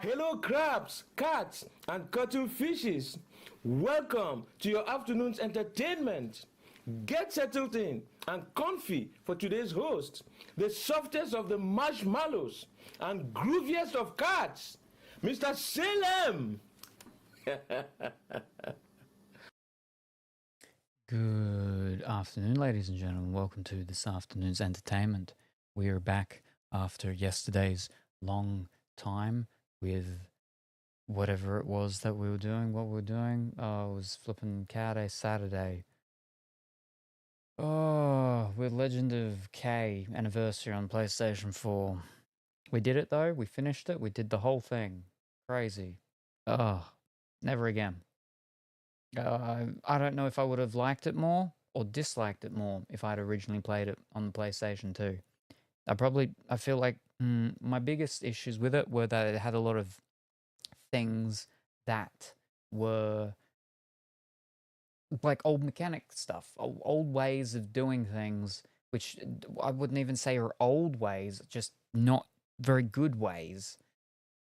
Hello, crabs, cats, and cuttlefishes. Welcome to your afternoon's entertainment. Get settled in and comfy for today's host, the softest of the marshmallows and grooviest of cats, Mr. Salem. Good afternoon, ladies and gentlemen. Welcome to this afternoon's entertainment. We are back after yesterday's long time with whatever it was that we were doing. What we were doing? Oh, it was flipping Cowday Saturday. Oh, with Legend of K anniversary on PlayStation 4. We did it though. We finished it. We did the whole thing. Crazy. Oh, never again. I don't know if I would have liked it more or disliked it more if I'd originally played it on the PlayStation 2. I feel like my biggest issues with it were that it had a lot of things that were like old mechanic stuff, old ways of doing things, which I wouldn't even say are old ways, just not very good ways.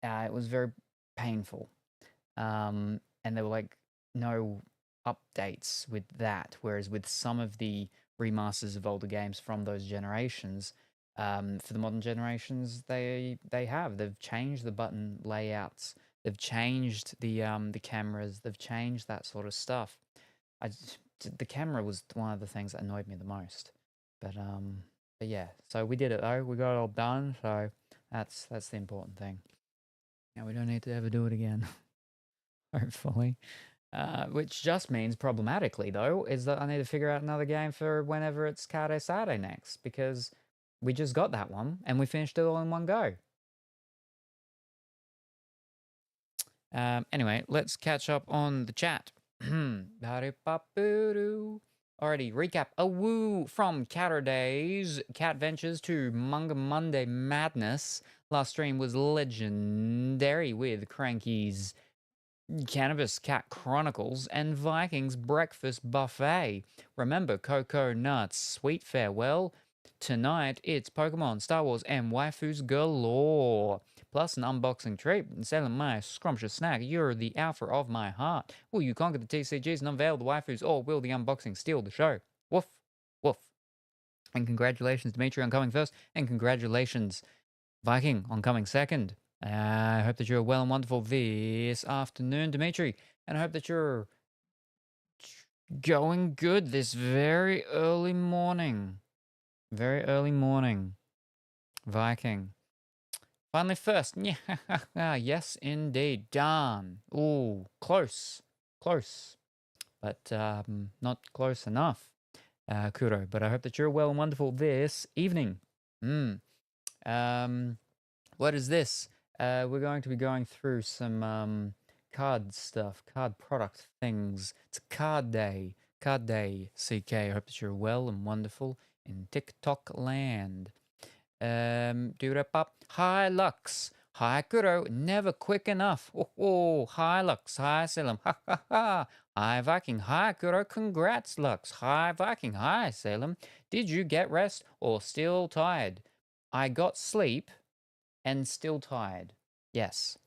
It was very painful. And there were like no updates with that, whereas with some of the remasters of older games from those generations, for the modern generations, they've changed the button layouts, they've changed the cameras, they've changed that sort of stuff. The camera was one of the things that annoyed me the most, but yeah. So we did it though. We got it all done. So that's the important thing. Now we don't need to ever do it again. Hopefully. Which just means problematically, though, is that I need to figure out another game for whenever it's Card Saturday next, because we just got that one and we finished it all in one go. Anyway, let's catch up on the chat. Alrighty, recap. A woo from Catterdays, Cat Ventures to Manga Monday Madness. Last stream was legendary with Cranky's Cannabis Cat Chronicles and Vikings Breakfast Buffet. Remember, Cocoa Nuts, Sweet Farewell. Tonight, it's Pokemon, Star Wars, and Waifus galore. Plus an unboxing treat. And selling my scrumptious snack, you're the alpha of my heart. Will you conquer the TCGs and unveil the waifus, or will the unboxing steal the show? Woof, woof. And congratulations, Dimitri, on coming first. And congratulations, Viking, on coming second. I hope that you're well and wonderful this afternoon, Dimitri. And I hope that you're going good this very early morning. Very early morning. Viking. Finally first. Yeah, yes, indeed. Darn. Ooh, close. Close. But not close enough, Kuro. But I hope that you're well and wonderful this evening. What is this? We're going to be going through some card stuff, card product things. It's card day. Card day, CK. I hope that you're well and wonderful in TikTok land. Hi Lux. Hi Kuro. Never quick enough. Oh, hi Lux. Hi Salem. Ha ha ha. Hi Viking. Hi Kuro. Congrats Lux. Hi Viking. Hi Salem. Did you get rest or still tired? I got sleep and still tired. Yes.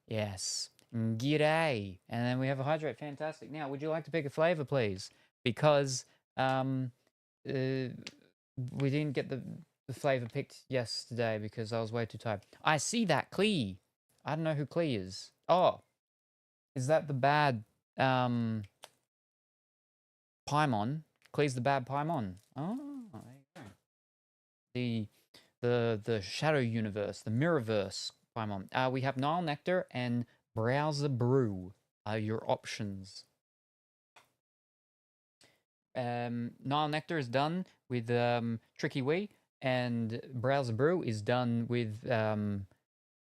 Yes. G'day. And then we have a hydrate. Fantastic. Now, would you like to pick a flavor, please? Because we didn't get the flavor picked yesterday because I was way too tired. I see that Klee. I don't know who Klee is. Oh, is that the bad Paimon? Klee's the bad Paimon. Oh, there you go. The Shadow Universe, the Mirrorverse Paimon. We have Nile Nectar and Browser Brew are your options. Nile Nectar is done with Tricky Wee, and Browser Brew is done with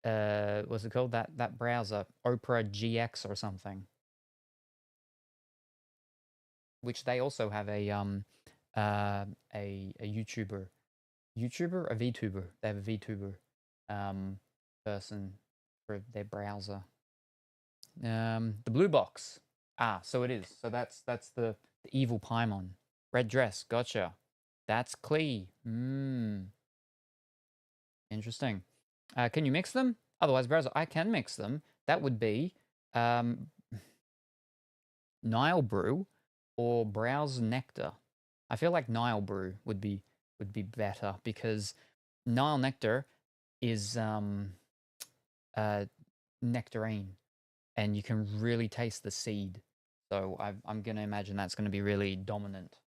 what's it called? That browser, Opera GX or something. Which they also have a YouTuber, a VTuber. They have a VTuber person for their browser. The blue box. So it is. So that's the evil Paimon. Red dress. Gotcha. That's Klee. Interesting. Can you mix them? Otherwise, browser, I can mix them. That would be Nile Brew or Browse Nectar. I feel like Nile Brew would be better because Nile Nectar is nectarine, and you can really taste the seed. So I'm gonna imagine that's gonna be really dominant,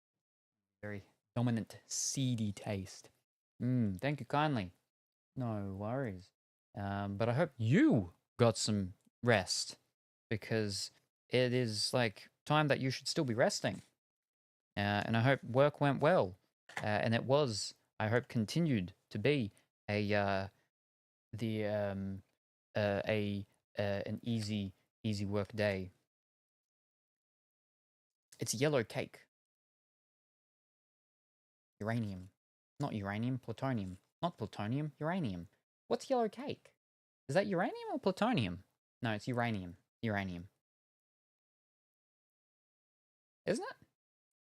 very dominant seedy taste. Thank you kindly. No worries. But I hope you got some rest because it is like time that you should still be resting. And I hope work went well. And it was, I hope, continued to be a an easy work day. It's yellow cake. Uranium. Not uranium, plutonium. Not plutonium, uranium. What's yellow cake? Is that uranium or plutonium? No, it's uranium. Uranium. Isn't it?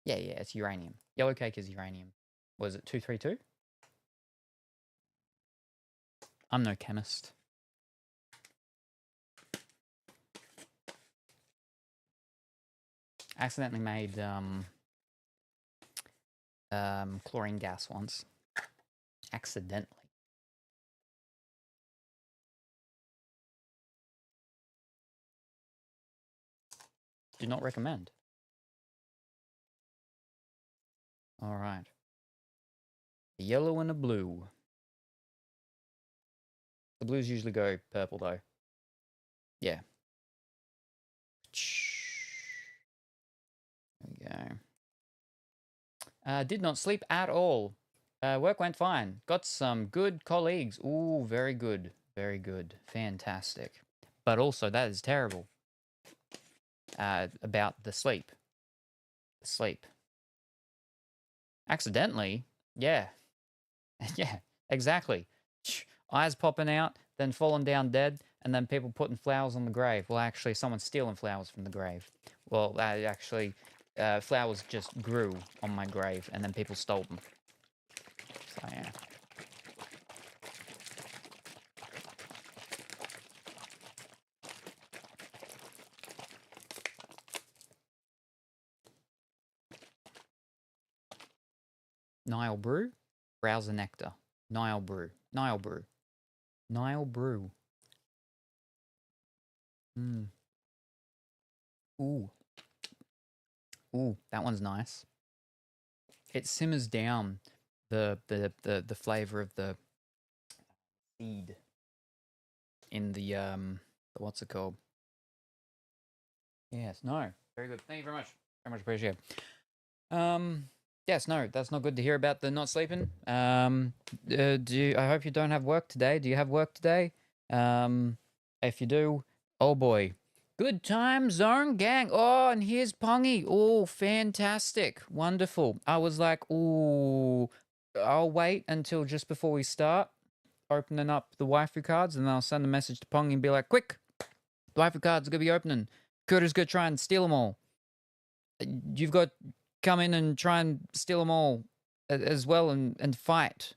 Yeah, it's uranium. Yellow cake is uranium. Was it 232? I'm no chemist. I accidentally made chlorine gas once. Accidentally. Do not recommend. All right. A yellow and a blue. The blues usually go purple though. Yeah. There we go. Did not sleep at all. Work went fine. Got some good colleagues. Ooh, very good. Very good. Fantastic. But also, that is terrible. About the sleep. Sleep. Accidentally? Yeah. Yeah, exactly. Eyes popping out, then falling down dead, and then people putting flowers on the grave. Well, actually, someone's stealing flowers from the grave. Well, actually, flowers just grew on my grave, and then people stole them. So, yeah. Nile Brew, Browser Nectar. Nile Brew. Nile Brew. Nile Brew. Ooh. Ooh, that one's nice. It simmers down the flavor of the seed in the what's it called? Yes, no. Very good. Thank you very much. Very much appreciated. Yes, no, that's not good to hear about the not sleeping. I hope you don't have work today. Do you have work today? If you do, oh boy. Good time zone gang. Oh, and here's Pongy. Oh, fantastic. Wonderful. I was like, ooh, I'll wait until just before we start opening up the waifu cards, and then I'll send a message to Pongy and be like, quick, the waifu cards are going to be opening. Kura's going to try and steal them all. You've got come in and try and steal them all as well and fight.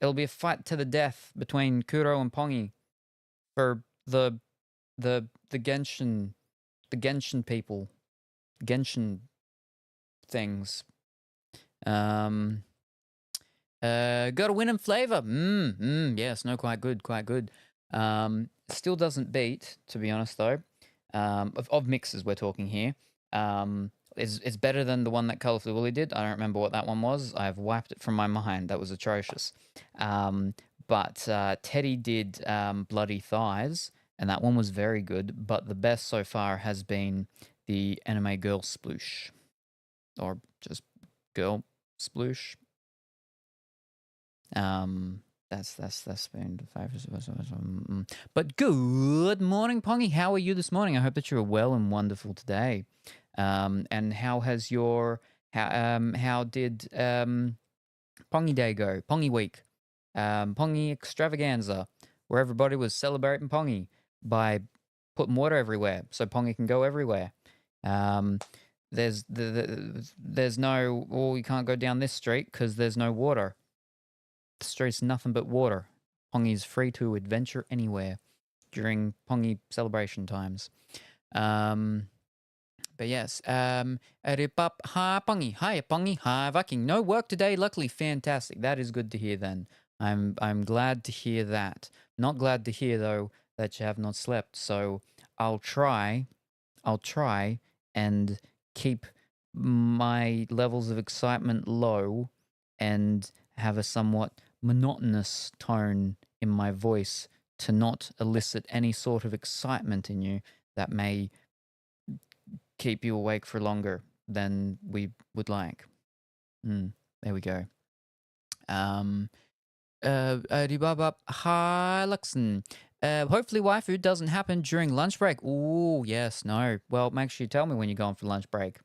It'll be a fight to the death between Kuro and Pongy for the Genshin people, Genshin things. Got a win in flavor. Yes, no, quite good. Still doesn't beat, to be honest though. Of mixes we're talking here. It's better than the one that Colorfully Woolly did. I don't remember what that one was. I've wiped it from my mind. That was atrocious. But Teddy did Bloody Thighs, and that one was very good. But the best so far has been the Anime Girl Sploosh. Or just Girl Sploosh. That's been the favorite. But good morning, Pongy. How are you this morning? I hope that you're well and wonderful today. And how has your how did Pongy Day go? Pongy Week, Pongy Extravaganza, where everybody was celebrating Pongy by putting water everywhere, so Pongy can go everywhere. There's no, you can't go down this street because there's no water. The street's nothing but water. Pongy's free to adventure anywhere. during Pongi celebration times. But yes, hi Pongi, hi Viking. No work today, luckily, fantastic. That is good to hear. Then I'm glad to hear that. Not glad to hear though that you have not slept. So I'll try and keep my levels of excitement low and have a somewhat monotonous tone in my voice to not elicit any sort of excitement in you that may keep you awake for longer than we would like. There we go. Hi, Luxon. Hopefully waifu doesn't happen during lunch break. Ooh, yes, no. Well, make sure you tell me when you're going for lunch break.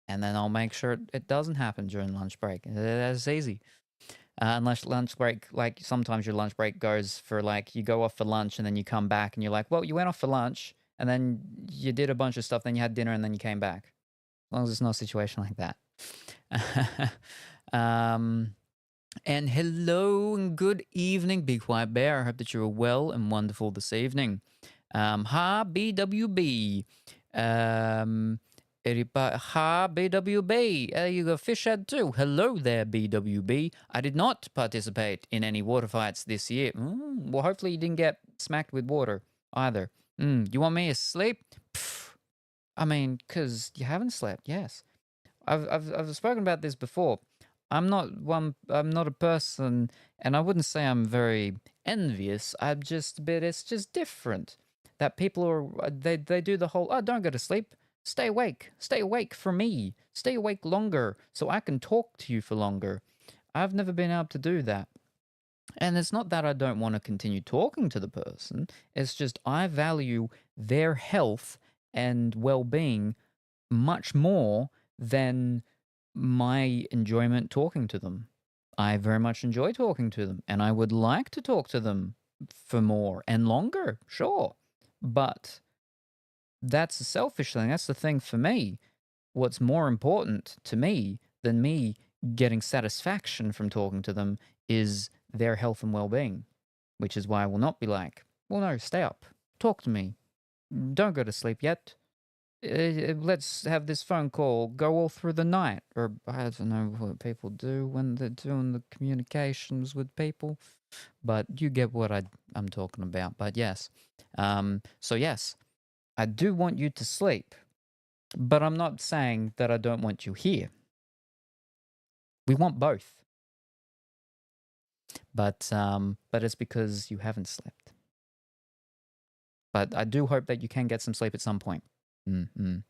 And then I'll make sure it doesn't happen during lunch break. That's easy. Unless lunch break, like sometimes your lunch break goes for like, you go off for lunch and then you come back and you're like, well, you went off for lunch and then you did a bunch of stuff, then you had dinner and then you came back. As long as it's not a situation like that. And hello and good evening, Big White Bear. I hope that you're well and wonderful this evening. Hi, BWB. Hi, BWB. You got fish head too. Hello there, BWB. I did not participate in any water fights this year. Well, hopefully you didn't get smacked with water either. You want me to sleep? Pff, I mean, because you haven't slept, yes. I've spoken about this before. I'm not a person, and I wouldn't say I'm very envious. I'm just a bit. It's just different that people are. They do the whole. Oh, don't go to sleep. Stay awake. Stay awake for me. Stay awake longer so I can talk to you for longer. I've never been able to do that. And it's not that I don't want to continue talking to the person. It's just I value their health and well-being much more than my enjoyment talking to them. I very much enjoy talking to them, and I would like to talk to them for more and longer, sure. But that's a selfish thing. That's the thing for me. What's more important to me than me getting satisfaction from talking to them is their health and well-being, which is why I will not be like, well, no, stay up, talk to me, don't go to sleep yet. Let's have this phone call go all through the night. Or I don't know what people do when they're doing the communications with people, but you get what I'm talking about. But yes, so yes, I do want you to sleep, but I'm not saying that I don't want you here. We want both. But it's because you haven't slept. But I do hope that you can get some sleep at some point. I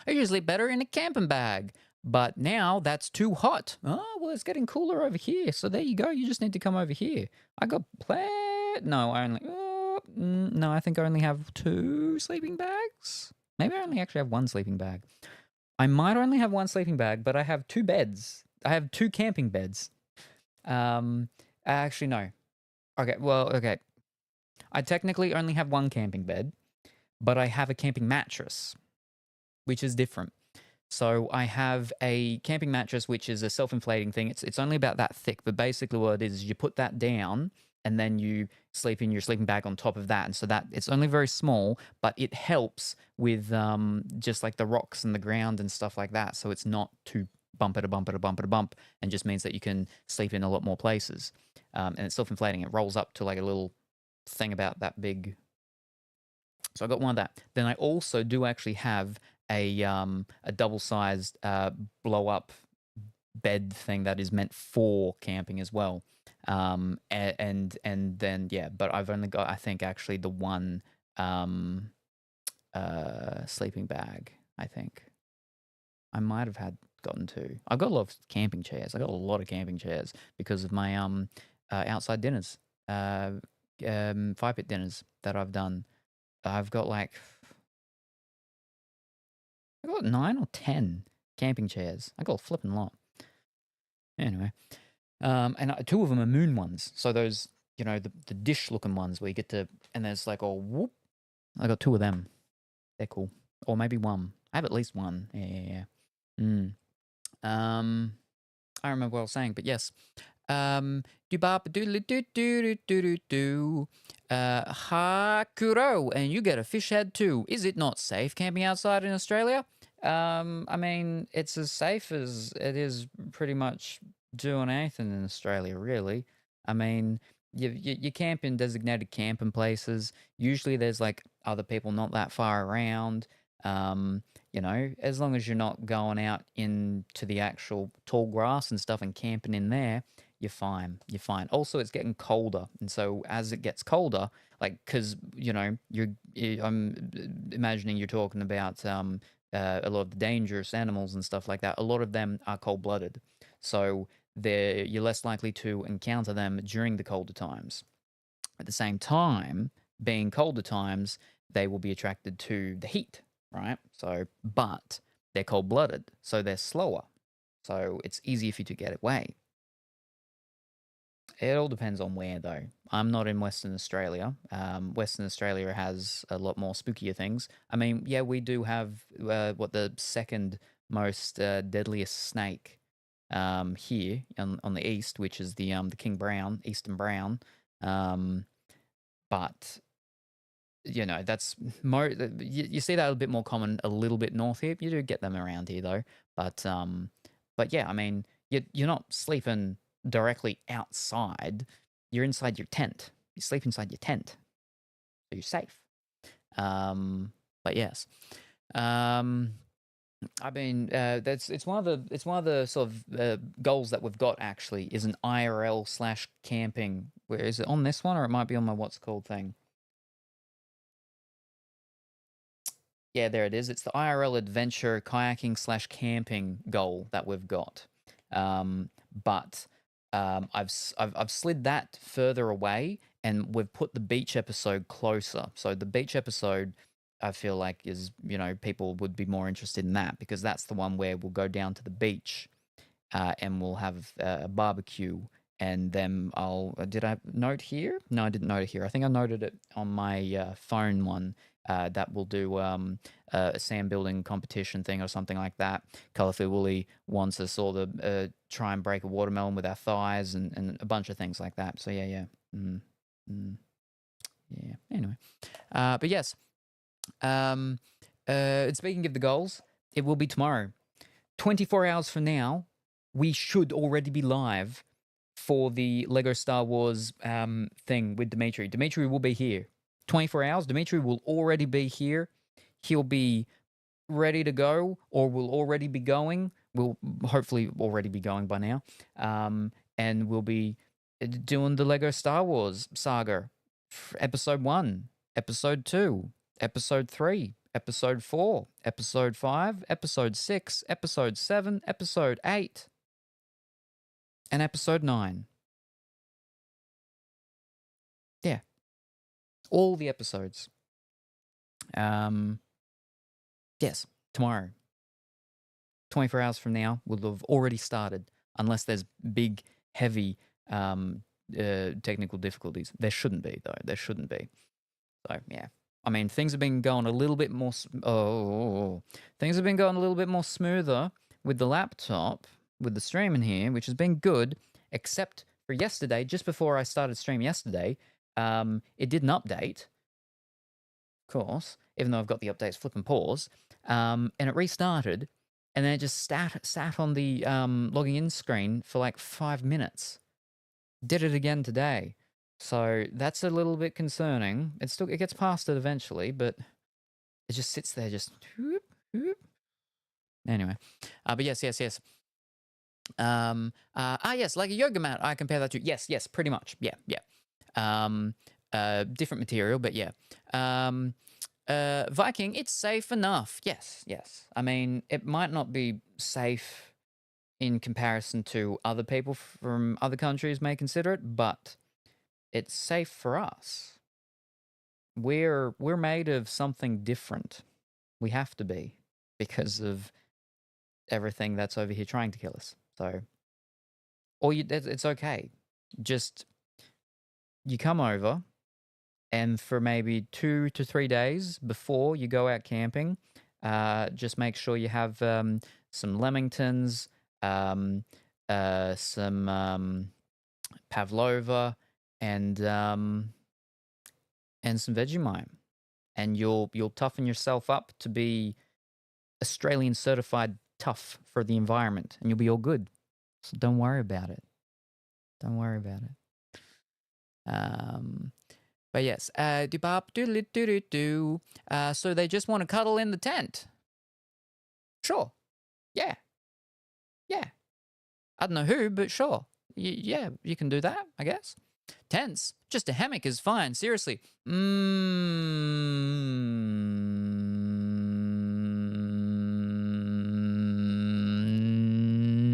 usually better in a camping bag, but now that's too hot. Oh, well, it's getting cooler over here. So there you go. You just need to come over here. I got no, I think I only have 2 sleeping bags. Maybe I only actually have 1 sleeping bag. I might only have 1 sleeping bag, but I have 2 beds. I have 2 camping beds. Actually, no. Okay. I technically only have 1 camping bed, but I have a camping mattress, which is different. So I have a camping mattress, which is a self-inflating thing. It's only about that thick, but basically what it is you put that down and then you sleep in your sleeping bag on top of that. And so that it's only very small, but it helps with just like the rocks and the ground and stuff like that. So it's not too bump and just means that you can sleep in a lot more places. And it's self-inflating. It rolls up to like a little thing about that big. So I got one of that. Then I also do actually have a double-sized blow-up bed thing that is meant for camping as well. And then yeah, but I've only got I think actually the 1 sleeping bag. I think I might have gotten 2. I've got a lot of camping chairs. I got a lot of camping chairs because of my outside dinners, 5-pit dinners that I've done. I've got 9 or 10 camping chairs. I got a flipping lot. Anyway, and 2 of them are moon ones. So those, the dish-looking ones where you get to, and there's like, oh, whoop. I got 2 of them. They're cool. Or maybe 1. I have at least 1. Yeah. I remember what I was saying, but yes. Do Hakuro, and you get a fish head too. Is it not safe camping outside in Australia? I mean, it's as safe as it is pretty much doing anything in Australia, really. I mean, you camp in designated camping places. Usually there's like other people not that far around. As long as you're not going out into the actual tall grass and stuff and camping in there, you're fine. You're fine. Also, it's getting colder, and so as it gets colder, like because I'm imagining you're talking about a lot of the dangerous animals and stuff like that. A lot of them are cold-blooded, so you're less likely to encounter them during the colder times. At the same time, being colder times, they will be attracted to the heat, right? So, but they're cold-blooded, so they're slower. So it's easier for you to get away. It all depends on where, though. I'm not in Western Australia. Western Australia has a lot more spookier things. I mean, yeah, we do have the second most deadliest snake here on the east, which is the king brown, eastern brown. But that's more. You see that a bit more common a little bit north here. You do get them around here though. But yeah, I mean, you're not sleeping directly outside. You're inside your tent. You sleep inside your tent, so you're safe. But yes, I mean, it's one of the sort of goals that we've got actually is an IRL / camping. Where is it on this one, or it might be on my what's called thing? Yeah, there it is. It's the IRL adventure kayaking / camping goal that we've got. But I've slid that further away, and we've put the beach episode closer. So the beach episode, I feel like is people would be more interested in that because that's the one where we'll go down to the beach, and we'll have a barbecue. And then did I note here? No, I didn't note it here. I think I noted it on my phone one. That will do a sand building competition thing or something like that. Colourful Woolly wants us all to try and break a watermelon with our thighs and a bunch of things like that. So yeah. Yeah. Anyway, but yes. Speaking of the goals, it will be tomorrow. 24 hours from now, we should already be live for the Lego Star Wars thing with Dimitri. Dimitri will be here. 24 hours, Dimitri will already be here. He'll be ready to go, or will already be going. We'll hopefully already be going by now. And we'll be doing the Lego Star Wars saga. Episode 1, Episode 2, Episode 3, Episode 4, Episode 5, Episode 6, Episode 7, Episode 8, and Episode 9. Yeah. All the episodes. Yes, tomorrow. 24 hours from now, we'll have already started, unless there's big, heavy technical difficulties. There shouldn't be, though. There shouldn't be. So, yeah. I mean, things have been going a little bit more... things have been going a little bit more smoother with the laptop, with the streaming here, which has been good, except for yesterday, just before I started streaming yesterday, it did an update, of course, even though I've got the updates flip and pause, and it restarted, and then it just sat on the logging in screen for like 5 minutes. Did it again today. So that's a little bit concerning. It gets past it eventually, but it just sits there, just whoop, whoop. Anyway, but yes. Yes, like a yoga mat. I compare that to yes, pretty much. Yeah. Different material, but yeah. Viking, it's safe enough. Yes. I mean, it might not be safe in comparison to other people from other countries may consider it, but it's safe for us. We're made of something different. We have to be because of everything that's over here trying to kill us. So, it's okay. Just you come over, and for maybe 2 to 3 days before you go out camping, just make sure you have some lemingtons, some pavlova, and some Vegemite, and you'll toughen yourself up to be Australian certified tough for the environment, and you'll be all good. So don't worry about it. Don't worry about it. But yes, so they just want to cuddle in the tent. Sure. Yeah. Yeah. I don't know who, but sure. Yeah, you can do that, I guess. Tents. Just a hammock is fine. Seriously.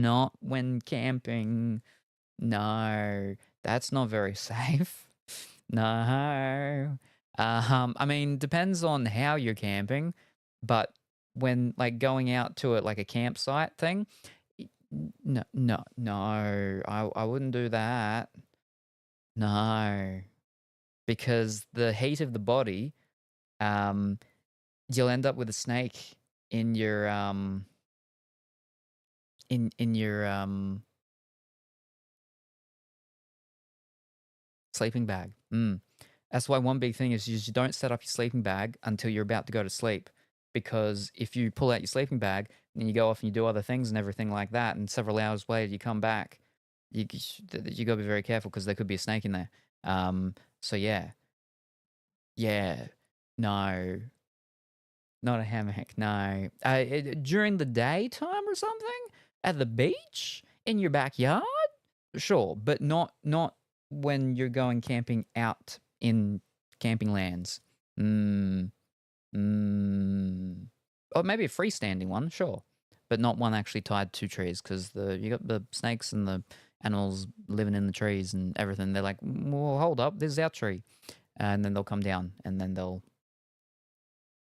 Not when camping. No, that's not very safe. No. I mean, depends on how you're camping, but when like going out to it like a campsite thing, no, I wouldn't do that. No, because the heat of the body, you'll end up with a snake in your in your sleeping bag. That's why one big thing is you don't set up your sleeping bag until you're about to go to sleep, because if you pull out your sleeping bag and you go off and you do other things and everything like that, and several hours later you come back, you got to be very careful because there could be a snake in there. So yeah, no, not a hammock. No, during the daytime or something at the beach in your backyard, sure, but not when you're going camping out in camping lands. Or maybe a freestanding one, sure, but not one actually tied to trees, because you got the snakes and the animals living in the trees and everything. They're like, well, hold up, this is our tree, and then they'll come down and then they'll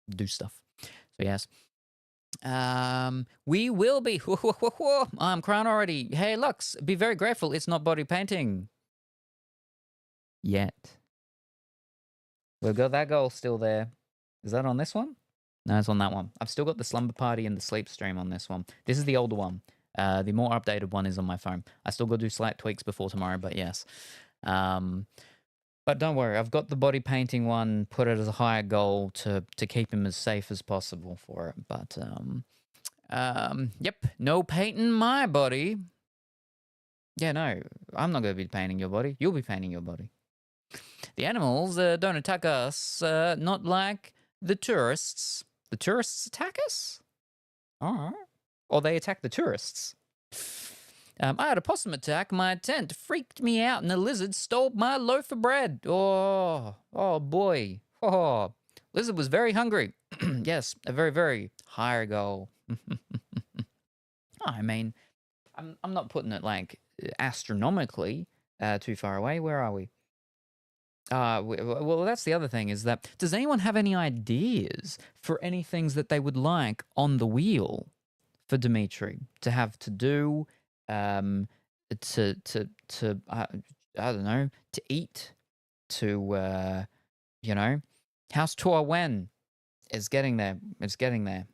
do stuff. So yes. We will be. I'm crying already. Hey, Lux, be very grateful it's not body painting. Yet. We've got that goal still there. Is that on this one? No, it's on that one. I've still got the slumber party and the sleep stream on this one. This is the older one. The more updated one is on my phone. I still got to do slight tweaks before tomorrow, but yes. But don't worry, I've got the body painting one, put it as a higher goal to keep him as safe as possible for it. But yep, no painting my body. Yeah, no, I'm not going to be painting your body. You'll be painting your body. The animals don't attack us, not like the tourists. The tourists attack us? All right. Or they attack the tourists. I had a possum attack my tent, freaked me out, and a lizard stole my loaf of bread. Oh boy. Oh, lizard was very hungry. Yes, a very, very higher goal. I mean, I'm not putting it like astronomically too far away. Where are we? Well, that's the other thing, is that does anyone have any ideas for any things that they would like on the wheel for Dimitri to have to do, to I don't know, to eat, to house tour when is getting there. It's getting there.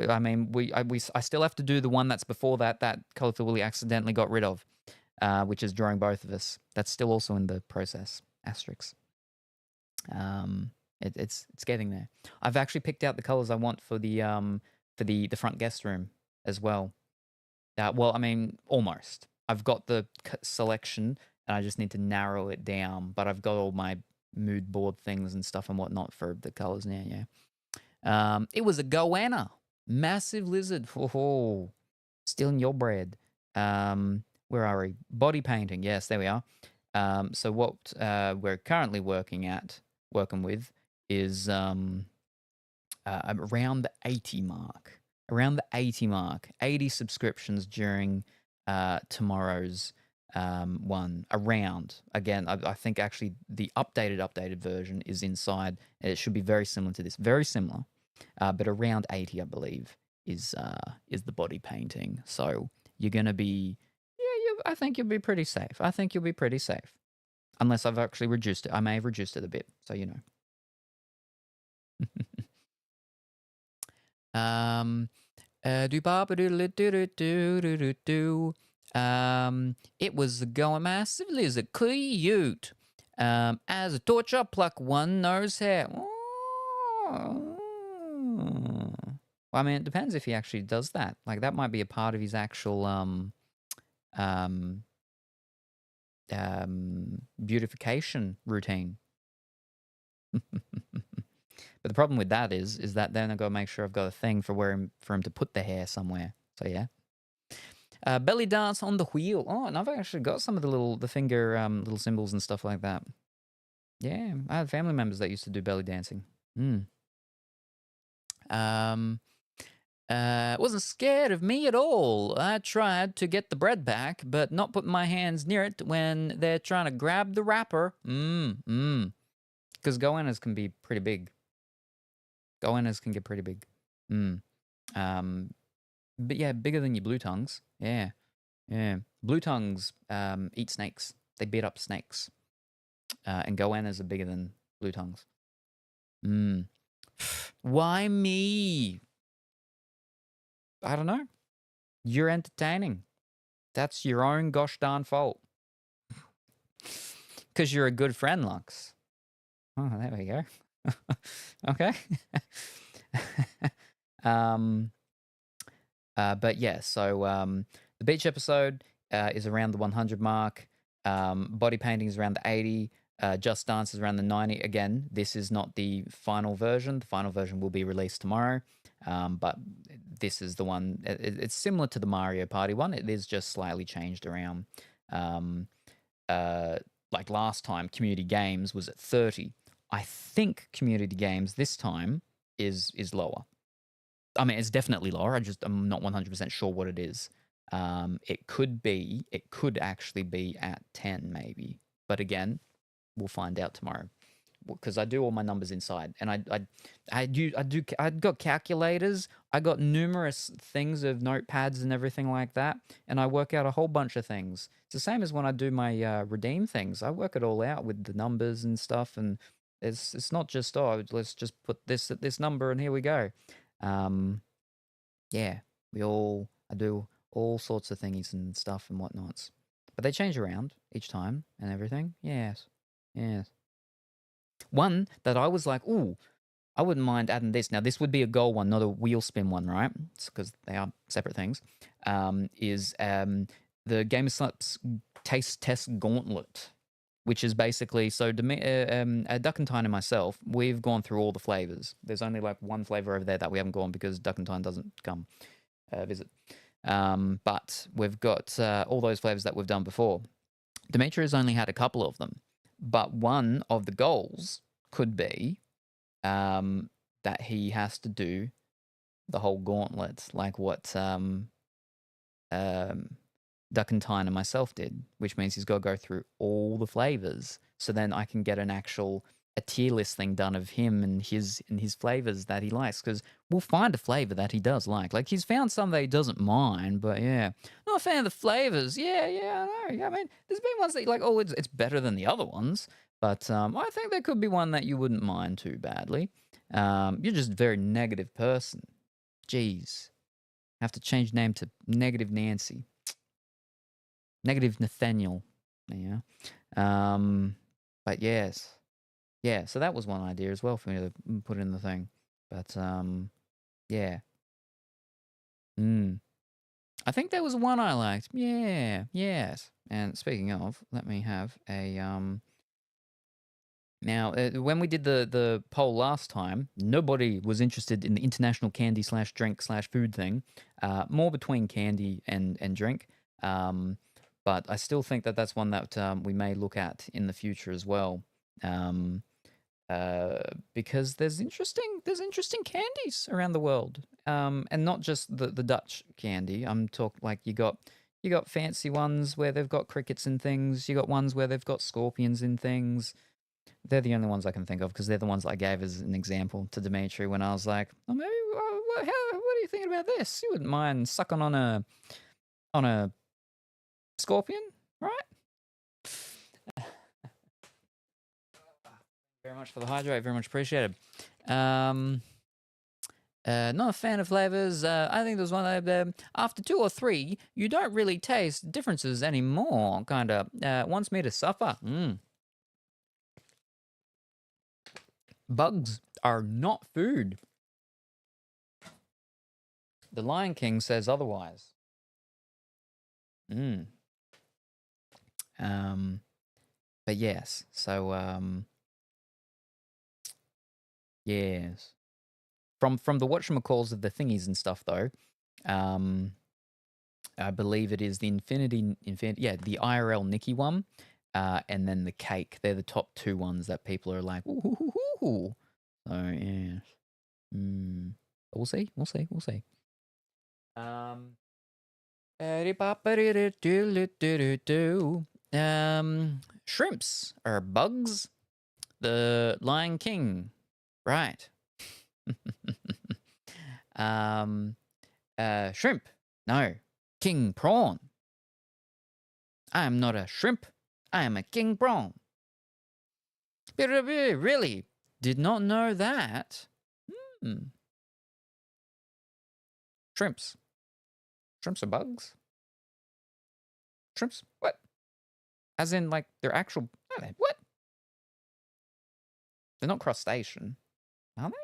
I mean, I still have to do the one that's before that Colourful Willy accidentally got rid of. Which is drawing both of us. That's still also in the process. Asterisks. It's getting there. I've actually picked out the colors I want for the front guest room as well. Well, I mean, almost. I've got the selection, and I just need to narrow it down. But I've got all my mood board things and stuff and whatnot for the colors now. Yeah. It was a goanna, massive lizard. Oh, stealing your bread. Where are we? Body painting. Yes, there we are. So what we're currently working with is around the 80 mark. Around the 80 mark. 80 subscriptions during tomorrow's one. Around. Again, I think actually the updated version is inside. It should be very similar to this. Very similar. But around 80, I believe, is the body painting. So you're going to be... I think you'll be pretty safe. Unless I've actually reduced it. I may have reduced it a bit, so you know. It was going massively as a cute. As a torture, pluck one nose hair. Oh. Well, I mean, it depends if he actually does that. Like, that might be a part of his actual beautification routine. But the problem with that is that then I've got to make sure I've got a thing for him to put the hair somewhere. So yeah. Belly dance on the wheel. Oh, and I've actually got some of the finger little symbols and stuff like that. Yeah, I had family members that used to do belly dancing. Wasn't scared of me at all. I tried to get the bread back, but not put my hands near it when they're trying to grab the wrapper. Because goannas can be pretty big. Goannas can get pretty big. But yeah, bigger than your blue tongues. Yeah. Blue tongues eat snakes. They beat up snakes. And goannas are bigger than blue tongues. Why me? I don't know. You're entertaining. That's your own gosh darn fault. Because you're a good friend, Lux. Oh, there we go. Okay. But yeah, so the beach episode is around the 100 mark. Body painting is around the 80. Just Dance is around the 90. Again, this is not the final version. The final version will be released tomorrow. But this is the one. It's similar to the Mario Party one. It is just slightly changed around. Like last time, Community Games was at 30. I think Community Games this time is lower. I mean, it's definitely lower. I'm not 100% sure what it is. It could actually be at 10 maybe. But again, we'll find out tomorrow. Because I do all my numbers inside, and I got calculators. I got numerous things of notepads and everything like that, and I work out a whole bunch of things. It's the same as when I do my redeem things. I work it all out with the numbers and stuff, and it's not just let's just put this at this number and here we go. Yeah, I do all sorts of thingies and stuff and whatnots, but they change around each time and everything. Yes. One that I was like, ooh, I wouldn't mind adding this. Now, this would be a goal one, not a wheel spin one, right? Because they are separate things. Is the Game of Sluts Taste Test Gauntlet, which is basically, so Duck and Tine and myself, we've gone through all the flavors. There's only like one flavor over there that we haven't gone because Duck and Tine doesn't come visit. But we've got all those flavors that we've done before. Dimitri has only had a couple of them. But one of the goals could be that he has to do the whole gauntlet, like what Duck and Tine and myself did, which means he's got to go through all the flavors. So then I can get a tier list thing done of him and his flavors that he likes, because we'll find a flavor that he does like. Like, he's found some that he doesn't mind, but yeah, not a fan of the flavors. Yeah, I know. I mean, there's been ones that you're like, oh, it's better than the other ones, but I think there could be one that you wouldn't mind too badly. You're just a very negative person. Jeez, have to change name to Negative Nancy, Negative Nathaniel. Yeah, but yes. Yeah, so that was one idea as well for me to put in the thing. But, yeah. I think there was one I liked. Yeah, yes. And speaking of, let me have a, now, when we did the poll last time, nobody was interested in the international candy/drink/food thing. More between candy and drink. But I still think that that's one that we may look at in the future as well. Because there's interesting candies around the world, and not just the Dutch candy. I'm talking like you got fancy ones where they've got crickets and things. You got ones where they've got scorpions and things. They're the only ones I can think of because they're the ones I gave as an example to Dimitri when I was like, oh, maybe what are you thinking about this? You wouldn't mind sucking on a scorpion, right? Very much for the hydrate. Very much appreciated. Not a fan of flavors. I think there's one after 2 or 3, you don't really taste differences anymore. Kind of wants me to suffer. Bugs are not food. The Lion King says otherwise. But yes, so yes. From the whatchamacalls of the thingies and stuff though, I believe it is the Infinity, the IRL Nikki one, and then the cake. They're the top 2 ones that people are like, ooh. So yes. We'll see. Shrimps are bugs. The Lion King, right? Shrimp, no. King prawn. I am not a shrimp. I am a king prawn. Really? Did not know that. Shrimps. Shrimps are bugs? Shrimps? What? As in, like, they're actual... What? They're not crustacean. Are they?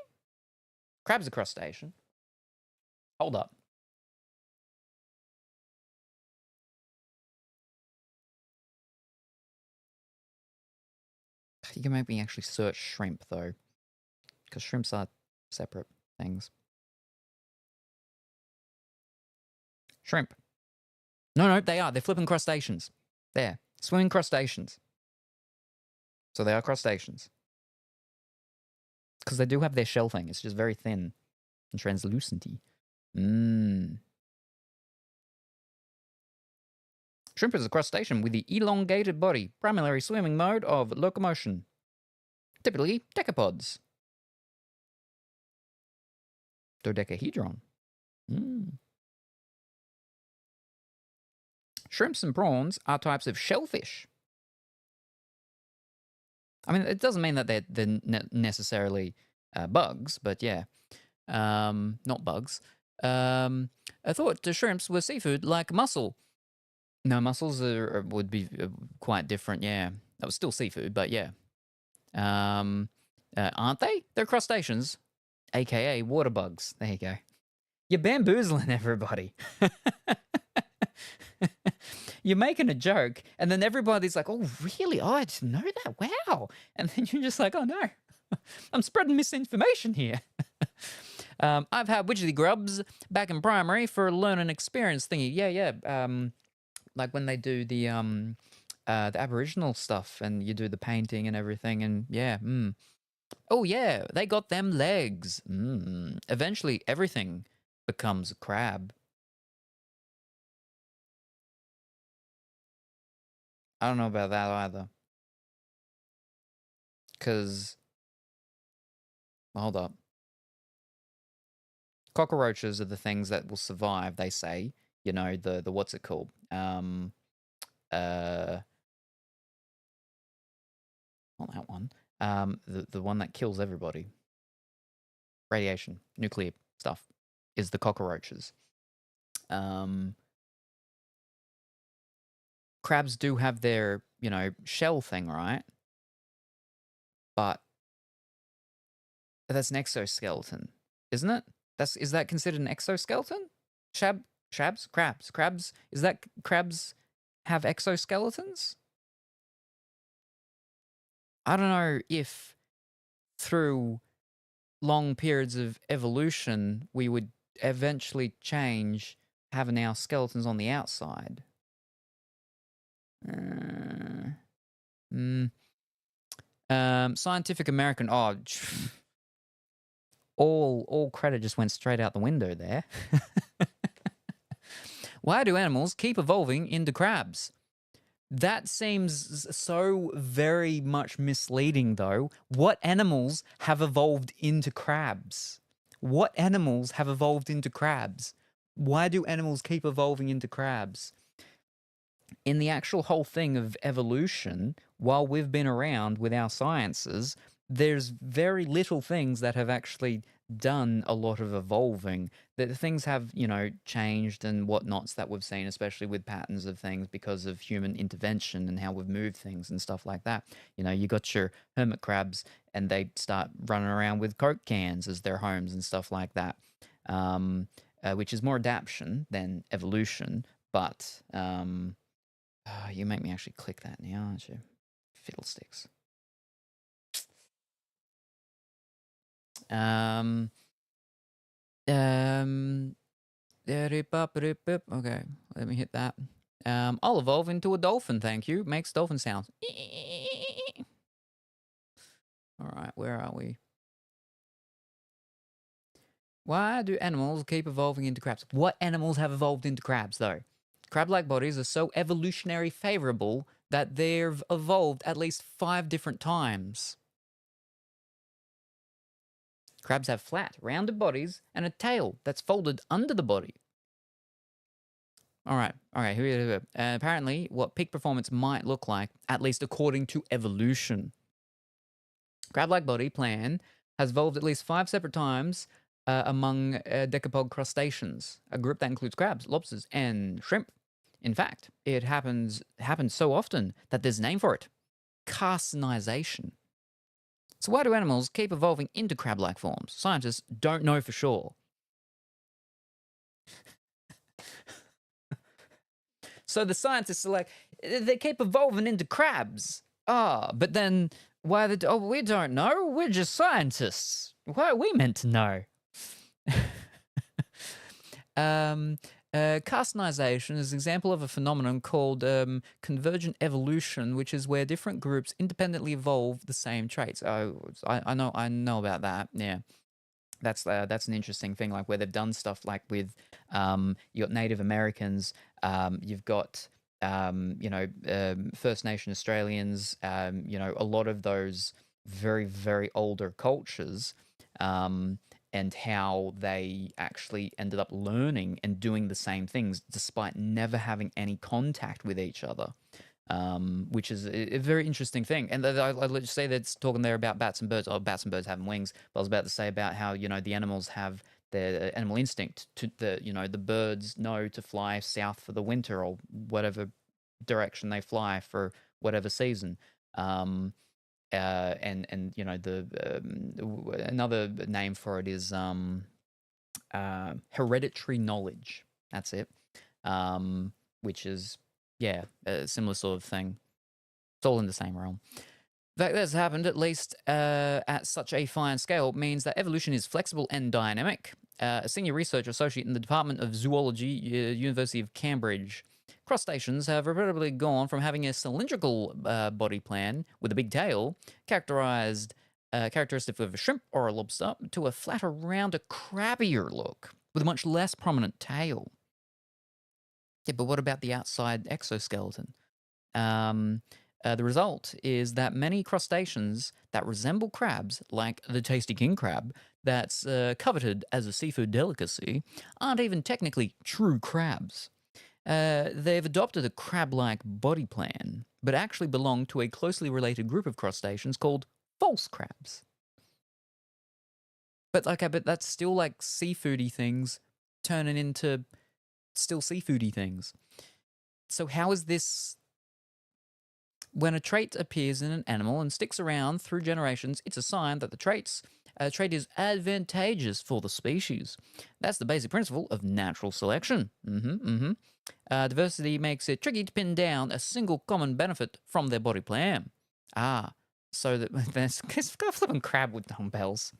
Crabs are crustacean. Hold up. You can make me actually search shrimp, though. Because shrimps are separate things. Shrimp. No, they are. They're flipping crustaceans. There. Swimming crustaceans. So they are crustaceans. Because they do have their shell thing. It's just very thin and translucenty. Shrimp is a crustacean with the elongated body, primary swimming mode of locomotion. Typically, decapods. Dodecahedron. Shrimps and prawns are types of shellfish. I mean, it doesn't mean that they're necessarily bugs, but yeah. Not bugs. I thought the shrimps were seafood like mussel. No, mussels would be quite different, yeah. That was still seafood, but yeah. Aren't they? They're crustaceans, a.k.a. water bugs. There you go. You're bamboozling everybody. You're making a joke, and then everybody's like, oh, really? Oh, I didn't know that. Wow. And then you're just like, oh, no. I'm spreading misinformation here. I've had widgety grubs back in primary for a learn and experience thingy. Yeah. Like when they do the Aboriginal stuff and you do the painting and everything, and yeah. Oh, yeah, they got them legs. Eventually, everything becomes a crab. I don't know about that either. Because, hold up. Cockroaches are the things that will survive, they say. You know, the what's it called? Not that one. The one that kills everybody. Radiation, nuclear stuff, is the cockroaches. Crabs do have their, shell thing, right? But that's an exoskeleton, isn't it? Is that considered an exoskeleton? Crabs? Is that crabs have exoskeletons? I don't know if through long periods of evolution we would eventually change having our skeletons on the outside. Scientific American. Oh, all credit just went straight out the window there. Why do animals keep evolving into crabs? That seems so very much misleading, though. What animals have evolved into crabs? What animals have evolved into crabs? Why do animals keep evolving into crabs? In the actual whole thing of evolution, while we've been around with our sciences, there's very little things that have actually done a lot of evolving. That things have, changed and whatnots that we've seen, especially with patterns of things because of human intervention and how we've moved things and stuff like that. You got your hermit crabs and they start running around with Coke cans as their homes and stuff like that, which is more adaptation than evolution. But you make me actually click that now, aren't you? Fiddlesticks. Okay, let me hit that. I'll evolve into a dolphin, thank you. Makes dolphin sounds. All right, where are we? Why do animals keep evolving into crabs? What animals have evolved into crabs, though? Crab-like bodies are so evolutionary favorable that they've evolved at least 5 different times. Crabs have flat, rounded bodies and a tail that's folded under the body. All right. Here. Apparently, what peak performance might look like, at least according to evolution. Crab-like body plan has evolved at least 5 separate times among decapod crustaceans, a group that includes crabs, lobsters, and shrimp. In fact, it happens so often that there's a name for it: carcinization. So why do animals keep evolving into crab-like forms? Scientists don't know for sure. So the scientists are like, they keep evolving into crabs. But then why we don't know. We're just scientists. Why are we meant to know? Carcinization is an example of a phenomenon called convergent evolution, which is where different groups independently evolve the same traits. I know about that. Yeah, that's an interesting thing. Like where they've done stuff like with you got Native Americans, you've got First Nation Australians, a lot of those very, very older cultures. And how they actually ended up learning and doing the same things despite never having any contact with each other, which is a very interesting thing. And I'll just say that's talking there about bats and birds. Oh, bats and birds having wings. But I was about to say about how, the animals have their animal instinct. The birds know to fly south for the winter or whatever direction they fly for whatever season. And another name for it is hereditary knowledge. That's it. Which is a similar sort of thing. It's all in the same realm. The fact that it's happened, at least at such a fine scale, means that evolution is flexible and dynamic. A senior research associate in the Department of Zoology, University of Cambridge. Crustaceans have repeatedly gone from having a cylindrical body plan with a big tail, characteristic of a shrimp or a lobster, to a flatter, rounder, crabbier look with a much less prominent tail. Yeah, but what about the outside exoskeleton? The result is that many crustaceans that resemble crabs, like the tasty king crab that's coveted as a seafood delicacy, aren't even technically true crabs. They've adopted a crab-like body plan, but actually belong to a closely related group of crustaceans called false crabs. But but that's still like seafoody things turning into still seafoody things. So how is this? When a trait appears in an animal and sticks around through generations, it's a sign that the trait is advantageous for the species. That's the basic principle of natural selection. Diversity makes it tricky to pin down a single common benefit from their body plan. So that there's got a flipping crab with dumbbells.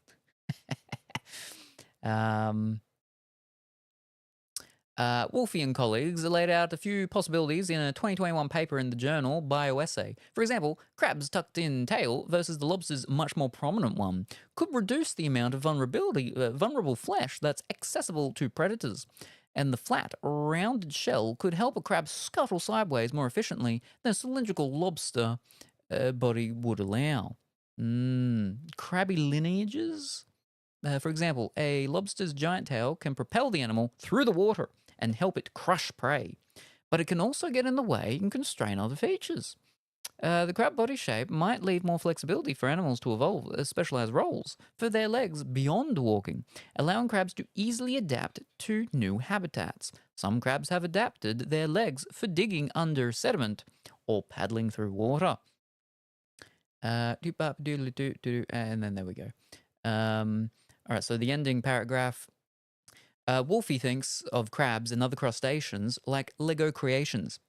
Wolfie and colleagues laid out a few possibilities in a 2021 paper in the journal Bioessay. For example, crab's tucked-in tail versus the lobster's much more prominent one could reduce the amount of vulnerable flesh that's accessible to predators. And the flat, rounded shell could help a crab scuttle sideways more efficiently than a cylindrical lobster body would allow. Crabby lineages? For example, a lobster's giant tail can propel the animal through the water and help it crush prey, but it can also get in the way and constrain other features. The crab body shape might leave more flexibility for animals to evolve specialized roles for their legs beyond walking, allowing crabs to easily adapt to new habitats. Some crabs have adapted their legs for digging under sediment or paddling through water. And then there we go. All right, so the ending paragraph. Wolfie thinks of crabs and other crustaceans like Lego creations.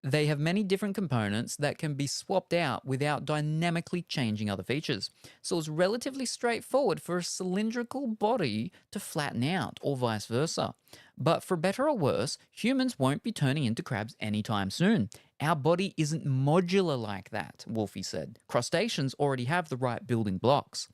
They have many different components that can be swapped out without dynamically changing other features. So it's relatively straightforward for a cylindrical body to flatten out, or vice versa. But for better or worse, humans won't be turning into crabs anytime soon. Our body isn't modular like that, Wolfie said. Crustaceans already have the right building blocks.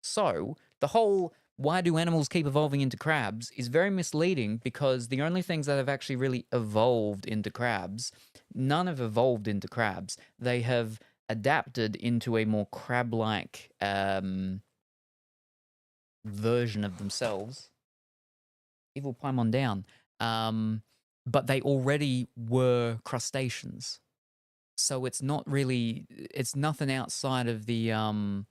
So the whole why do animals keep evolving into crabs is very misleading, because the only things that have actually really evolved into crabs, none have evolved into crabs. They have adapted into a more crab-like version of themselves. Evil Paimon down. But they already were crustaceans. So it's not really, it's nothing outside of the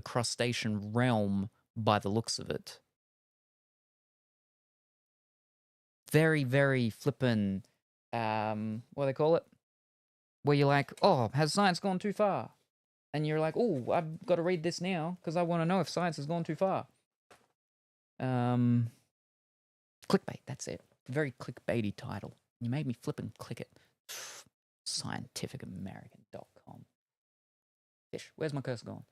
crustacean realm by the looks of it. Very, very flippin', what do they call it? Where you're like, oh, has science gone too far? And you're like, oh, I've got to read this now because I want to know if science has gone too far. Clickbait, that's it. Very clickbaity title. You made me flippin' click it. Scientificamerican.com. Fish, where's my cursor gone?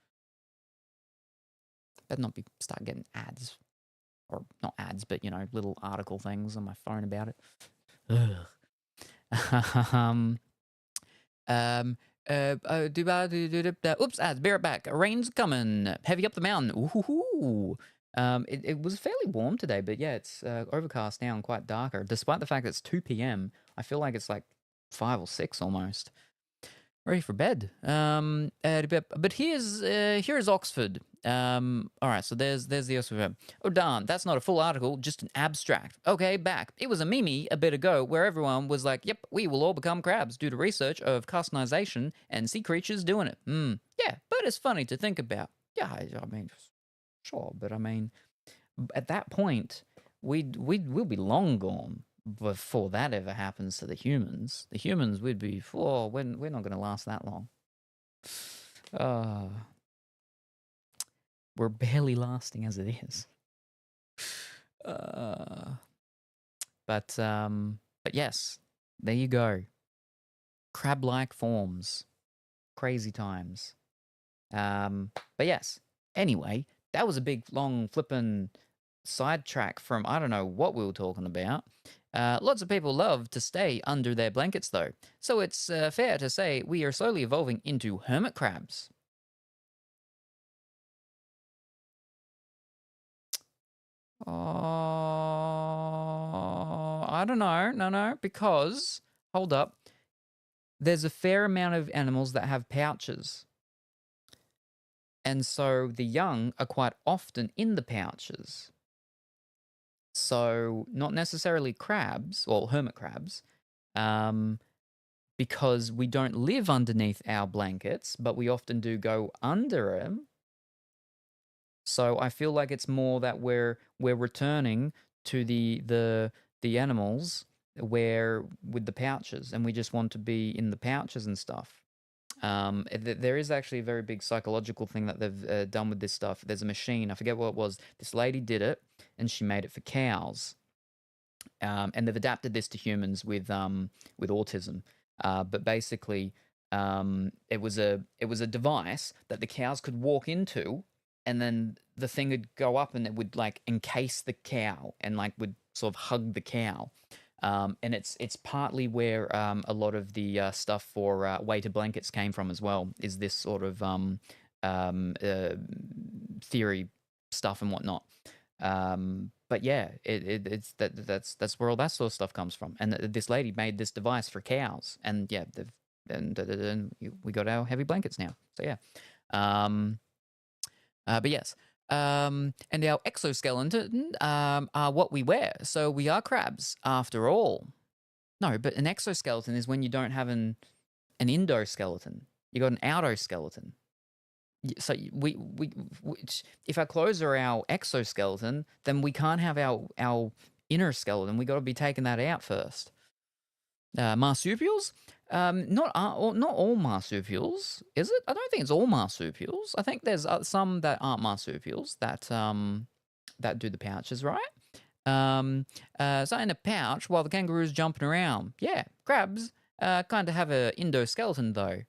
Better not be start getting ads, or not ads, but you know, little article things on my phone about it. Oops, ads. Be right back. Rain's coming. Heavy up the mountain. Ooh. It was fairly warm today, but yeah, it's overcast now and quite darker. Despite the fact that it's 2 p.m., I feel like it's like 5 or 6 almost. Ready for bed. But here's Oxford. All right, so there's the Oxford. Oh darn, that's not a full article, just an abstract. Okay, back. It was a meme a bit ago where everyone was like, "Yep, we will all become crabs due to research of customization and sea creatures doing it." Yeah, but it's funny to think about. Yeah, I mean, sure, but I mean, at that point, we'll be long gone before that ever happens to the humans. The humans would be, we're not going to last that long. We're barely lasting as it is. But yes, there you go. Crab-like forms. Crazy times. But yes, anyway, that was a big, long, flippin' sidetrack from I don't know what we were talking about. Lots of people love to stay under their blankets, though. So it's fair to say we are slowly evolving into hermit crabs. I don't know. No, because, hold up, there's a fair amount of animals that have pouches. And so the young are quite often in the pouches. So not necessarily crabs, or hermit crabs, because we don't live underneath our blankets, but we often do go under them. So I feel like it's more that we're returning to the animals where with the pouches, and we just want to be in the pouches and stuff. There is actually a very big psychological thing that they've done with this stuff. There's a machine, I forget what it was. This lady did it, and she made it for cows. And they've adapted this to humans with autism. But basically, it was a device that the cows could walk into, and then the thing would go up and it would like encase the cow and like would sort of hug the cow. And it's partly where a lot of the stuff for weighted blankets came from as well. Is this sort of theory stuff and whatnot. But yeah, that's where all that sort of stuff comes from. And this lady made this device for cows, and yeah, we got our heavy blankets now. So yeah, but yes. And our exoskeleton are what we wear. So we are crabs after all. No, but an exoskeleton is when you don't have an an endoskeleton. You got an outoskeleton. So if our clothes are our exoskeleton, then we can't have our inner skeleton. We got to be taking that out first. Marsupials, not all marsupials, is it? I don't think it's all marsupials. I think there's some that aren't marsupials that that do the pouches, right? So in a pouch while the kangaroo's jumping around. Yeah, crabs kind of have a endoskeleton though.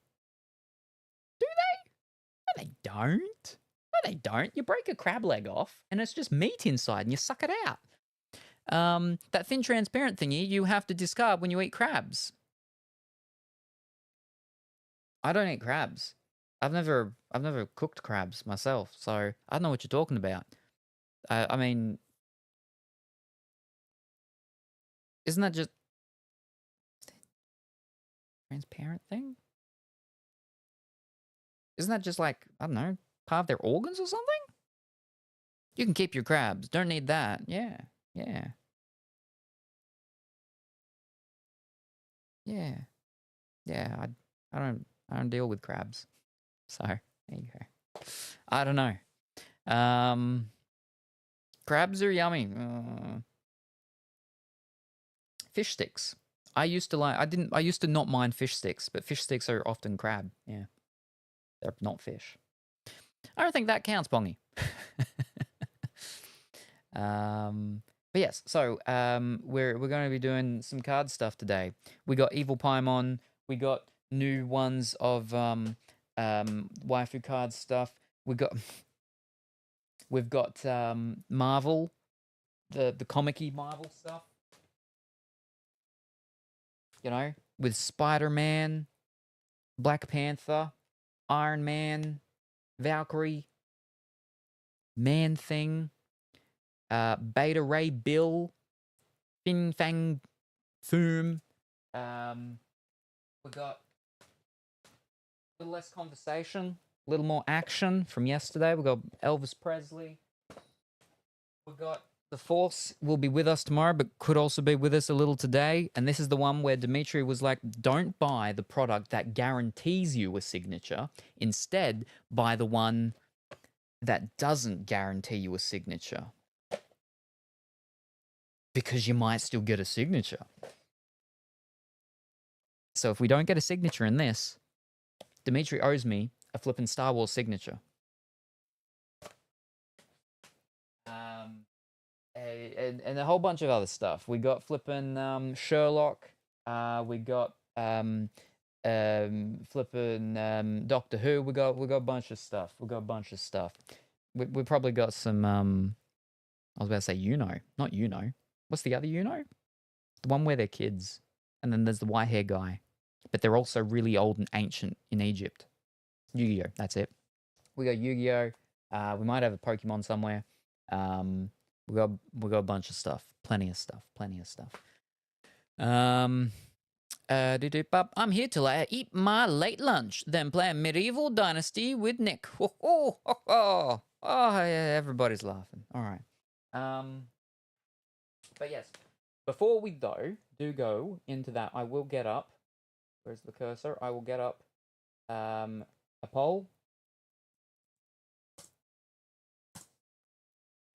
Do they? No, they don't. No, they don't. You break a crab leg off and it's just meat inside and you suck it out. That thin transparent thingy you have to discard when you eat crabs. I don't eat crabs. I've never cooked crabs myself, so I don't know what you're talking about. I mean, isn't that just transparent thing? Isn't that just like, I don't know, part of their organs or something? You can keep your crabs. Don't need that. Yeah. Yeah. Yeah. Yeah. I don't deal with crabs. So there you go. I don't know. Crabs are yummy. Fish sticks. I used to not mind fish sticks, but fish sticks are often crab. Yeah. They're not fish. I don't think that counts, Pongy. But yes, so we're going to be doing some card stuff today. We got Evil Paimon. We got new ones of waifu card stuff. We've got Marvel, the comic-y Marvel stuff. You know, with Spider-Man, Black Panther, Iron Man, Valkyrie, Man-Thing, Beta Ray Bill, Fin Fang Foom. We got a little less conversation, a little more action from yesterday. We got Elvis Presley. We got The Force will be with us tomorrow, but could also be with us a little today. And this is the one where Dimitri was like, don't buy the product that guarantees you a signature. Instead, buy the one that doesn't guarantee you a signature. Because you might still get a signature. So if we don't get a signature in this, Dimitri owes me a flippin' Star Wars signature. And a whole bunch of other stuff. We got flippin' Sherlock. We got flippin' Doctor Who. We got a bunch of stuff. We probably got some. I was about to say not What's the other The one where they're kids, and then there's the white hair guy, but they're also really old and ancient in Egypt. Yu-Gi-Oh. That's it. We got Yu-Gi-Oh. We might have a Pokemon somewhere. We got a bunch of stuff. Plenty of stuff. I'm here till I eat my late lunch, then play Medieval Dynasty with Nick. Oh, yeah, everybody's laughing. All right. But yes, before we do go into that, I will get up. Where's the cursor? I will get up a poll.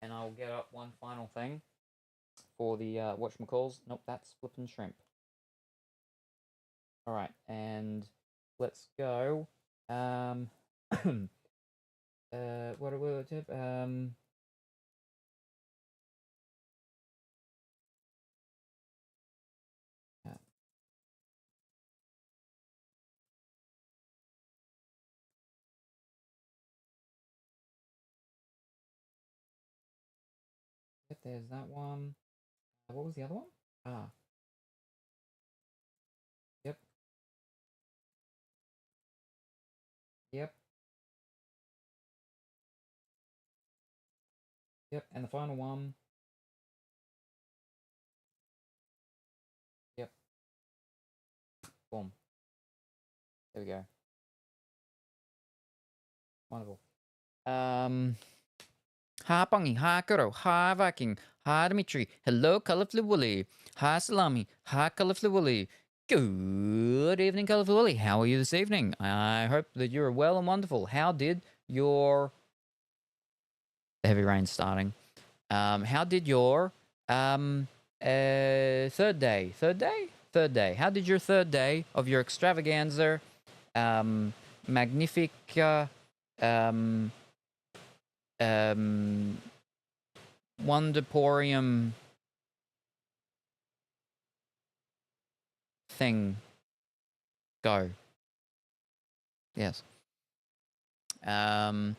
And I'll get up one final thing for the whatchamacalls. Nope, that's flippin' shrimp. All right, and let's go. What are we tip? There's that one. What was the other one? Ah. Yep. Yep. Yep. And the final one. Yep. Boom. There we go. Wonderful. Hi Pongy, hi Kuro, hi Viking, hi Dimitri, hello Colorfully Woolly, hi Salami, hi Colorfully Woolly. Good evening, Colourful Willy. How are you this evening? I hope that you're well and wonderful. How did your the heavy rain starting? How did your third day? How did your third day of your extravaganza, magnifica, um, wondeporium thing go? Yes. Hi,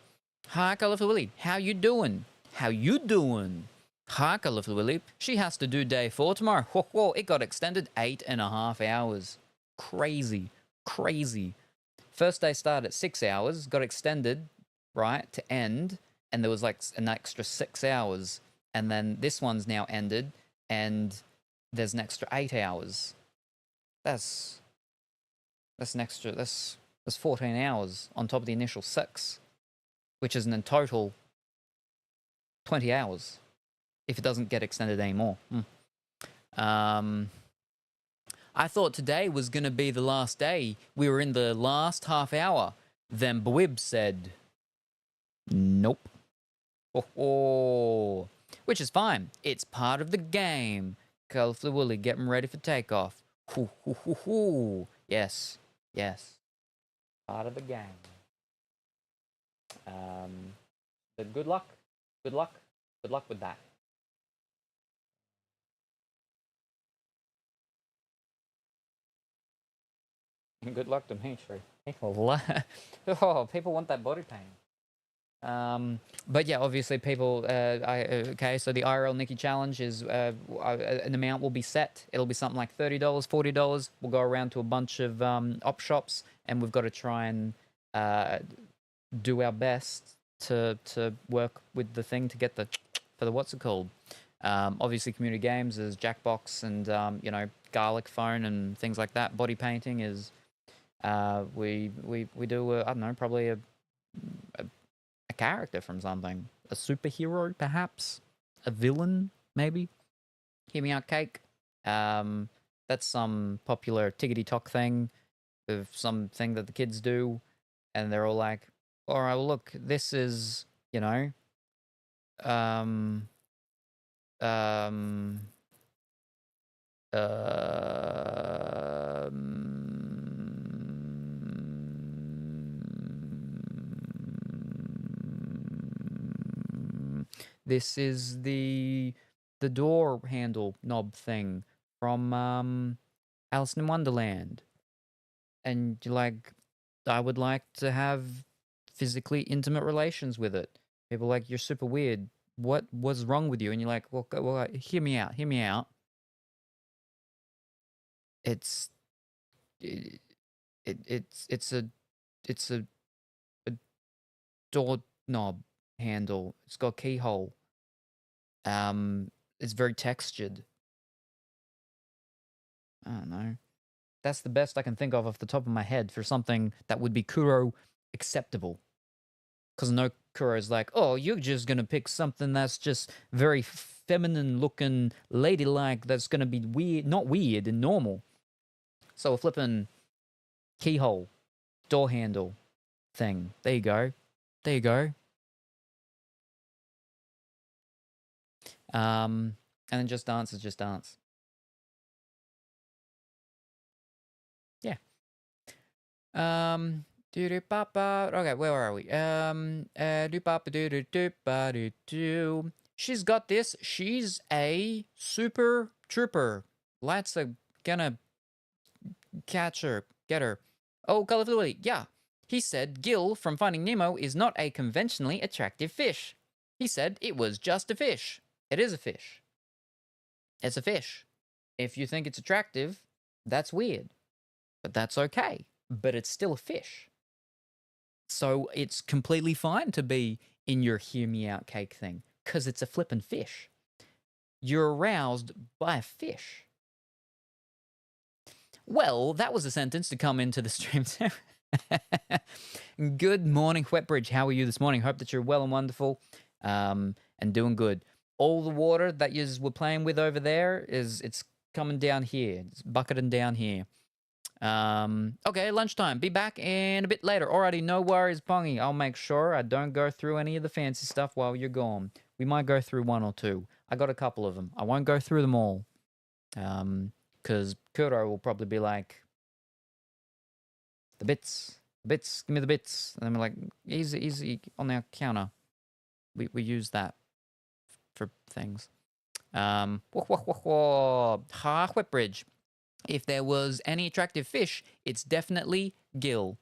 Colourful Willy. How you doing? How you doing? Hi, Colourful Willy. She has to do day 4 tomorrow. Whoa, whoa, it got extended 8.5 hours. Crazy. Crazy. First day started at 6 hours, got extended, right, to end, and there was like an extra 6 hours. And then this one's now ended, and there's an extra 8 hours. That's an extra, that's 14 hours on top of the initial 6, which is in total 20 hours if it doesn't get extended anymore. I thought today was going to be the last day. We were in the last half hour. Then Bwib said, nope. Oh. Which is fine. It's part of the game. Colourful Willy getting ready for takeoff. Yes. Part of the game. But good luck. Good luck with that. Good luck to me, Tree. People want that body paint. But yeah, obviously people, okay, so the IRL Nikki challenge is, an amount will be set. It'll be something like $30, $40. We'll go around to a bunch of op shops, and we've got to try and do our best to work with the thing to get for the what's it called? Obviously community games is Jackbox and, Garlic Phone and things like that. Body painting is, we do, I don't know, probably a character from something. A superhero, perhaps? A villain, maybe? Hear me out, cake. That's some popular tickety-tock thing of something that the kids do. And they're all like, all right, well, look, this is, this is the door handle knob thing from Alice in Wonderland. And you're like, I would like to have physically intimate relations with it. People are like, you're super weird. What was wrong with you? And you're like, well, hear me out. It's a door knob handle. It's got a keyhole. It's very textured. I don't know. That's the best I can think of off the top of my head for something that would be Kuro acceptable. Because no Kuro's like, oh, you're just going to pick something that's just very feminine looking, ladylike, that's going to be weird, not weird and normal. So a flipping keyhole, door handle thing. There you go. And then Just Dance is Just Dance. Yeah. Okay, where are we? She's got this. She's a super trooper. Let's gonna catch her, get her. Oh, Colourful Willy, yeah. He said Gil from Finding Nemo is not a conventionally attractive fish. He said it was just a fish. It is a fish. It's a fish. If you think it's attractive, that's weird. But that's okay. But it's still a fish. So it's completely fine to be in your hear me out cake thing, because it's a flippin' fish. You're aroused by a fish. Well, that was a sentence to come into the stream. Good morning, Wetbridge. How are you this morning? Hope that you're well and wonderful and doing good. All the water that you were playing with over there it's coming down here. It's bucketing down here. Okay, lunchtime. Be back in a bit later. Alrighty, no worries, Pongy. I'll make sure I don't go through any of the fancy stuff while you're gone. We might go through one or two. I got a couple of them. I won't go through them all. Because Kuro will probably be like, the bits, give me the bits. And I'm like, easy on our counter. We use that for things. Whitbridge. If there was any attractive fish, it's definitely gill.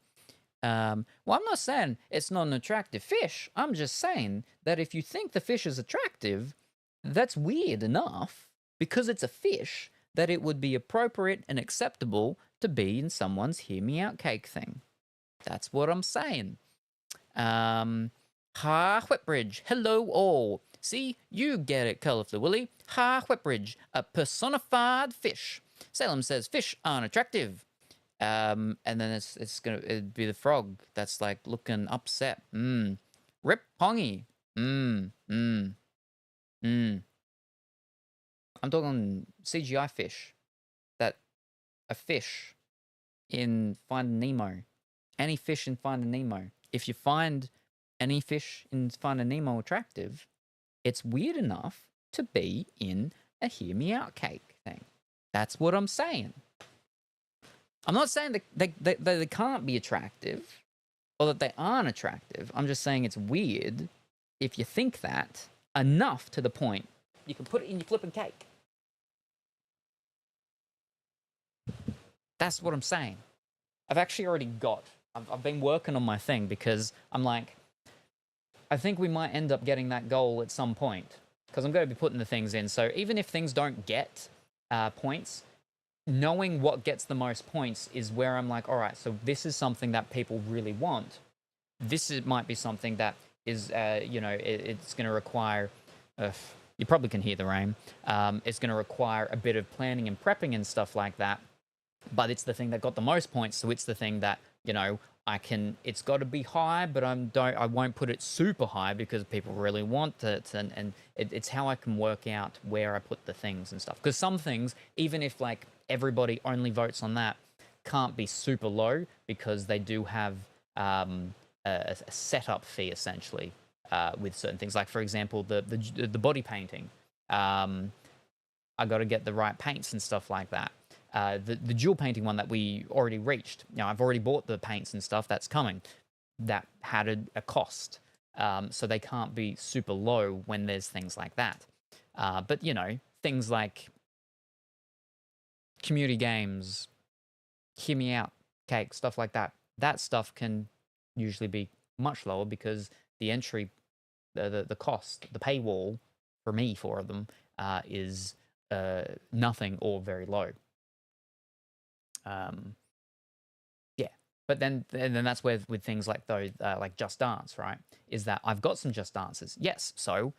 Well, I'm not saying it's not an attractive fish. I'm just saying that if you think the fish is attractive, that's weird enough because it's a fish that it would be appropriate and acceptable to be in someone's hear me out cake thing. That's what I'm saying. Whitbridge. Hello all. See, you get it, Colourfully Willy. Whitbridge, a personified fish. Salem says fish aren't attractive. And then it'd be the frog that's like looking upset. Rip Pongy. I'm talking CGI fish. That a fish in Finding Nemo. Any fish in Finding Nemo. If you find any fish in Finding Nemo attractive, it's weird enough to be in a hear me out cake thing. That's what I'm saying. I'm not saying that they can't be attractive or that they aren't attractive. I'm just saying it's weird if you think that enough to the point you can put it in your flipping cake. That's what I'm saying. I've actually already I've been working on my thing because I'm like, I think we might end up getting that goal at some point because I'm going to be putting the things in. So even if things don't get points, knowing what gets the most points is where I'm like, all right, so this is something that people really want. Might be something that is, it's going to require, you probably can hear the rain. It's going to require a bit of planning and prepping and stuff like that. But it's the thing that got the most points, so it's the thing that, it's got to be high, but I won't put it super high because people really want it, and it's how I can work out where I put the things and stuff. Because some things, even if like everybody only votes on that, can't be super low because they do have a setup fee essentially with certain things. Like for example, the body painting. I got to get the right paints and stuff like that. The dual painting one that we already reached. Now, I've already bought the paints and stuff that's coming. That had a cost. So they can't be super low when there's things like that. But, things like community games, hear me out, cake, stuff like that. That stuff can usually be much lower because the entry, the cost, the paywall for me for them is nothing or very low. Yeah, but then that's where with things like those, like Just Dance, right? Is that I've got some Just Dances, yes. So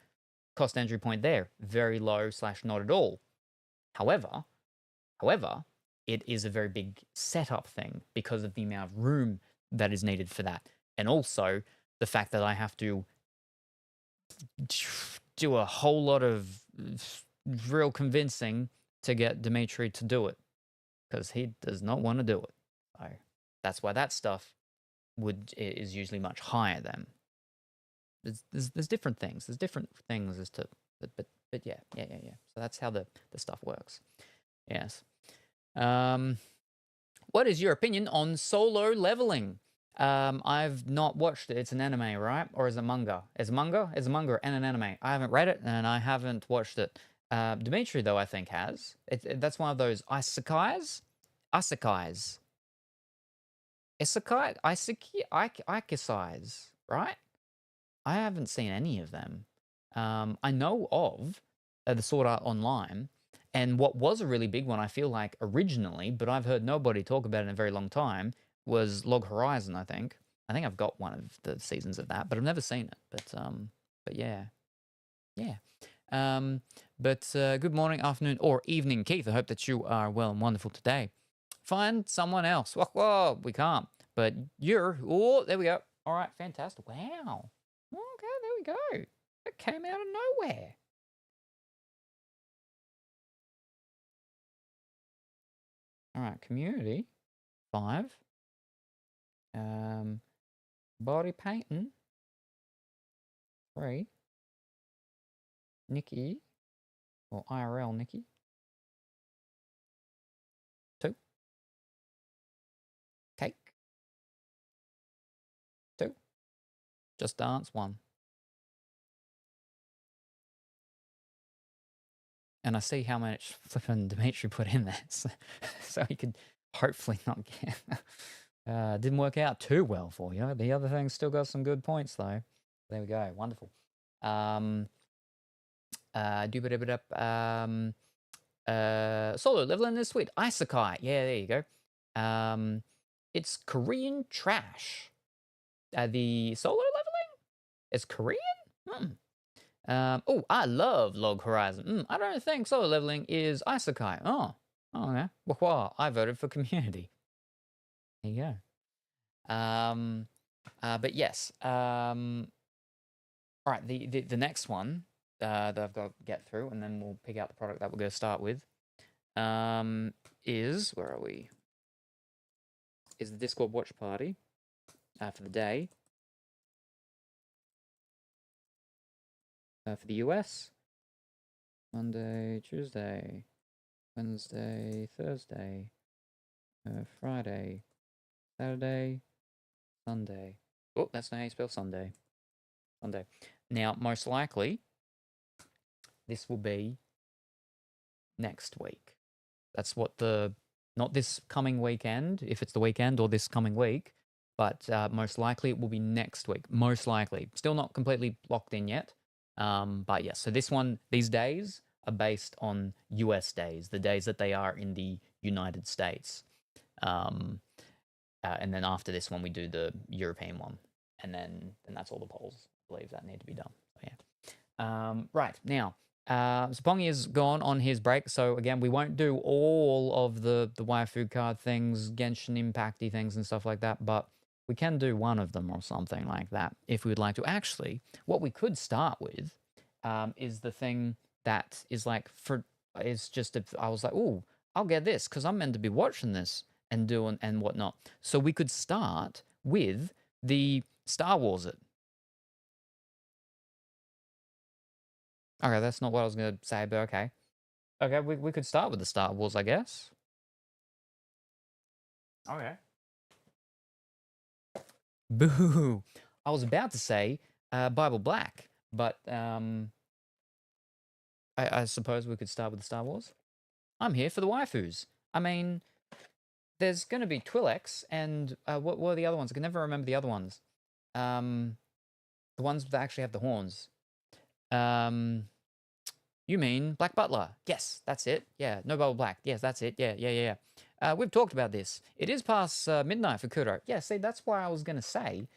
cost entry point there, very low / not at all. However, it is a very big setup thing because of the amount of room that is needed for that, and also the fact that I have to do a whole lot of real convincing to get Dimitri to do it. Because he does not want to do it. So that's why that stuff is usually much higher than. There's different things. There's different things as to, but yeah. So that's how the stuff works. Yes. What is your opinion on Solo Leveling? I've not watched it. It's an anime, right? Or is it manga? Is it manga? It's a manga and an anime. I haven't read it and I haven't watched it. Dimitri, though, I think has. That's one of those isekais. Isekais, right? I haven't seen any of them. I know of the Sword Art Online, and what was a really big one, I feel like, originally, but I've heard nobody talk about it in a very long time, was Log Horizon, I think. I think I've got one of the seasons of that, but I've never seen it. But yeah. Good morning, afternoon, or evening, Keith. I hope that you are well and wonderful today. Find someone else. Whoa, we can't. But there we go. All right, fantastic. Wow. Okay, there we go. It came out of nowhere. All right, community 5. Body painting 3. Nikki or IRL Nikki 2. Cake 2. Just Dance 1. And I see how much flipping Dimitri put in there, so he could hopefully not get. Didn't work out too well for you. The other thing still got some good points though. There we go. Wonderful. Solo leveling this week. Isekai. Yeah, there you go. It's Korean trash. The solo leveling? It's Korean? Oh, I love Log Horizon. I don't think solo leveling is Isekai. Oh, yeah. Well, I voted for community. There you go. But yes. All right, the next one that I've got to get through, and then we'll pick out the product that we're going to start with, is, where are we? Is the Discord watch party for the day. For the US, Monday, Tuesday, Wednesday, Thursday, Friday, Saturday, Sunday. Oh, that's not how you spell Sunday. Sunday. Now, most likely, this will be next week. That's what not this coming weekend, if it's the weekend, or this coming week, but most likely it will be next week. Most likely. Still not completely locked in yet. But yes, so these days are based on US days, the days that they are in the United States. And then after this one, we do the European one. And then that's all the polls, I believe, that need to be done. So, yeah. Right, now, so Pongy is gone on his break. So again, we won't do all of the waifu card things, Genshin Impacty things and stuff like that, but we can do one of them or something like that if we would like to. Actually, what we could start with is the thing that is like I was like, oh, I'll get this because I'm meant to be watching this and doing and whatnot. So we could start with the Star Wars it. Okay, that's not what I was going to say, but okay. Okay, we could start with the Star Wars, I guess. Okay. Boo! I was about to say Bible Black, but I suppose we could start with the Star Wars. I'm here for the waifus. I mean, there's going to be Twi'leks, and what were the other ones? I can never remember the other ones. The ones that actually have the horns. You mean Black Butler? Yes, that's it. Yeah, no Bible Black. Yes, that's it. Yeah. We've talked about this. It is past midnight for Kuro. Yeah, see, that's why I was going to say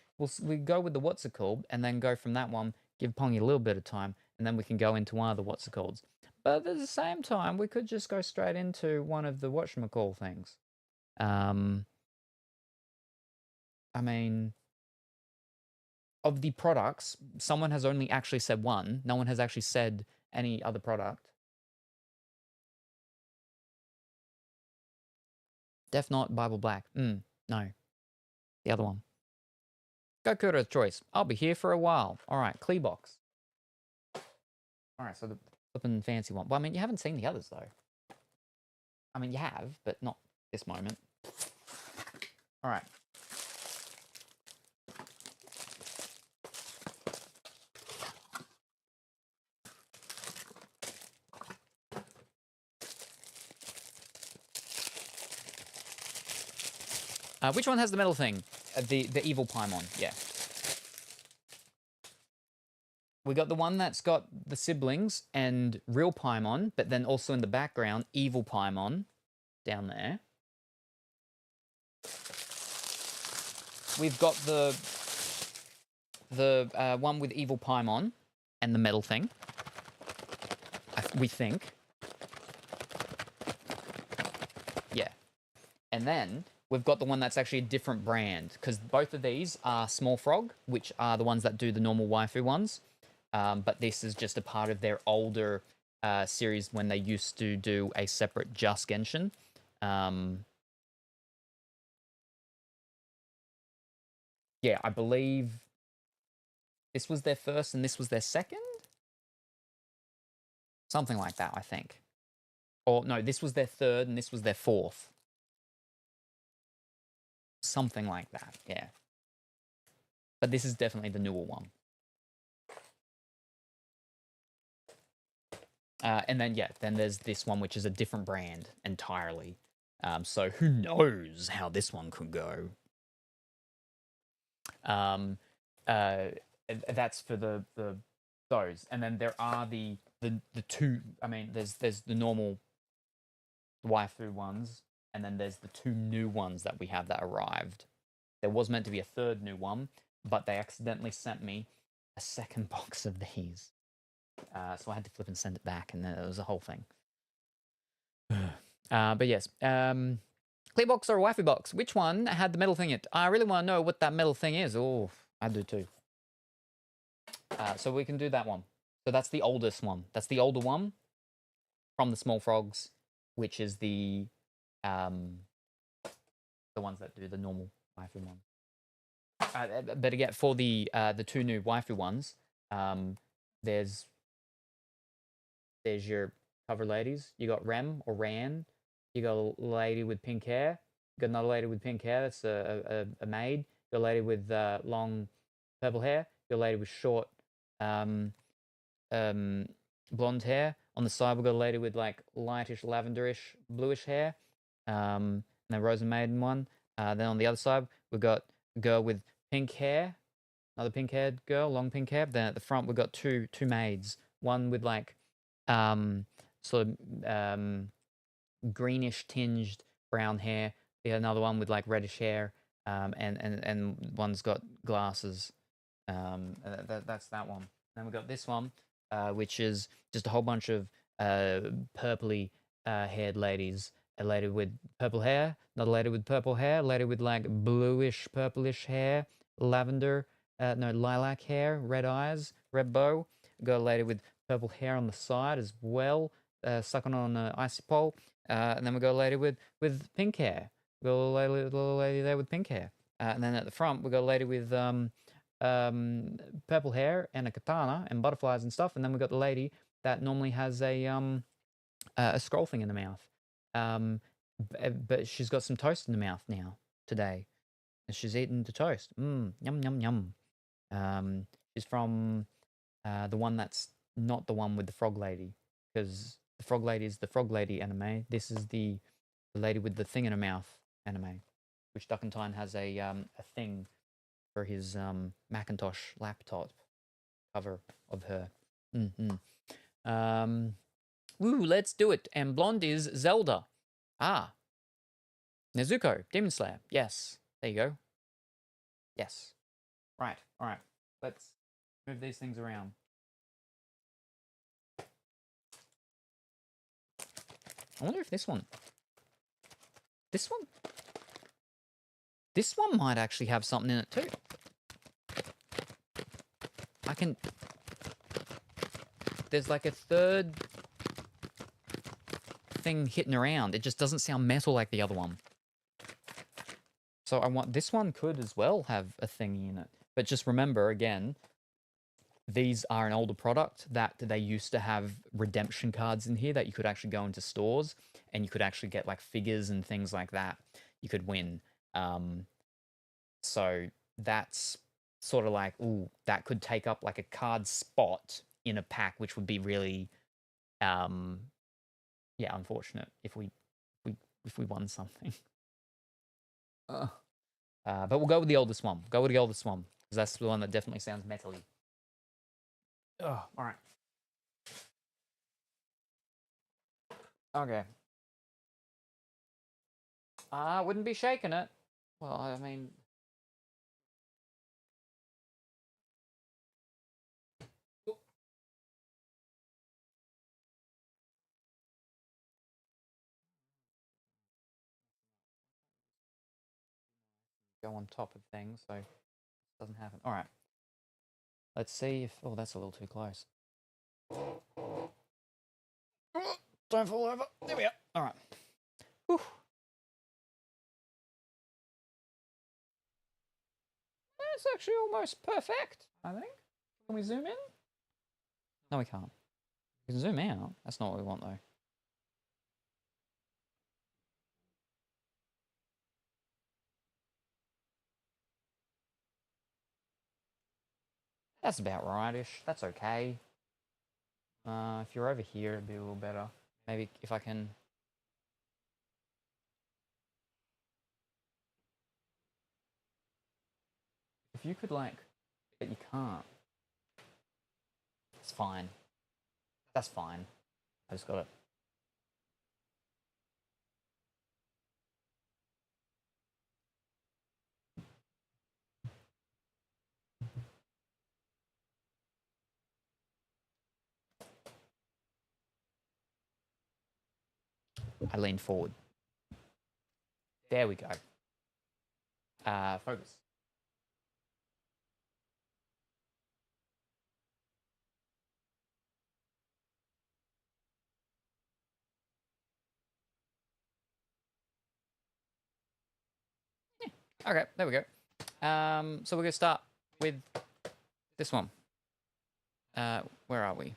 we go with the what's it called, and then go from that one, give Pongy a little bit of time, and then we can go into one of the what's it called. But at the same time, we could just go straight into one of the whatchamacall things. I mean, of the products, someone has only actually said one. No one has actually said any other product. Def Not Bible Black. No. The other one. Go Kuro's choice. I'll be here for a while. All right, Kleebox. All right, so the flippin' fancy one. Well, I mean, you haven't seen the others, though. I mean, you have, but not this moment. All right. Which one has the metal thing? The evil Paimon, yeah. We got the one that's got the siblings and real Paimon, but then also in the background, evil Paimon down there. We've got the one with evil Paimon and the metal thing. We think. Yeah. And then we've got the one that's actually a different brand, because both of these are Small Frog, which are the ones that do the normal waifu ones. But this is just a part of their older series when they used to do a separate Just Genshin. yeah, I believe this was their first and this was their second? Something like that, I think. Or no, this was their third and this was their fourth. Something like that, yeah. But this is definitely the newer one. And then, yeah, then there's this one, which is a different brand entirely. So who knows how this one could go. That's for those. And then there are the two, I mean, there's the normal waifu ones, and then there's the two new ones that we have that arrived. There was meant to be a third new one, but they accidentally sent me a second box of these. So I had to flip and send it back, and then it was a whole thing. But yes, clear box or a waifu box? Which one had the metal thing in it? I really want to know what that metal thing is. Oh, I do too. So we can do that one. So that's the oldest one. That's the older one from the small frogs, which is the ones that do the normal waifu one. But again, for the two new waifu ones, there's your cover ladies. You got Rem or Ran. You got a lady with pink hair. You got another lady with pink hair. That's a maid. You got a lady with long purple hair. You got a lady with short blonde hair. On the side, we got a lady with like lightish lavenderish bluish hair. And then Rose and Maiden one. Then on the other side, we got a girl with pink hair. Another pink-haired girl, long pink hair. Then at the front, we've got two maids. One with like sort of greenish tinged brown hair. Another one with like reddish hair. And one's got glasses. That's that one. Then we've got this one, which is just a whole bunch of purpley haired ladies. A lady with purple hair, another lady with purple hair, a lady with like bluish, purplish hair, lavender, lilac hair, red eyes, red bow. Got a lady with purple hair on the side as well, sucking on an icy pole. And then we got a lady with pink hair. We got a little lady there with pink hair. And then at the front, we got a lady with purple hair and a katana and butterflies and stuff. And then we got the lady that normally has a scroll thing in the mouth. But she's got some toast in the mouth now today. And she's eating the toast. Yum, yum, yum. She's from the one that's not the one with the frog lady. Because the frog lady is the frog lady anime. This is the lady with the thing in her mouth anime. Which Duckentine has a thing for his Macintosh laptop cover of her. Woo, let's do it. And blonde is Zelda. Ah. Nezuko, Demon Slayer. Yes. There you go. Yes. Right. All right. Let's move these things around. I wonder if this one might actually have something in it too. There's like a third thing hitting around. It just doesn't sound metal like the other one. So this one could as well have a thingy in it. But just remember, again, these are an older product that they used to have redemption cards in here that you could actually go into stores and you could actually get like figures and things like that you could win. So that's sort of like, ooh, that could take up like a card spot in a pack, which would be really, unfortunate if we won something. But we'll go with the oldest one. Because that's the one that definitely sounds metally. Oh, all right. Okay. I wouldn't be shaking it. Well, I mean... Go on top of things, so it doesn't happen. All right. Let's see if... Oh, that's a little too close. Don't fall over. There we go. All right. Whew. It's actually almost perfect, I think. Can we zoom in? No, we can't. We can zoom out. That's not what we want, though. That's about right-ish. That's okay. If you're over here, it'd be a little better. Maybe if I can... If you could, like... But you can't. It's fine. That's fine. I just got it. I lean forward. There we go. Focus. Yeah. Okay, there we go. So we're going to start with this one. Where are we?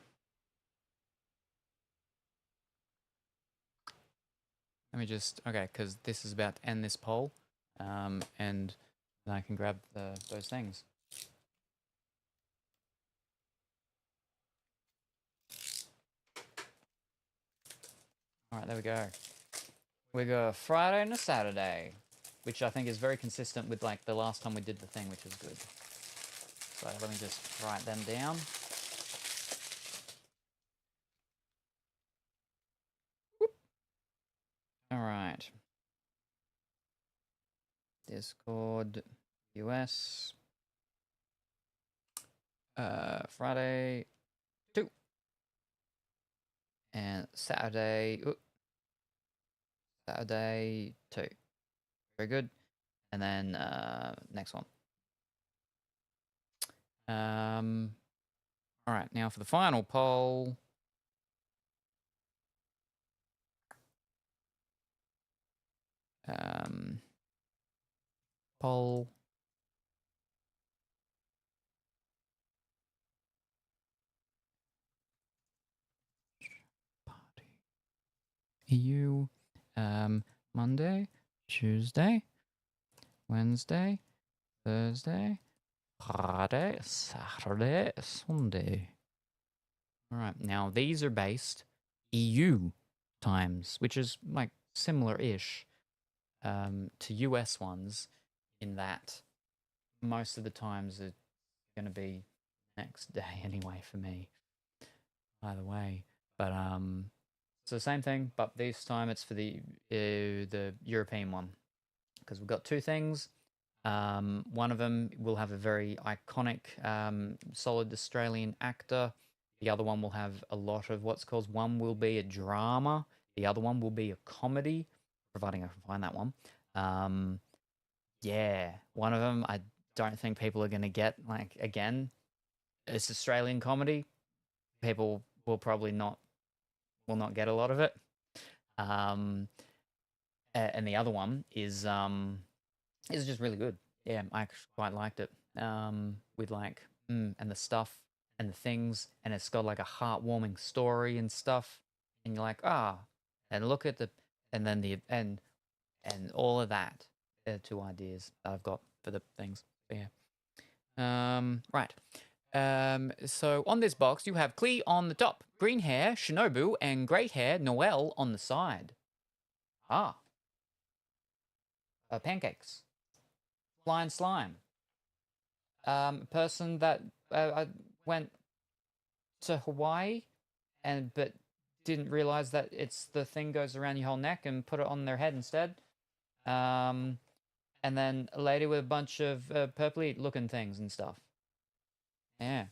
Let me just, okay, because this is about to end this poll, and then I can grab those things. All right, there we go. We go Friday and a Saturday, which I think is very consistent with like the last time we did the thing, which is good. So let me just write them down. Whoop. All right. Discord US. Friday 2. And Saturday. Saturday 2. Very good. And then next one. All right, now for the final poll. Poll. Party. EU. Monday, Tuesday, Wednesday, Thursday, Friday, Saturday, Sunday. All right, now these are based EU times, which is like similar-ish to US ones in that most of the times it's going to be next day anyway for me, either way. But so same thing, but this time it's for the European one, because we've got two things. One of them will have a very iconic, solid Australian actor. The other one will have a lot of what's called, one will be a drama, the other one will be a comedy, providing I can find that one. Yeah, one of them I don't think people are going to get, like, again, it's Australian comedy. People will probably not get a lot of it. And the other one is just really good. Yeah, I actually quite liked it. With like and the stuff and the things, and it's got like a heartwarming story and stuff, and you're like, and look at and then the and all of that. They're two ideas that I've got for the things. So yeah. Right. So on this box, you have Klee on the top, green hair, Shinobu, and great hair, Noelle, on the side. Pancakes. Flying slime. Person that went to Hawaii, but didn't realize that it's the thing goes around your whole neck and put it on their head instead. And then a lady with a bunch of purpley looking things and stuff. Yeah.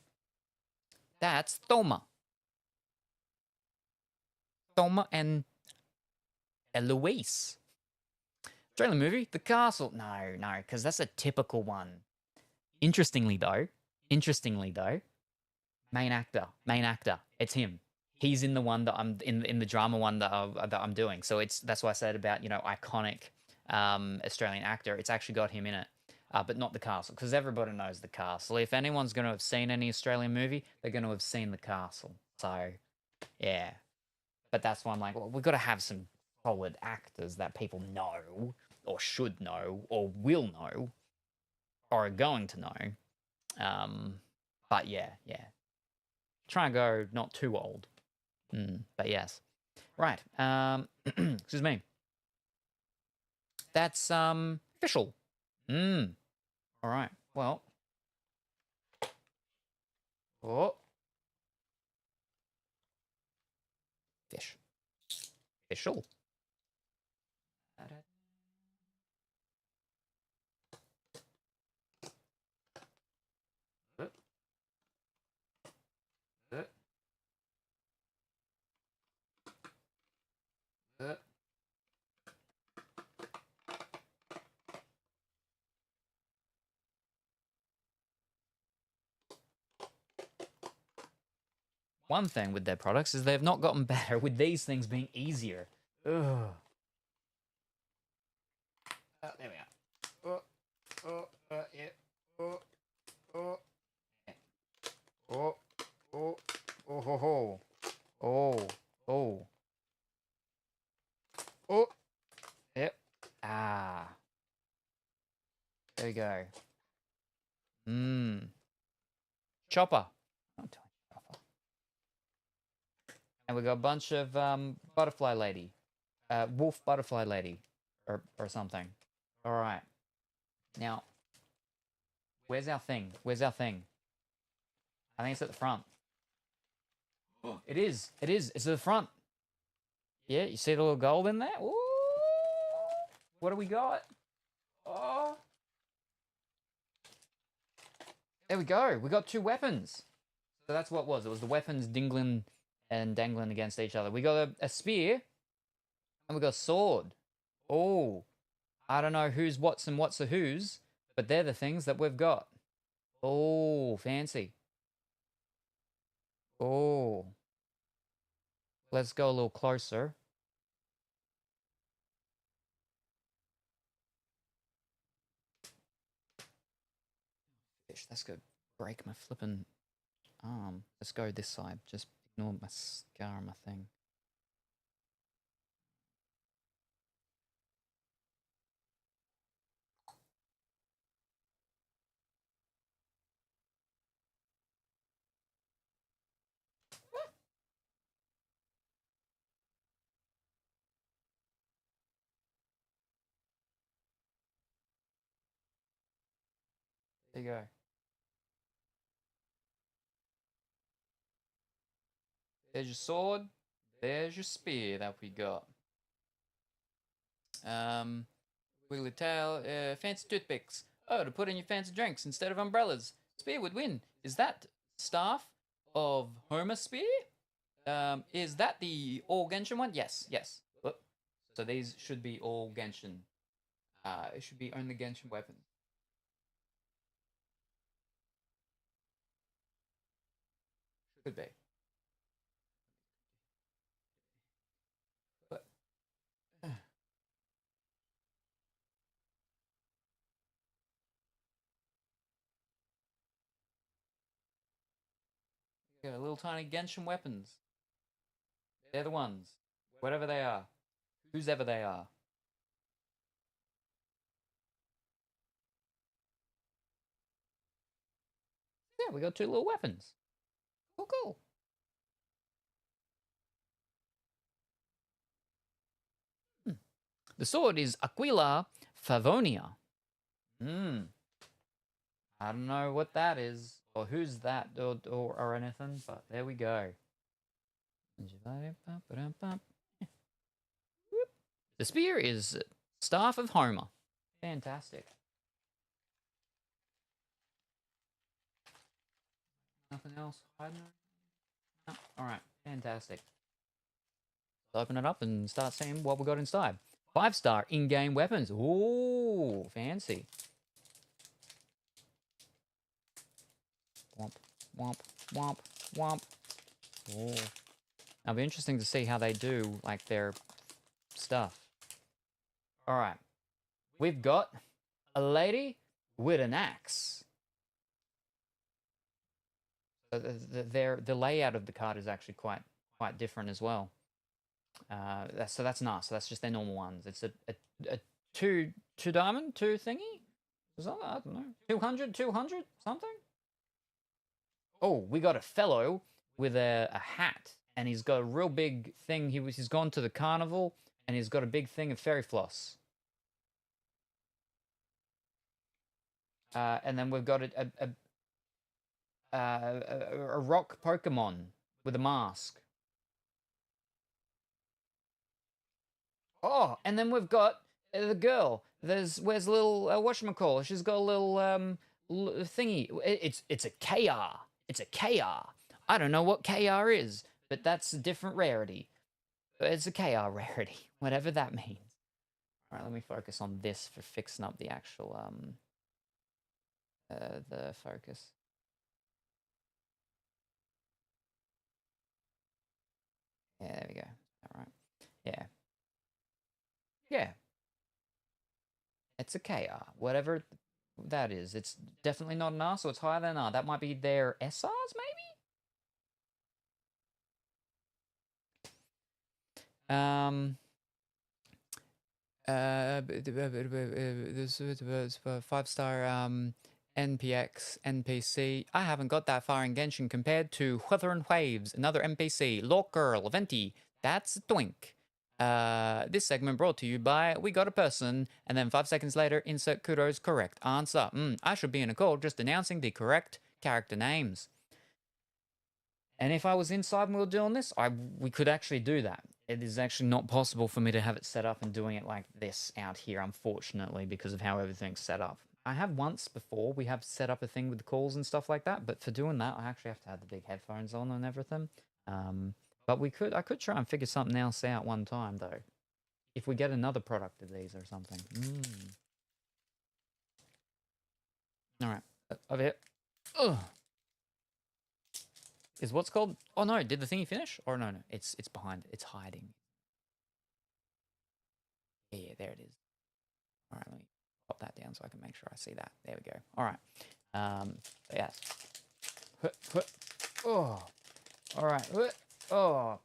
That's Thoma. Thoma and Eloise. Australian movie, The Castle. No, because that's a typical one. Interestingly though, main actor. It's him. He's in the one that I'm in the drama one that I'm doing. So that's why I said about iconic Australian actor. It's actually got him in it. but not the castle, because everybody knows the castle. If anyone's going to have seen any Australian movie, they're going to have seen the castle. So, yeah. But that's why I'm like, well, we've got to have some solid actors that people know, or should know, or will know, or are going to know. But yeah. Try and go not too old. But yes. Right. Excuse me. That's official. All right. Well. Oh. Fish. Official. One thing with their products is they've not gotten better with these things being easier. Ugh. There we are. Yeah. Oh. Yep. Ah. There we go. Chopper. Chopper. And we got a bunch of butterfly lady. Wolf butterfly lady. Or something. Alright. Now, where's our thing? Where's our thing? I think it's at the front. It is. It is. It's at the front. Yeah, you see the little gold in there? Ooh. What do we got? Oh. There we go. We got 2 weapons. So that's what it was. It was the weapons dingling and dangling against each other. We got a spear. And we got a sword. Oh. I don't know who's what's and what's a who's. But they're the things that we've got. Oh, fancy. Oh. Let's go a little closer. Fish, that's gonna break my flippin' arm. Let's go this side. Just ignore my scar on my thing. There you go. There's your sword. There's your spear that we got. Wiggly tail, fancy toothpicks. Oh, to put in your fancy drinks instead of umbrellas. Spear would win. Is that staff of Homer spear? Is that the all Genshin one? Yes. Whoop. So these should be all Genshin. It should be only Genshin weapons. Could be. But yeah, little tiny Genshin weapons. They're the ones. Whatever they are. Who's ever they are. Yeah, we got 2 little weapons. Cool. The sword is Aquila Favonia. I don't know what that is, or who's that, or anything, but there we go. The spear is Staff of Homer. Fantastic. Nothing else hiding? No. Alright, fantastic. Let's open it up and start seeing what we got inside. 5-star in-game weapons. Ooh, fancy. Womp, womp, womp, womp. Ooh. It'll be interesting to see how they do, like, their stuff. Alright. We've got a lady with an axe. The layout of the card is actually quite different as well. So that's nice. So that's just their normal ones. It's a two diamond, two thingy. I don't know. 200 something. Oh, we got a fellow with a hat, and he's got a real big thing. He's gone to the carnival, and he's got a big thing of fairy floss. And then we've got a rock Pokemon with a mask. Oh, and then we've got the girl. Where's a little whatchamacallit? She's got a little thingy. It's a KR. It's a KR. I don't know what KR is, but that's a different rarity. It's a KR rarity, whatever that means. All right, let me focus on this for fixing up the actual the focus. Yeah, there we go. All right. Yeah. Yeah. It's a KR, whatever that is. It's definitely not an R, so it's higher than R. That might be their SRs, maybe? This is 5-star NPX NPC. I haven't got that far in Genshin compared to Weather and Waves, another NPC. Lock Girl, Venti. That's a twink. This segment brought to you by We Got a Person, and then 5 seconds later, insert kudos correct answer. I should be in a call just announcing the correct character names. And if I was inside and we were doing this, we could actually do that. It is actually not possible for me to have it set up and doing it like this out here, unfortunately, because of how everything's set up. I have once before, we have set up a thing with the calls and stuff like that, but for doing that, I actually have to have the big headphones on and everything. But I could try and figure something else out one time, though. If we get another product of these or something. All right, over here. Ugh. Is what's called... Oh, no, did the thingy finish? Or no, it's behind. It's hiding. Yeah, there it is. All right, let me pop that down so I can make sure I see that. There we go. All right. Yes. Oh. All right. Oh.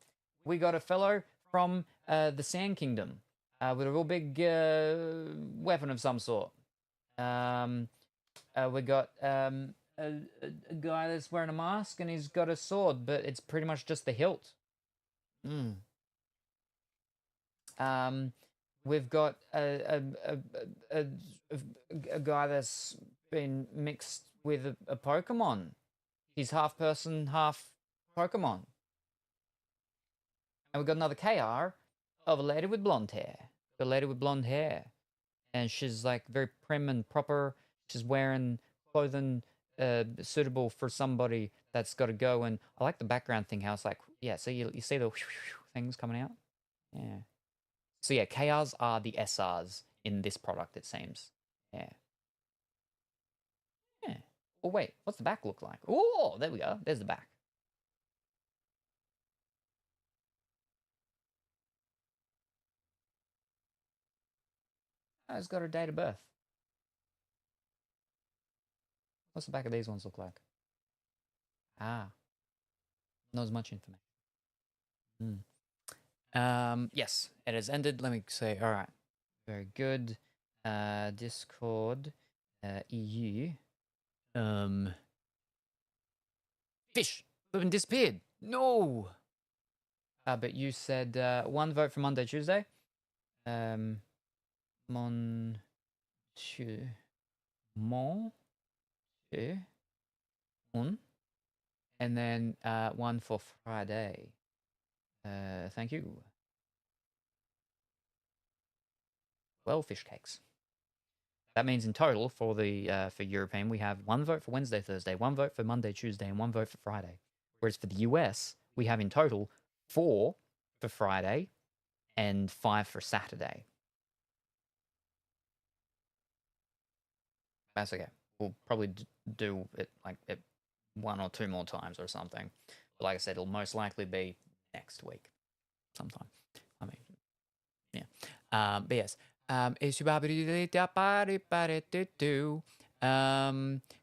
We got a fellow from the Sand Kingdom with a real big weapon of some sort. We got... A guy that's wearing a mask and he's got a sword, but it's pretty much just the hilt. We've got a guy that's been mixed with a Pokemon. He's half person, half Pokemon. And we've got another KR of a lady with blonde hair. A lady with blonde hair. And she's like very prim and proper. She's wearing clothing suitable for somebody that's got to go. And I like the background thing, how it's like, yeah, so you see the things coming out? Yeah. So yeah, KRs are the SRs in this product, it seems. Yeah. Yeah. Oh, wait, what's the back look like? Oh, there we go. There's the back. Oh, it's got her date of birth. What's the back of these ones look like? Ah. Not as much information. Yes, it has ended. Let me say, all right. Very good. Discord, EU. Fish, we've been disappeared. No. But you said 1 vote for Monday, Tuesday. Mon. Un. And then 1 for Friday. Thank you. Well, fish cakes. That means in total for the for European, we have 1 vote for Wednesday, Thursday, 1 vote for Monday, Tuesday, and 1 vote for Friday. Whereas for the US, we have in total 4 for Friday and 5 for Saturday. That's okay. We'll probably do it like 1 or 2 more times or something. But like I said, it'll most likely be next week sometime. I mean, yeah. But yes.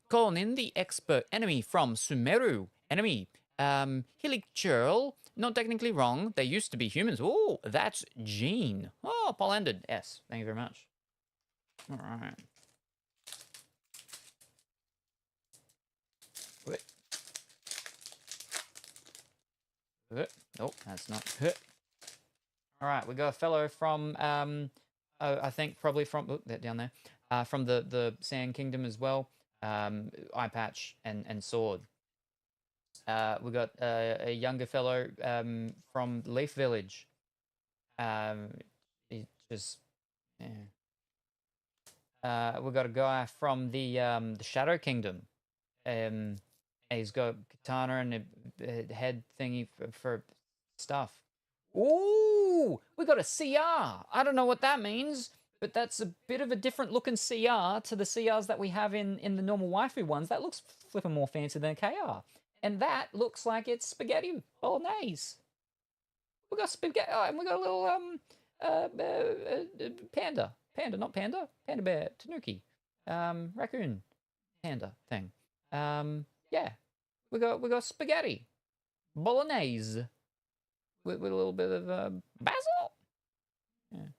Calling in the expert enemy from Sumeru. Enemy. Hilichurl. Not technically wrong. They used to be humans. Oh, that's Gene. Oh, Paul ended. Yes. Thank you very much. All right. Nope, that's not. All right, we got a fellow from, I think probably from, that down there, from the Sand Kingdom as well. Eye patch and sword. We got a younger fellow from Leaf Village. He just, yeah. We got a guy from the Shadow Kingdom. He's got katana and a head thingy for stuff. Ooh, we got a CR. I don't know what that means, but that's a bit of a different looking CR to the CRs that we have in the normal waifu ones. That looks flipping more fancy than a KR. And that looks like it's spaghetti bolognese. We got spaghetti, and we got a little panda, not panda, panda bear, tanuki, raccoon, panda thing. Yeah, we got spaghetti bolognese with a little bit of basil. Yeah.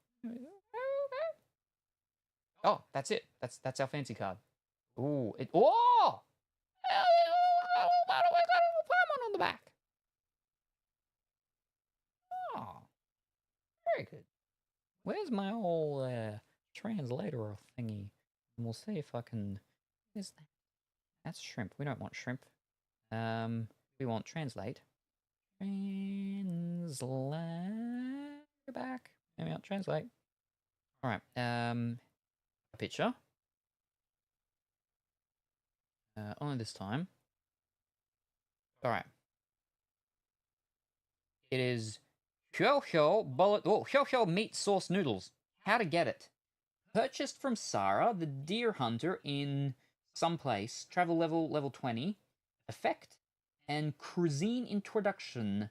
Oh, that's it. That's our fancy card. Ooh, it. Oh, we got a little Pokémon on the back. Oh, very good. Where's my old translator thingy? And we'll see if I can. Is that? That's shrimp. We don't want shrimp. We want translate. Translate back. Maybe I'll translate. All right. A picture. Only this time. All right. It is Hyo meat sauce noodles. How to get it? Purchased from Sarah, the deer hunter in some place. Travel level 20. Effect and cuisine introduction.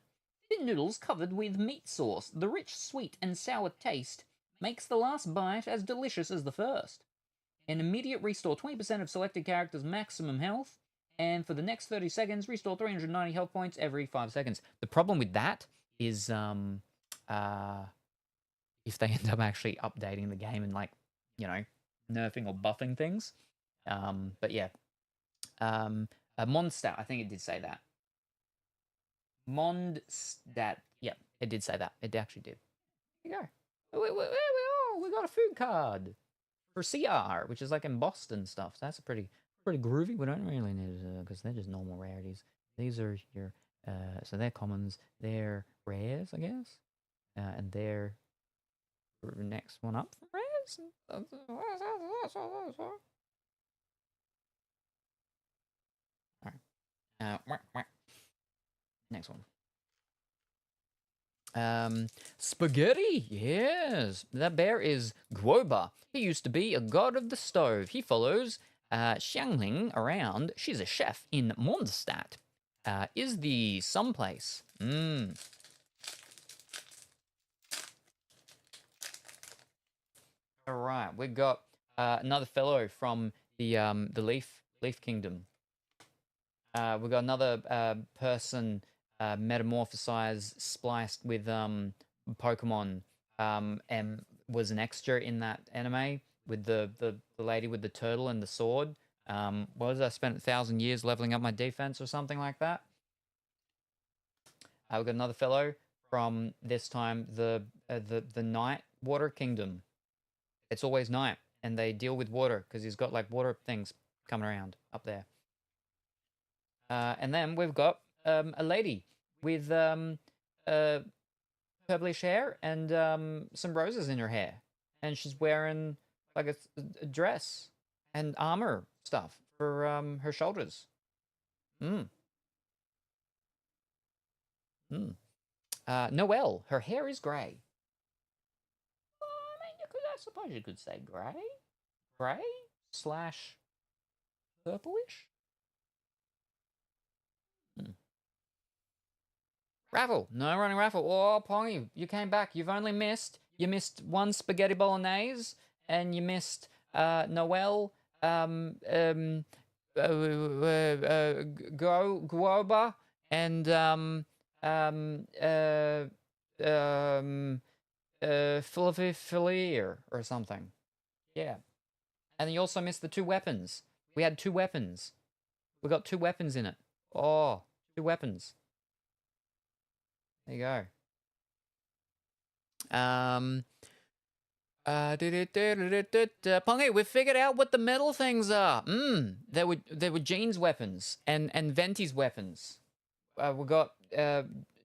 Thin noodles covered with meat sauce. The rich, sweet, and sour taste makes the last bite as delicious as the first. An immediate restore 20% of selected characters' maximum health, and for the next 30 seconds, restore 390 health points every 5 seconds. The problem with that is if they end up actually updating the game and, like, you know, nerfing or buffing things. But yeah. Mondstadt, I think it did say that. Mondstadt, yeah, it did say that. It actually did. There you go. We got a food card for CR, which is like embossed and stuff. So that's a pretty groovy. We don't really need it because they're just normal rarities. These are your so they're commons. They're rares, I guess, and they're next one up from rares. All right. Next one. Spaghetti, yes. That bear is Guoba. He used to be a god of the stove. He follows Xiangling around. She's a chef in Mondstadt. Is the someplace. All right, we got another fellow from the Leaf Kingdom. We got another person metamorphosized, spliced with Pokemon, and was an extra in that anime with the lady with the turtle and the sword. What was I spent 1,000 years leveling up my defense or something like that. We got another fellow from this time the Night Water Kingdom. It's always night, and they deal with water because he's got like water things coming around up there. And then we've got a lady with purplish hair and some roses in her hair, and she's wearing like a dress and armor stuff for her shoulders. Noelle, her hair is grey. I suppose you could say grey slash purplish. Raffle. No running raffle. Oh, Pongy, you came back. You missed one spaghetti bolognese, and you missed Noelle Guoba and Philier or something. Yeah. And then you also missed the 2 weapons. We had 2 weapons. We got 2 weapons in it. Oh, 2 weapons. There you go. Pongy, we figured out what the metal things are. They were Jean's weapons and Venti's weapons. We got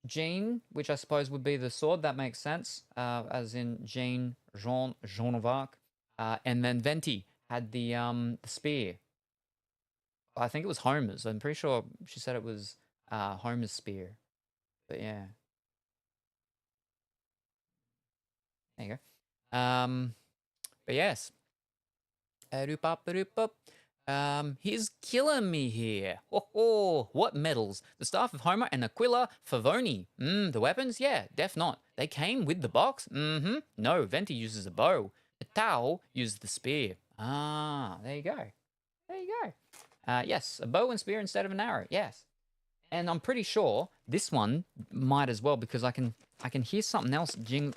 Jean, which I suppose would be the sword. That makes sense. As in Jean of Arc. And then Venti had the spear. I think it was Homer's. I'm pretty sure she said it was Homer's spear. But yeah. There you go. But yes. He's killing me here. Oh, what metals? The staff of Homer and Aquila Favoni. The weapons? Yeah, def not. They came with the box? No, Venti uses a bow. Tao used the spear. Ah, there you go. There you go. Yes, a bow and spear instead of an arrow. Yes. And I'm pretty sure this one might as well, because I can hear something else jing.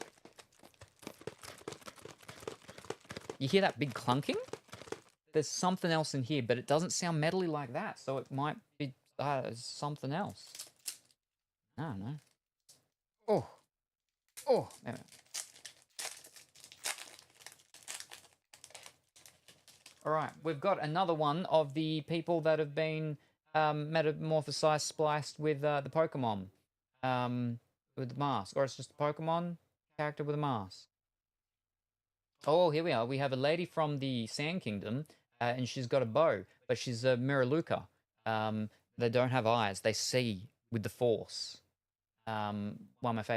You hear that big clunking? There's something else in here, but it doesn't sound metally like that, so it might be something else. I don't know. Oh, there we go. All right, we've got another one of the people that have been metamorphosized, spliced with the Pokemon, with the mask, or it's just a Pokemon character with a mask. Oh, here we are. We have a lady from the Sand Kingdom, and she's got a bow, but she's a Miraluka. They don't have eyes. They see with the Force. One of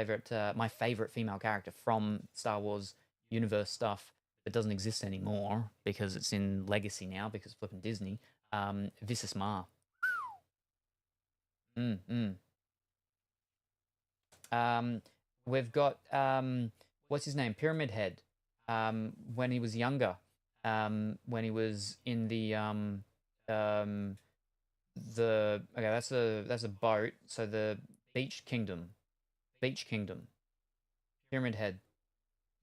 my favorite female character from Star Wars universe stuff that doesn't exist anymore because it's in Legacy now because flipping Disney. Visas Ma. We've got what's his name? Pyramid Head. When he was younger, when he was in the that's a boat. So the Beach Kingdom, Pyramid Head.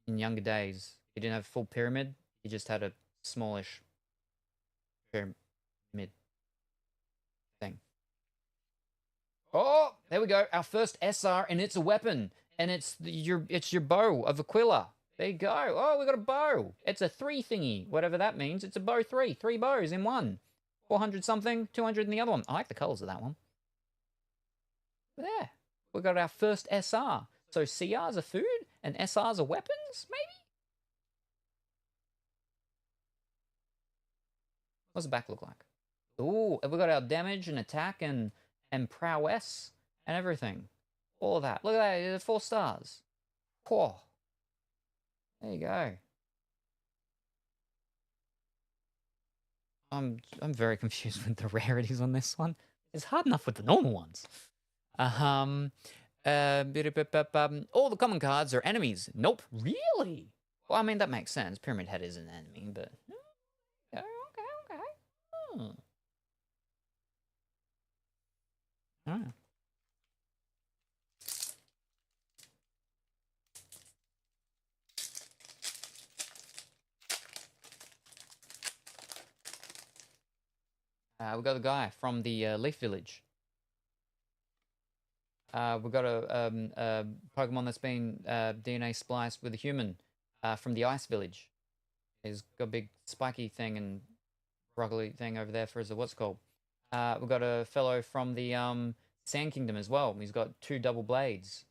In younger days, he didn't have a full pyramid. He just had a smallish pyramid thing. Oh, there we go. Our first SR, and it's a weapon, and it's your bow of Aquila. There you go. Oh, we got a bow. It's a 3 thingy, whatever that means. It's a bow 3. 3 bows in one. 400 something, 200 in the other one. I like the colors of that one. There. We got our first SR. So CRs are food and SRs are weapons, maybe? What's the back look like? Ooh, we got our damage and attack and prowess and everything. All of that. Look at that. 4 stars. Whoa. There you go. I'm very confused with the rarities on this one. It's hard enough with the normal ones. All the common cards are enemies. Nope. Really? Well, I mean, that makes sense. Pyramid Head is an enemy, but... Okay. All right. We got the guy from the Leaf Village. We've got a Pokemon that's been DNA spliced with a human from the Ice Village. He's got a big spiky thing and broccoli thing over there for his what's it called. We've got a fellow from the Sand Kingdom as well. He's got 2 double blades.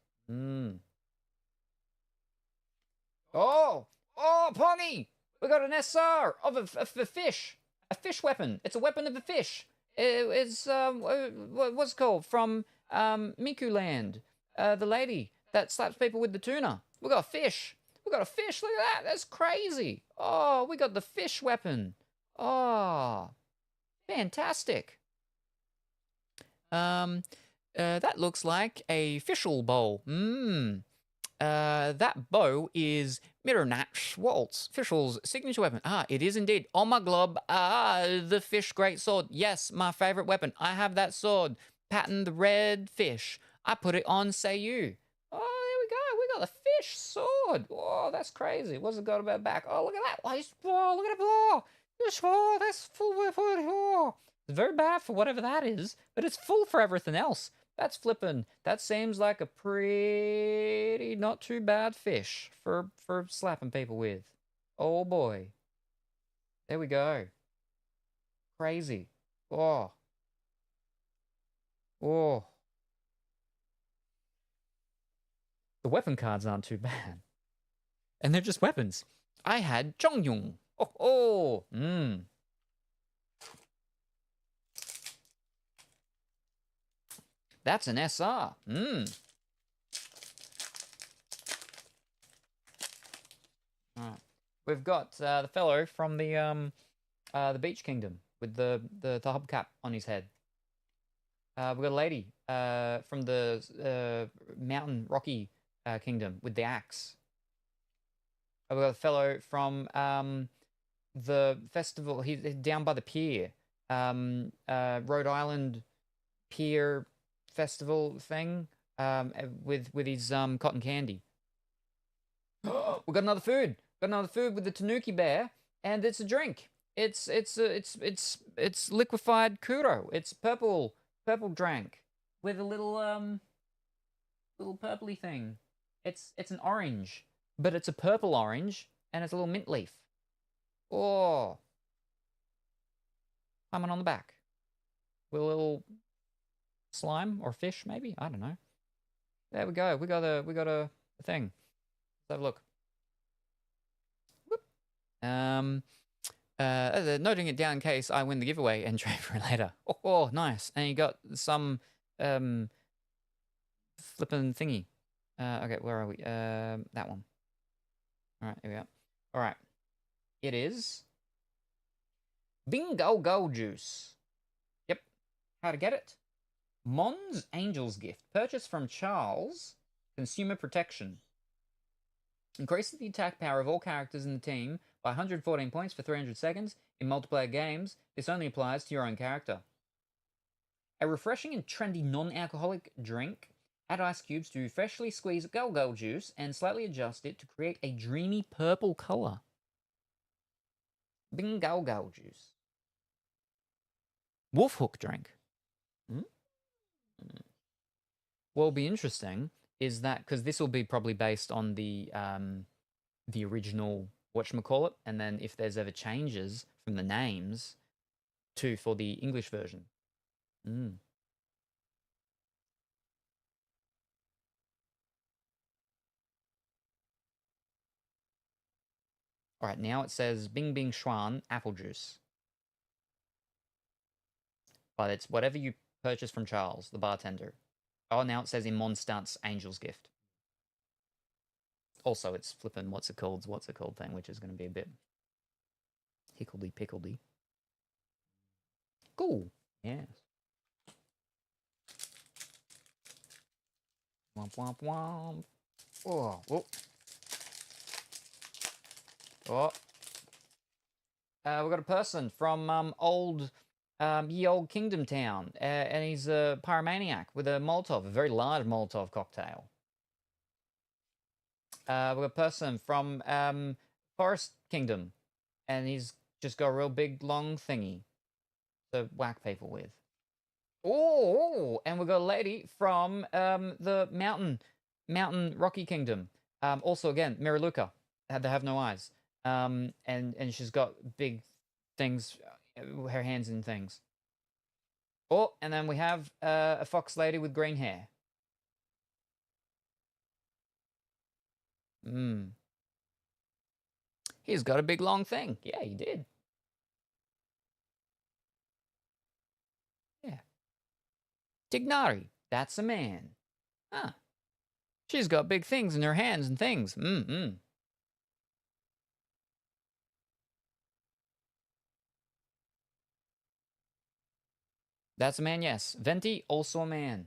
Oh, Poggy! We got an SR of a fish. A fish weapon. It's a weapon of a fish. It's what's it called from Miku Land. The lady that slaps people with the tuna. We got a fish. We got a fish. Look at that. That's crazy. Oh, we got the fish weapon. Oh, fantastic. That looks like a fishel bowl. That bow is Mirrornatch Waltz, Fischl's signature weapon. Ah, it is indeed. On my globe, the fish great sword. Yes, my favorite weapon. I have that sword. Pattern the red fish. I put it on Seiyu. Oh, there we go. We got the fish sword. Oh, that's crazy. What's it got about back? Oh, look at that. Oh, look at it. Oh, oh, that's full. Oh. It's very bad for whatever that is, but it's full for everything else. That's flippin'. That seems like a pretty not too bad fish for slapping people with. Oh boy. There we go. Crazy. Oh. Oh. The weapon cards aren't too bad. And they're just weapons. I had Zhongyong. Oh, oh. That's an SR. All right. We've got the fellow from the Beach Kingdom with the hubcap on his head. We've got a lady from the Mountain Rocky Kingdom with the axe. We've got a fellow from the festival. He's down by the pier, Rhode Island Pier Festival thing, with his cotton candy. We've got another food. Got another food with the Tanuki bear, and it's a drink. It's liquefied kuro. It's purple drink with a little purpley thing. It's an orange, but it's a purple orange, and it's a little mint leaf. Oh, coming on the back with a little slime or fish, maybe. I don't know. There we go. We got a thing. Let's have a look. Noting it down in case I win the giveaway and trade for it later. Oh, nice. And you got some flippin' thingy. Okay, where are we? That one. All right, here we go. All right. It is Bingo Go Juice. Yep. How to get it? Mon's Angel's Gift. Purchase from Charles. Consumer Protection. Increases the attack power of all characters in the team by 114 points for 300 seconds. In multiplayer games, this only applies to your own character. A refreshing and trendy non-alcoholic drink. Add ice cubes to freshly squeeze go-go juice and slightly adjust it to create a dreamy purple color. Bingo-go juice. Wolf hook drink. What will be interesting is that, because this will be probably based on the original whatchamacallit, and then if there's ever changes from the names for the English version. All right, now it says Bing Bing Xuan apple juice. But it's whatever you purchase from Charles, the bartender. Oh, now it says in Mondstadt's Angel's Gift. Also, it's flipping what's it called thing, which is going to be a bit hickledy-pickledy. Cool. Yes. Womp, womp, womp. Oh, oh. Oh. We've got a person from ye old Kingdom Town, and he's a pyromaniac with a Molotov, a very large Molotov cocktail. We've got a person from Forest Kingdom, and he's just got a real big long thingy to whack people with. Oh, and we've got a lady from the Mountain Rocky Kingdom. Also, again, Miraluka. They have no eyes. And she's got big things, her hands and things. Oh, and then we have a fox lady with green hair. He's got a big long thing. Yeah, he did. Yeah. Tignari, that's a man. Huh. She's got big things in her hands and things. That's a man, yes. Venti, also a man.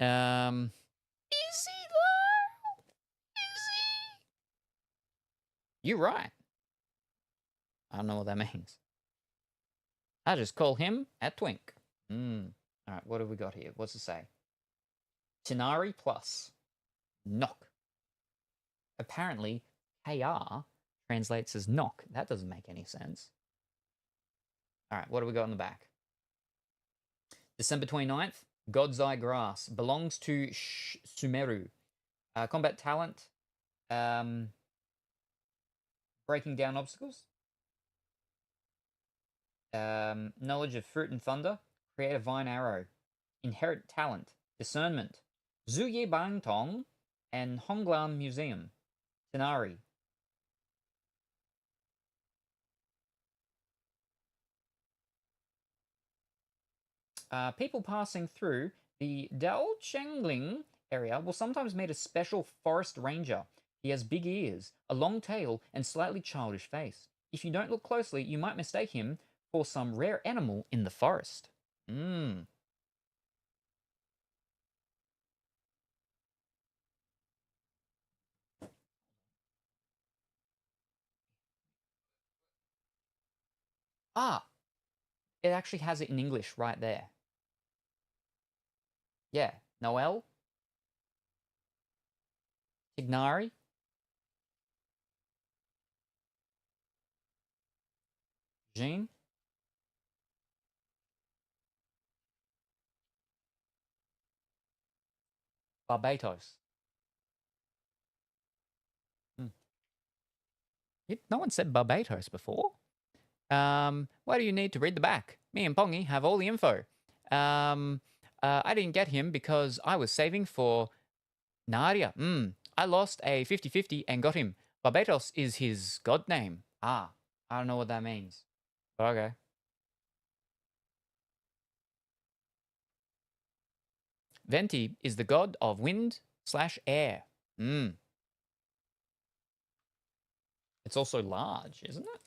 Is he though? Is he? You're right. I don't know what that means. I just call him a twink. All right, what have we got here? What's it say? Tinari plus knock. Apparently, KR translates as knock. That doesn't make any sense. All right, what do we got on the back? December 29th, God's Eye Grass. Belongs to Sumeru. Combat talent. Breaking down obstacles. Knowledge of fruit and thunder. Create a vine arrow. Inherent talent. Discernment. Zuye Bang Tong and Honglam Museum. Tenari. People passing through the Dao Chengling area will sometimes meet a special forest ranger. He has big ears, a long tail, and slightly childish face. If you don't look closely, you might mistake him for some rare animal in the forest. Ah, it actually has it in English right there. Yeah, Noel, Tignari, Jean, Barbatos. No one said Barbatos before. Why do you need to read the back? Me and Pongy have all the info. I didn't get him because I was saving for Nadia. I lost a 50-50 and got him. Barbatos is his god name. I don't know what that means. Okay. Venti is the god of wind/air. It's also large, isn't it?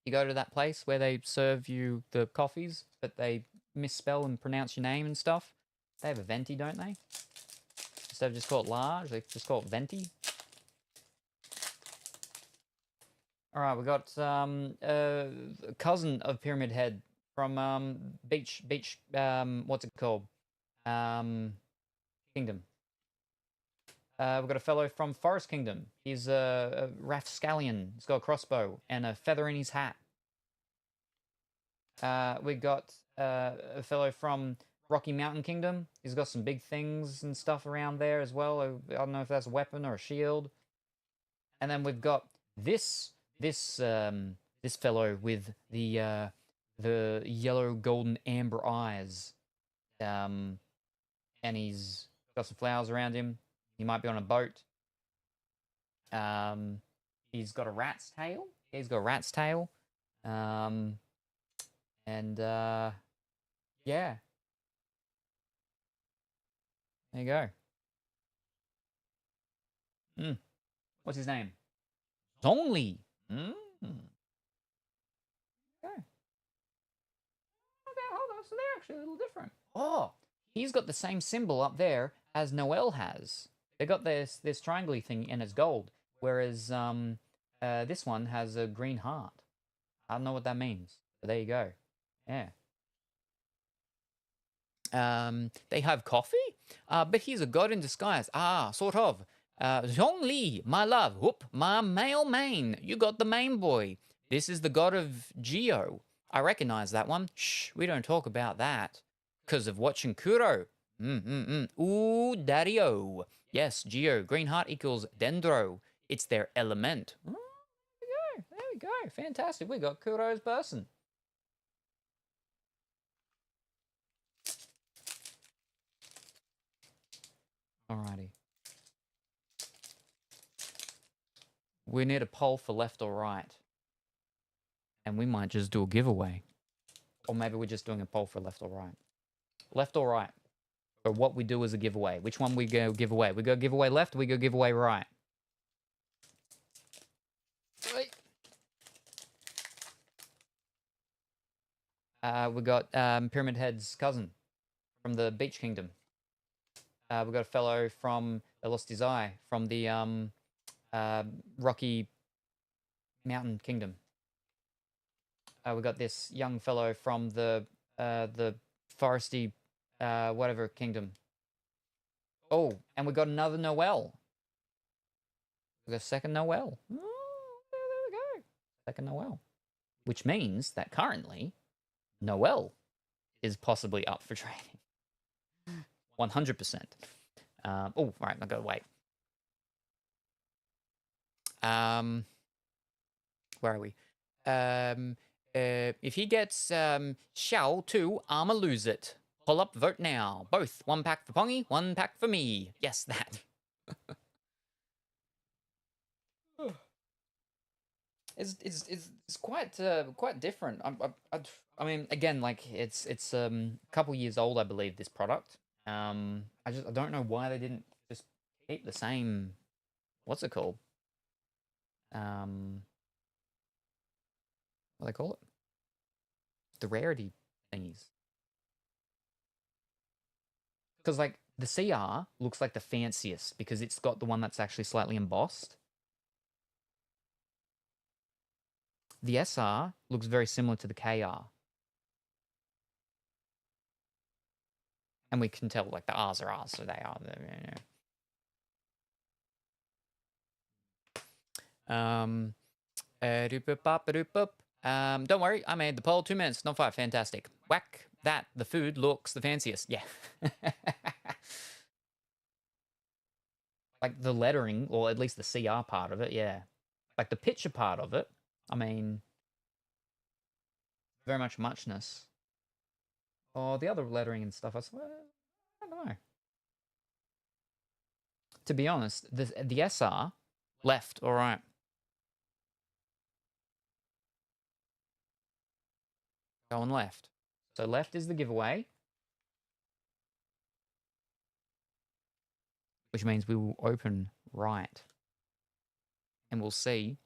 You go to that place where they serve you the coffees, but they misspell and pronounce your name and stuff. They have a Venti, don't they? Instead of just call it large, they just call it Venti. All right, we got a cousin of Pyramid Head from Beach. What's it called? Kingdom. We've got a fellow from Forest Kingdom. He's a Rapscallion. He's got a crossbow and a feather in his hat. We got a fellow from Rocky Mountain Kingdom. He's got some big things and stuff around there as well. I don't know if that's a weapon or a shield. And then we've got this fellow with the yellow, golden, amber eyes. And he's got some flowers around him. He might be on a boat. He's got a rat's tail. He's got a rat's tail. And yeah. There you go. What's his name? Zhongli. Okay. Okay, hold on. So they're actually a little different. Oh, he's got the same symbol up there as Noel has. They got this triangle thing and it's gold, whereas this one has a green heart. I don't know what that means, but there you go. Yeah. They have coffee, but he's a god in disguise. Sort of. Zhongli, my love, whoop, my male main. You got the main boy. This is the god of Geo. I recognize that one. Shh, we don't talk about that. 'Cause of watching Kuro. Ooh, Dario. Yes, Geo. Green heart equals Dendro. It's their element. There we go. Fantastic. We got Kuro's person. Alrighty. We need a poll for left or right. And we might just do a giveaway. Or maybe we're just doing a poll for left or right. Left or right? Or what we do as a giveaway. Which one we go give away? We go give away left, we go give away right. We got Pyramid Head's cousin from the Beach Kingdom. We got a fellow from that lost his eye from the Rocky Mountain Kingdom. We got this young fellow from the foresty whatever kingdom. Oh, and we got another Noel. We got a second Noel. Oh, there we go. Second Noel. Which means that currently Noel is possibly up for training. 100%. Oh, right, I gotta wait. Where are we? If he gets Xiao 2, I'ma lose it. Pull up, vote now. Both. 1 pack for Pongy, 1 pack for me. Yes, that. It's quite different. I mean, again, like it's a couple years old, I believe, this product. I don't know why they didn't just keep the same. What's it called? What do they call it? The rarity thingies. Because like the CR looks like the fanciest because it's got the one that's actually slightly embossed. The SR looks very similar to the KR. And we can tell like the R's are R's, so they are there. Don't worry, I made the poll 2 minutes, not 5. Fantastic. Whack that. The food looks the fanciest. Yeah. Like the lettering, or at least the CR part of it, yeah. Like the picture part of it, I mean, very much muchness. Oh, the other lettering and stuff, I don't know. To be honest, the SR, left, all right. Going left. So left is the giveaway. Which means we will open right. And we'll see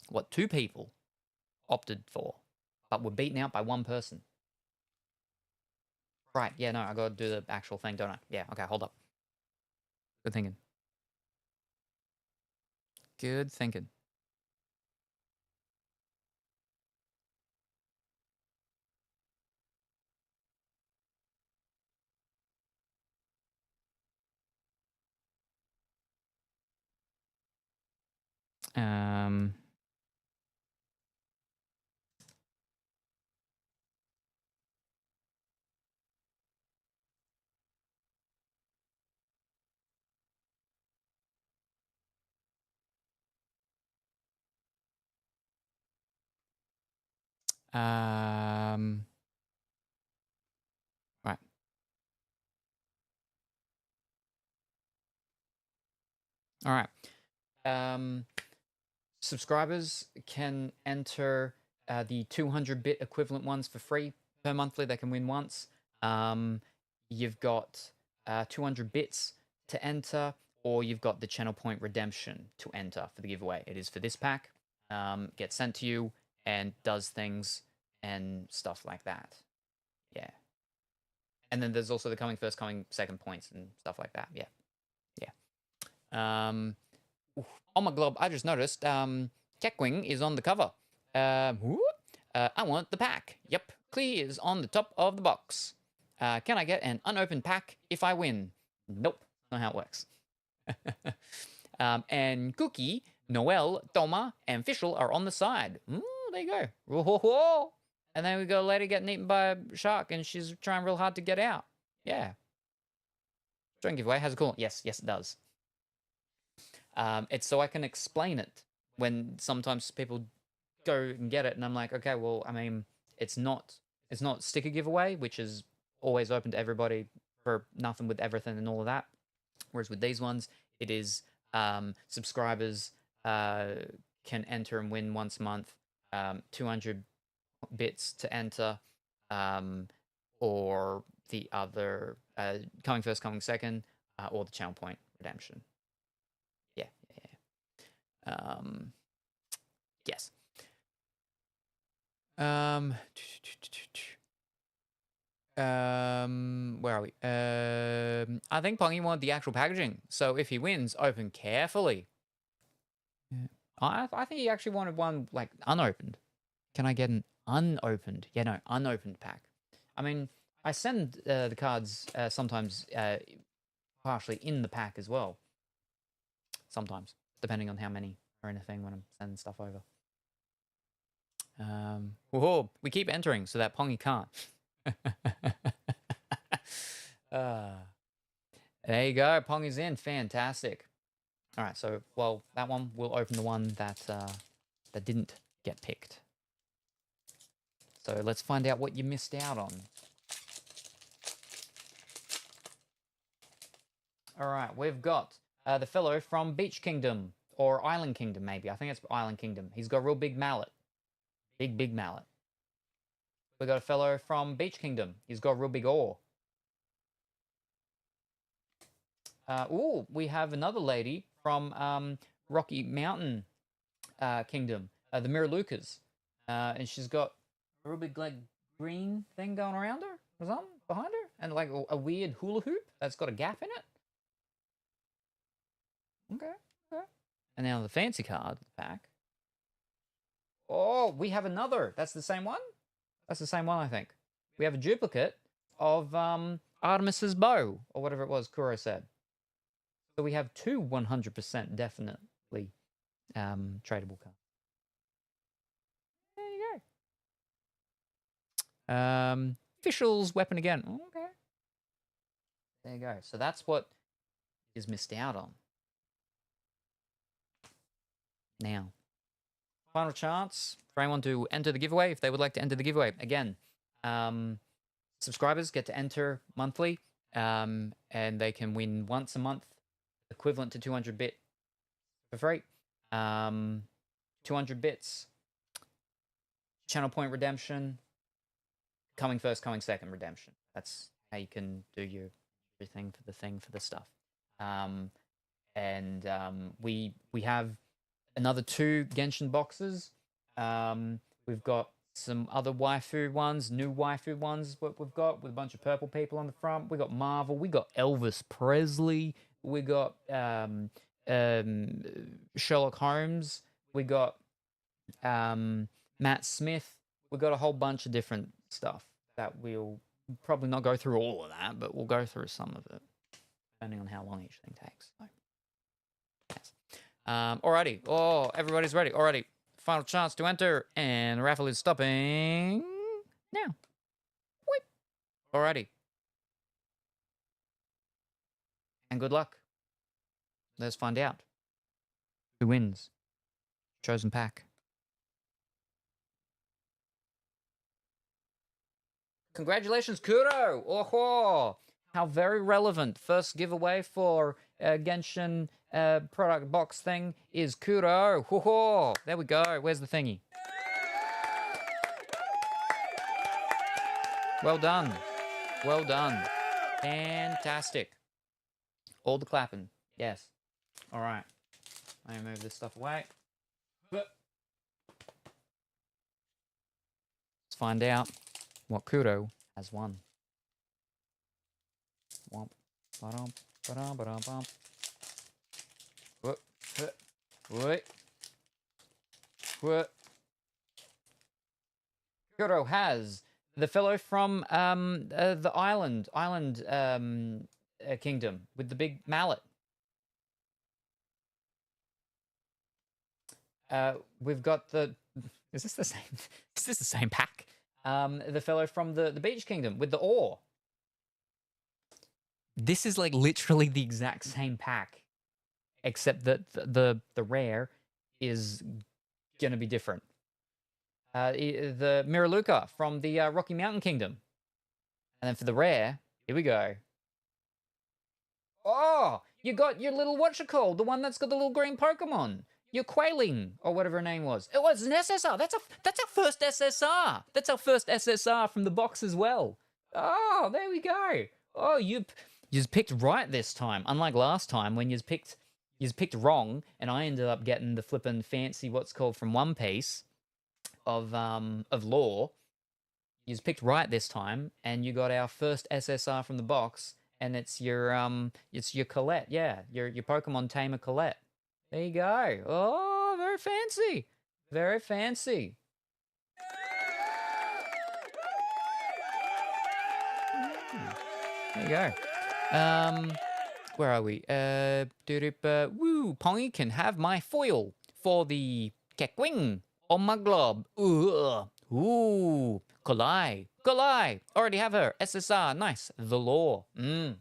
what 2 people opted for. But we're beaten out by 1 person. Right, yeah, no, I gotta do the actual thing, don't I? Yeah, okay, hold up. Good thinking. Good thinking. Um... Right. All right. Subscribers can enter the 200-bit equivalent ones for free per monthly. They can win once. You've got 200 bits to enter, or you've got the channel point redemption to enter for the giveaway. It is for this pack. Gets sent to you and does things and stuff like that. Yeah. And then there's also the coming first, coming second points and stuff like that. Yeah. Yeah. Oh my glob, I just noticed Keckwing is on the cover. I want the pack. Yep, Clear is on the top of the box. Can I get an unopened pack if I win? Nope, not how it works. And Cookie, Noel, Toma, and Fischl are on the side. There you go. Whoa. And then we got a lady getting eaten by a shark, and she's trying real hard to get out. Yeah. Drone giveaway has a cool. Yes, it does. It's so I can explain it when sometimes people go and get it, and I'm like, okay, well, I mean, it's not sticker giveaway, which is always open to everybody for nothing with everything and all of that. Whereas with these ones, it is subscribers can enter and win once a month, 200 bits to enter, or the other coming first, coming second, or the channel point redemption. Yeah. Yes. Where are we? I think Pongy wanted the actual packaging. So if he wins, open carefully. Yeah. I think he actually wanted one like unopened. Can I get an unopened? Yeah, no, unopened pack. I mean, I send the cards sometimes partially in the pack as well. Sometimes, depending on how many are in a thing when I'm sending stuff over. Whoa, we keep entering so that Pongy can't. There you go. Pongy's in. Fantastic. All right. So, well, that one will open the one that that didn't get picked. So let's find out what you missed out on. All right. We've got the fellow from Beach Kingdom or Island Kingdom, maybe. I think it's Island Kingdom. He's got a real big mallet. Big mallet. We got a fellow from Beach Kingdom. He's got a real big oar. Ooh, we have another lady from Rocky Mountain Kingdom, the Miralukas. And she's got a real big, like, green thing going around her or something behind her. And, like, a weird hula hoop that's got a gap in it. Okay. And now the fancy card pack. Oh, we have another. That's the same one? That's the same one, I think. We have a duplicate of Artemis's bow, or whatever it was Kuro said. So we have two 100% definitely tradable cards. There you go. Official's weapon again. Okay. There you go. So that's what is missed out on. Now, final chance for anyone to enter the giveaway if they would like to enter the giveaway. Again, subscribers get to enter monthly, and they can win once a month, equivalent to 200 bit for free. 200 bits. Channel point redemption. Coming first, coming second redemption. That's how you can do your everything for the stuff. We have another 2 Genshin boxes. We've got some other waifu ones, new waifu ones. What we've got with a bunch of purple people on the front. We got Marvel. We got Elvis Presley. We got Sherlock Holmes. We got Matt Smith. We got a whole bunch of different stuff that we'll probably not go through all of that, but we'll go through some of it, depending on how long each thing takes. So, yes. Alrighty. Oh, everybody's ready. Alrighty. Final chance to enter, and the raffle is stopping now. Wait. Alrighty. And good luck. Let's find out who wins. Chosen pack. Congratulations, Kuro! Oh, how very relevant. First giveaway for Genshin product box thing is Kuro. Oh, there we go. Where's the thingy? Well done. Well done. Fantastic. All the clapping. Yes. All right. Let me move this stuff away. Let's find out what Kuro has won. Womp. Ba-dum, ba-dum, ba-dum, bum. What? What? What? Kuro has the fellow from the island kingdom with the big mallet. We've got the. Is this the same? Is this the same pack? The fellow from the Beach Kingdom with the oar. This is like literally the exact same pack, except that the rare is gonna be different. The Miraluka from the Rocky Mountain Kingdom, and then for the rare, here we go. Oh, you got your little whatchamacallit, the one that's got the little green Pokemon. Your Quailing, or whatever her name was. It was an SSR. That's our first SSR. That's our first SSR from the box as well. Oh, there we go. Oh, you picked right this time. Unlike last time when you picked wrong, and I ended up getting the flippin' fancy what's called from One Piece of lore. You picked right this time, and you got our first SSR from the box, and it's your Colette, yeah, your Pokemon Tamer Colette. There you go. Oh, very fancy, very fancy. There you go. Where are we? Woo, Pongy can have my foil for the Keckwing on my glob. Ooh, Kalai. Already have her. SSR, nice. The Law. You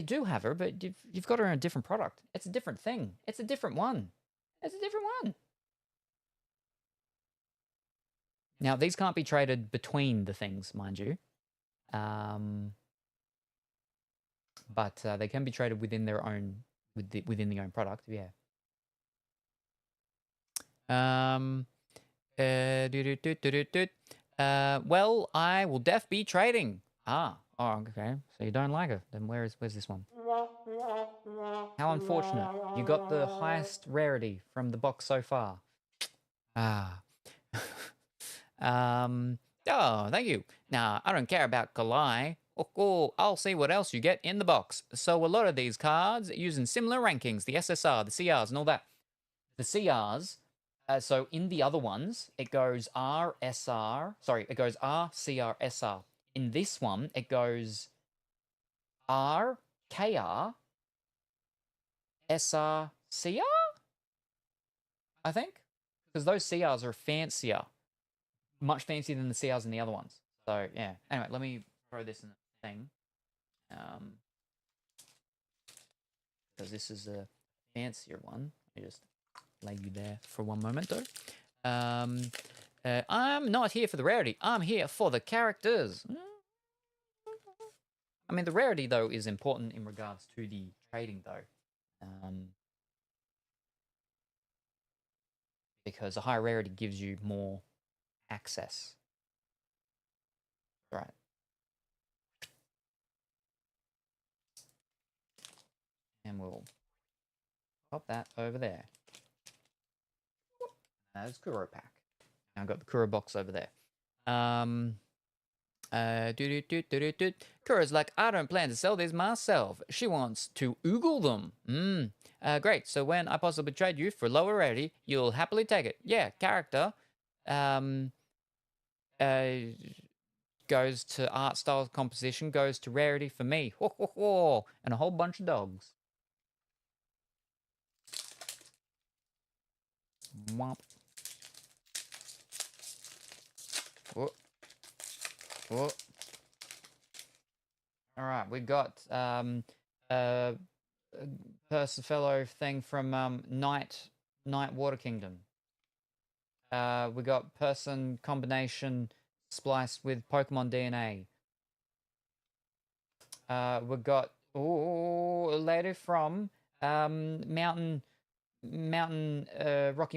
do have her, but you've got her in a different product. It's a different thing. It's a different one. Now, these can't be traded between the things, mind you. But they can be traded within their own, within the own product, yeah. Well, I will be trading. Oh, okay. So you don't like her. Then where's this one? How unfortunate. You got the highest rarity from the box so far. Oh, thank you. Now, I don't care about Kalai. Oh, I'll see what else you get in the box. So a lot of these cards using similar rankings, the SSR, the CRs, and all that. The CRs, so in the other ones, it goes it goes R, CR, SR. In this one, it goes R, KR, SR, CR, I think. Because those CRs are fancier. Much fancier than the CRs in the other ones. So, yeah. Anyway, let me throw this in the thing. Because this is a fancier one. Let me just lay you there for one moment, though. I'm not here for the rarity. I'm here for the characters. I mean, the rarity, though, is important in regards to the trading, though. Because a higher rarity gives you more access. Right. And we'll pop that over there. There's Kuro pack. Now I've got the Kuro box over there. Kuro's like, I don't plan to sell these myself. She wants to oogle them. Great. So when I possibly trade you for lower rarity, you'll happily take it. Yeah, character. Goes to art style composition, goes to rarity for me. And a whole bunch of dogs. Womp. All right, we got Percifello thing from Night Water Kingdom. We got person combination spliced with Pokemon DNA. We got a lady from Rocky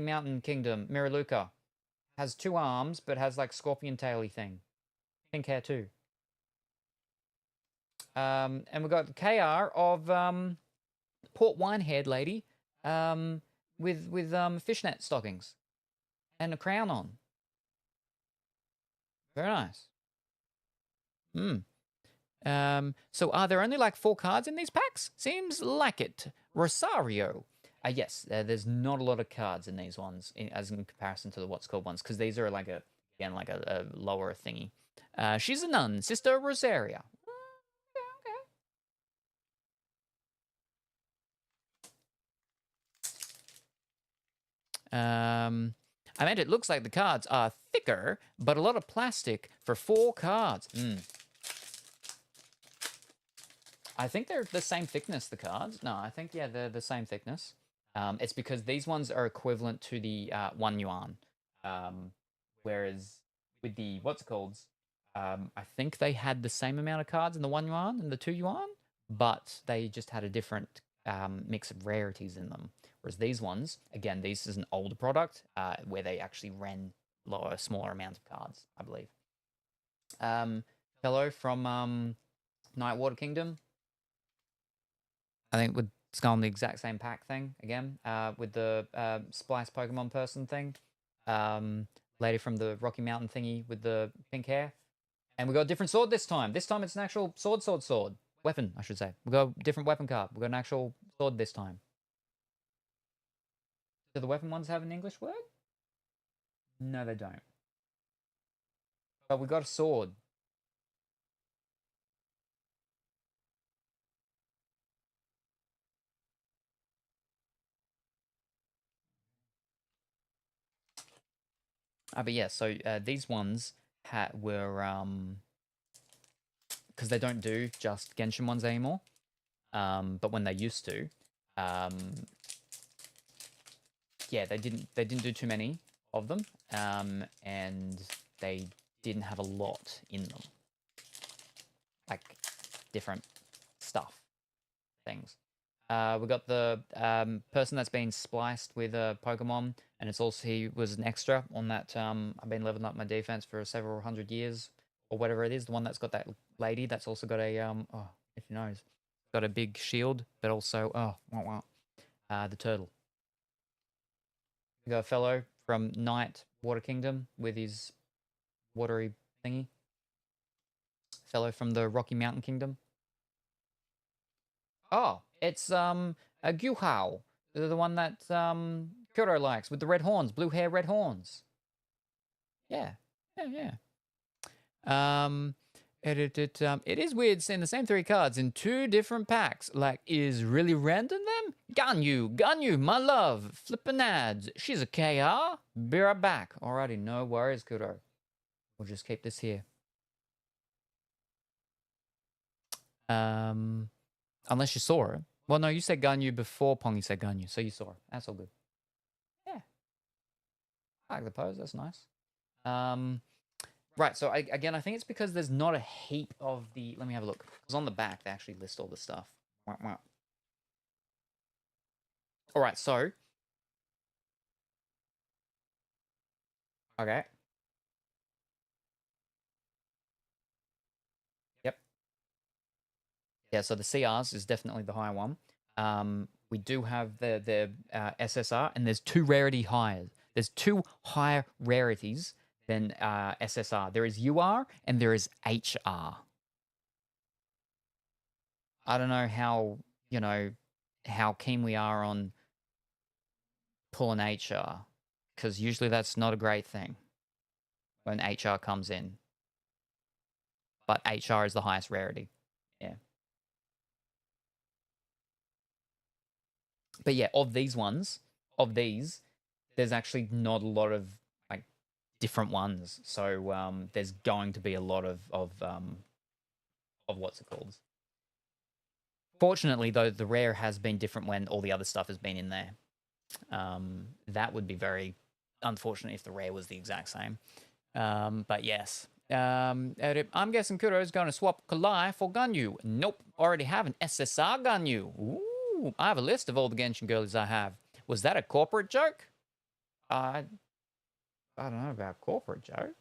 Mountain Kingdom, Miraluka. Has 2 arms, but has like scorpion taily thing. Pink hair too. And we got the KR of Port Wine haired lady with fishnet stockings and a crown on. Very nice. So are there only like 4 cards in these packs? Seems like it. Rosario. Yes, there's not a lot of cards in these ones as in comparison to the what's called ones, because these are like a lower thingy. She's a nun, Sister Rosaria. I meant it looks like the cards are thicker, but a lot of plastic for 4 cards. I think they're the same thickness, the cards. No, I think, yeah, they're the same thickness. It's because these ones are equivalent to the 1 yuan. Whereas with the what's it called, I think they had the same amount of cards in the 1 yuan and the 2 yuan, but they just had a different mix of rarities in them. Whereas these ones, again, this is an older product where they actually ran smaller amounts of cards, I believe. Hello from Night Water Kingdom. I think it's gone the exact same pack thing again with the Splice Pokemon person thing. lady from the Rocky Mountain thingy with the pink hair. And we got a different sword this time. This time it's an actual sword. Weapon, I should say. We got a different weapon card. We got an actual sword this time. Do the weapon ones have an English word? No, they don't. But we got a sword. But yeah, so these ones were because they don't do just Genshin ones anymore. But when they used to, yeah, they didn't do too many of them, and they didn't have a lot in them, like different stuff, things. We got the person that's been spliced with a Pokemon, and it's also he was an extra on that. I've been leveling up my defense for several hundred years, or whatever it is. The one that's got that lady that's also got a oh, if you knows, got a big shield, but also the turtle. We got a fellow from Night Water Kingdom with his watery thingy. Fellow from the Rocky Mountain Kingdom. Oh, it's a Guhao, the one that Kuro likes with the red horns, blue hair, red horns. Yeah. It is weird seeing the same 3 cards in 2 different packs. Like, is really random them? Ganyu, my love, flippin' ads. She's a KR. Be right back. Alrighty, no worries, Kuro. We'll just keep this here. Unless you saw her. Well, no, you said Ganyu before Pongy said Ganyu, so you saw her. That's all good. Yeah. I like the pose. That's nice. Right, so again, I think it's because there's not a heap of the... Let me have a look. Because on the back, they actually list all the stuff. All right, so... Okay. Yep. Yeah, so the CRs is definitely the higher one. We do have the SSR, and there's 2 rarity higher. There's 2 higher rarities than SSR. There is UR and there is HR. I don't know how, how keen we are on pulling HR, because usually that's not a great thing when HR comes in. But HR is the highest rarity. Yeah. But yeah, of these, there's actually not a lot of like different ones. So there's going to be a lot of what's it called? Fortunately, though, the rare has been different when all the other stuff has been in there. That would be very unfortunate if the rare was the exact same. But yes. I'm guessing Kuro is going to swap Kalai for Ganyu. Nope, already have an SSR Ganyu. Ooh, I have a list of all the Genshin girlies I have. Was that a corporate joke? I don't know about corporate joke.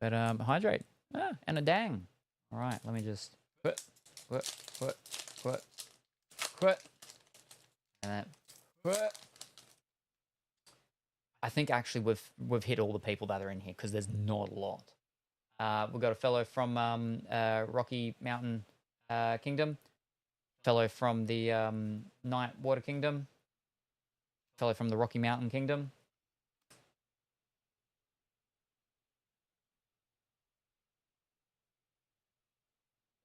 But hydrate. And a dang. All right, let me just quit. And then quit. I think actually we've hit all the people that are in here because there's not a lot. We've got a fellow from Rocky Mountain Kingdom, fellow from the Night Water Kingdom, fellow from the Rocky Mountain Kingdom.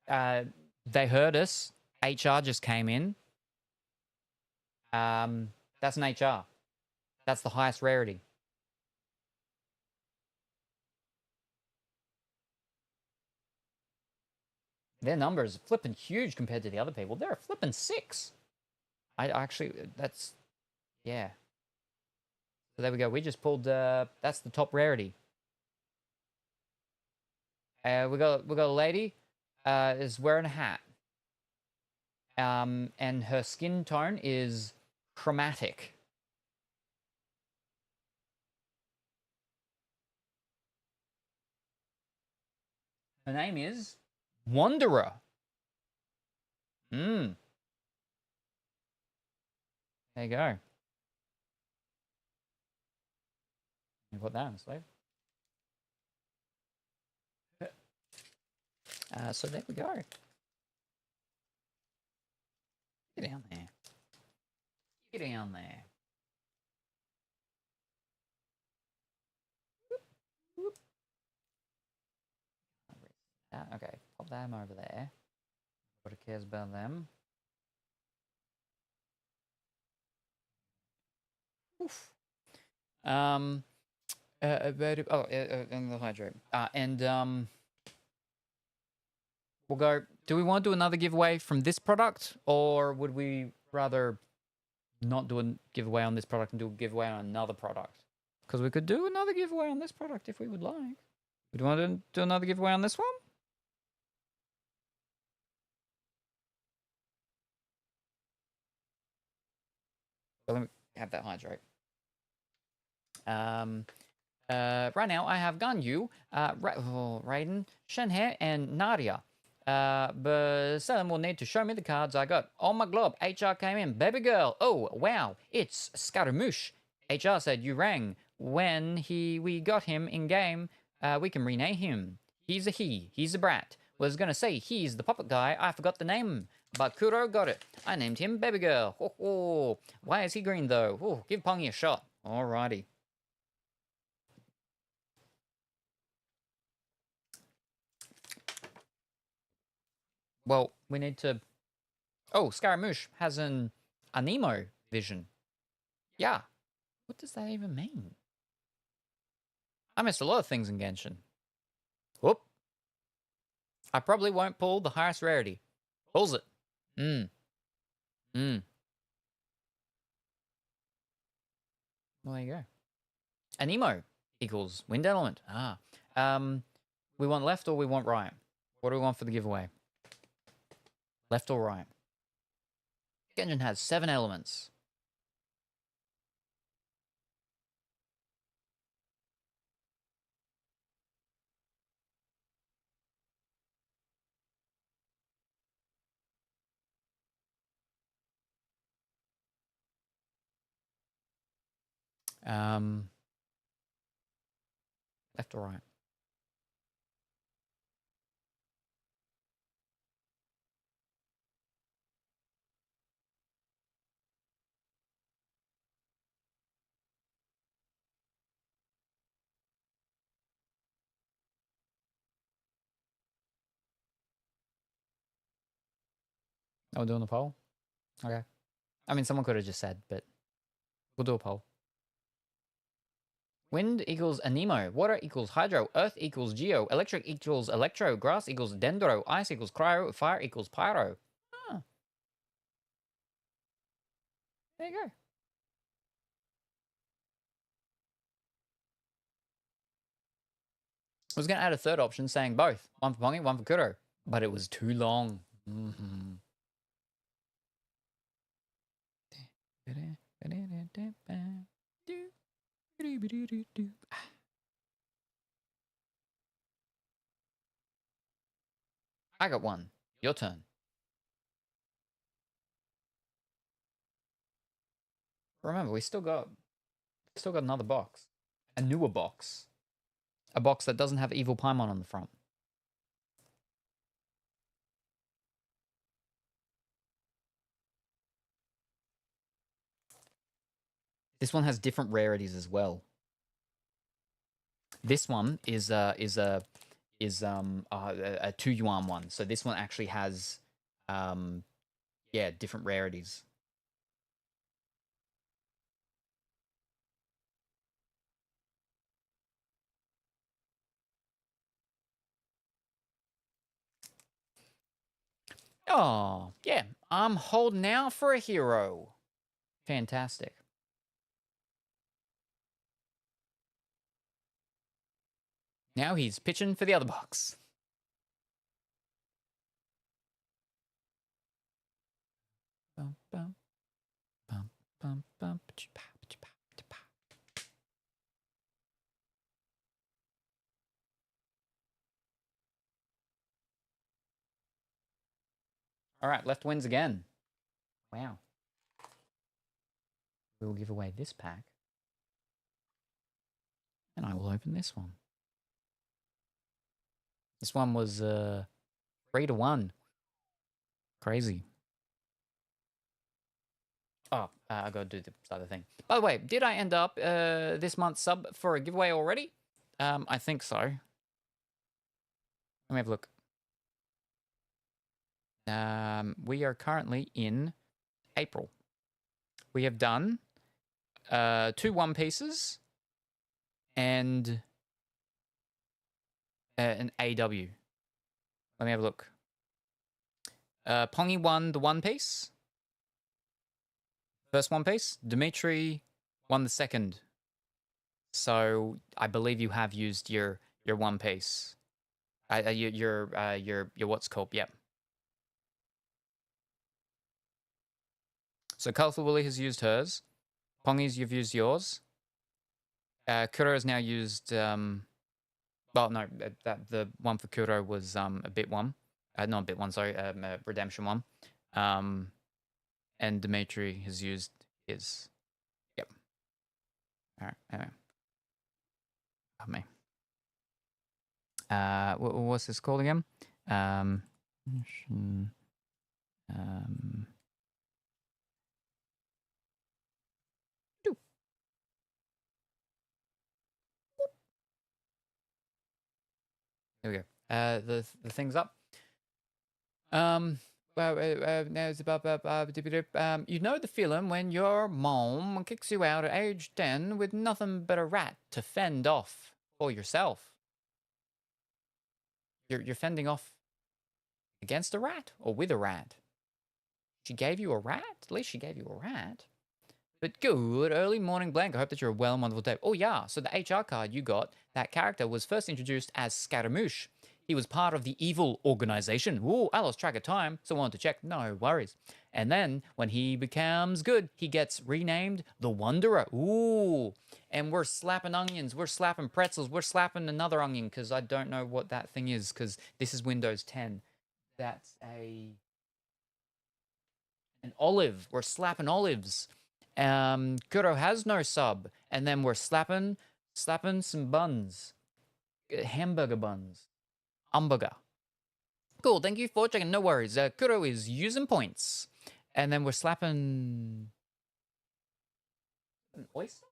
They heard us. HR just came in. That's an HR. That's the highest rarity. Their numbers are flipping huge compared to the other people. They're a flipping 6. I actually, that's, yeah. So there we go. We just pulled, that's the top rarity. We got a lady, is wearing a hat. And her skin tone is chromatic. Her name is Wanderer. There you go. You put that in the sleeve. So there we go. Get down there. Get down there. Whoop. Okay, pop them over there. Nobody cares about them. Oof. And the hydrate. We'll go. Do we want to do another giveaway from this product, or would we rather not do a giveaway on this product and do a giveaway on another product? Because we could do another giveaway on this product if we would like. Would you want to do another giveaway on this one? Well, let me have that hydrate. Right now, I have Ganyu, Raiden, Shenhe, and Nadia. But Salem will need to show me the cards I got. On my globe, HR came in. Baby girl. Oh, wow. It's Scaramouche. HR said you rang. When we got him in game, we can rename him. He's a he. He's a brat. Was gonna say he's the puppet guy. I forgot the name. But Kuro got it. I named him Baby Girl. Ho, ho. Why is he green though? Oh, give Pongy a shot. Alrighty. Well, we need to... Oh, Scaramouche has an Anemo vision. Yeah. What does that even mean? I missed a lot of things in Genshin. Whoop. I probably won't pull the highest rarity. Pulls it. Well, there you go. Anemo equals wind element. We want left or we want right? What do we want for the giveaway? Left or right? Genshin has 7 elements. Left or right? Oh, we're doing the poll? Okay. I mean, someone could have just said, but we'll do a poll. Wind equals Anemo, water equals Hydro, earth equals Geo, electric equals Electro, grass equals Dendro, ice equals Cryo, fire equals Pyro. Huh. There you go. I was going to add a third option saying both. One for Pongy, one for Kuro. But it was too long. I got one. Your turn. Remember, we still got another box. A newer box. A box that doesn't have Evil Paimon on the front. This one has different rarities as well. This one is a 2 yuan one. So this one actually has different rarities. Oh, yeah. I'm holding out for a hero. Fantastic. Now he's pitching for the other box. Bum, bum, bum, bum, bum, All right, left wins again. Wow. We will give away this pack. And I will open this one. This one was 3-1. Crazy. Oh, I gotta do the other thing. By the way, did I end up this month's sub for a giveaway already? I think so. Let me have a look. We are currently in April. We have done 2 One Pieces and an AW. Let me have a look. Pongy won the One Piece. First One Piece. Dimitri won the second. So I believe you have used your One Piece. Your what's called? Yep. So Colorful Willy has used hers. Pongies, you've used yours. Kuro has now used. Well, no, the one for Kuro was a bit one. Not a bit one, sorry, a redemption one. And Dimitri has used his. Yep. All right. Anyway. Pardon me. What's this called again? There we go. The thing's up. Well, now it's about you know the feeling when your mom kicks you out at age 10 with nothing but a rat to fend off for yourself. You're fending off against a rat or with a rat. She gave you a rat? At least she gave you a rat. But good early morning, Blank. I hope that you're a well and wonderful day. Oh, yeah. So the HR card you got, that character was first introduced as Scaramouche. He was part of the evil organization. Ooh, I lost track of time, so I wanted to check. No worries. And then when he becomes good, he gets renamed the Wanderer. Ooh. And we're slapping onions. We're slapping pretzels. We're slapping another onion because I don't know what that thing is because this is Windows 10. That's an olive. We're slapping olives. Kuro has no sub, and then we're slapping some buns, hamburger buns, hamburger. Cool, thank you for checking. No worries. Kuro is using points, and then we're slapping an oyster.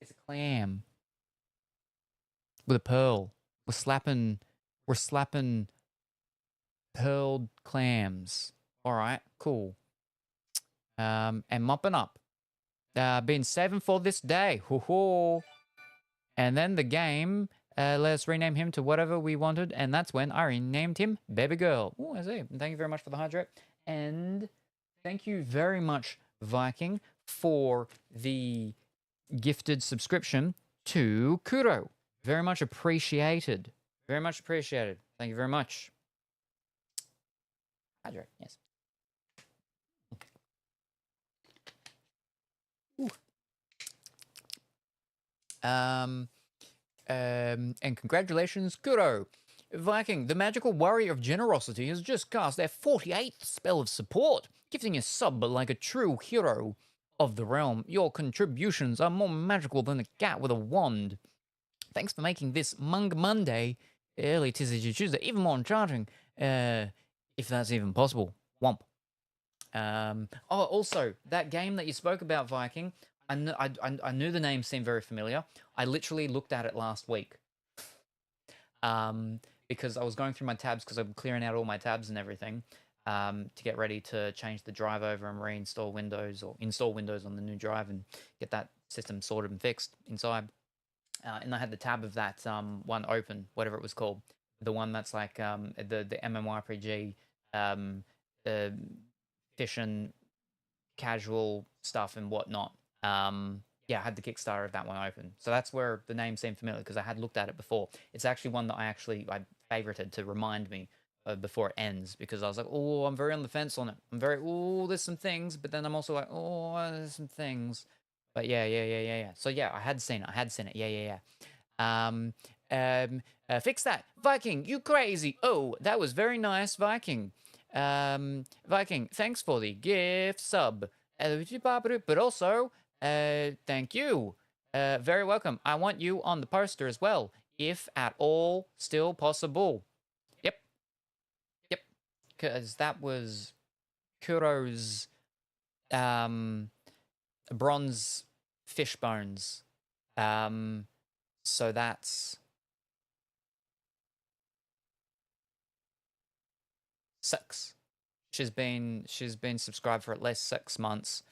It's a clam with a pearl. We're slapping pearled clams. All right, cool. And mopping up. Been saving for this day. Hoo-hoo. And then the game, let us rename him to whatever we wanted. And that's when I renamed him Baby Girl. Oh, I see. And thank you very much for the hydrate. And thank you very much, Viking, for the gifted subscription to Kuro. Very much appreciated. Very much appreciated. Thank you very much. Hydrate, yes. And congratulations, Kuro. Viking, the magical warrior of generosity, has just cast their 48th spell of support, gifting a sub like a true hero of the realm. Your contributions are more magical than a cat with a wand. Thanks for making this Manga Monday, early TCG Tuesday, even more enchanting, if that's even possible. Womp. Also, that game that you spoke about, Viking, I knew the name seemed very familiar. I literally looked at it last week. Because I was going through my tabs because I'm clearing out all my tabs and everything to get ready to change the drive over and reinstall Windows or install Windows on the new drive and get that system sorted and fixed inside. And I had the tab of that one open, whatever it was called. The one that's like the MMORPG fishing casual stuff and whatnot. Yeah, I had the Kickstarter of that one open. So that's where the name seemed familiar because I had looked at it before. It's actually one that I favorited to remind me before it ends because I was like, oh, I'm very on the fence on it. I'm very, oh, there's some things, but then I'm also like, oh, there's some things. But yeah. So yeah, I had seen it. Yeah. Fix that. Viking, you crazy. Oh, that was very nice, Viking. Viking, thanks for the gift sub. But also, Thank you. Very welcome. I want you on the poster as well, if at all still possible. Yep. Yep. Because that was Kuro's bronze fish bones. So that's 6. She's been subscribed for at least 6 months.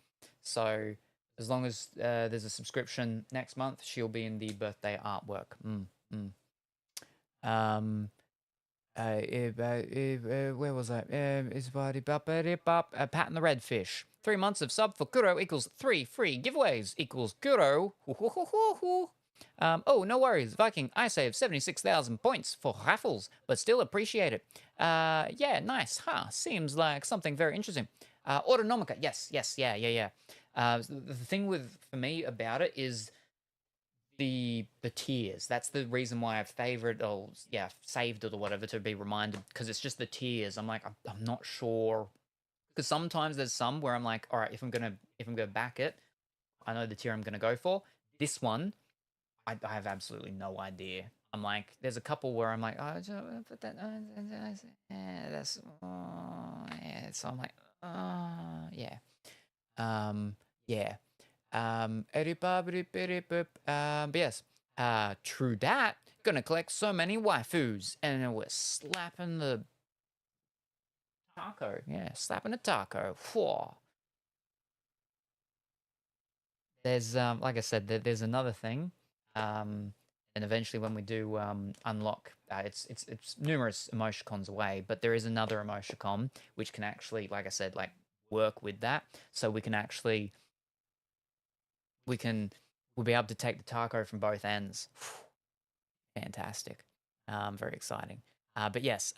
So as long as there's a subscription next month, she'll be in the birthday artwork. Where was I? Pat and the Redfish. 3 months of sub for Kuro equals 3 free giveaways equals Kuro. Oh, no worries, Viking. I saved 76,000 points for raffles, but still appreciate it. Yeah, nice. Seems like something very interesting. Autonomica. Yes. Yeah. The thing for me about it is the tiers. That's the reason why I've saved it or whatever, to be reminded, because it's just the tiers. I'm like, I'm not sure, because sometimes there's some where I'm like, all right, if I'm gonna back it, I know the tier I'm gonna go for. This one, I have absolutely no idea. I'm like, there's a couple where I'm like, oh, put that, that's, yeah. So I'm like, yeah, yeah. But yes, true dat. Gonna collect so many waifus, and we're slapping the taco. Yeah, slapping a taco. Whoa. There's like I said, there's another thing, and eventually when we do unlock, it's numerous emoticons away, but there is another emoticon which can actually, like I said, like work with that, so we can actually we'll be able to take the taco from both ends. Fantastic. Very exciting. But yes,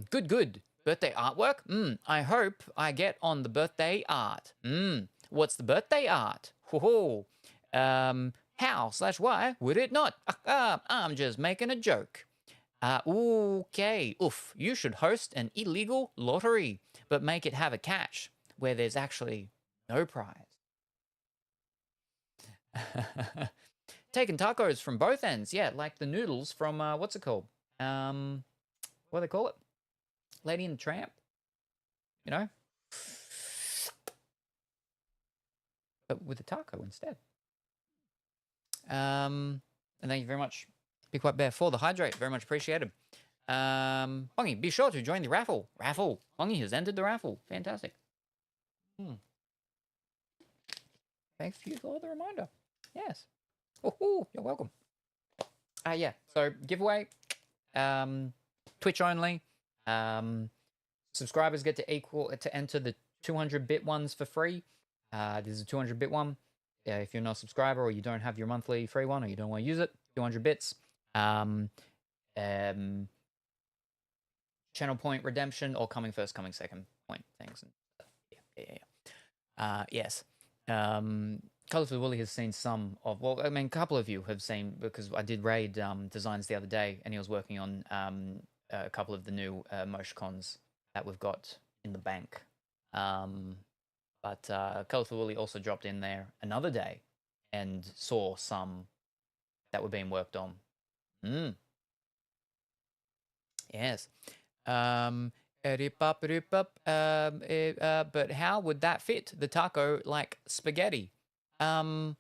good. Birthday artwork? I hope I get on the birthday art. What's the birthday art? How/why would it not? I'm just making a joke. Okay. Oof. You should host an illegal lottery, but make it have a catch where there's actually no prize. Taking tacos from both ends, yeah, like the noodles from what's it called? What do they call it? Lady and the Tramp, you know, but with a taco instead. And thank you very much, Be Quite Bear, for the hydrate. Very much appreciated. Bongi, be sure to join the raffle. Bongi has entered the raffle. Fantastic. Thanks you for the reminder. Yes. Oh, you're welcome. Yeah. So giveaway, Twitch only. Subscribers get to enter the 200-bit ones for free. There's a 200-bit one. If you're not a subscriber or you don't have your monthly free one or you don't want to use it, 200 bits. Channel point redemption or coming first, coming second point things. Yeah. Yes. Colorful Willy has seen some of, well, I mean, a couple of you have seen, because I did raid designs the other day, and he was working on a couple of the new emoticons that we've got in the bank. But Colorful Willy also dropped in there another day and saw some that were being worked on. Yes. But how would that fit the taco like spaghetti? Well,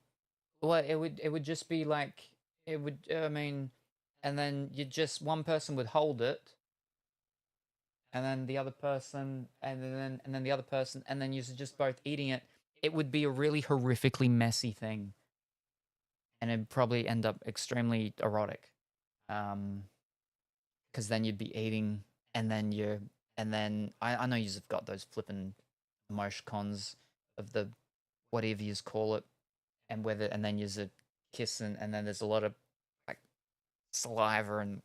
it would just be like, it would, I mean, and then one person would hold it, and then the other person, and then the other person, and then you're just both eating it. It would be a really horrifically messy thing, and it'd probably end up extremely erotic, because then you'd be eating, and then I know you've got those flippin' emoticons of the whatever you call it, and then there's a kiss, and then there's a lot of like saliva and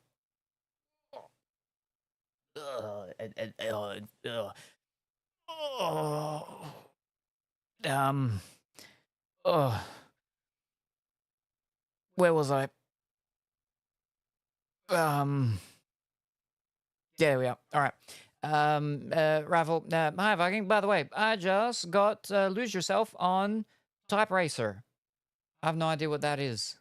where was I? There we are. All right. Ravel, hi Viking. By the way, I just got Lose Yourself on Type Racer. I have no idea what that is.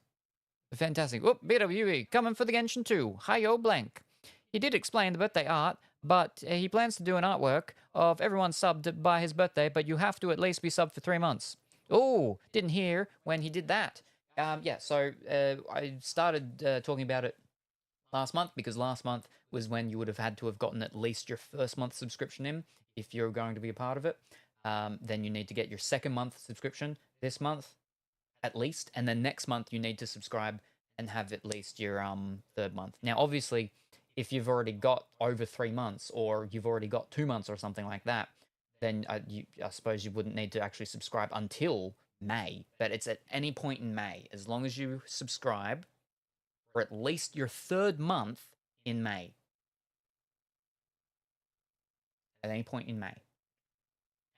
Fantastic. Whoop, BWE, coming for the Genshin 2. Hi-yo blank. He did explain the birthday art, but he plans to do an artwork of everyone subbed by his birthday, but you have to at least be subbed for 3 months. Oh, didn't hear when he did that. Yeah, so I started talking about it last month because last month was when you would have had to have gotten at least your first month subscription in if you're going to be a part of it. Then you need to get your second month subscription this month at least, and then next month you need to subscribe and have at least your third month. Now, obviously, if you've already got over 3 months or you've already got 2 months or something like that, then I suppose you wouldn't need to actually subscribe until May. But it's at any point in May, as long as you subscribe for at least your third month in May. At any point in May.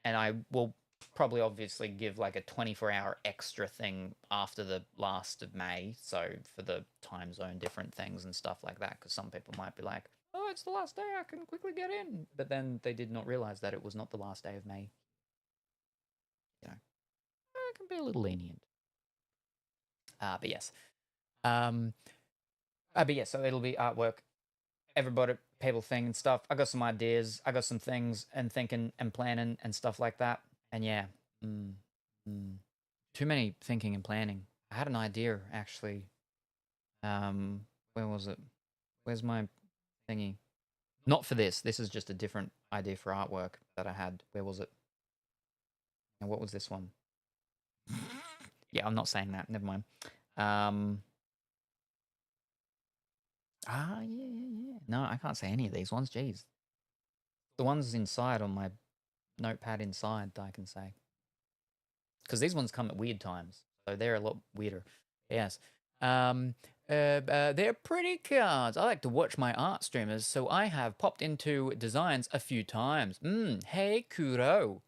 And I will probably obviously give like a 24-hour extra thing after the last of May, so for the time zone different things and stuff like that, because some people might be like, oh, it's the last day, I can quickly get in, but then they did not realize that it was not the last day of May. You know, I can be a little lenient. But yes. But yeah, so it'll be artwork, everybody, people thing and stuff. I got some ideas, I got some things and thinking and planning and stuff like that. And yeah, too many thinking and planning. I had an idea actually. Where was it? Where's my thingy? Not for this. This is just a different idea for artwork that I had. Where was it? And what was this one? Yeah, I'm not saying that. Never mind. Yeah. No, I can't say any of these ones. Jeez. The ones inside on my notepad inside that I can say. Because these ones come at weird times. So they're a lot weirder. Yes. They're pretty cards. I like to watch my art streamers, so I have popped into designs a few times. Hey, Kuro.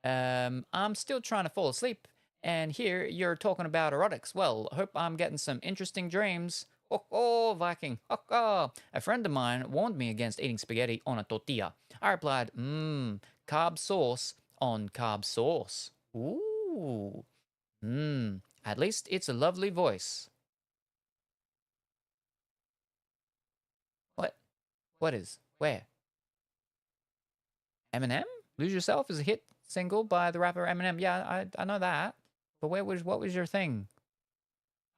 I'm still trying to fall asleep, and here you're talking about erotics. Well, hope I'm getting some interesting dreams. Oh, Viking. Oh. A friend of mine warned me against eating spaghetti on a tortilla. I replied, carb sauce on carb sauce. Ooh. At least it's a lovely voice. What? What is? Where? Eminem? Lose Yourself is a hit single by the rapper Eminem. Yeah, I know that. But what was your thing?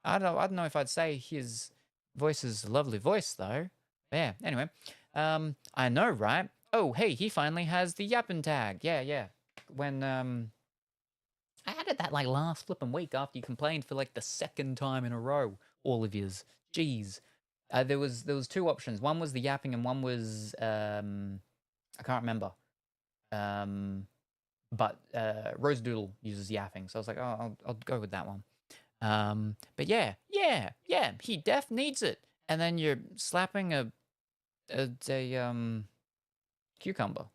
I don't know if I'd say his voice is a lovely voice though. Yeah, anyway. I know, right? Oh, hey, he finally has the yapping tag. Yeah. When I added that like last flipping week after you complained for like the second time in a row, all of yous. Jeez. There was 2 options. One was the yapping and one was I can't remember. But Rose Doodle uses yapping, so I was like, oh, I'll go with that one. But yeah, he def needs it. And then you're slapping a cucumber.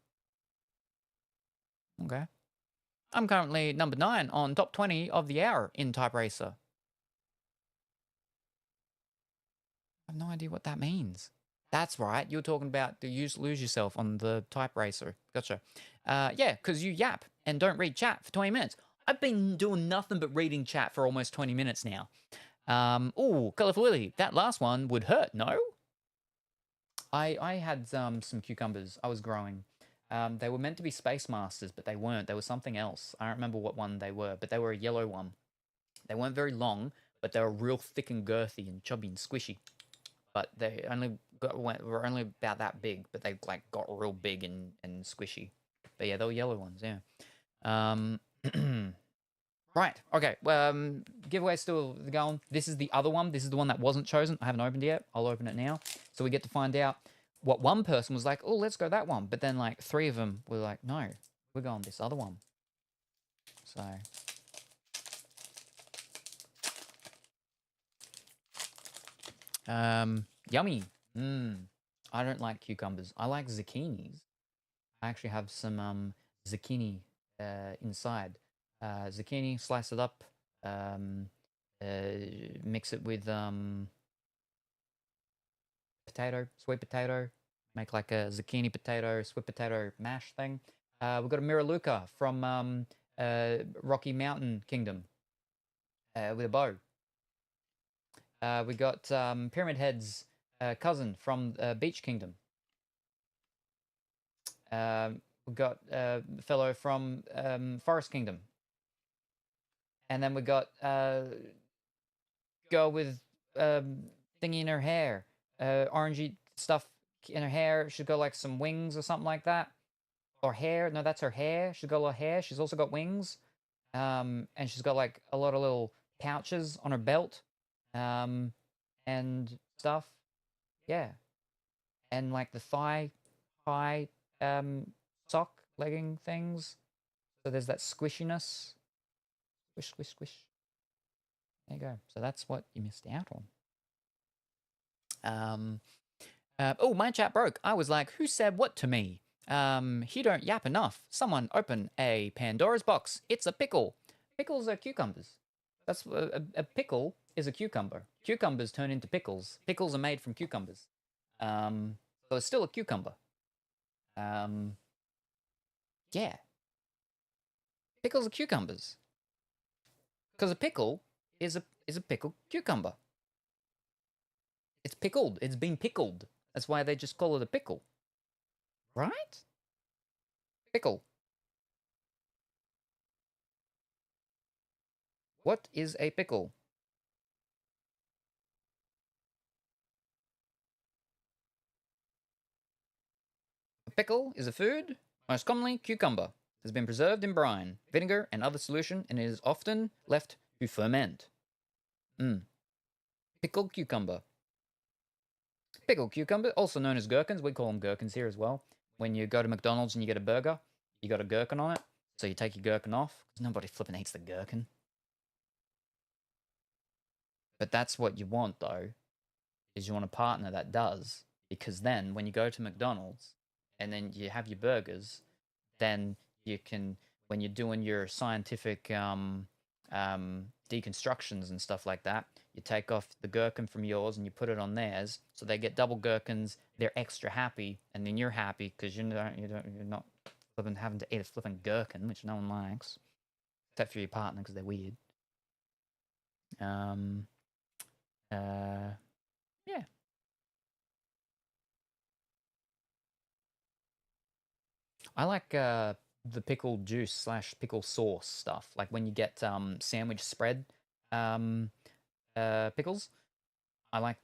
Okay. I'm currently number 9 on top 20 of the hour in Type Racer. I have no idea what that means. That's right. You're talking about the lose yourself on the Type Racer. Gotcha. Yeah, because you yap and don't read chat for 20 minutes. I've been doing nothing but reading chat for almost 20 minutes now. Oh, Colourful Lily. That last one would hurt, no? I had some cucumbers I was growing. They were meant to be Space Masters, but they weren't. They were something else. I don't remember what one they were, but they were a yellow one. They weren't very long, but they were real thick and girthy and chubby and squishy. But they were only about that big, but they like got real big and squishy. But yeah, they were yellow ones, yeah. Right, okay. Giveaway still going. This is the other one. This is the one that wasn't chosen. I haven't opened it yet. I'll open it now. So we get to find out what one person was like, oh, let's go that one. But then like 3 of them were like, no, we're going this other one. So yummy. I don't like cucumbers. I like zucchinis. I actually have some zucchini inside. Zucchini, slice it up, mix it with potato, sweet potato, make like a zucchini potato, sweet potato mash thing. We've got a Miraluka from Rocky Mountain Kingdom with a bow. We got Pyramid Head's cousin from Beach Kingdom. We got a fellow from Forest Kingdom. And then we got girl with thingy in her hair, orangey stuff in her hair. She's got like some wings or something like that. Or hair. No, that's her hair. She's got a lot of hair. She's also got wings. And she's got like a lot of little pouches on her belt. And stuff. Yeah. And like the thigh high sock legging things. So there's that squishiness. Squish, squish, squish. There you go. So that's what you missed out on. Oh, my chat broke. I was like, who said what to me? He don't yap enough. Someone open a Pandora's box. It's a pickle. Pickles are cucumbers. That's a pickle is a cucumber. Cucumbers turn into pickles. Pickles are made from cucumbers. So it's still a cucumber. Yeah. Pickles are cucumbers. Because a pickle is a pickled cucumber. It's pickled. It's been pickled. That's why they just call it a pickle. Right? Pickle. What is a pickle? A pickle is a food, most commonly cucumber. It has been preserved in brine, vinegar, and other solution, and is often left to ferment. Pickled cucumber. Pickled cucumber, also known as gherkins. We call them gherkins here as well. When you go to McDonald's and you get a burger, you got a gherkin on it. So you take your gherkin off, because nobody flipping eats the gherkin. But that's what you want, though, is you want a partner that does. Because then, when you go to McDonald's, and then you have your burgers, then you can, when you're doing your scientific deconstructions and stuff like that, you take off the gherkin from yours and you put it on theirs, so they get double gherkins. They're extra happy, and then you're happy because you're not flipping having to eat a flipping gherkin, which no one likes, except for your partner because they're weird. Yeah. I like the pickle juice / pickle sauce stuff. Like when you get sandwich spread pickles. I like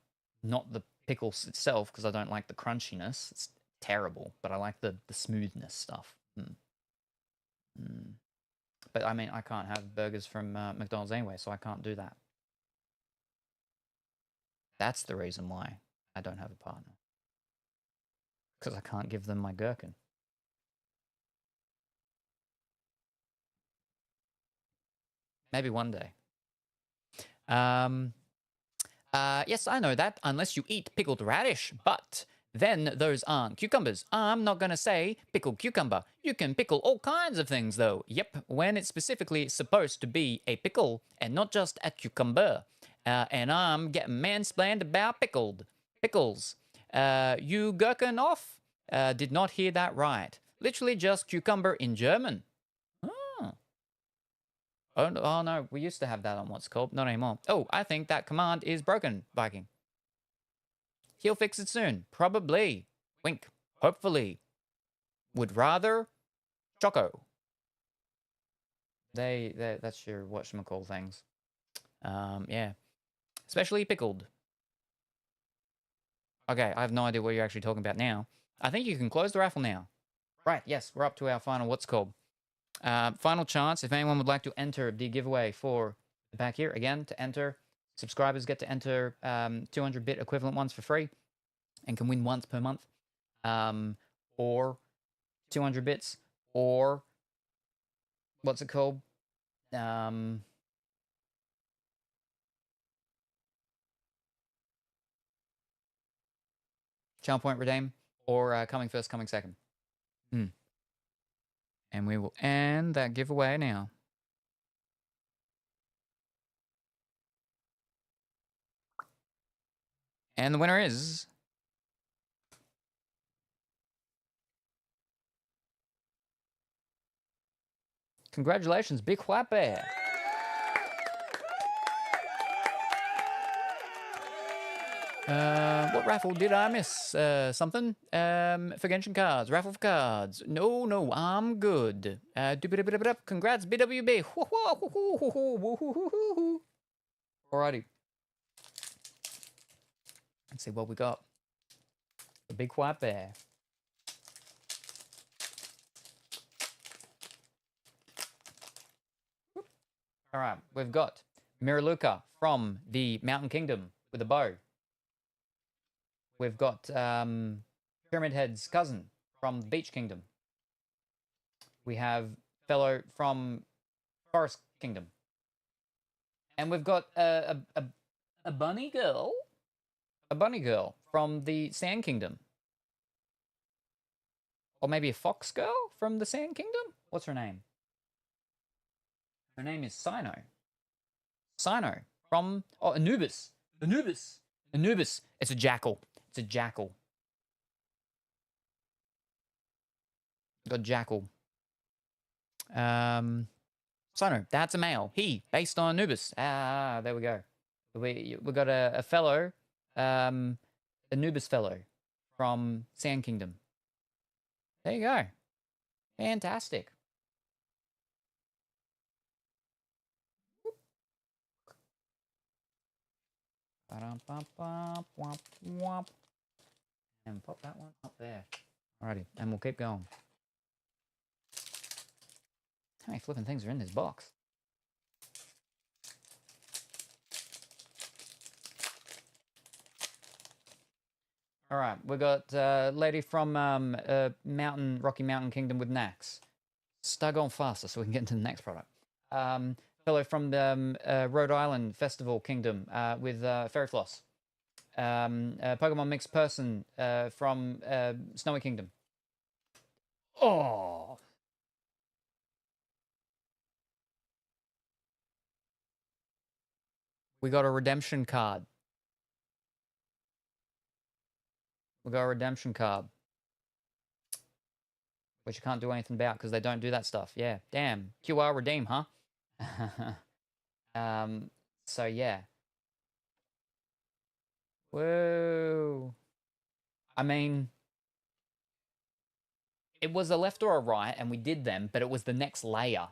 not the pickles itself because I don't like the crunchiness. It's terrible, but I like the smoothness stuff. But I mean, I can't have burgers from McDonald's anyway, so I can't do that. That's the reason why I don't have a partner. Because I can't give them my gherkin. Maybe one day. Yes, I know that, unless you eat pickled radish, but then those aren't cucumbers. I'm not gonna say pickled cucumber. You can pickle all kinds of things, though. Yep, when it's specifically supposed to be a pickle and not just a cucumber. And I'm getting mansplained about pickles. You gherkin off? Did not hear that right. Literally just cucumber in German. Oh no, we used to have that on what's called. Not anymore. Oh, I think that command is broken, Viking. He'll fix it soon. Probably. Wink. Hopefully. Would rather. Choco. That's your whatchamacall things. Yeah. Especially pickled. Okay, I have no idea what you're actually talking about now. I think you can close the raffle now. Right, yes, we're up to our final what's called. Final chance, if anyone would like to enter the giveaway for the pack here. Again, to enter, subscribers get to enter 200-bit equivalent ones for free and can win once per month. Or 200 bits, or what's it called? Charm point redeem, or coming first, coming second. And we will end that giveaway now. And the winner is Congratulations, Big White Bear. What raffle did I miss? Something? For Genshin cards. Raffle for cards. No, I'm good. Congrats, BWB. Alrighty. Let's see what we got. The Big White Bear. Alright, we've got Miraluka from the Mountain Kingdom with a bow. We've got Pyramid Head's cousin from the Beach Kingdom. We have fellow from Forest Kingdom. And we've got a bunny girl. A bunny girl from the Sand Kingdom. Or maybe a fox girl from the Sand Kingdom? What's her name? Her name is Sino. Sino from... Oh, Anubis. Anubis. Anubis. It's a jackal. It's a jackal. Got jackal. Sino, that's a male. He, based on Anubis. Ah, there we go. We got a fellow, Anubis fellow from Sand Kingdom. There you go. Fantastic. And pop that one up there. Alrighty, and we'll keep going. How many flipping things are in this box? Alright, we got lady from Rocky Mountain Kingdom with Nax. Start going faster so we can get into the next product. Fellow from the Rhode Island Festival Kingdom with Fairy Floss. Pokemon mixed person from Snowy Kingdom. Oh! We got a redemption card. We got a redemption card. Which you can't do anything about because they don't do that stuff. Yeah, damn. QR redeem, huh? So yeah. Whoa. I mean, it was a left or a right, and we did them, but it was the next layer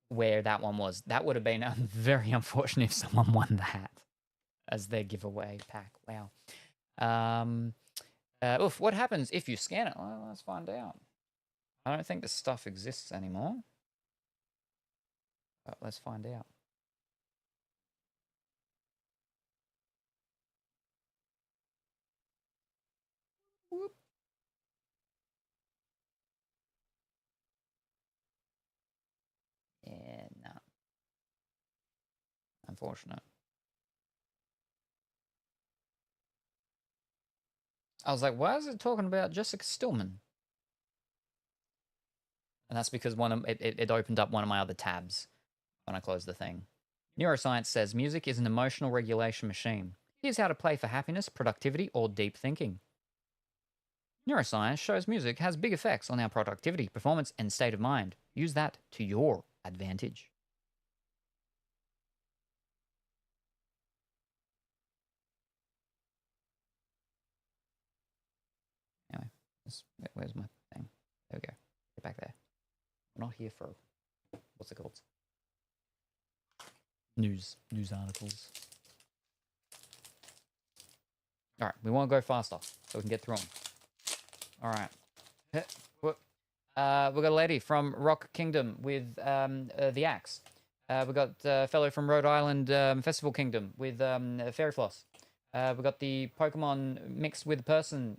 where that one was. That would have been very unfortunate if someone won that as their giveaway pack. Wow. Oof, what happens if you scan it? Well, let's find out. I don't think this stuff exists anymore. But let's find out. Whoop. Yeah, no. Unfortunate. I was like, why is it talking about Jessica Stillman? And that's because it opened up one of my other tabs when I closed the thing. Neuroscience says music is an emotional regulation machine. Here's how to play for happiness, productivity, or deep thinking. Neuroscience shows music has big effects on our productivity, performance, and state of mind. Use that to your advantage. Anyway, where's my thing? There we go. Get back there. We're not here for, what's it called? News articles. All right, we want to go faster so we can get through them. All right. We've got a lady from Rock Kingdom with the axe. We've got a fellow from Rhode Island Festival Kingdom with Fairy Floss. We've got the Pokemon mixed with a person,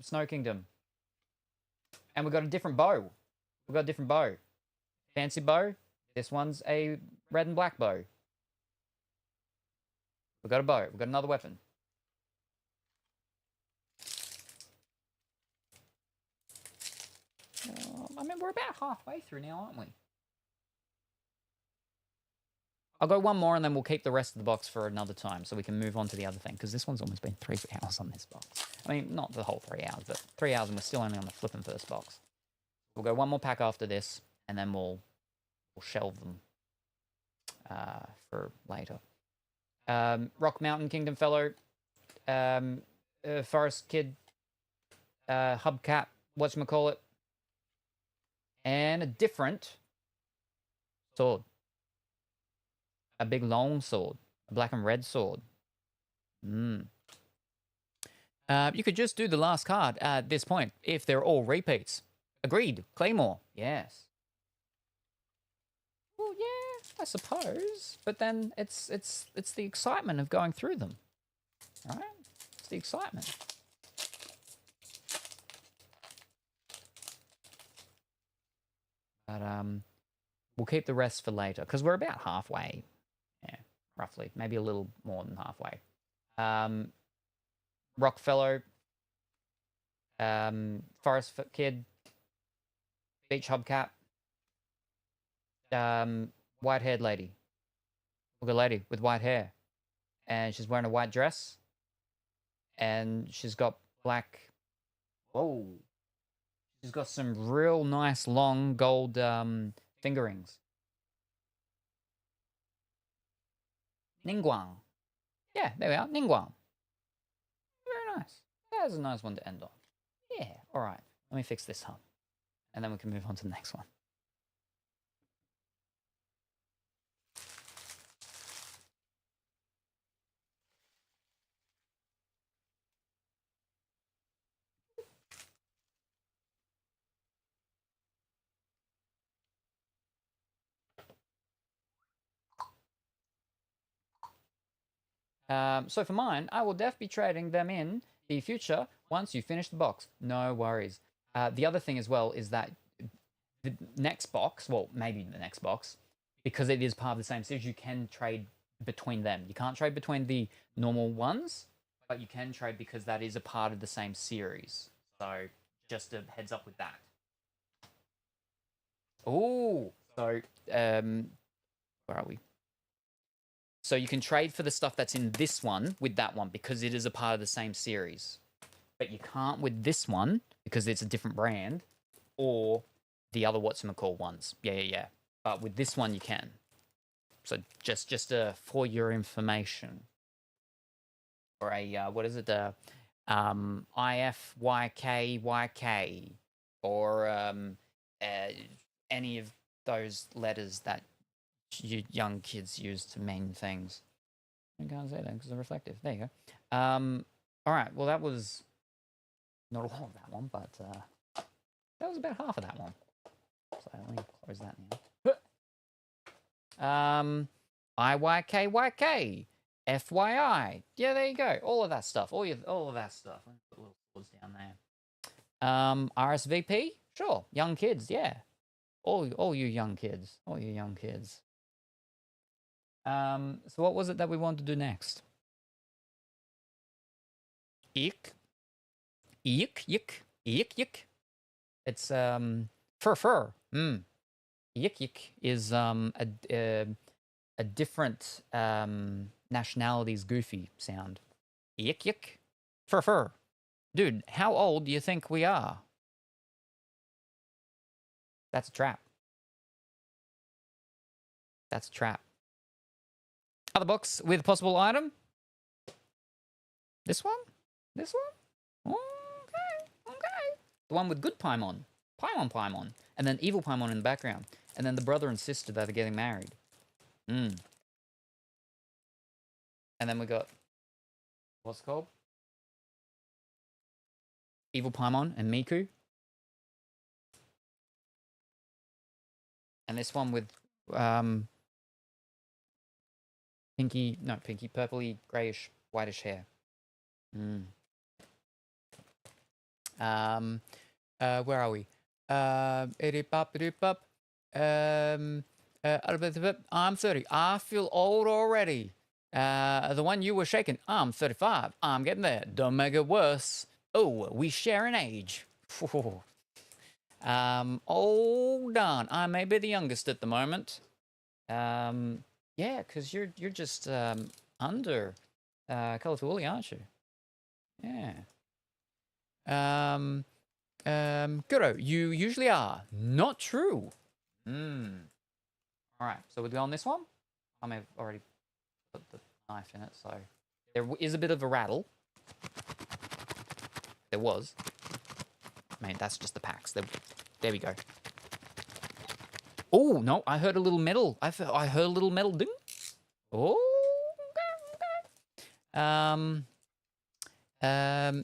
Snow Kingdom. And we've got a different bow. We've got a different bow. Fancy bow. This one's a red and black bow. We've got a bow. We've got another weapon. I mean, we're about halfway through now, aren't we? I'll go one more and then we'll keep the rest of the box for another time so we can move on to the other thing, because this one's almost been 3 hours on this box. I mean, not the whole 3 hours, but 3 hours and we're still only on the flipping first box. We'll go one more pack after this, and then we'll shelve them for later. Rock Mountain Kingdom Fellow, Forest Kid, Hubcap, whatchamacallit, and a different sword. A big long sword. A black and red sword. You could just do the last card at this point if they're all repeats. Agreed. Claymore. Yes. Well, yeah, I suppose. But then it's the excitement of going through them. Right? It's the excitement. But we'll keep the rest for later because we're about halfway. Yeah, roughly. Maybe a little more than halfway. Rockfellow, Forest Kid, Beach Hubcap, white-haired lady. Look, a lady with white hair. And she's wearing a white dress. And she's got black... Whoa. She's got some real nice long gold fingerings. Ningguang. Yeah, there we are. Ningguang. Very nice. That was a nice one to end on. Yeah, all right. Let me fix this up. And then we can move on to the next one. So for mine, I will definitely be trading them in the future once you finish the box. No worries. The other thing as well is that the next box, well, maybe the next box, because it is part of the same series, you can trade between them. You can't trade between the normal ones, but you can trade because that is a part of the same series. So just a heads up with that. Oh, so where are we? So you can trade for the stuff that's in this one with that one because it is a part of the same series. But you can't with this one because it's a different brand or the other whatchamacall ones. Yeah. But with this one you can. So just for your information. Or a, what is it? IFYKYK. Or any of those letters that you young kids use to mean things. I can't say that because they're reflective. There you go. All right. Well, that was not all of that one, but that was about half of that one. So let me close that now. IYKYK, FYI. Yeah, there you go. All of that stuff. All of that stuff. Let me put little swords down there. RSVP. Sure. Young kids. Yeah. All you young kids. All you young kids. So what was it that we wanted to do next? Eek. It's fur. Yik is a different nationality's goofy sound. Yik. Fur. Dude, how old do you think we are? That's a trap. That's a trap. Other box with possible item. This one? Okay. The one with good Paimon. Paimon. And then evil Paimon in the background. And then the brother and sister that are getting married. And then we got... What's it called? Evil Paimon and Miku. And this one with... purpley, greyish, whitish hair. Where are we? I'm 30. I feel old already. The one you were shaking. I'm 35. I'm getting there. Don't make it worse. Oh, we share an age. Hold on. I may be the youngest at the moment. Yeah, because you're just under Colourful Woolly, aren't you? Yeah. Kuro, you usually are. Not true. Alright, so we'll go on this one. I may have already put the knife in it, so... There is a bit of a rattle. There was. I mean, that's just the packs. There we go. Oh, no, I heard a little metal. I heard a little metal ding. Oh, okay.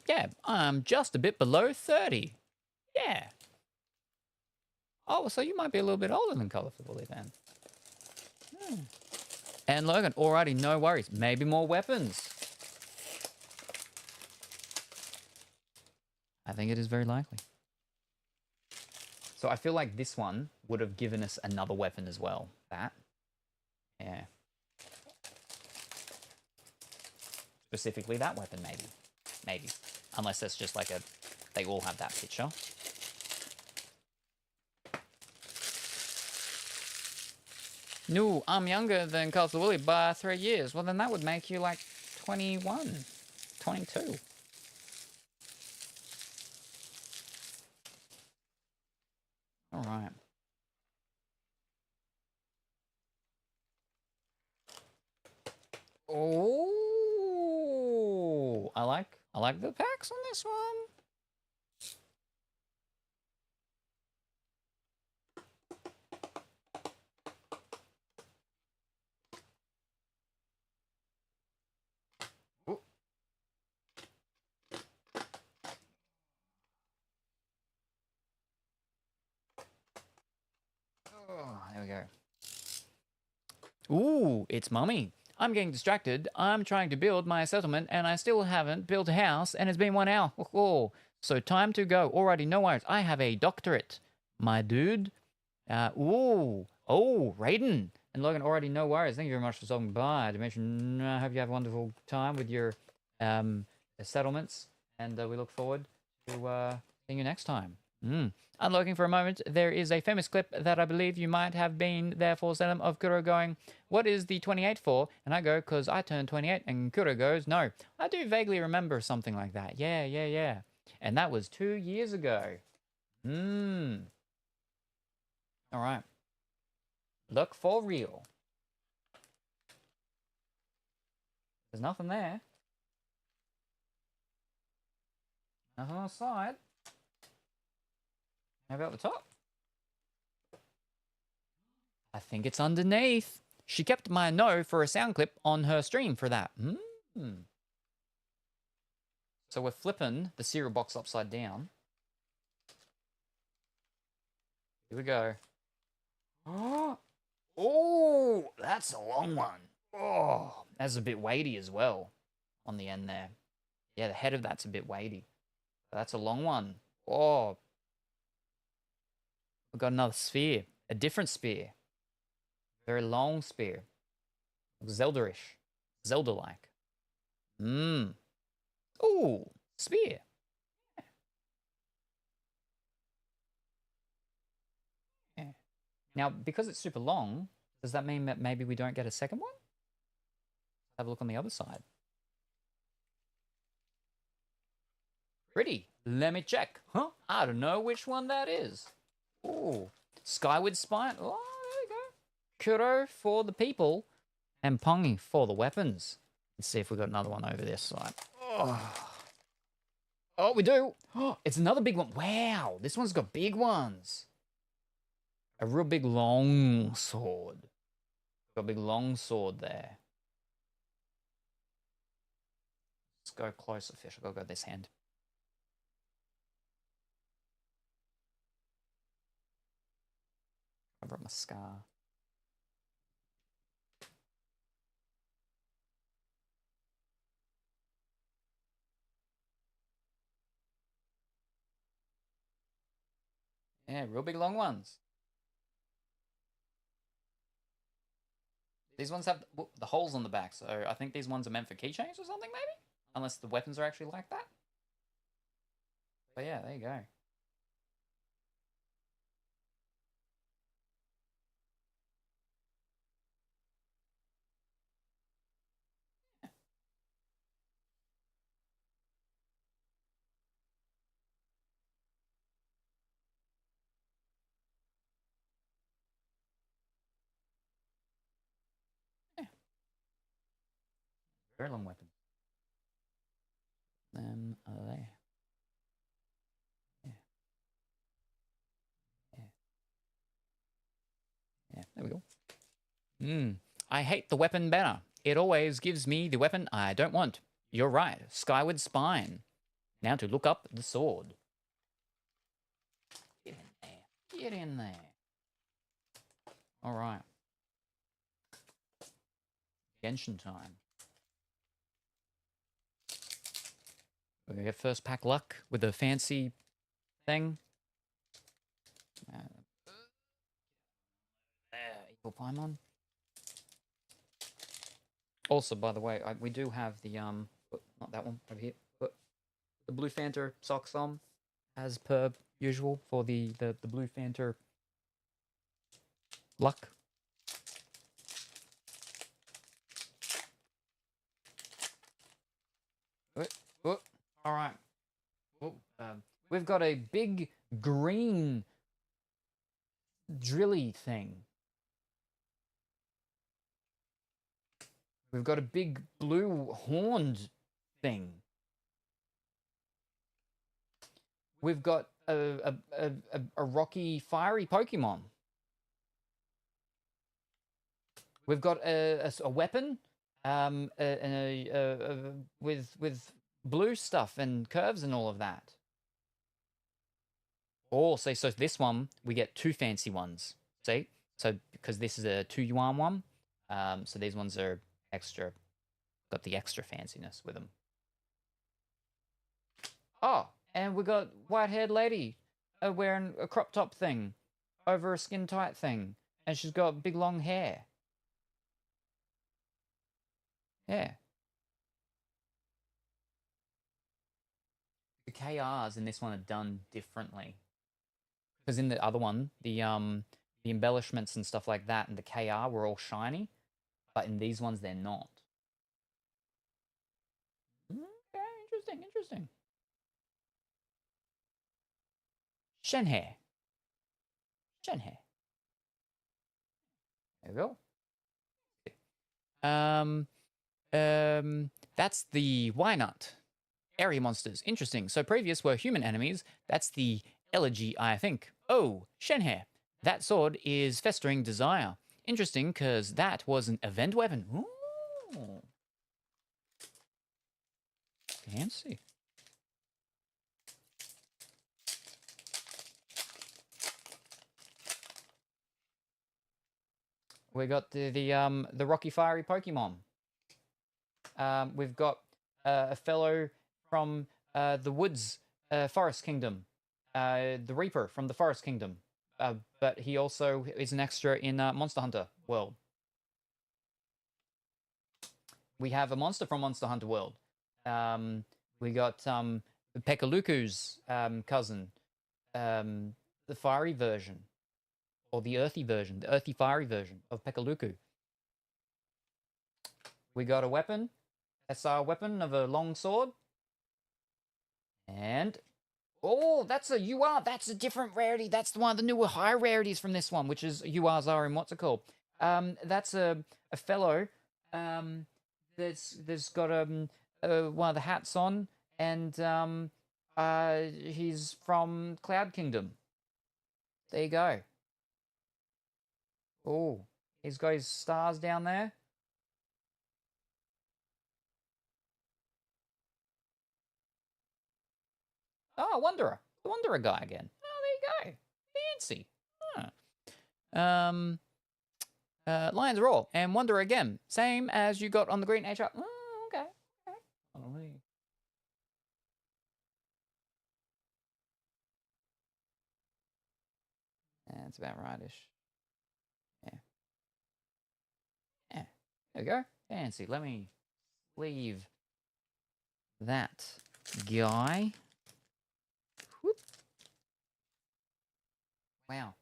Yeah, I'm just a bit below 30. Yeah. Oh, so you might be a little bit older than Colourful Willy then. And Logan, alrighty, no worries. Maybe more weapons. I think it is very likely. So I feel like this one would have given us another weapon as well. That. Yeah. Specifically that weapon, maybe. Maybe. Unless that's just like a... They all have that picture. No, I'm younger than Colourful Willy by 3 years. Well, then that would make you like 21, 22. All right. Oh, I like the packs on this one. Oh, there we go. Ooh, it's Mummy. I'm getting distracted. I'm trying to build my settlement and I still haven't built a house and it's been 1 hour. Oh, so time to go. Alrighty, no worries. I have a doctorate, my dude. Oh, Raiden. And Logan, already no worries. Thank you very much for stopping by. Dimension, I hope you have a wonderful time with your settlements. And we look forward to seeing you next time. Unlooking for a moment, there is a famous clip that I believe you might have been there for, Salem, of Kuro going, what is the 28 for? And I go, because I turned 28. And Kuro goes, no. I do vaguely remember something like that. Yeah. And that was 2 years ago. All right. Look for real. There's nothing there. Nothing on the side. How about the top? I think it's underneath. She kept my no for a sound clip on her stream for that. So we're flipping the cereal box upside down. Here we go. Oh, that's a long one. Oh, that's a bit weighty as well on the end there. Yeah, the head of that's a bit weighty. That's a long one. Oh, we've got another spear. A different spear. Very long spear. Zelda-ish. Zelda-like. Ooh, spear. Yeah. Now, because it's super long, does that mean that maybe we don't get a second one? Have a look on the other side. Pretty. Let me check. Huh? I don't know which one that is. Ooh. Skyward Spine. Oh, there we go. Kuro for the people and Pongi for the weapons. Let's see if we've got another one over this side. Oh, we do. Oh, it's another big one. Wow, this one's got big ones. A real big long sword. Got a big long sword there. Let's go closer, fish. I've got to go this hand. I brought my scar. Yeah, real big long ones. These ones have the holes on the back, so I think these ones are meant for keychains or something, maybe? Unless the weapons are actually like that. But yeah, there you go. Very long weapon. There. Yeah. Yeah. Yeah, there we go. I hate the weapon banner. It always gives me the weapon I don't want. You're right. Skyward Spine. Now to look up the sword. Get in there. Get in there. All right. Genshin time. We get first pack luck with a fancy thing. Evil Paimon. Also, by the way, we do have the not that one over here, but the Blue Fanta socks on, as per usual for the Blue Fanta luck. All right. We've got a big green drilly thing. We've got a big blue horned thing. We've got a rocky, fiery Pokemon. We've got a weapon with blue stuff and curves and all of that. Oh, so this one, we get 2 fancy ones. See? So, because this is a 2 yuan one, so these ones are extra, got the extra fanciness with them. Oh, and we got white-haired lady wearing a crop top thing over a skin-tight thing, and she's got big long hair. Yeah. The KRs in this one are done differently. Because in the other one, the embellishments and stuff like that and the KR were all shiny, but in these ones they're not. Okay, interesting. Shenhe. There we go. That's the Wynut. Area monsters. Interesting. So previous were human enemies. That's the elegy, I think. Oh, Shenhe. That sword is Festering Desire. Interesting, because that was an event weapon. Ooh. Fancy. We got the rocky fiery Pokemon. We've got a fellow from the Woods Forest Kingdom, the Reaper from the Forest Kingdom, but he also is an extra in Monster Hunter World. We have a monster from Monster Hunter World. We got Pekaluku's cousin, the fiery version, or the earthy version, the earthy fiery version of Pekaluku. We got a weapon, SR weapon of a long sword. And, oh, that's a UR. That's a different rarity. That's one of the newer high rarities from this one, which is URs are in what's it called? That's a fellow that's got one of the hats on, and he's from Cloud Kingdom. There you go. Oh, he's got his stars down there. Oh, Wanderer. The Wanderer guy again. Oh, there you go. Fancy. Huh. Lion's Roar and Wanderer again. Same as you got on the Green HR. Oh, okay. That's about rightish. Yeah. There we go. Fancy. Let me leave that guy. Whoop. Wow.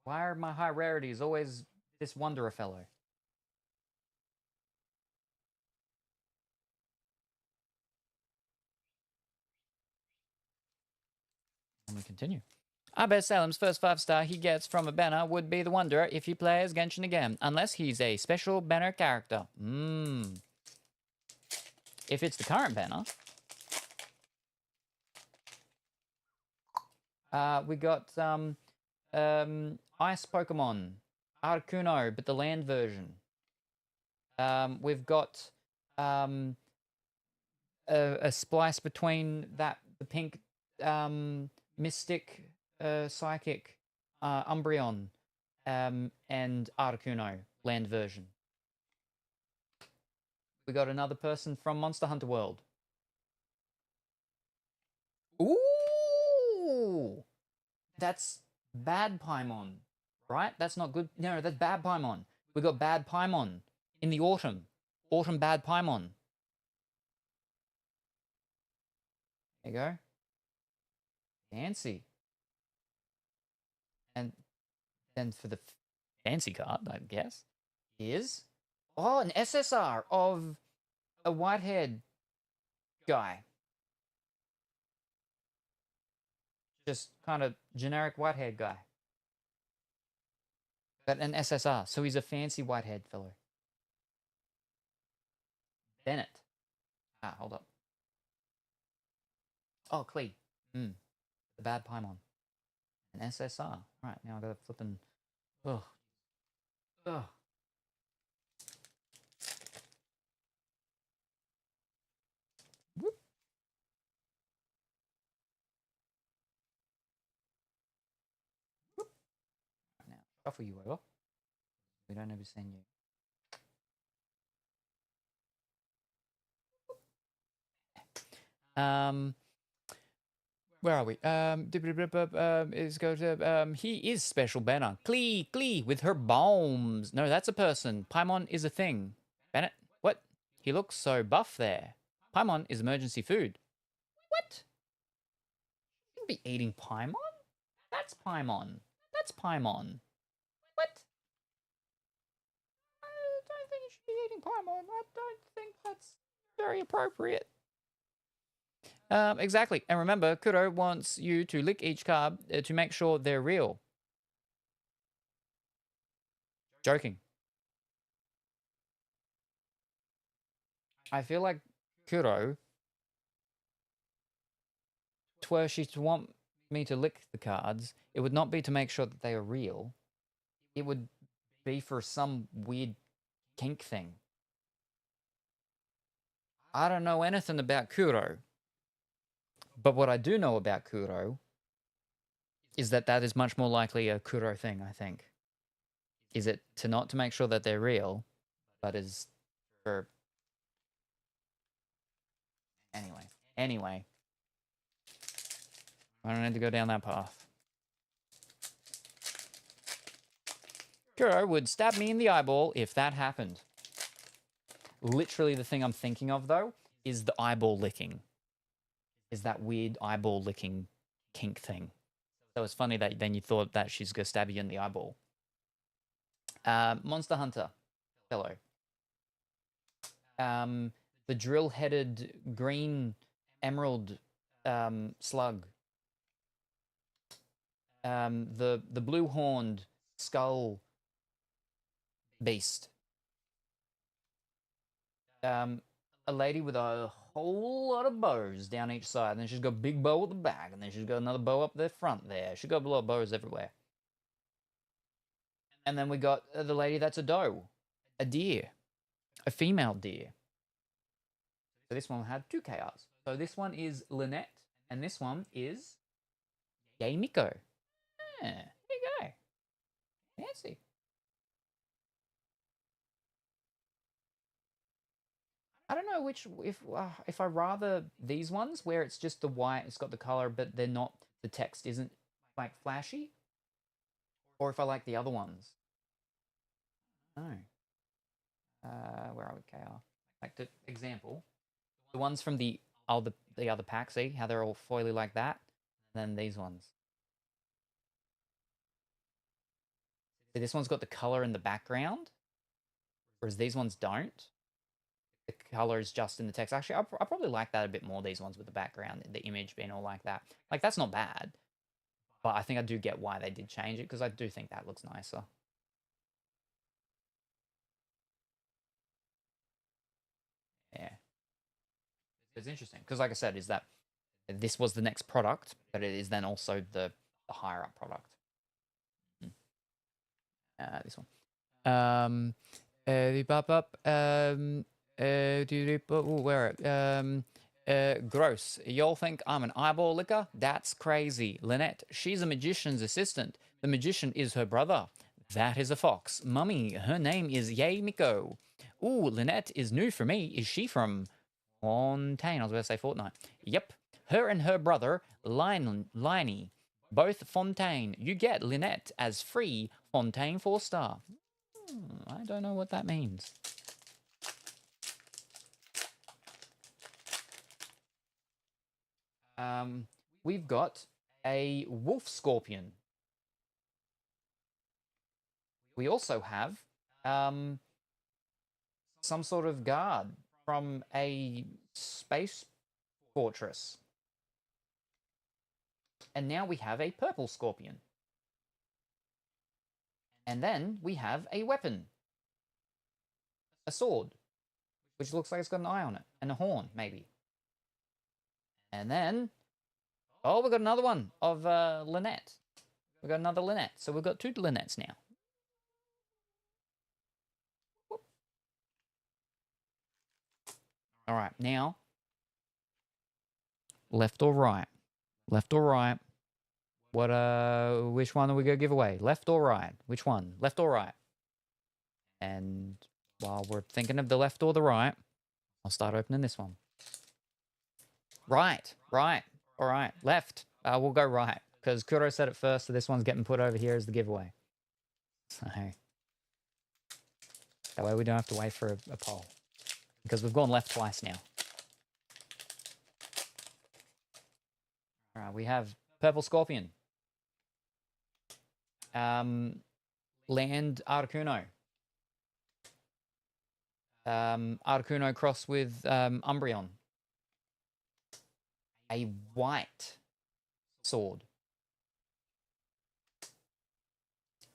Why are my high rarities always this Wanderer fellow? Let me continue. I bet Salem's first 5-star he gets from a banner would be the Wanderer if he plays Genshin again, unless he's a special banner character. if it's the current banner, we got Ice Pokemon, Articuno, but the land version. We've got a splice between the pink Mystic, Psychic, Umbreon, and Articuno, land version. We got another person from Monster Hunter World. Ooh! That's bad Paimon, right? That's not good. No, that's bad Paimon. We got bad Paimon in the autumn. Autumn bad Paimon. There you go. Fancy. And then for the fancy card, I guess, is an SSR of a white-haired guy. Just kind of generic white-haired guy. But an SSR, so he's a fancy white-haired fellow. Bennett. Hold up. Oh, Clee. The bad Paimon. An SSR. Right, now I gotta flippin'. Ugh. Ugh. Whoop. Whoop. Right, now, shuffle you over. We don't ever send you. Where are we? Is go to he is special banner. Clee with her bombs. No, that's a person. Paimon is a thing. Bennett, what? He looks so buff there. Paimon is emergency food. What? You shouldn't be eating Paimon? That's Paimon. That's Paimon. What? I don't think you should be eating Paimon. I don't think that's very appropriate. Exactly. And remember, Kuro wants you to lick each card to make sure they're real. Joking. I feel like Kuro, were she to want me to lick the cards, it would not be to make sure that they are real. It would be for some weird kink thing. I don't know anything about Kuro. But what I do know about Kuro is that is much more likely a Kuro thing, I think. Is it not to make sure that they're real, but is for... Anyway. I don't need to go down that path. Kuro would stab me in the eyeball if that happened. Literally the thing I'm thinking of, though, is the eyeball licking. Is that weird eyeball licking kink thing. So it's funny that then you thought that she's going to stab you in the eyeball. Monster Hunter fellow. The drill-headed green emerald slug. The blue-horned skull beast. A lady with a whole lot of bows down each side, and then she's got a big bow at the back, and then she's got another bow up the front there. She's got a lot of bows everywhere. And then we got the lady that's a doe, a deer, a female deer. So this one had 2 KRs. So this one is Lynette, and this one is Yay Miko. There you go. Fancy. I don't know if I rather these ones where it's just the white, it's got the color, but they're not, the text isn't like flashy, or if I like the other ones. No. Where are we, KR? Like the example, the ones from the other pack, see how they're all foily like that, and then these ones. See, this one's got the color in the background, whereas these ones don't. The color is just in the text. Actually, I probably like that a bit more, these ones with the background, the image being all like that. Like, that's not bad. But I think I do get why they did change it, because I do think that looks nicer. Yeah. It's interesting because, like I said, is that this was the next product, but it is then also the higher up product. This one. Gross. Y'all think I'm an eyeball licker? That's crazy. Lynette, she's a magician's assistant. The magician is her brother. That is a fox. Mummy, her name is Yay Miko. Ooh, Lynette is new for me. Is she from Fontaine? I was about to say Fortnite. Yep. Her and her brother, Liney, both Fontaine. You get Lynette as free Fontaine 4-star. I don't know what that means. We've got a wolf scorpion. We also have some sort of guard from a space fortress. And now we have a purple scorpion. And then we have a weapon. A sword, which looks like it's got an eye on it. And a horn, maybe. And then, oh, we've got another one of Lynette. We've got another Lynette. So we've got 2 Lynettes now. Whoop. All right, now, left or right? Left or right? What, which one are we going to give away? Left or right? Which one? Left or right? And while we're thinking of the left or the right, I'll start opening this one. Right. All right, left. We'll go right, because Kuro said it first, so this one's getting put over here as the giveaway. So, that way we don't have to wait for a poll. Because we've gone left twice now. All right, we have Purple Scorpion. Land Articuno. Articuno cross with Umbreon. A white sword.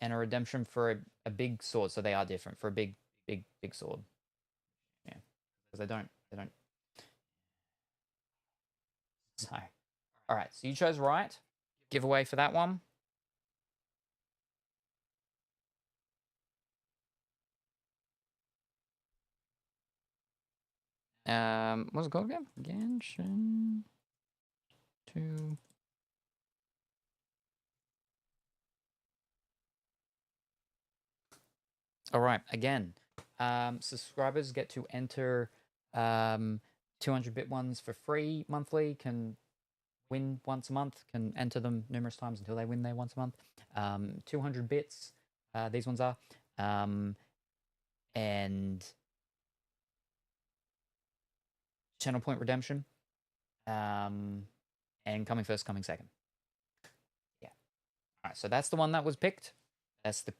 And a redemption for a big sword. So they are different. For a big sword. Yeah. Because they don't. So. Alright, so you chose right. Giveaway for that one. What's it called again? Genshin 2. All right, again, subscribers get to enter 200-bit ones for free monthly, can win once a month, can enter them numerous times until they win there once a month. 200 bits, these ones are. And channel point redemption. And coming first, coming second. Yeah. All right, so that's the one that was picked. That's the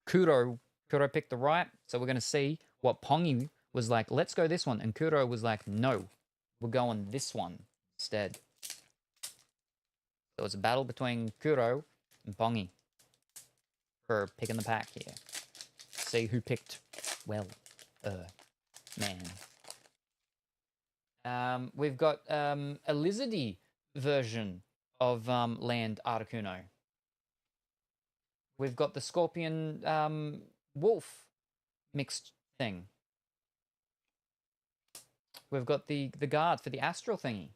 Kuro picked the right. So we're going to see what Pongi was like, let's go this one. And Kuro was like, no, we're going this one instead. So it's a battle between Kuro and Pongi for picking the pack here. See who picked well. Man. We've got a lizardy version of Land Articuno. We've got the scorpion wolf mixed thing. We've got the guard for the astral thingy.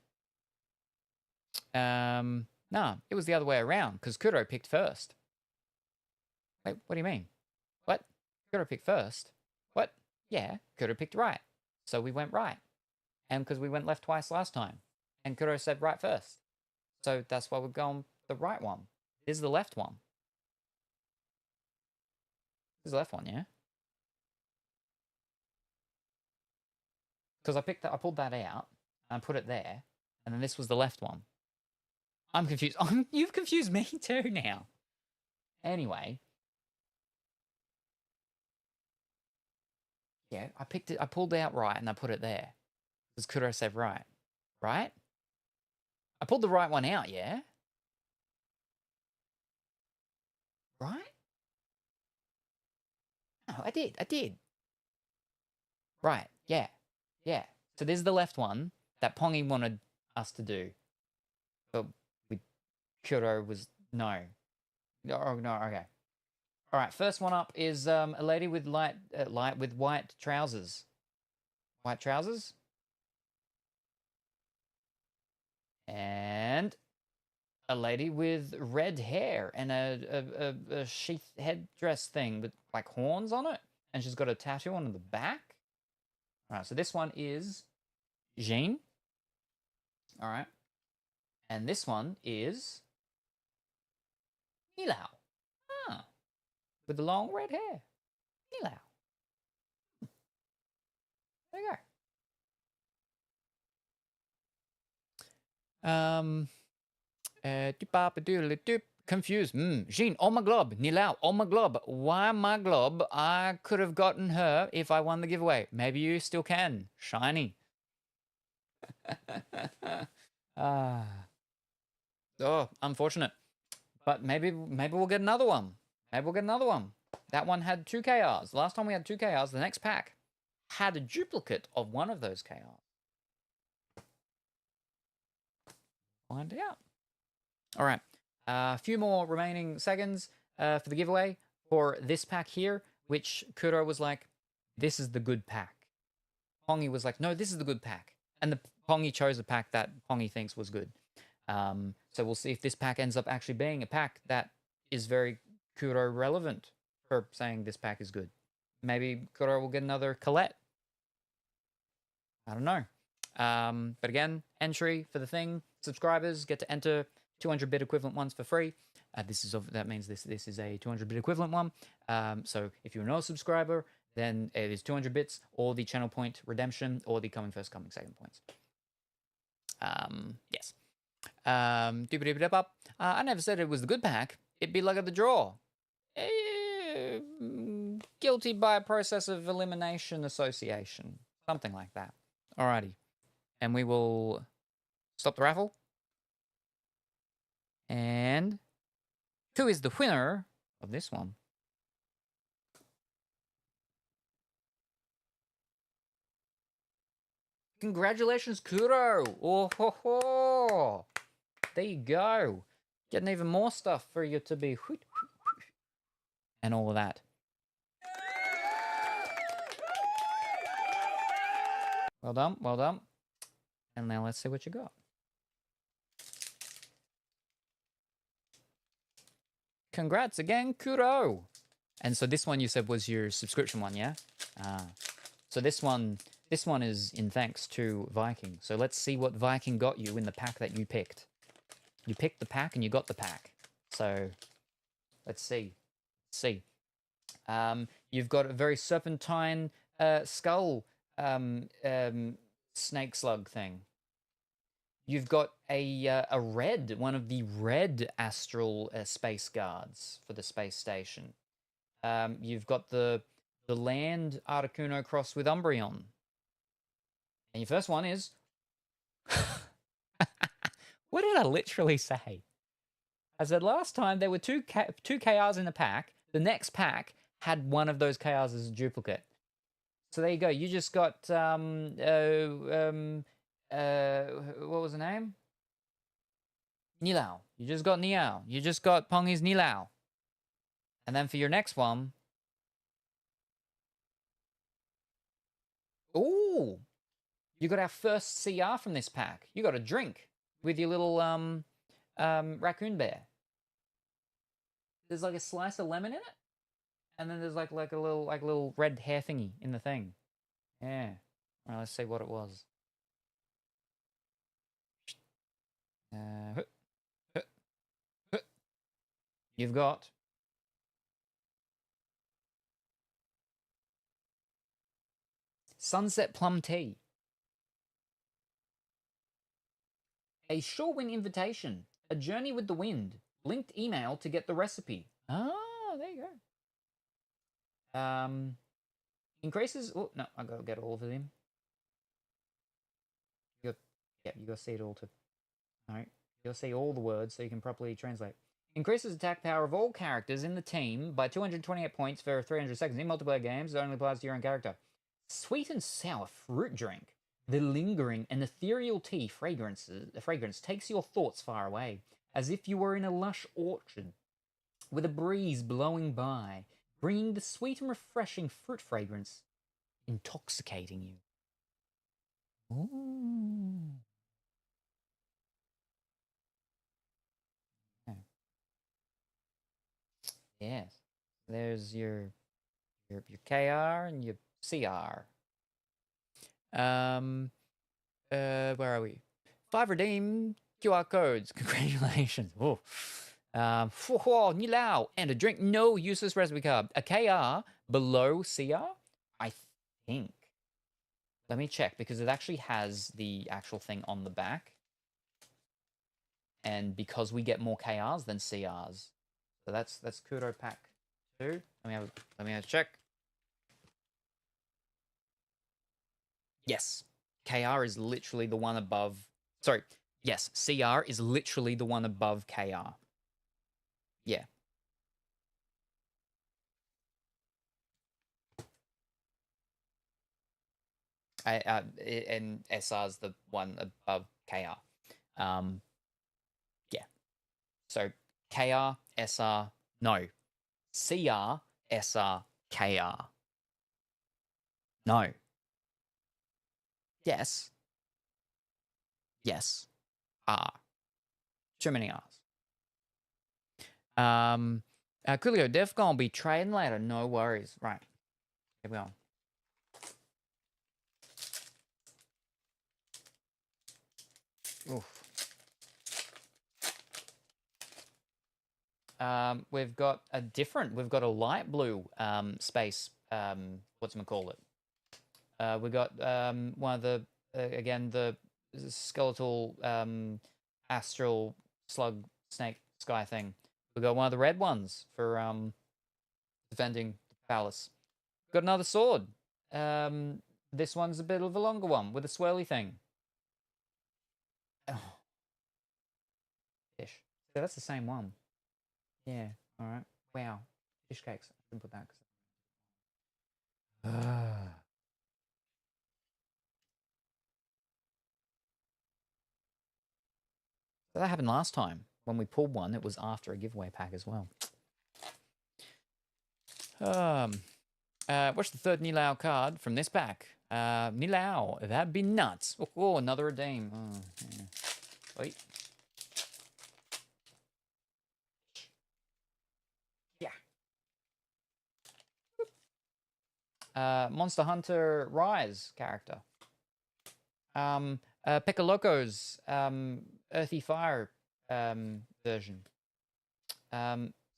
No, it was the other way around, because Kuro picked first. Wait, what do you mean? What? Kuro picked first? What? Yeah, Kuro picked right. So we went right. And because we went left twice last time. And Kuro said right first. So that's why we're going the right one. This is the left one. This is the left one, yeah? Because I pulled that out, and I put it there, and then this was the left one. I'm confused. You've confused me too now. Anyway. Yeah, I picked it, I pulled it out right, and I put it there. Because Kuro said right. Right? I pulled the right one out, yeah? Right? No, I did. Right, yeah. Yeah. So this is the left one. that Pongi wanted us to do. But with Kuro was no. Oh, no, okay. All right, first one up is a lady with white trousers. White trousers. And a lady with red hair and a sheath headdress thing with like horns on it. And she's got a tattoo on the back. All right, so this one is Jean. All right. And this one is Nilao. Ah, with the long red hair. Nilao. There you go. Confused. Jean, oh my glob. Nilao, oh my glob. Why my glob? I could have gotten her if I won the giveaway. Maybe you still can. Shiny. Oh, unfortunate. But maybe we'll get another one. Maybe we'll get another one. That one had 2 KRs. Last time we had 2 KRs. The next pack had a duplicate of one of those KRs. Find out. All right. A few more remaining seconds for the giveaway for this pack here, which Kuro was like, this is the good pack. Pongi was like, no, this is the good pack. And the Pongi chose a pack that Pongi thinks was good. So we'll see if this pack ends up actually being a pack that is very Kuro relevant for saying this pack is good. Maybe Kuro will get another Colette. I don't know. But again, entry for the thing. Subscribers get to enter 200-bit equivalent ones for free. That means this is a 200-bit equivalent one. So if you're not a subscriber, then it is 200 bits, or the channel point redemption, or the coming first, coming second points. Yes. I never said it was the good pack. It'd be luck of the draw. Guilty by a process of elimination association. Something like that. Alrighty. And we will stop the raffle. And who is the winner of this one? Congratulations, Kuro! Oh ho ho! There you go. Getting even more stuff for you to be and all of that. Well done, well done. And now let's see what you got. Congrats again, Kuro! And so this one you said was your subscription one, yeah? So this one is in thanks to Viking. So let's see what Viking got you in the pack that you picked. You picked the pack and you got the pack. So let's see. You've got a very serpentine skull snake slug thing. You've got a red, one of the red astral space guards for the space station. You've got the land Articuno crossed with Umbreon. And your first one is... What did I literally say? I said last time there were two KRs in the pack. The next pack had one of those KRs as a duplicate. So there you go. You just got... what was the name? Nilao. You just got Nilao. You just got Pongi's Nilao. And then for your next one... Ooh! You got our first CR from this pack. You got a drink with your little raccoon bear. There's like a slice of lemon in it, and then there's like a little red hair thingy in the thing. Yeah. All right, let's see what it was. You've got Sunset Plum Tea. A Shorewin invitation. A journey with the wind. Linked email to get the recipe. Ah, there you go. Increases... Oh, no, I gotta get all of them. You gotta see it all too. Alright. You gotta see all the words so you can properly translate. Increases attack power of all characters in the team by 228 points for 300 seconds. In multiplayer games, it only applies to your own character. Sweet and sour fruit drink. The lingering and ethereal tea fragrance takes your thoughts far away, as if you were in a lush orchard, with a breeze blowing by, bringing the sweet and refreshing fruit fragrance, intoxicating you. Ooh. Yeah. Yes. There's your KR and your CR. Where are we? 5 redeemed QR codes. Congratulations. Oh. Ni lao and a drink. No useless recipe card. A KR below CR? I think. Let me check because it actually has the actual thing on the back. And because we get more KRs than CRs. So that's Kudo pack 2. Let me have a check. Yes. KR is literally the one above. Sorry. Yes, CR is literally the one above KR. Yeah. And SR is the one above KR. Yeah. So KR, SR, no. CR, SR, KR. No. Yes. Yes. R. Too many R's. Coolio, Def gonna be trading later. No worries. Right. Here we go. Oof. We've got a light blue space, whatchamacallit. We got one of the, again, the skeletal astral slug snake sky thing. We got one of the red ones for defending the palace. Got another sword. This one's a bit of a longer one with a swirly thing. Oh. Fish. So that's the same one. Yeah. All right. Wow. Fish cakes. I didn't put that. So that happened last time. When we pulled one, it was after a giveaway pack as well. What's the third Nilao card from this pack? Nilao, that'd be nuts. Oh, another redeem. Oh, yeah. Wait. Yeah. Monster Hunter Rise character. Pekaloko's Earthy Fire version.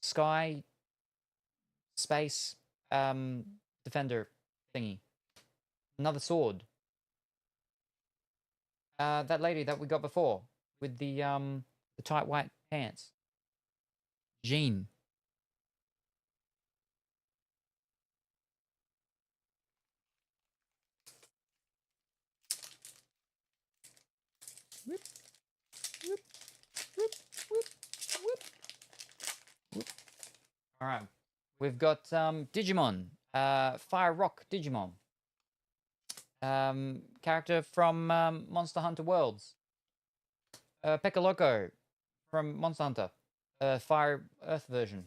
Sky Space Defender thingy. Another sword. That lady that we got before with the tight white pants. Jean. Whoop, whoop, whoop, whoop, whoop, whoop. All right. We've got Digimon. Fire Rock Digimon. Character from Monster Hunter Worlds. Pekkaloko from Monster Hunter. Fire Earth version.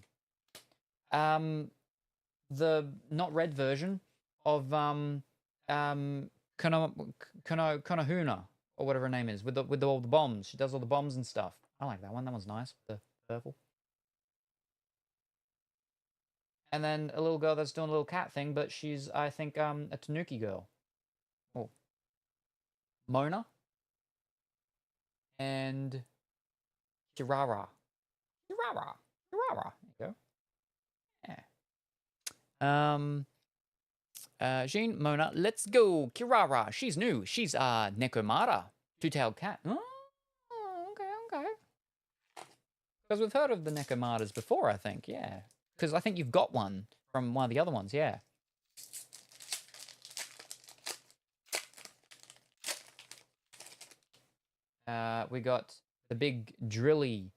The not red version of Konohuna or whatever her name is with all the bombs. She does all the bombs and stuff. I like that one. That one's nice. The purple. And then a little girl that's doing a little cat thing, but she's, I think, a Tanuki girl. Oh. Mona. And Kirara. Kirara. There you go. Yeah. Jean, Mona, let's go. Kirara. She's new. She's Nekomata. Two-tailed cat. Oh, okay. Because we've heard of the Nekomatas before, I think, yeah. Because I think you've got one from one of the other ones, yeah. We got the big drilly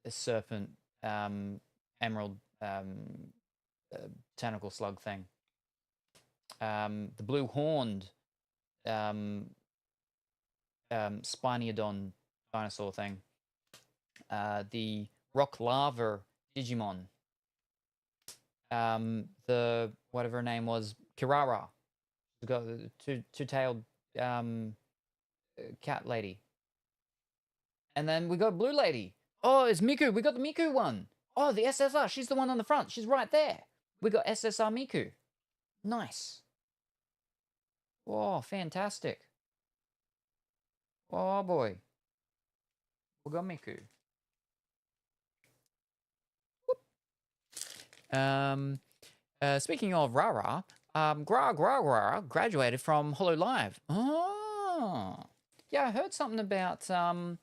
serpent emerald tentacle slug thing. The blue horned Spiniodon dinosaur thing. The rock lava Digimon. The whatever her name was, Kirara. She's got the two-tailed cat lady. And then we got Blue Lady. Oh, it's Miku. We got the Miku one. Oh, the SSR. She's the one on the front. She's right there. We got SSR Miku. Nice. Oh, fantastic. Oh, boy. We got Miku. Speaking of Rara, Gra graduated from Hollow Live. Oh. Yeah, I heard something about someone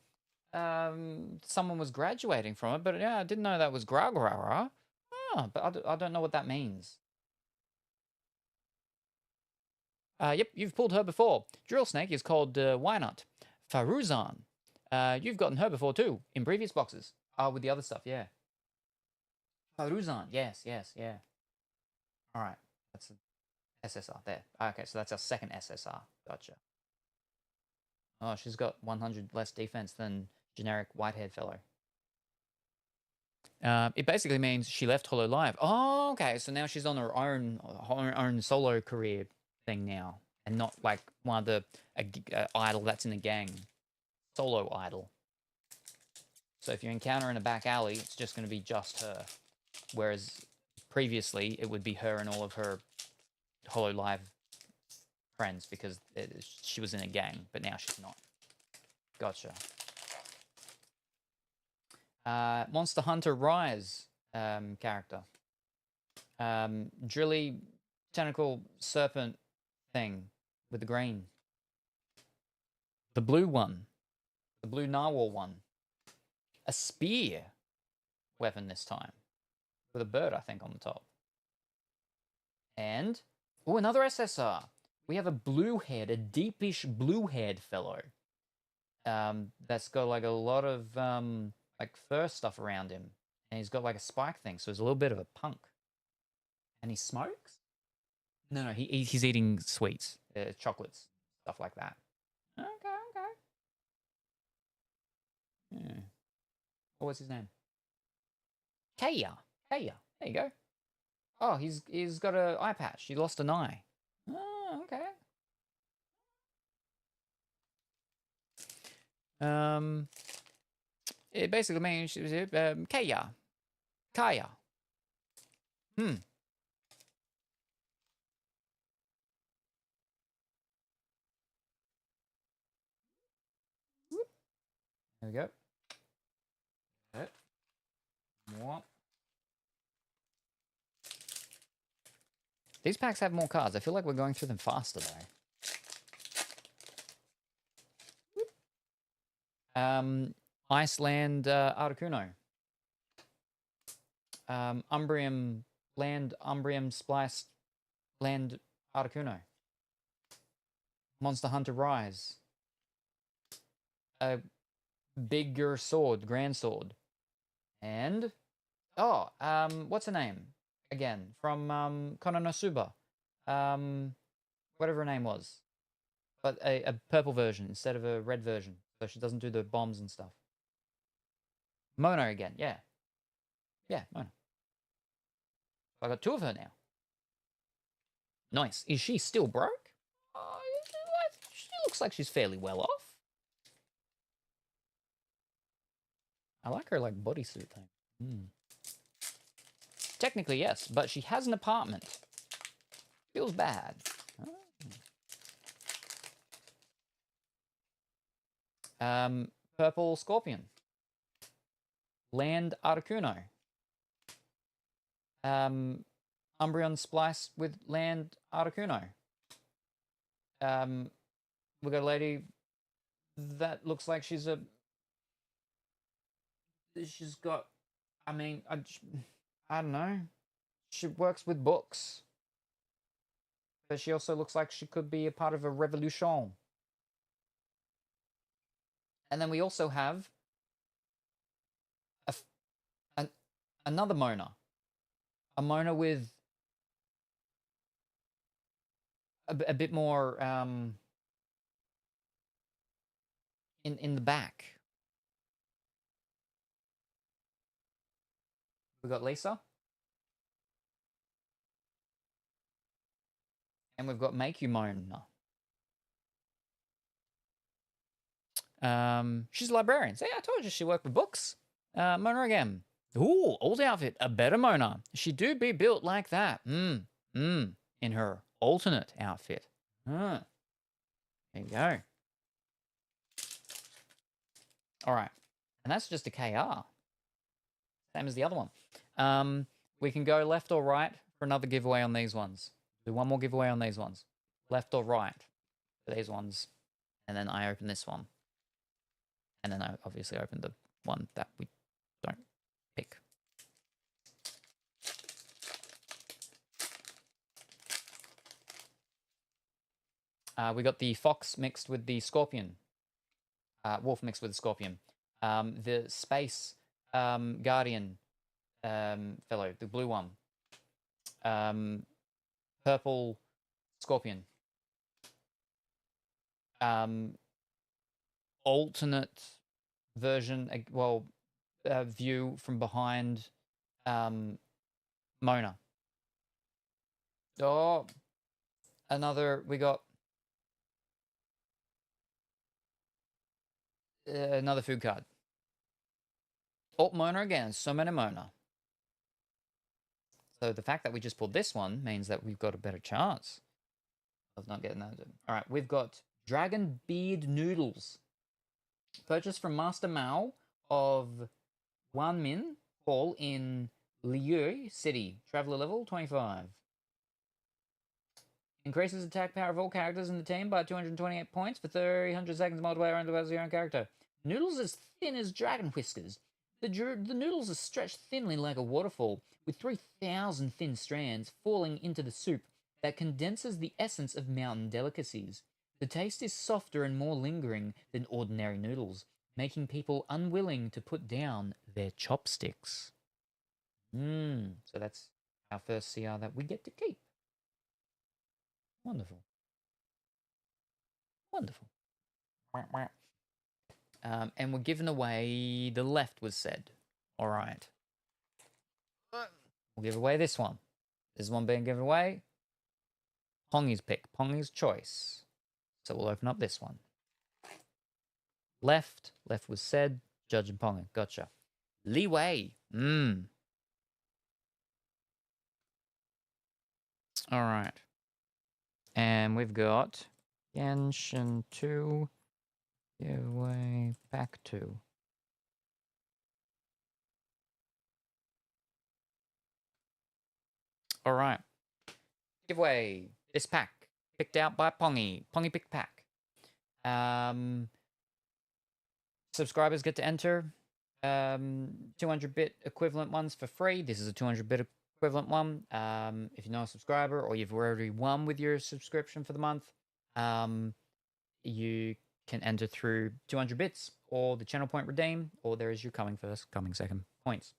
was graduating from it, but yeah, I didn't know that was Gra. Oh, but I don't know what that means. Yep, you've pulled her before. Drill Snake is called Wynut. Faruzan. You've gotten her before too, in previous boxes. With the other stuff, yeah. Faruzan, yes, yeah. Alright, that's an SSR there. Okay, so that's our second SSR. Gotcha. Oh, she's got 100 less defense than generic white-haired fellow. It basically means she left Hollow Live. Oh, okay, so now she's on her own solo career thing now, and not like one of the idol that's in the gang. Solo idol. So if you encounter her in a back alley, it's just going to be just her. Whereas previously, it would be her and all of her Hollow Live friends, because she was in a gang, but now she's not. Gotcha. Monster Hunter Rise character. Drilly tentacle serpent thing with the green. The blue one. The blue narwhal one. A spear weapon this time. With a bird, I think, on the top. And, oh, another SSR. We have a blue-haired, a deepish blue-haired fellow. That's got like a lot of like fur stuff around him. And he's got like a spike thing, so he's a little bit of a punk. And he smokes? No, he's eating sweets, chocolates, stuff like that. Okay. Yeah. What was his name? Kaya. There you go. Oh, he's got an eye patch. He lost an eye. Oh, okay. It basically means Kaya. There we go. What? These packs have more cards. I feel like we're going through them faster, though. Iceland Articuno. Umbrium Spliced Land Articuno. Monster Hunter Rise. A bigger sword, grand sword. And, what's her name? Again, from Kononosuba. Whatever her name was. But a purple version instead of a red version. So she doesn't do the bombs and stuff. Mono again, yeah. Yeah, Mono. I got two of her now. Nice. Is she still broke? She looks like she's fairly well off. I like her, like, bodysuit thing. Technically, yes, but she has an apartment. Feels bad. Purple Scorpion. Land Articuno. Umbreon spliced with Land Articuno. We got a lady that looks like she's got, I mean, I don't know. She works with books. But she also looks like she could be a part of a revolution. And then we also have another Mona. A Mona with a bit more in the back. We got Lisa. And we've got Make You Moan. She's a librarian. So yeah, I told you she worked with books. Mona again. Ooh, old outfit. A better Mona. She do be built like that. In her alternate outfit. There you go. All right. And that's just a KR. Same as the other one. We can go left or right for another giveaway on these ones. Do one more giveaway on these ones. Left or right for these ones. And then I open this one. And then I obviously open the one that we don't pick. We got the fox mixed with the scorpion. Wolf mixed with the scorpion. The space guardian fellow, the blue one. Purple scorpion. Alternate version, view from behind Mona. Oh, we got another food card. Oh, Mona again. So many Mona. So the fact that we just pulled this one means that we've got a better chance of not getting that. All right, we've got Dragon Beard Noodles. Purchased from Master Mao of Wanmin Hall in Liu City. Traveler level 25. Increases attack power of all characters in the team by 228 points for 300 seconds multiplier under your own character. Noodles as thin as dragon whiskers. The noodles are stretched thinly like a waterfall, with 3,000 thin strands falling into the soup that condenses the essence of mountain delicacies. The taste is softer and more lingering than ordinary noodles, making people unwilling to put down their chopsticks. So that's our first CR that we get to keep. Wonderful. Wonderful. And we're giving away the left was said. All right. We'll give away this one. This one being given away. Pongy's pick. Pongy's choice. So we'll open up this one. Left. Left was said. Judge and Pongy. Gotcha. Leeway. All right. And we've got Genshin 2. Giveaway pack 2. All right. Giveaway this pack picked out by Pongy. Pongy picked pack. Subscribers get to enter 200-bit equivalent ones for free. This is a 200-bit equivalent one. If you're not a subscriber or you've already won with your subscription for the month, you can enter through 200 bits or the channel point redeem, or there is your coming first, coming second points.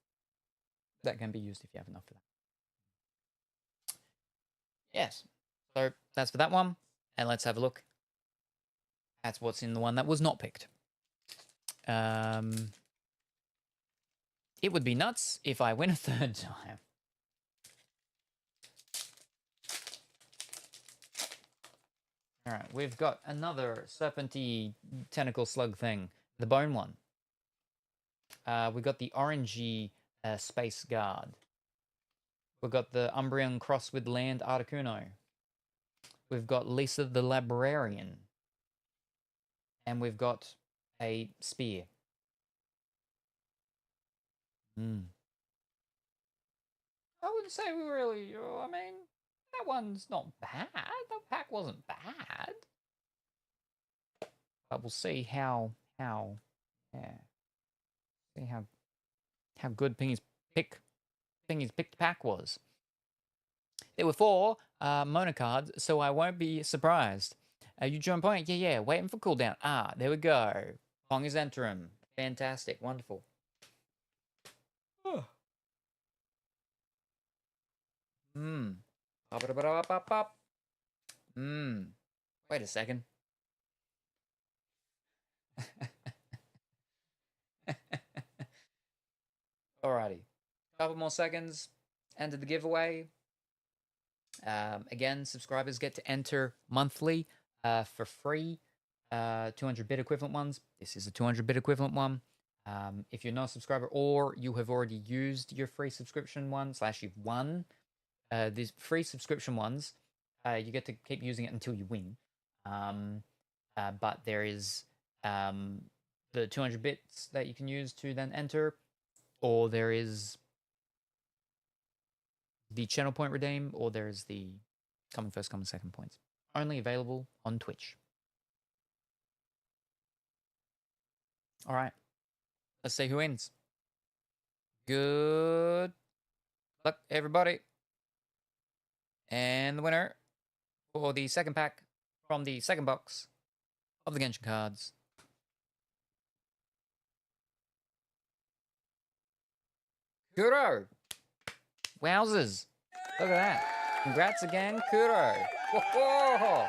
That can be used if you have enough for that. Yes. So that's for that one. And let's have a look. That's what's in the one that was not picked. It would be nuts if I win a third time. All right, we've got another serpenty tentacle slug thing, the bone one. We've got the orangey space guard. We've got the Umbrian cross with land Articuno. We've got Lisa the librarian. And we've got a spear. I wouldn't say we really, I mean, that one's not bad. That pack wasn't bad. But we'll see how good Pingy's picked pack was. There were 4 Mona cards, so I won't be surprised. You join point? Yeah, waiting for cooldown. There we go. Pong is entering. Fantastic, wonderful. Wait a second. Alrighty. Couple more seconds. Enter the giveaway. Again, subscribers get to enter monthly for free. 200 bit equivalent ones. This is a 200 bit equivalent one. If you're not a subscriber or you have already used your free subscription one / you've won these free subscription ones, you get to keep using it until you win. But there is the 200 bits that you can use to then enter, or there is the channel point redeem, or there is the coming first, coming second points. Only available on Twitch. All right. Let's see who wins. Good luck, everybody. And the winner for the second pack from the second box of the Genshin cards. Kuro! Wowzers! Look at that. Congrats again, Kuro! Whoa!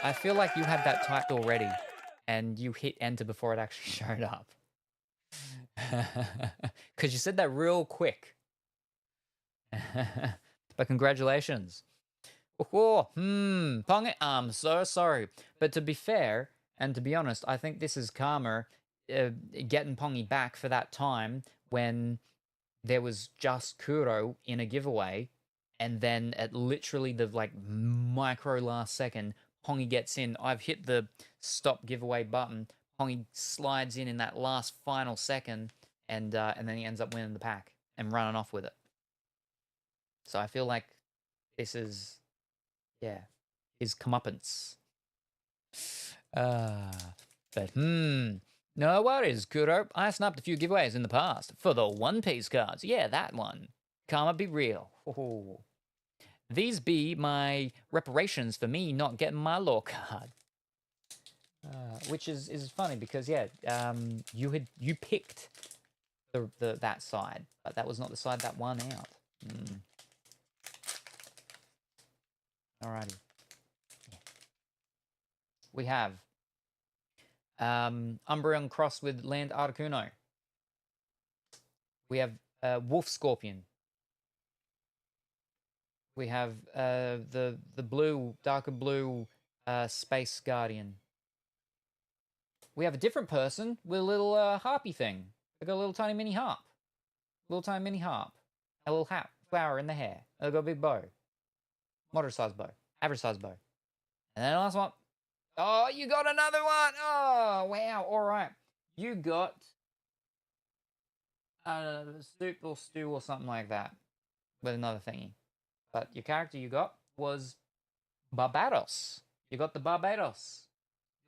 I feel like you had that typed already, and you hit enter before it actually showed up. Because you said that real quick. But congratulations. Pong, I'm so sorry. But to be fair, and to be honest, I think this is karma getting Pongy back for that time when there was just Kuro in a giveaway, and then at literally the micro last second, Pongy gets in. I've hit the stop giveaway button. Pongy slides in that last final second, and then he ends up winning the pack and running off with it. So I feel like this is, his comeuppance. But no worries, Kuro. I snapped a few giveaways in the past for the One Piece cards. Yeah, that one. Karma be real. Oh. These be my reparations for me not getting my law card. Which is funny because you picked that side, but that was not the side that won out. Alrighty. We have Umbreon crossed with Land Articuno. We have Wolf Scorpion. We have the blue, darker blue Space Guardian. We have a different person with a little harpy thing. They got a little tiny mini harp. Little tiny mini harp. A little hat, flower in the hair. They got a big bow. Moderate size bow. Average size bow. And then the last one. Oh, you got another one. Oh, wow. All right. You got soup or stew or something like that with another thingy. But your character you got was Barbados. You got the Barbados.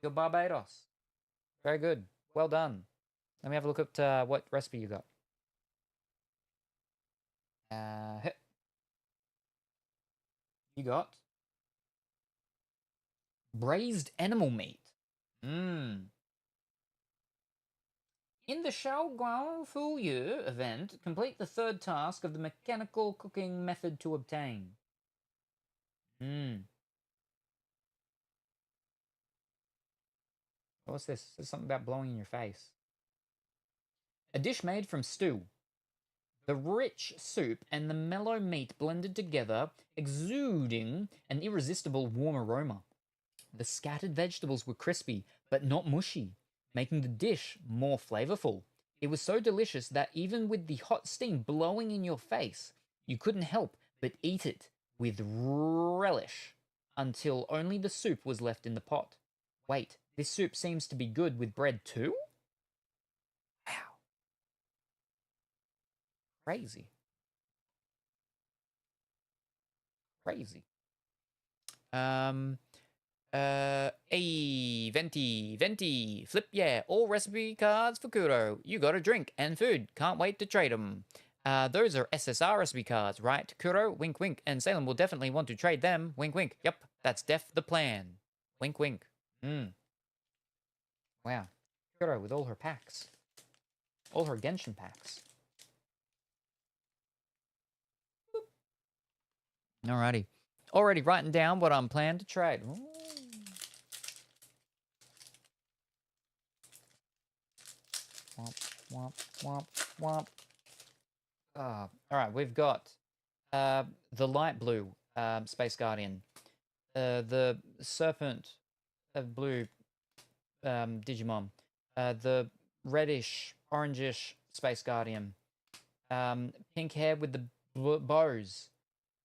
You got Barbados. Very good. Well done. Let me have a look at what recipe you got. You got braised animal meat. In the Shaoguang Fuyu event, complete the third task of the mechanical cooking method to obtain. What's this? There's something about blowing in your face. A dish made from stew. The rich soup and the mellow meat blended together, exuding an irresistible warm aroma. The scattered vegetables were crispy, but not mushy, making the dish more flavorful. It was so delicious that even with the hot steam blowing in your face, you couldn't help but eat it with relish until only the soup was left in the pot. Wait, this soup seems to be good with bread too? Wow. Crazy. Crazy. Venti, flip, yeah, all recipe cards for Kuro. You got a drink and food. Can't wait to trade them. Those are SSR recipe cards, right, Kuro? Wink, wink. And Salem will definitely want to trade them. Wink, wink. Yep, that's the plan. Wink, wink. Wow. Kuro with all her packs. All her Genshin packs. Alrighty. Already writing down what I'm planning to trade. Ooh. Womp, womp, womp. All right, we've got the light blue Space Guardian, the serpent blue Digimon, the reddish, orangish Space Guardian, pink hair with the bows.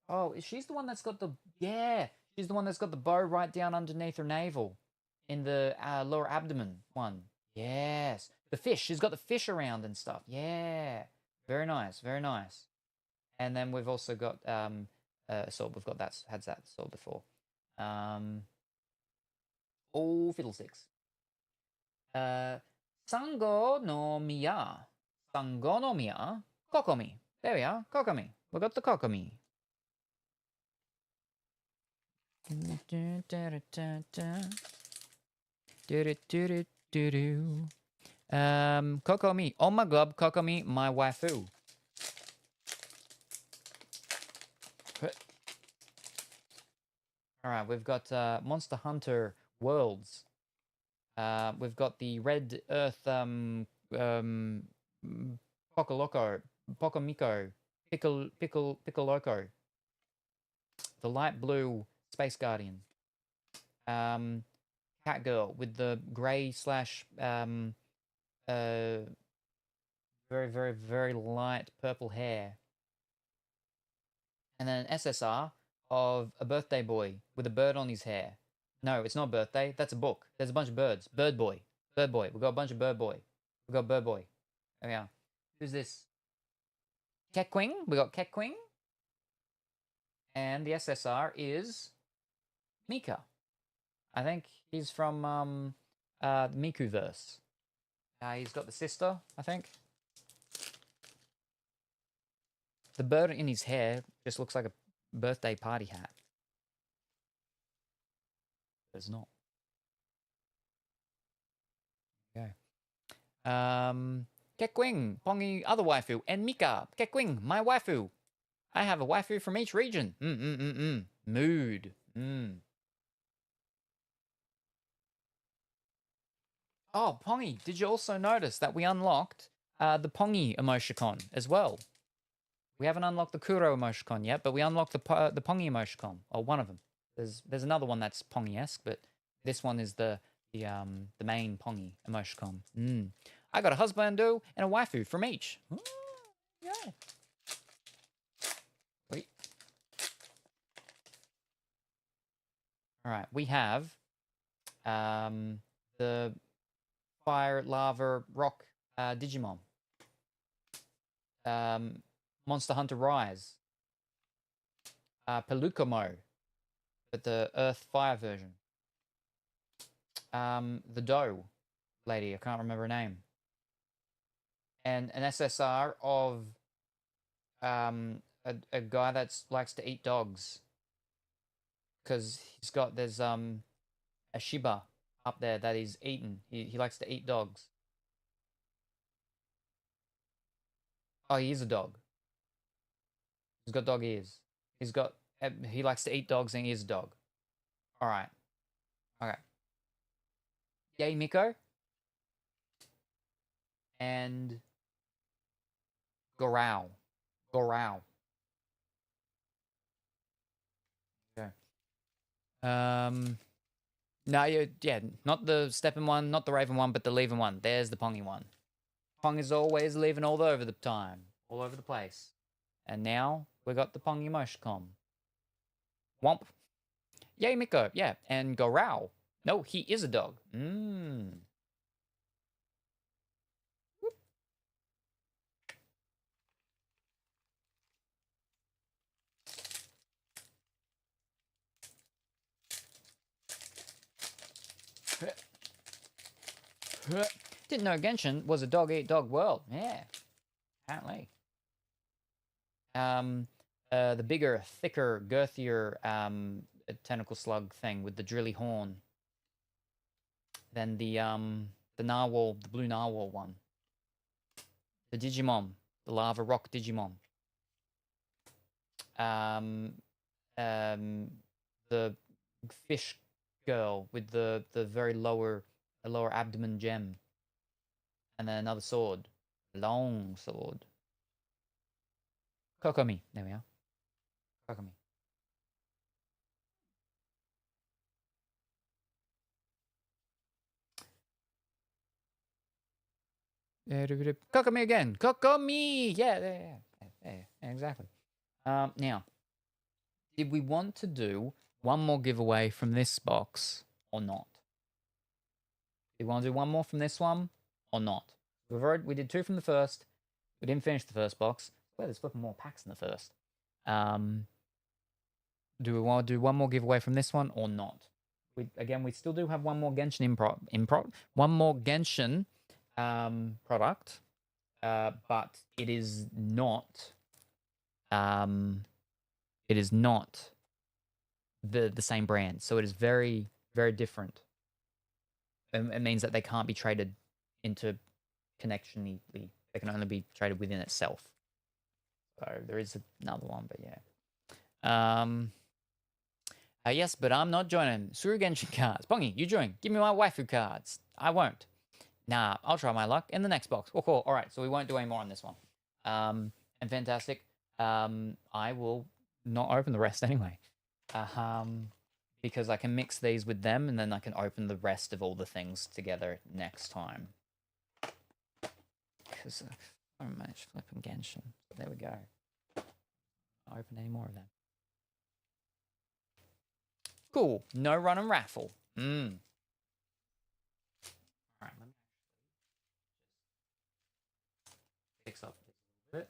Oh, she's the one that's got the, yeah, she's the one that's got the bow right down underneath her navel in the lower abdomen one. Yes. The fish, she's got the fish around and stuff. Yeah. Very nice, very nice. And then we've also got sword. We've got that, had that sword before. Oh, fiddlesticks. Sango no Miya. Sango no Miya. Kokomi. There we are, Kokomi. We got the Kokomi. Kokomi. Oh my god, Kokomi, my waifu. All right, we've got Monster Hunter Worlds. We've got the Red Earth Pocoloco, Pocomiko, Piccoloco. The light blue Space Guardian. Cat Girl with the grey slash very, very, very light purple hair. And then an SSR of a birthday boy with a bird on his hair. No, it's not birthday. That's a book. There's a bunch of birds. Bird boy. Bird boy. We've got a bunch of bird boy. We've got bird boy. There we are. Who's this? Kekwing. We got Kekwing. And the SSR is Mika. I think he's from the Mikuverse. He's got the sister, I think. The bird in his hair just looks like a birthday party hat. It's not. Okay. Kekwing, Pongi, other waifu, and Mika. Kekwing, my waifu. I have a waifu from each region. Mood. Oh, Pongi, did you also notice that we unlocked the Pongi emoticon as well? We haven't unlocked the Kuro emoticon yet, but we unlocked the Pongi emoticon, or one of them. There's another one that's Pongi-esque, but this one is the main Pongi emoticon. I got a husbando and a waifu from each. Ooh, yeah. Wait. All right, we have the fire, lava, rock Digimon. Monster Hunter Rise. Pelucomo, but the Earth Fire version. The Doe lady, I can't remember her name. And an SSR of a guy that likes to eat dogs. Because there's a Shiba up there that he's eaten. He likes to eat dogs. Oh, he is a dog. He's got dog ears. He likes to eat dogs and he is a dog. All right. Okay. Yay, Miko. And Gorao. Okay. No, yeah, not the stepping one, not the raven one, but the leaving one. There's the Pongy one. Pong is always leaving all over the time, all over the place. And now we got the Pongy emoticon. Womp. Yay, Miko. Yeah, and Gorao. No, he is a dog. Didn't know Genshin was a dog-eat-dog world. Yeah, apparently. The bigger, thicker, girthier tentacle slug thing with the drilly horn than the narwhal, the blue narwhal one. The Digimon, the lava rock Digimon. The fish girl with the very lower abdomen gem, and then another sword. Long sword. Kokomi. There we are. Kokomi. Kokomi again. Kokomi. Yeah, exactly. Now, did we want to do one more giveaway from this box or not? Do you want to do one more from this one or not? We did 2 from the first. We didn't finish the first box. Well, there's flipping more packs in the first. Do we want to do one more giveaway from this one or not? We still do have one more Genshin one more Genshin product, but it is not the same brand. So it is very, very different. It means that they can't be traded interconnectionally. They can only be traded within itself. So there is another one, but yeah. Yes, but I'm not joining. Screw Genshin cards. Pongy, you join. Give me my waifu cards. I won't. Nah, I'll try my luck in the next box. Cool. All right, so we won't do any more on this one. And fantastic. I will not open the rest anyway. Because I can mix these with them, and then I can open the rest of all the things together next time. Because I don't manage flipping Genshin. So there we go. I'll open any more of them. Cool. No run and raffle. All right, let me fix up this a little bit.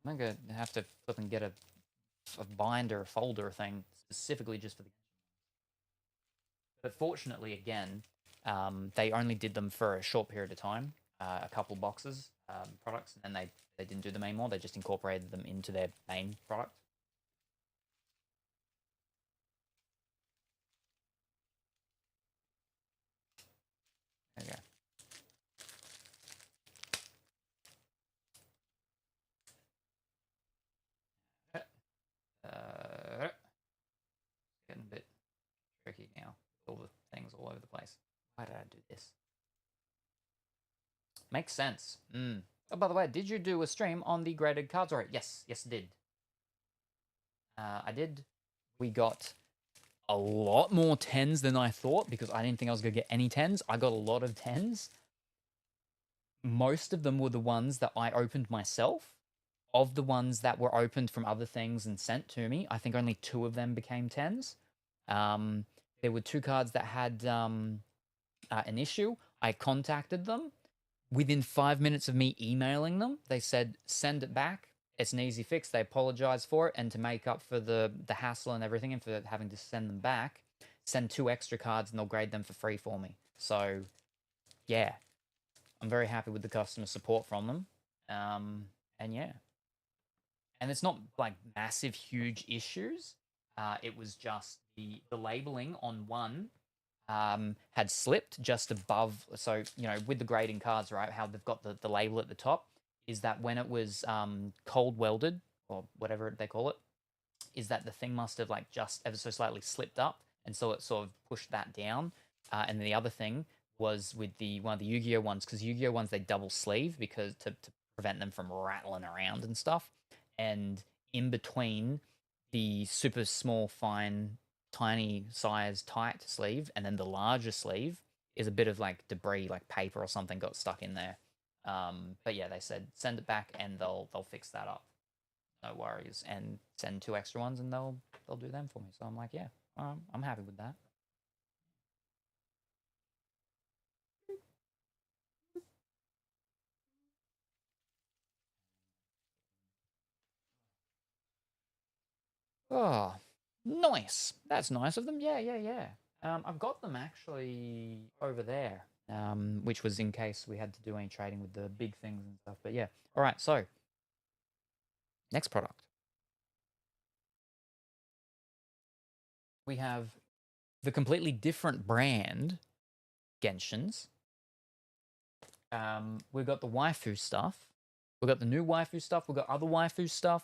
I'm going to have to flip and get a binder, folder thing specifically just for the. But fortunately, again, they only did them for a short period of time, a couple boxes, products, and then they didn't do them anymore. They just incorporated them into their main product. There we go. Getting a bit tricky now. All the things all over the place. Why did I do this? Makes sense. Oh, by the way, did you do a stream on the graded cards? All right. Yes, I did. I did. We got a lot more 10s than I thought because I didn't think I was going to get any 10s. I got a lot of 10s. Most of them were the ones that I opened myself. Of the ones that were opened from other things and sent to me, I think only 2 of them became 10s. There were 2 cards that had an issue. I contacted them. Within 5 minutes of me emailing them, they said, send it back. It's an easy fix. They apologized for it. And to make up for the hassle and everything and for having to send them back, send 2 extra cards and they'll grade them for free for me. So, yeah. I'm very happy with the customer support from them. And yeah. And it's not like massive, huge issues. It was just the labeling on one had slipped just above. So, with the grading cards, right, how they've got the label at the top, is that when it was cold welded, or whatever they call it, is that the thing must have like just ever so slightly slipped up. And so it sort of pushed that down. And the other thing was with one of the Yu-Gi-Oh ones, because Yu-Gi-Oh ones, they double sleeve because to prevent them from rattling around and stuff. And in between the super small, fine, tiny size tight sleeve and then the larger sleeve is a bit of like debris, like paper or something got stuck in there. But yeah, they said send it back and they'll fix that up. No worries, and send 2 extra ones and they'll do them for me. So I'm like, yeah, I'm happy with that. Oh, nice. That's nice of them. Yeah. I've got them actually over there, which was in case we had to do any trading with the big things and stuff. But yeah. All right, so next product. We have the completely different brand Genshins. We've got the waifu stuff. We've got the new waifu stuff. We've got other waifu stuff.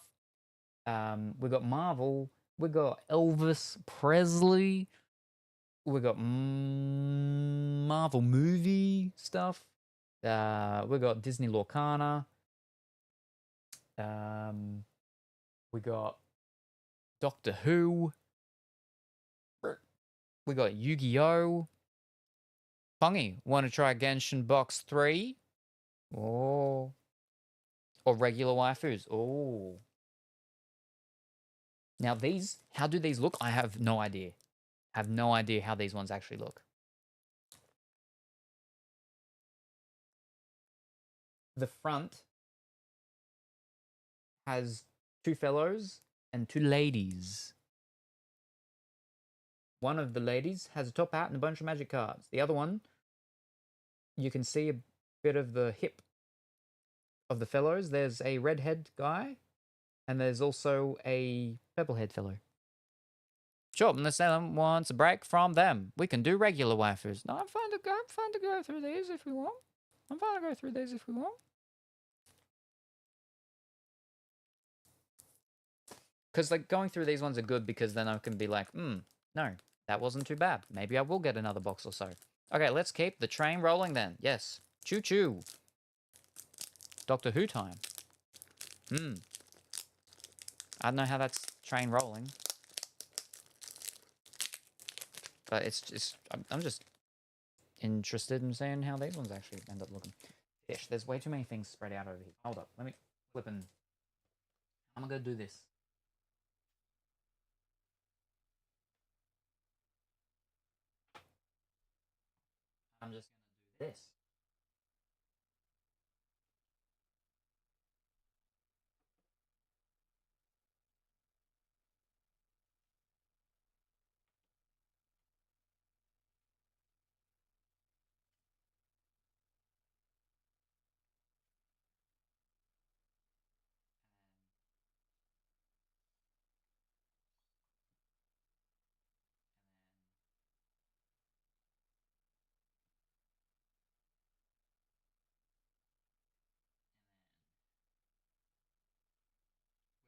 We got Marvel. We got Elvis Presley. We got Marvel movie stuff. We got Disney Lorcana. We got Doctor Who. We got Yu-Gi-Oh! Fungy, want to try Genshin Box 3? Oh. Or regular waifus? Oh. Now these, how do these look? I have no idea. I have no idea how these ones actually look. The front has 2 fellows and 2 ladies. One of the ladies has a top hat and a bunch of magic cards. The other one, you can see a bit of the hip of the fellows. There's a redhead guy, and there's also a purple-head fellow. Sure, unless Salem wants a break from them, we can do regular waifus. No, I'm fine to go through these if we want. I'm fine to go through these if we want. Because like going through these ones are good because then I can be like, no, that wasn't too bad. Maybe I will get another box or so. Okay, let's keep the train rolling then. Yes. Choo choo. Doctor Who time. I don't know how that's train rolling. But it's just, I'm just interested in seeing how these ones actually end up looking. Fish, there's way too many things spread out over here. Hold up, let me flip and... I'm gonna do this. I'm just gonna do this.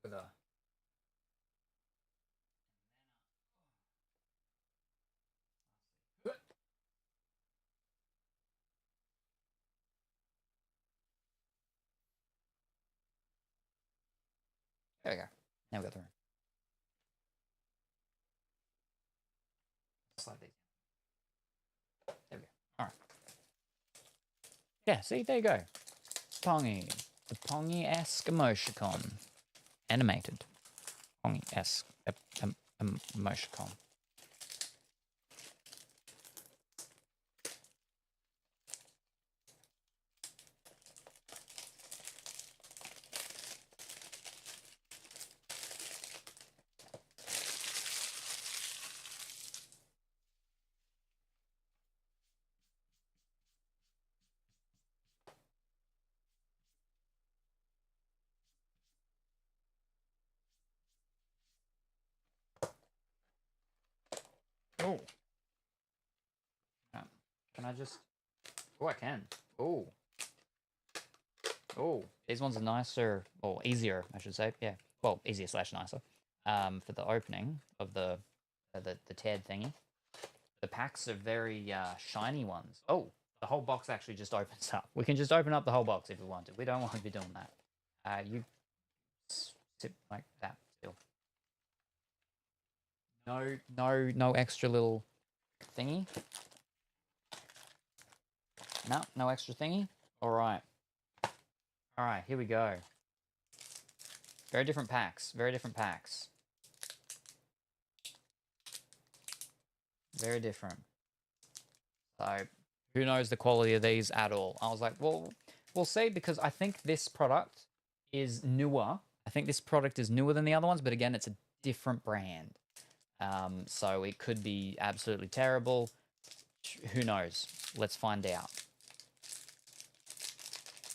With a... There we go. Now we got the room. Slide these. There we go. Alright. Yeah, see, there you go. Pongy. The Pongy-esque emoticon. Animated. Pongy-esque emoticon. Oh. Can I just... Oh, I can. Oh. Oh. These ones are nicer, or easier, I should say. Yeah. Well, easier slash nicer. For the opening of the TED thingy. The packs are very shiny ones. Oh, the whole box actually just opens up. We can just open up the whole box if we want to. We don't want to be doing that. You sit like that still. No extra little thingy. No extra thingy. All right, here we go. Very different packs. Very different. So, who knows the quality of these at all? I was like, well, we'll see, because I think this product is newer. I think this product is newer than the other ones, but again, it's a different brand. So it could be absolutely terrible. Who knows? Let's find out.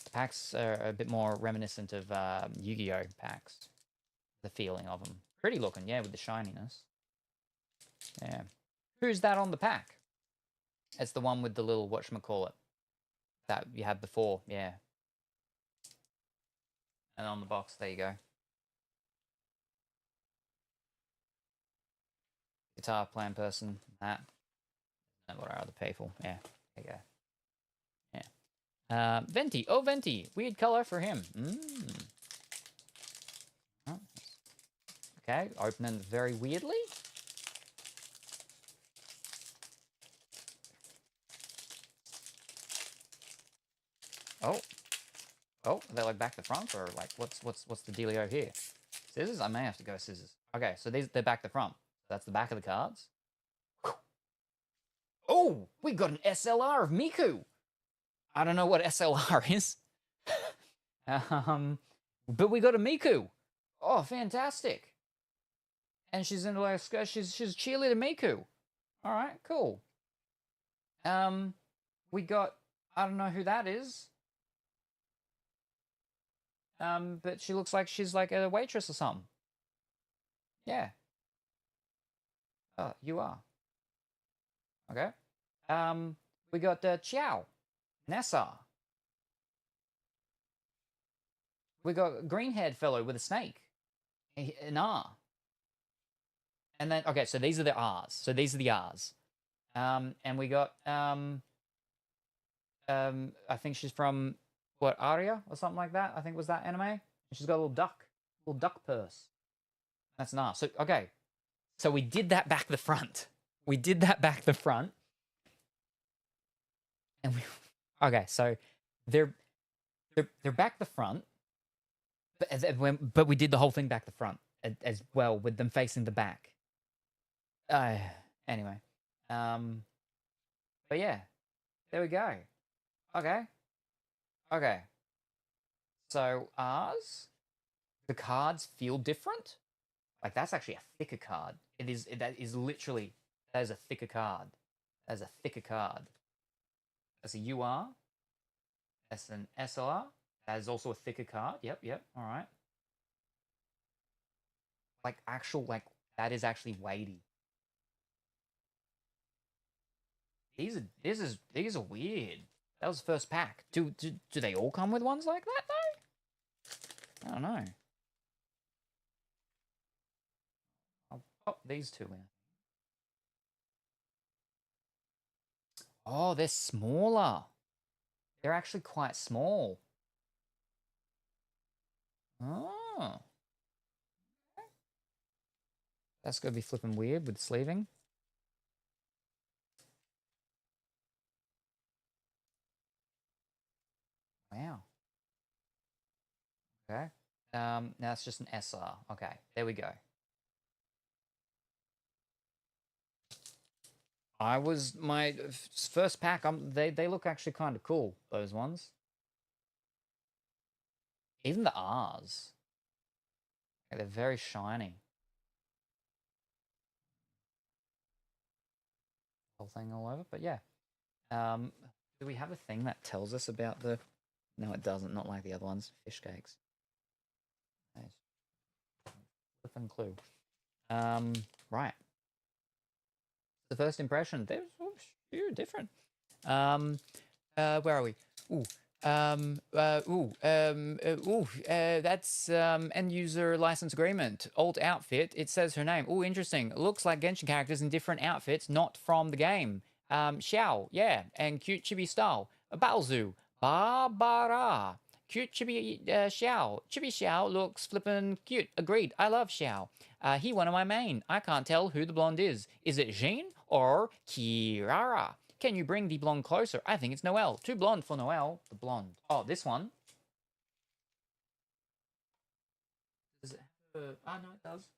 The packs are a bit more reminiscent of Yu-Gi-Oh! Packs. The feeling of them. Pretty looking, yeah, with the shininess. Yeah. Who's that on the pack? It's the one with the little whatchamacallit that you had before, yeah. And on the box, there you go. guitar playing person. That. And what are other people? Yeah. There you go. Yeah. Venti. Oh, Venti. Weird color for him. Oh. Okay. Opening very weirdly. Oh. Oh, they're like back to front, or like what's the dealio here? Scissors? I may have to go scissors. Okay, so they're back to front. That's the back of the cards. Oh, we got an SLR of Miku. I don't know what SLR is. But we got a Miku. Oh, fantastic. And she's in like she's cheerleader Miku. All right, cool. We got, I don't know who that is. But she looks like she's like a waitress or something. Yeah. Oh, you are. Okay. We got Chiao, Nessa. We got green-haired fellow with a snake, an R. And then okay, so these are the R's. So these are the R's. And we got I think she's from what, Aria or something like that. I think was that anime. And she's got a little duck purse. That's an R. So okay, so we did that back the front. We did that back the front. And we okay, so they're back the front, but we did the whole thing back the front as well with them facing the back. Anyway, but yeah, there we go. Okay. So ours, the cards feel different. Like that's actually a thicker card. That is literally, that is a thicker card. That is a thicker card. That's a UR. That's an SLR. That is also a thicker card. Yep. All right. Like that is actually weighty. These are weird. That was the first pack. Do they all come with ones like that though? I don't know. I'll pop these two in. Oh, they're smaller. They're actually quite small. Oh. That's going to be flipping weird with sleeving. Wow. Okay. Now it's just an SR. Okay, there we go. My first pack. They look actually kind of cool. Those ones. Even the R's. Okay, they're very shiny. Whole thing all over, but yeah. Do we have a thing that tells us about the? No, it doesn't. Not like the other ones. Fish cakes. Nice. Flipping clue. Right. The first impression. They're different. Where are we? That's end user license agreement. Alt outfit. It says her name. Oh, interesting. Looks like Genshin characters in different outfits, not from the game. Xiao, yeah, and cute chibi style. Balzu, Barbara. Cute chibi Xiao. Chibi Xiao looks flippin' cute. Agreed. I love Xiao. He one of my main. I can't tell who the blonde is. Is it Jean or Kirara? Can you bring the blonde closer? I think it's Noelle. Too blonde for Noelle. The blonde. Oh, this one. Does it have a... Oh, no, it does.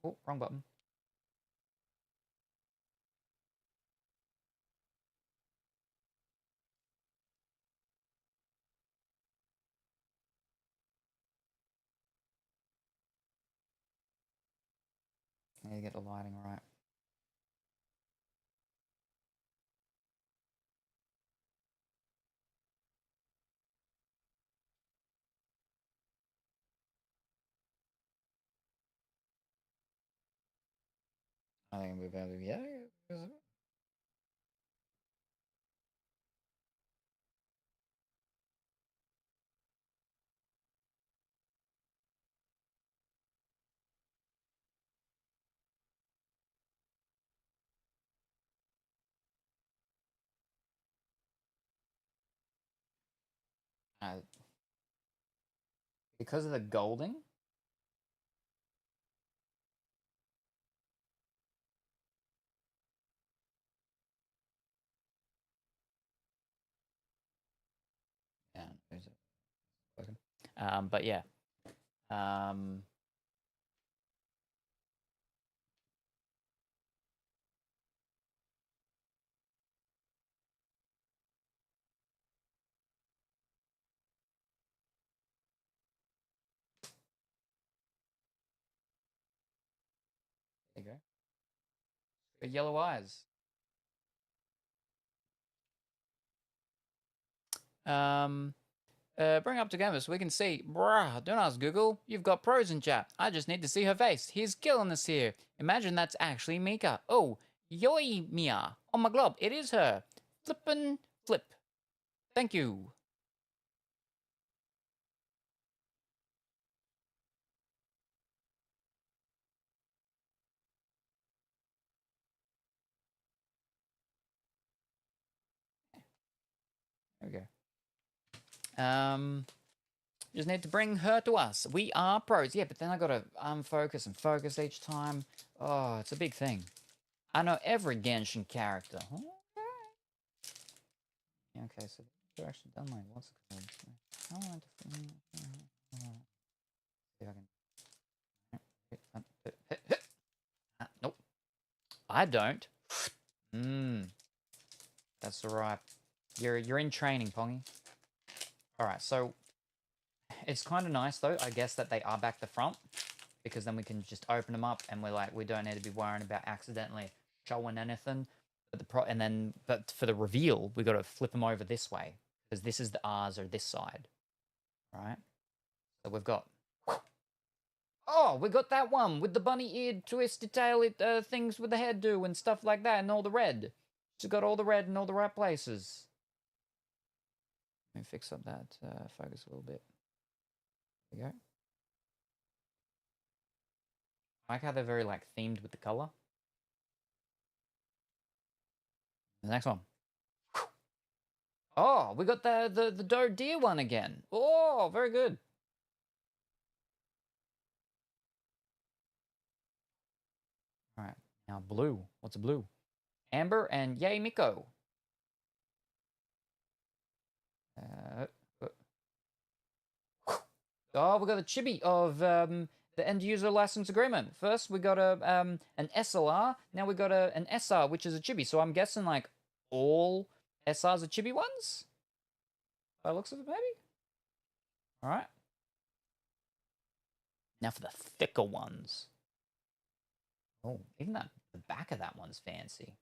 Oh, wrong button. I need to get the lighting right. I think we'll be able to... Yeah. Because of the golding? Yeah, there's a but yeah. Um, there you go. Got yellow eyes. Bring up to canvas so we can see. Bruh, don't ask Google. You've got pros in chat. I just need to see her face. He's killing us here. Imagine that's actually Mika. Oh, Yoi Mia. Oh my glob, it is her. Flippin' flip. Thank you. There we go. Just need to bring her to us. We are pros. Yeah, but then I gotta unfocus and focus each time. Oh, it's a big thing. I know every Genshin character. Okay, so they're actually done like what's it called? How am I see if I can. Nope. I don't. That's alright. You're in training, Pongy. Alright, so it's kind of nice though, I guess, that they are back to front, because then we can just open them up and we're like, we don't need to be worrying about accidentally showing anything. But for the reveal, we got to flip them over this way, because this is the R's are this side, right? So we've got. Oh, we got that one with the bunny-eared, twisted tail things with the hairdo and stuff like that, and all the red. She's got all the red in all the right places. Let me fix up that focus a little bit. There you go. I like how they're very like themed with the color. The next one. Oh, we got the doe deer one again. Oh, very good. All right, now blue. What's a blue? Amber and Yay Miko. Uh, oh, we got a chibi of the end user license agreement. First, we got an SLR. Now we got an SR, which is a chibi. So I'm guessing like all SRs are chibi ones. By the looks of it, maybe. All right. Now for the thicker ones. Oh, even that the back of that one's fancy.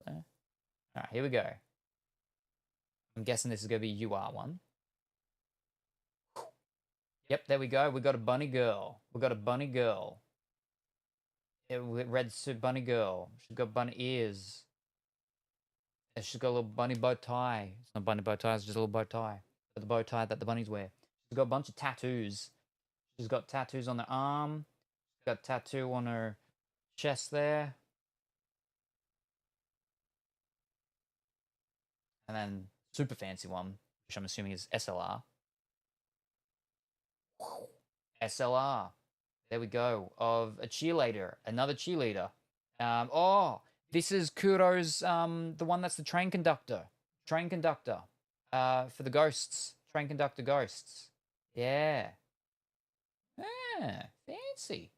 All right, here we go. I'm guessing this is going to be UR one. Yep, there we go. We got a bunny girl. We got a bunny girl. Red suit bunny girl. She's got bunny ears. And she's got a little bunny bow tie. It's not bunny bow tie, it's just a little bow tie. The bow tie that the bunnies wear. She's got a bunch of tattoos. She's got tattoos on her arm. She's got a tattoo on her chest there. And then super fancy one, which I'm assuming is SLR. SLR. There we go. Of a cheerleader. Another cheerleader. Oh, this is Kuro's, the one that's the train conductor. Train conductor. For the ghosts. Train conductor ghosts. Yeah. Ah, fancy.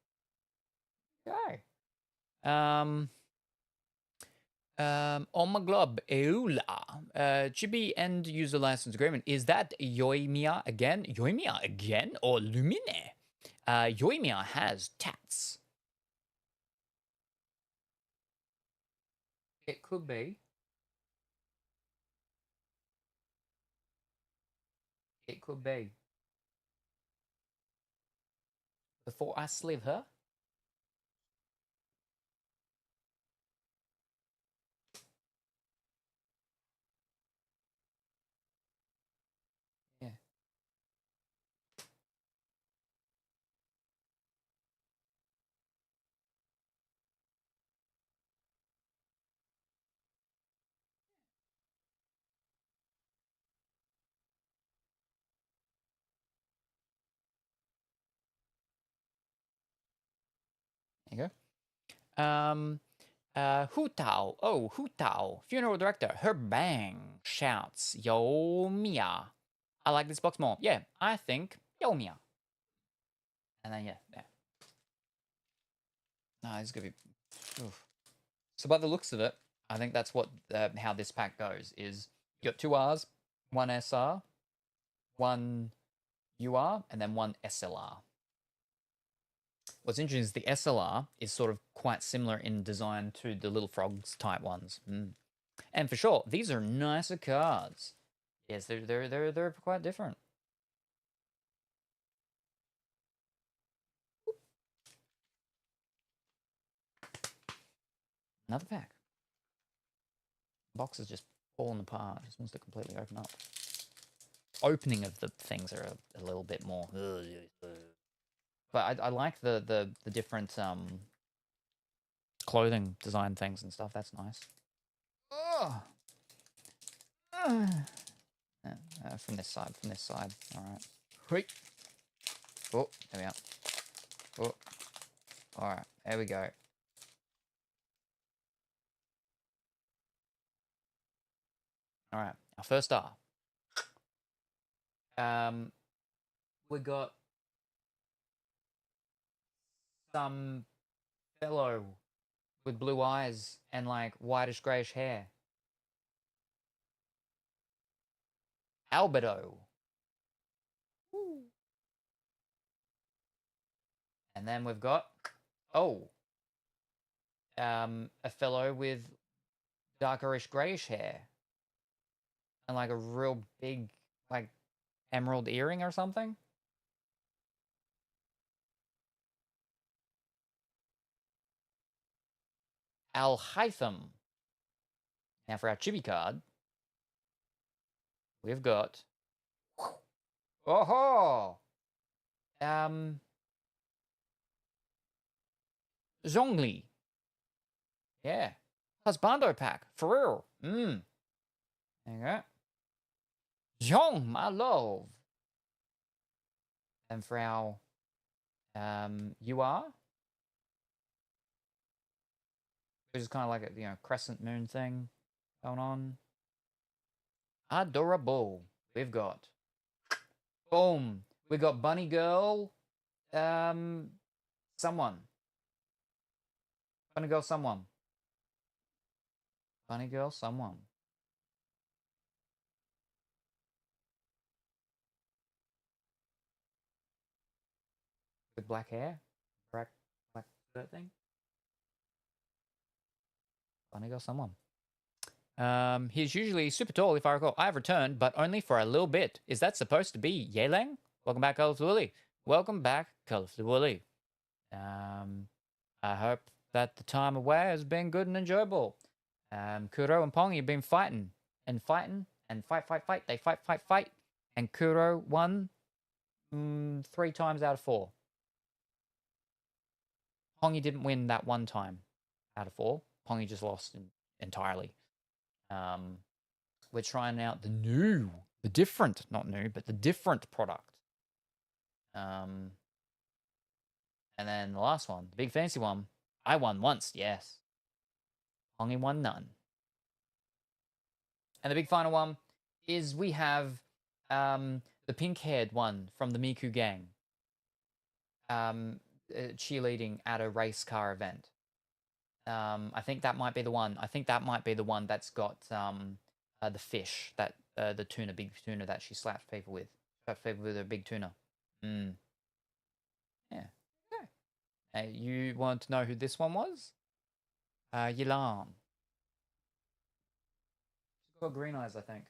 Okay. On my glob, Eula. Chibi end user license agreement. Is that Yoimiya again? Yoimiya again? Or Lumine? Yoimiya has tats. It could be. It could be. Before I sleeve her. Yeah. Hu Tao. Oh, Hu Tao. Funeral director. Her bang shouts, Yo Mia. I like this box more. Yeah, I think Yo Mia. And then, yeah. No, it's going to be... Oof. So by the looks of it, I think that's what how this pack goes, is you got 2 Rs, 1 SR, 1 UR, and then 1 SLR. What's interesting is the SLR is sort of quite similar in design to the Little Frogs type ones. And for sure, these are nicer cards. Yes, they're quite different. Another pack. Box is just falling apart. Just wants to completely open up. Opening of the things are a little bit more. But I like the different clothing design things and stuff. That's nice. From this side. All right. Wait. Oh, there we are. Oh. All right. There we go. All right. Our first star. We got some fellow with blue eyes and like whitish grayish hair. Albedo. And then we've got a fellow with darkerish grayish hair and like a real big like emerald earring or something. Al Haytham. Now for our chibi card, we've got Zhongli. Yeah. Husbando pack. For real. There you go. Zhong, my love. And for our UR, which is kind of like a crescent moon thing going on. Adorable. We've got boom. We got Bunny Girl. Someone. Bunny Girl, someone. Bunny Girl, someone. With black hair. Black that thing. Bunny Girl, someone. He's usually super tall, if I recall. I've returned, but only for a little bit. Is that supposed to be Yelang? Welcome back, Colorful Willy. Welcome back, Colorful Willy. I hope that the time away has been good and enjoyable. Kuro and Pongi have been fighting and fight. They fight. And Kuro won 3 times out of 4. Pongi didn't win that 1 time out of 4. Pongi just lost entirely. We're trying out the different product. And then the last one, the big fancy one, I won once, yes. Pongi won none. And the big final one is we have the pink-haired one from the Miku gang cheerleading at a race car event. I think that might be the one. I think that might be the one that's got the fish, that the tuna, big tuna that she slaps people with. Slaps people with a big tuna. Yeah. Okay. You want to know who this one was? Yilam. She's got green eyes, I think.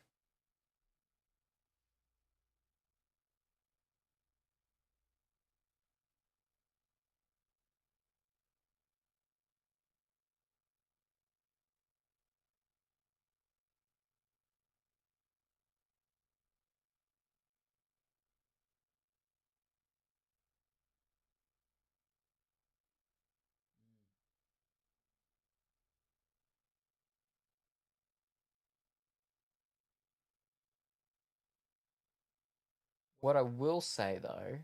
What I will say though,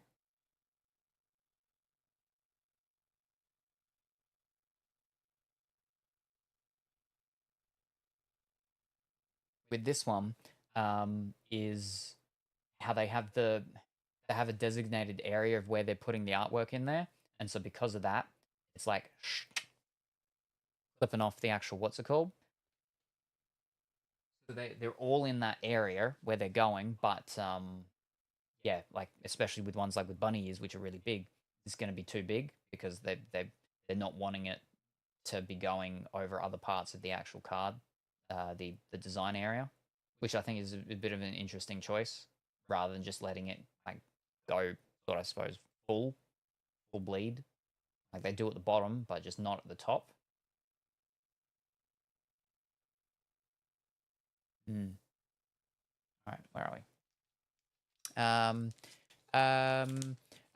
with this one is how they have a designated area of where they're putting the artwork in there, and so because of that, it's like flipping off the actual what's it called. So they're all in that area where they're going, but yeah, like especially with ones like with bunny ears, which are really big, it's going to be too big because they're not wanting it to be going over other parts of the actual card, the design area, which I think is a bit of an interesting choice, rather than just letting it like go, sort of, I suppose, full bleed, like they do at the bottom, but just not at the top. Hmm. All right, where are we?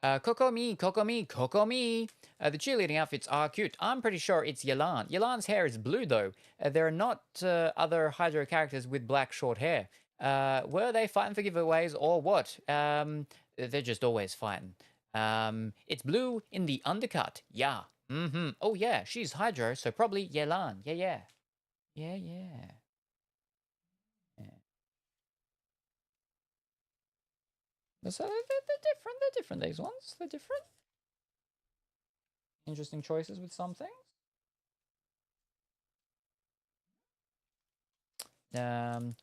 Kokomi, Kokomi, Kokomi. The cheerleading outfits are cute. I'm pretty sure it's Yelan. Yelan's hair is blue, though. There are not other Hydro characters with black short hair. Were they fighting for giveaways or what? They're just always fighting. It's blue in the undercut. Yeah. Mm-hmm. Oh, yeah, she's Hydro, so probably Yelan. Yeah, yeah. Yeah, yeah. So they're different. They're different, these ones. They're different. Interesting choices with some things.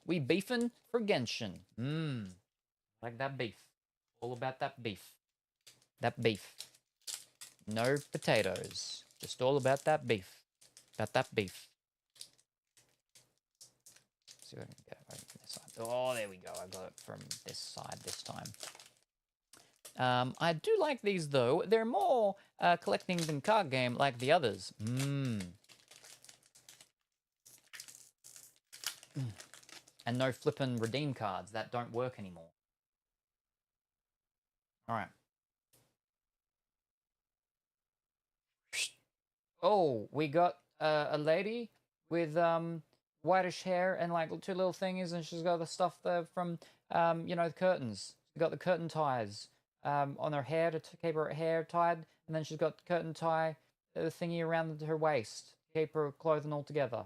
We beefing for Genshin. Like that beef. All about that beef. That beef. No potatoes. Just all about that beef. About that beef. Let's see what I can get right from this side. Oh, there we go. I got it from this side this time. I do like these though. They're more collecting than card game like the others. And no flippin' redeem cards that don't work anymore. All right. Oh, we got a lady with whitish hair and like two little thingies, and she's got the stuff there from you know, the curtains. She's got the curtain ties on her hair to keep her hair tied, and then she's got the curtain tie, the thingy around her waist to keep her clothing all together.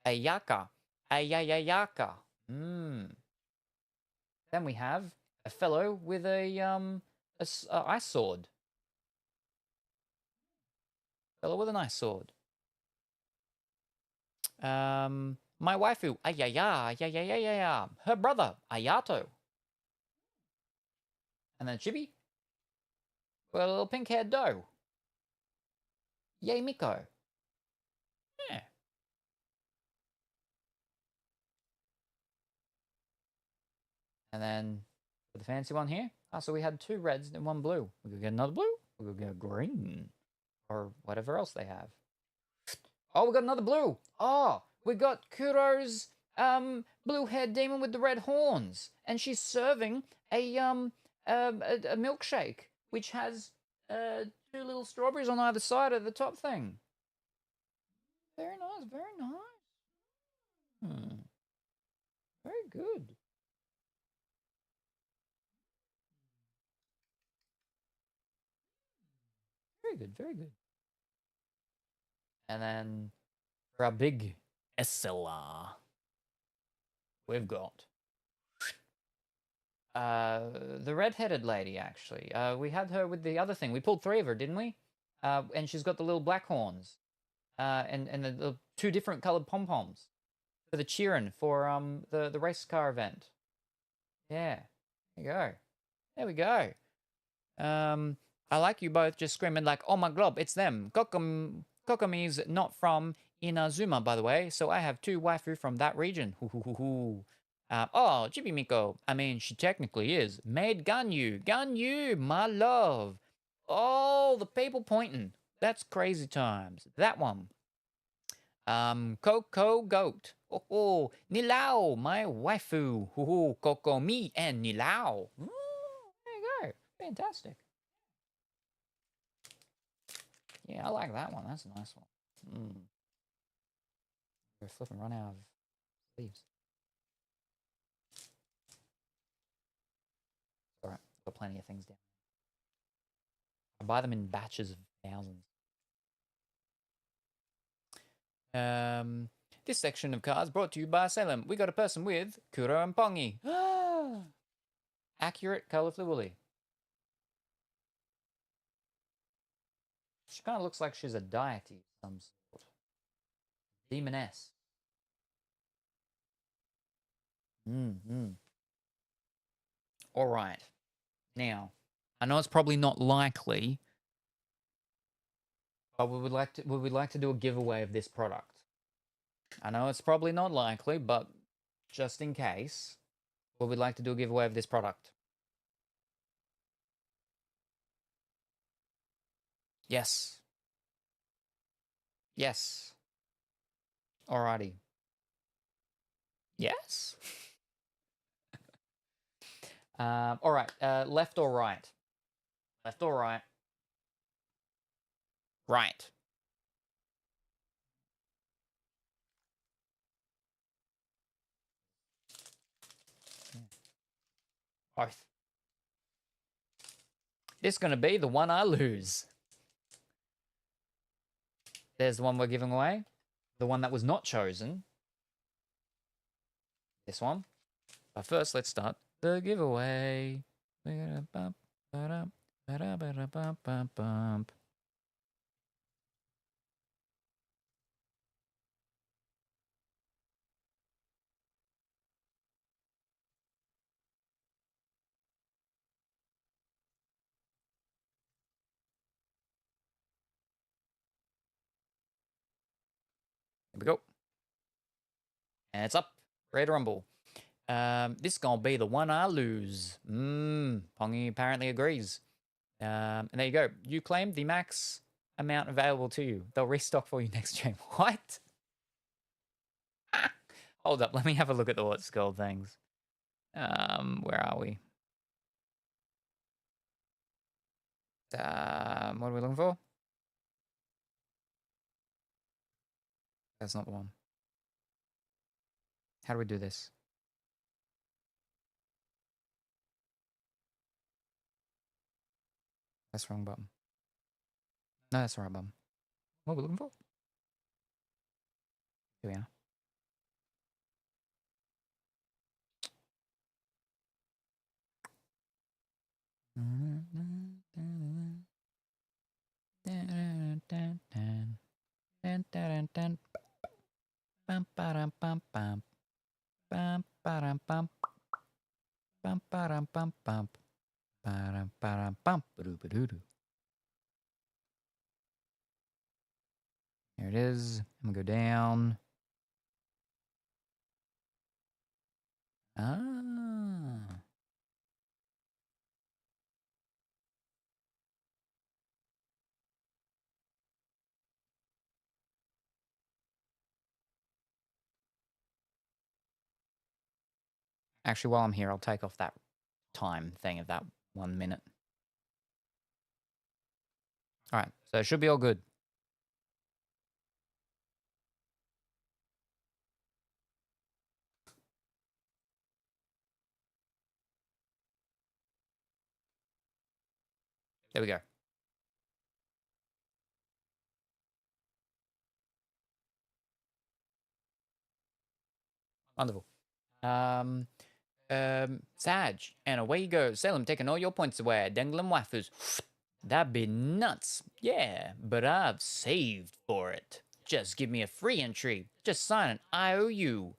Ayaka, ayayayaka. Then we have a fellow with a ice sword. Fellow with an ice sword. My waifu, ayaya, ayayaya, her brother, Ayato. And then Chibi, with a little pink-haired doe. Yay, Miko. Yeah. And then for the fancy one here, so we had two reds and one blue. We could get another blue. We could get green. Or whatever else they have. Oh, we got another blue. Oh, we got Kuro's blue-haired demon with the red horns, and she's serving a milkshake which has two little strawberries on either side of the top thing. Very nice, very nice. Very good. Very good, very good. And then for our big SLR, we've got the red-headed lady, actually. We had her with the other thing. We pulled three of her, didn't we? And she's got the little black horns. And the two different colored pom-poms for the cheering for the race car event. Yeah. There you go. There we go. I like you both just screaming like, oh my glob, it's them. Kokomi's not from Inazuma, by the way, so I have two waifu from that region. Oh, Chibi Miko. I mean, she technically is. Maid Ganyu. Ganyu, my love. Oh, the people pointing. That's crazy times. That one. Coco Goat. Oh, Nilao, my waifu. Coco me and Nilao. There you go. Fantastic. Yeah, I like that one. That's a nice one. We're flipping run out of leaves. Alright, got plenty of things down. I buy them in batches of thousands. This section of cards brought to you by Salem. We got a person with Kuro and Pongi. Accurate, colorfully woolly. She kind of looks like she's a deity of some sort. Demoness. All right. Now, I know it's probably not likely, but we would like to do a giveaway of this product. I know it's probably not likely, but just in case, we would like to do a giveaway of this product. Yes. Yes. Alrighty. Yes. All right. Left or right? Left or right? Right. Both. This is going to be the one I lose. There's the one we're giving away. The one that was not chosen. This one. But first, let's start the giveaway. Here we go. And it's up. Ready to rumble. This is going to be the one I lose. Pongi apparently agrees. And there you go. You claim the max amount available to you. They'll restock for you next game. What? Hold up. Let me have a look at the what's called things. Where are we? What are we looking for? That's not the one. How do we do this? That's the wrong button. No, that's the right button. What are we looking for? Here we are. There it is. I'm gonna go down. Ah. Actually, while I'm here, I'll take off that time thing of that 1 minute. All right, so it should be all good. There we go. Wonderful. Sag, and away you go. Salem taking all your points away. Dangling waifus. That'd be nuts. Yeah, but I've saved for it. Just give me a free entry. Just sign an IOU.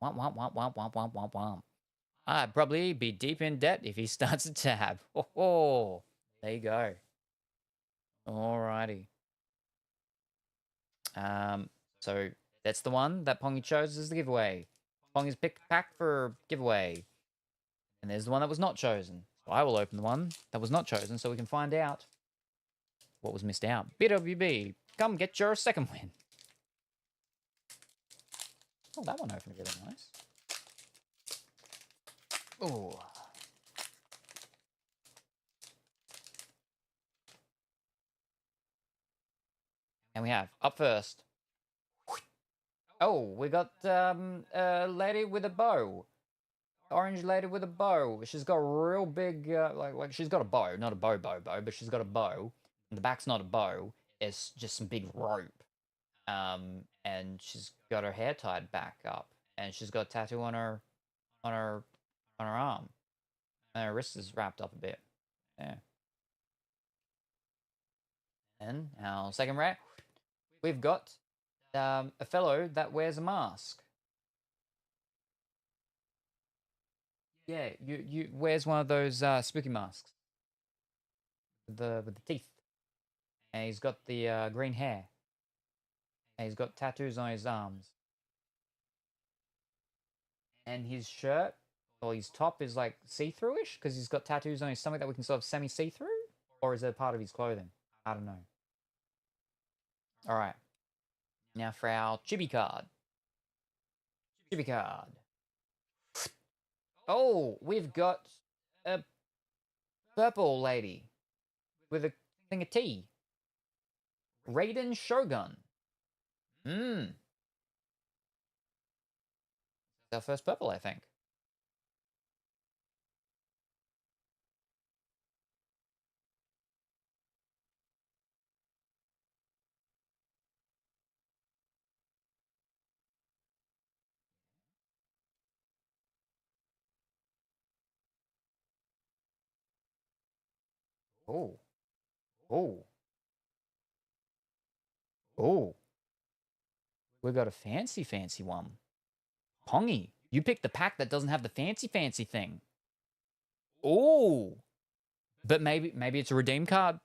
Womp, womp, womp, womp, womp, womp, womp, womp. I'd probably be deep in debt if he starts a tab. Oh, there you go. Alrighty. So that's the one that Pongi chose as the giveaway. Pongi's picked pack for giveaway. And there's the one that was not chosen. So I will open the one that was not chosen so we can find out what was missed out. BWB, come get your second win. Oh, that one opened really nice. Oh. And we have, up first. Oh, we got a lady with a bow. Orange lady with a bow. She's got a real big, like she's got a bow. Not a bow, but she's got a bow. And the back's not a bow. It's just some big rope. And and she's got her hair tied back up, and she's got a tattoo on her on her arm, and her wrist is wrapped up a bit. Yeah. And our second rare, we've got a fellow that wears a mask. Yeah, you wears one of those spooky masks with the teeth, and he's got the green hair, and he's got tattoos on his arms, and his shirt or his top is like see-through-ish because he's got tattoos on his stomach that we can sort of semi-see-through, or is it part of his clothing? I don't know. All right, now for our chibi card. Chibi card. Oh, we've got a purple lady with a thing of tea. Raiden Shogun. It's our first purple, I think. Oh. Oh. Oh. We've got a fancy one. Pongy, you picked the pack that doesn't have the fancy thing. Oh. But maybe it's a redeem card.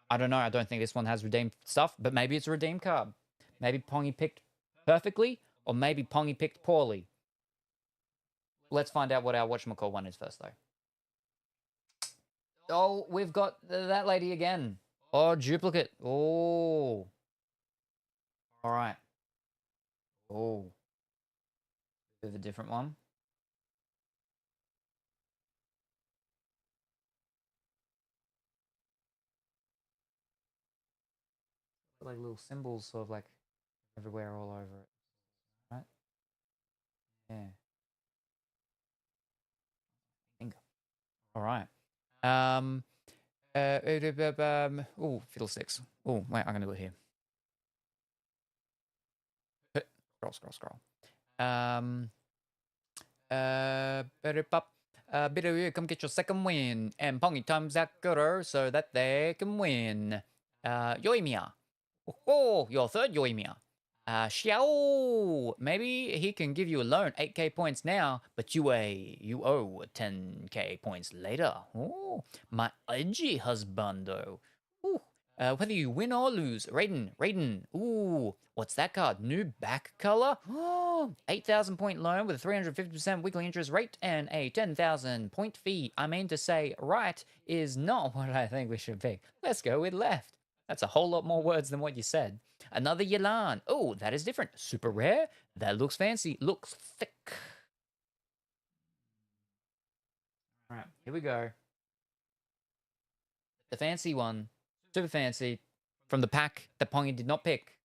I don't know. I don't think this one has redeemed stuff, but maybe it's a redeem card. Maybe Pongy picked perfectly, or maybe Pongy picked poorly. Let's find out what our whatchamacall one is first, though. Oh, we've got that lady again. Oh, duplicate. Oh. All right. Oh. Bit of a different one. Like little symbols sort of like everywhere all over it. Right? Yeah. Bingo. All right. Oh, fiddlesticks. Oh, wait, I'm gonna do it here. Scroll. Bitteroo, come get your second win, and Pongy times that girl so that they can win. Yoimiya. Oh, your third Yoimiya. Xiao, maybe he can give you a loan 8k points now, but you owe 10k points later. Oh, my edgy husbando. Ooh, whether you win or lose, Raiden. Ooh, what's that card? New back color? Oh, 8,000 point loan with a 350% weekly interest rate and a 10,000 point fee. I mean to say, right is not what I think we should pick. Let's go with left. That's a whole lot more words than what you said. Another Yelan. Oh, that is different. Super rare. That looks fancy. Looks thick. All right, here we go. The fancy one. Super fancy. From the pack that Pongy did not pick.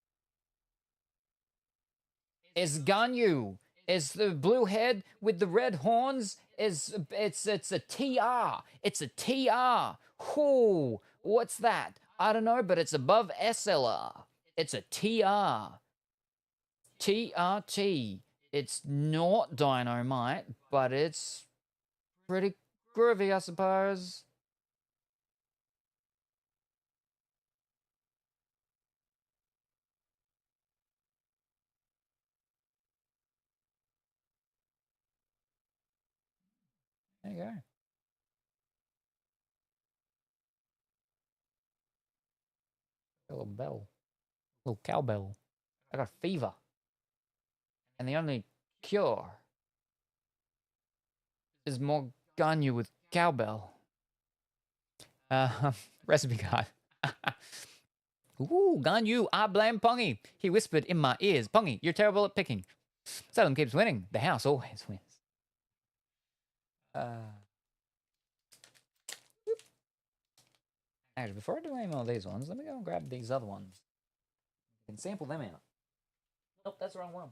Is Ganyu. Is the blue head with the red horns. It's a TR. It's a TR. Whoo, what's that? I don't know, but it's above SLR. It's a TR. TRT. It's not Dynamite, but it's pretty groovy, I suppose. There you go. A little bell. A little cowbell. I got fever. And the only cure is more Ganyu with cowbell. Recipe card. Ooh, Ganyu, I blame Pongy. He whispered in my ears, Pongy, you're terrible at picking. Salem keeps winning. The house always wins. Actually, before I do any more of these ones, let me go and grab these other ones. You can sample them out. Nope, that's the wrong one.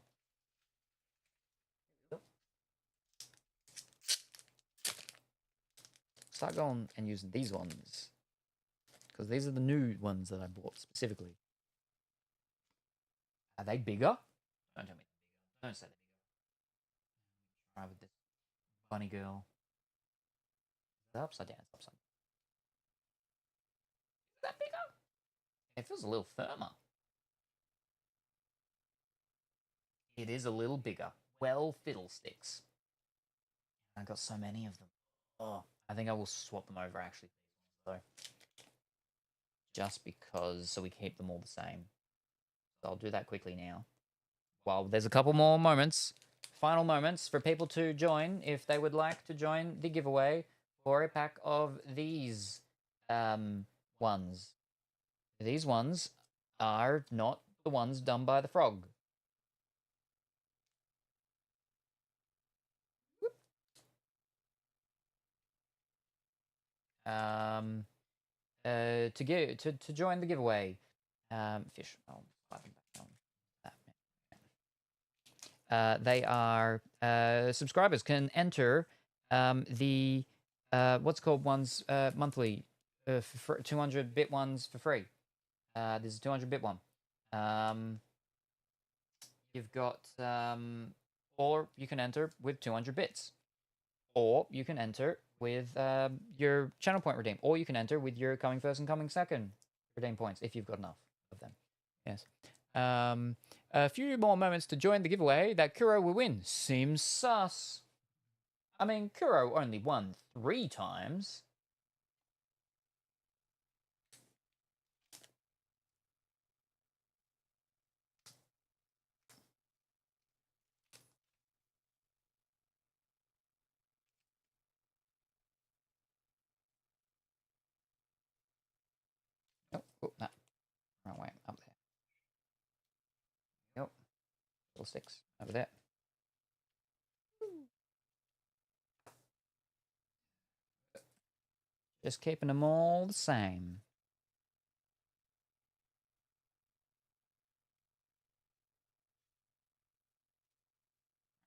Start going and using these ones. Because these are the new ones that I bought specifically. Are they bigger? Don't tell me. Don't say they're bigger. Try with this bunny girl. Is that upside down? It's upside down. Is that bigger? It feels a little firmer. It is a little bigger. Well, fiddlesticks. I got so many of them. Oh, I think I will swap them over actually. So, just because, so we keep them all the same. So I'll do that quickly now. Well, there's a couple more moments, final moments for people to join if they would like to join the giveaway for a pack of these ones. These ones are not the ones done by the frog. To join the giveaway, fish. Oh, they are subscribers can enter the what's called ones monthly for 200 bit ones for free. There's a 200 bit one. You've got or you can enter with 200 bits, or you can enter with your channel point redeem, or you can enter with your coming first and coming second redeem points if you've got enough of them. Yes. A few more moments to join the giveaway that Kuro will win. Seems sus. I mean, Kuro only won 3 times. Oh, no. Wrong way. Up there. Yep. Little 6 over there. Just keeping them all the same.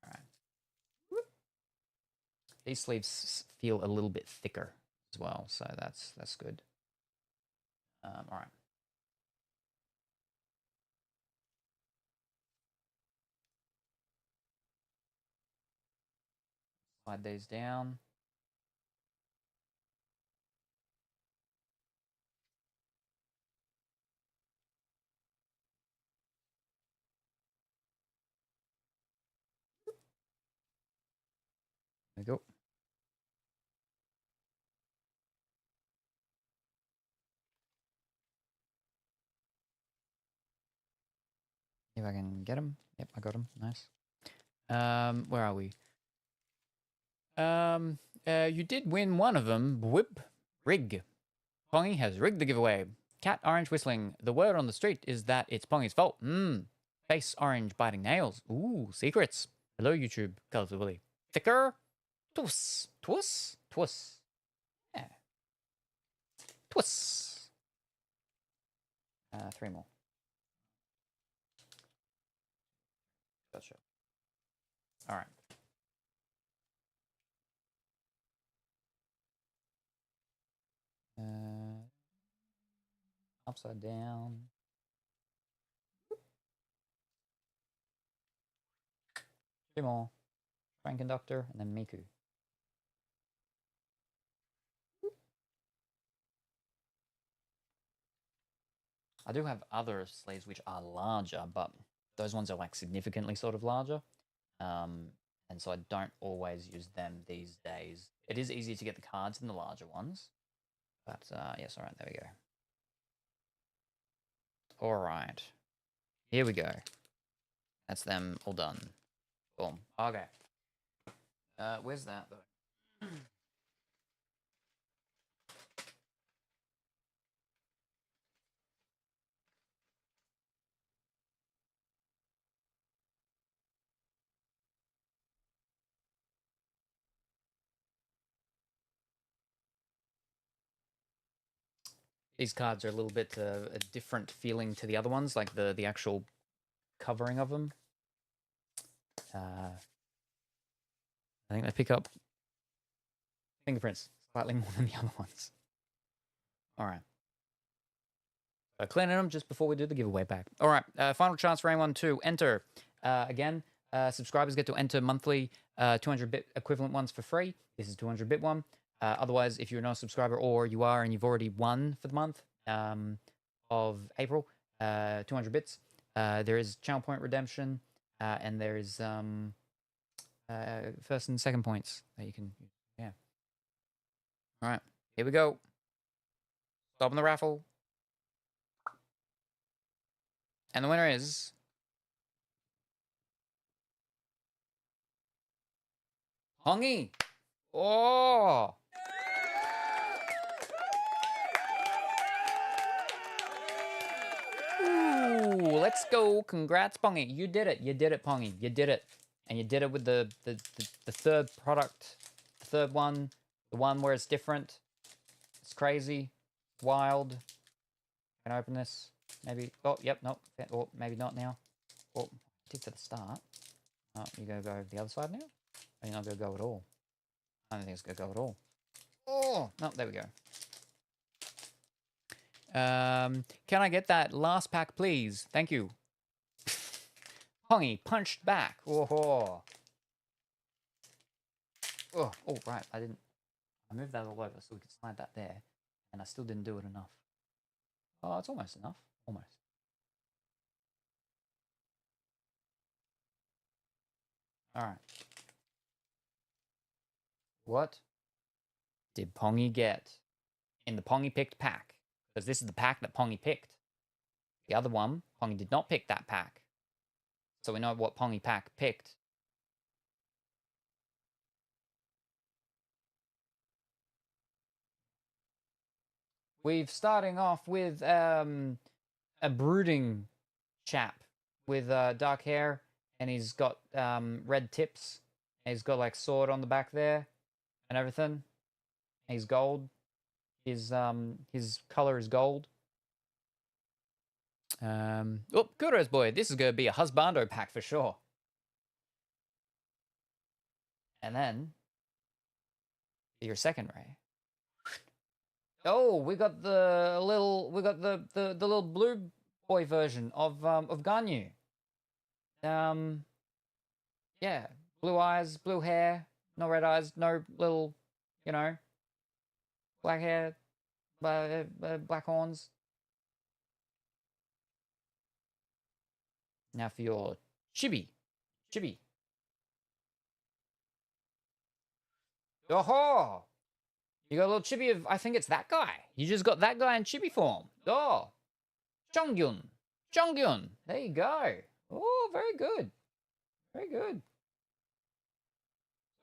All right. These sleeves feel a little bit thicker as well, so that's good. All right. Slide these down. There we go. If I can get him. Yep, I got him. Nice. Where are we? You did win one of them. Whip. Rig. Pongy has rigged the giveaway. Cat orange whistling. The word on the street is that it's Pongy's fault. Face orange biting nails. Ooh, secrets. Hello, YouTube. Colorful Willy. Thicker. Twiss. Twiss. Twiss. Yeah. Twiss. 3 more. Gotcha. All right. Upside down. 3 more. Train conductor, and then Miku. I do have other sleeves which are larger, but those ones are like significantly sort of larger. And so I don't always use them these days. It is easier to get the cards in the larger ones. But yes, all right, there we go. All right. Here we go. That's them all done. Boom. Okay. Where's that though? These cards are a little bit a different feeling to the other ones, like the actual covering of them. I think they pick up fingerprints slightly more than the other ones. All right. Cleaning them just before we do the giveaway pack. All right, final chance for anyone to enter. Again, subscribers get to enter monthly 200-bit equivalent ones for free. This is 200-bit one. Otherwise, if you're not a subscriber or you are and you've already won for the month of April, 200 bits, there is channel point redemption, and there is first and second points that you can, yeah. All right, here we go. Stopping the raffle. And the winner is Hongi. Oh! Ooh, let's go. Congrats, Pongy. You did it. You did it, Pongy. You did it. And you did it with the third product. The third one. The one where it's different. It's crazy. Wild. Can I open this? Maybe. Oh, yep, nope. Or maybe not now. Oh, I did for the start. Oh, you gonna go the other side now? Or you're not gonna go at all? I don't think it's gonna go at all. Oh, no, there we go. Can I get that last pack, please? Thank you. Hongi punched back. Oh, oh, right. I moved that all over so we could slide that there. And I still didn't do it enough. Oh, it's almost enough. Almost. All right. What did Pongy get in the Pongy picked pack? Because this is the pack that Pongy picked. The other one, Pongy did not pick that pack. So we know what Pongy pack picked. We're starting off with a brooding chap with dark hair, and he's got red tips. And he's got like sword on the back there and everything. He's gold. His color is gold. Oh, Kudos boy, this is gonna be a husbando pack for sure. And then your second ray. Oh, we got the little blue boy version of Ganyu. Yeah, blue eyes, blue hair, no red eyes, no little, you know, black hair, black horns. Now for your chibi. Oh, you got a little chibi of, I think it's that guy. You just got that guy in chibi form. Oh, Jongyun. There you go. Oh, very good. Very good.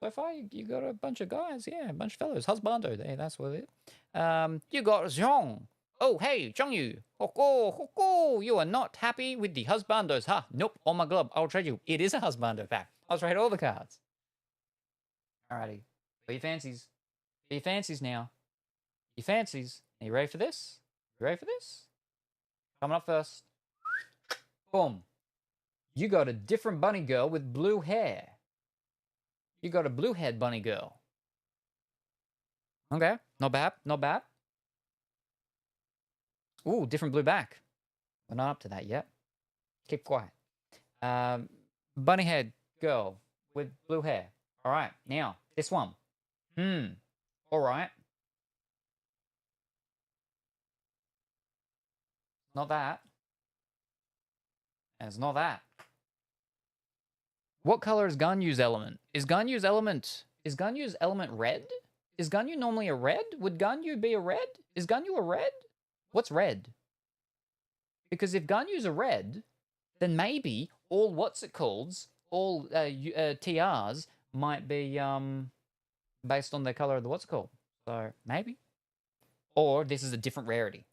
So far, you got a bunch of guys. Yeah, a bunch of fellows. Husbando there, that's what it is. You got Zhong. Oh, hey, Zhongyu. Hoko, you are not happy with the husbandos, huh? Nope, on my glove. I'll trade you. It is a husbando pack. I'll trade all the cards. Alrighty. For your fancies. For your fancies now. Your fancies. Are you ready for this? You ready for this? Coming up first. Boom. You got a different bunny girl with blue hair. You got a blue-haired bunny girl. Okay, not bad, not bad. Ooh, different blue back. We're not up to that yet. Keep quiet. Bunny-haired girl with blue hair. All right, now, this one. All right. Not that. And it's not that. What color is Ganyu's element? Is Ganyu's element red? Is Ganyu normally a red? Would Ganyu be a red? Is Ganyu a red? What's red? Because if Ganyu's a red, then maybe all all TRs might be based on the color of the So maybe. Or this is a different rarity.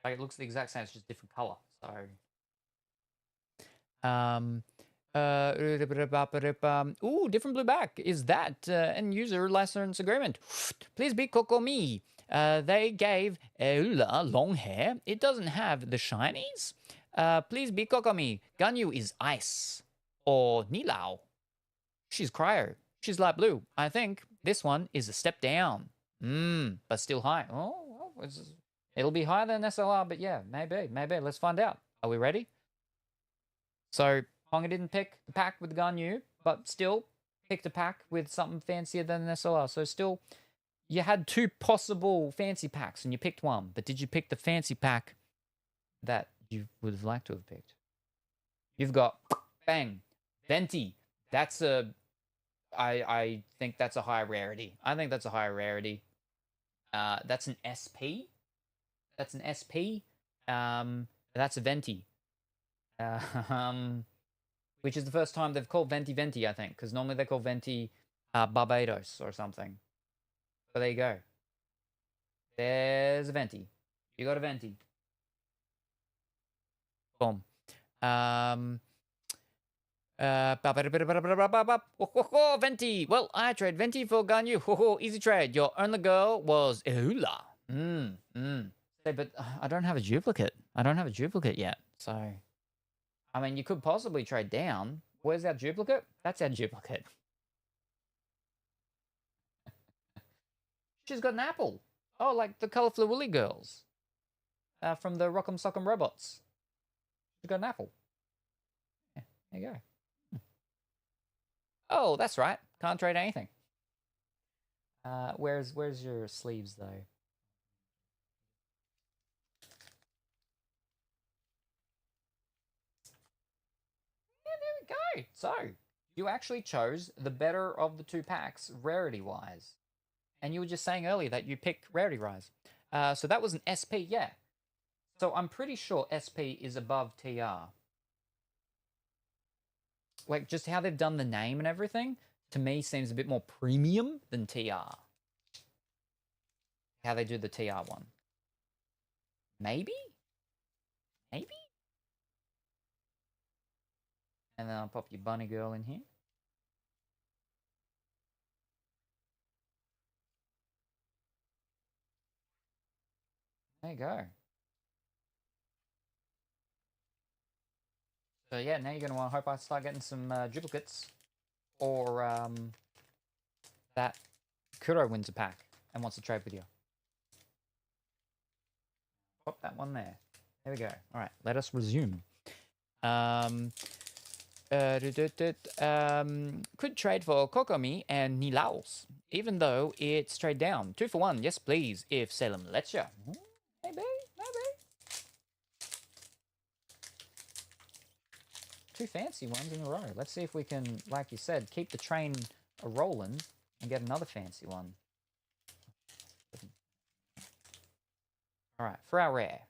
Like it looks the exact same, it's just different color. So ooh, different blue back. Is that end user license agreement? Please be Kokomi. They gave Eula long hair. It doesn't have the shinies. Please be Kokomi. Ganyu is ice. Or Nilao. She's cryo. She's light blue. I think this one is a step down. But still high. Oh, well, it'll be higher than SLR, but yeah, maybe. Let's find out. Are we ready? So, Honga didn't pick the pack with the Ganyu, but still picked a pack with something fancier than an SLR. So still, you had two possible fancy packs and you picked one. But did you pick the fancy pack that you would have liked to have picked? You've got, bang, Venti. That's I think that's a high rarity. I think that's a high rarity. That's an SP. That's an SP. That's a Venti. Which is the first time they've called Venti, I think, because normally they call Venti Barbados or something. So there you go. There's a Venti. You got a Venti. Boom. Venti. Well, I trade Venti for Ganyu. Easy trade. Your only girl was Ehula. But I don't have a duplicate. I don't have a duplicate yet. So, I mean, you could possibly trade down. Where's our duplicate? That's our duplicate. She's got an apple. Oh, like the Colorful Woolly girls. From the Rock'em Sock'em Robots. She's got an apple. Yeah, there you go. Oh, that's right. Can't trade anything. Where's your sleeves, though? Yeah, there we go. So, you actually chose the better of the two packs, rarity-wise. And you were just saying earlier that you picked rarity-wise. So that was an SP, yeah. So I'm pretty sure SP is above TR. Like, just how they've done the name and everything, to me, seems a bit more premium than TR. How they do the TR one. Maybe? Maybe? And then I'll pop your bunny girl in here. There you go. So yeah, now you're going to want to hope I start getting some duplicates. Or that Kuro wins a pack and wants to trade with you. Pop that one there. There we go. All right, let us resume. Could trade for Kokomi and Nilaos, even though it's trade down. 2 for 1, yes please, if Salem lets ya. Maybe. 2 fancy ones in a row. Let's see if we can, like you said, keep the train a-rolling and get another fancy one. All right, for our rare.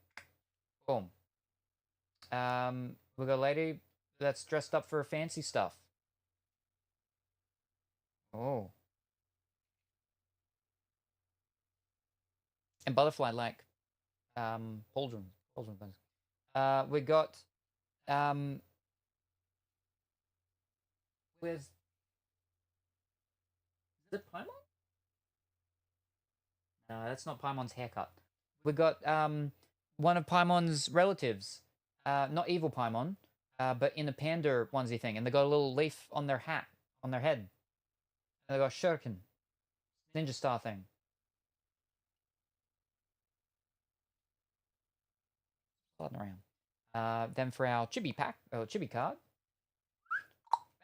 Boom. We've got a lady that's dressed up for fancy stuff. Oh. And butterfly like pauldron things. We got where's, is it Paimon? No, that's not Paimon's haircut. We got one of Paimon's relatives, not evil Paimon, but in a panda onesie thing, and they got a little leaf on their hat, on their head. And they got a shuriken, ninja star thing. Floating around. Then for our chibi pack, or chibi card,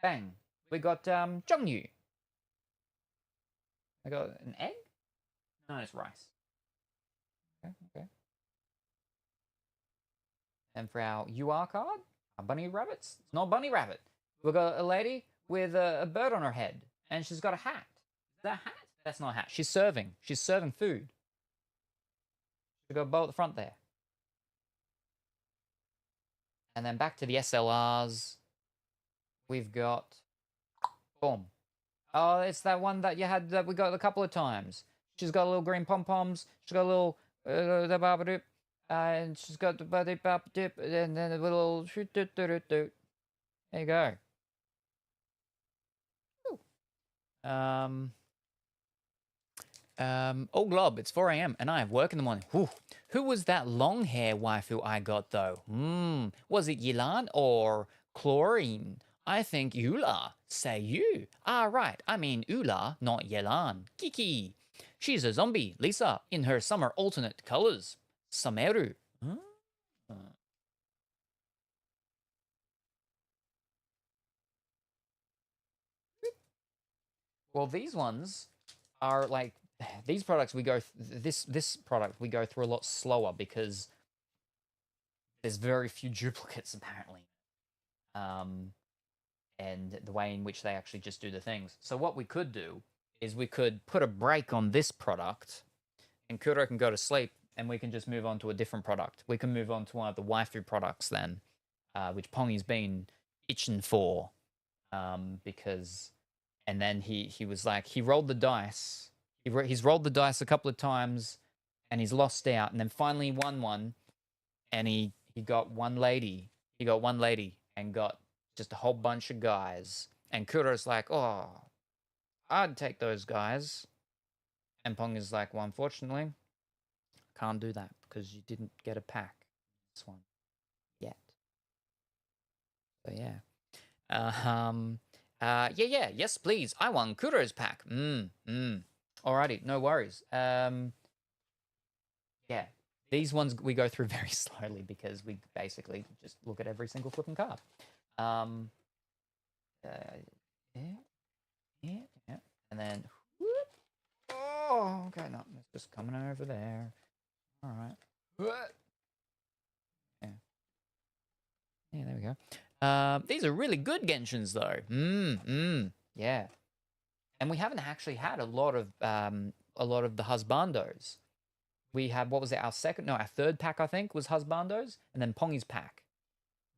bang, we got Zhongyu. I got an egg? No, it's rice. Okay. And for our UR card, our bunny rabbits. It's not bunny rabbit. We've got a lady with a bird on her head, and she's got a hat. Is that a hat? That's not a hat. She's serving. She's serving food. She's got a bow at the front there. And then back to the SLRs. We've got, boom. Oh, it's that one that you had that we got a couple of times. She's got little green pom-poms. She's got a little and she's got the dip, and then a little shoot. There you go. Oh, Glob, it's 4 a.m. and I have work in the morning. Whew. Who was that long hair waifu I got though? Was it Yilan or Chlorine? I think Eula. Say you. Ah, right. I mean Ula, not Yelan. Kiki. She's a zombie, Lisa, in her summer alternate colors. Sameru. Huh? Well, these ones are like these products we go this product we go through a lot slower because there's very few duplicates apparently, and the way in which they actually just do the things. So what we could do is we could put a break on this product, and Kuro can go to sleep, and we can just move on to a different product. We can move on to one of the waifu products then, which Pongy's been itching for, because, and then he was like, he rolled the dice. He's rolled the dice a couple of times, and he's lost out, and then finally won one, and he got one lady. He got one lady and got just a whole bunch of guys. And Kuro's like, oh, I'd take those guys. And Pong is like, well, unfortunately, can't do that because you didn't get a pack. This one yet. So yeah. Yes, please. I won Kuro's pack. Alrighty, no worries. Yeah. These ones we go through very slowly because we basically just look at every single flipping card. Yeah. And then, whoop. Oh, okay, no, it's just coming over there. All right. Yeah. Yeah, there we go. These are really good Genshins, though. Yeah. And we haven't actually had a lot of the husbandos. We had, what was it, our third pack, I think, was husbandos, and then Pongy's pack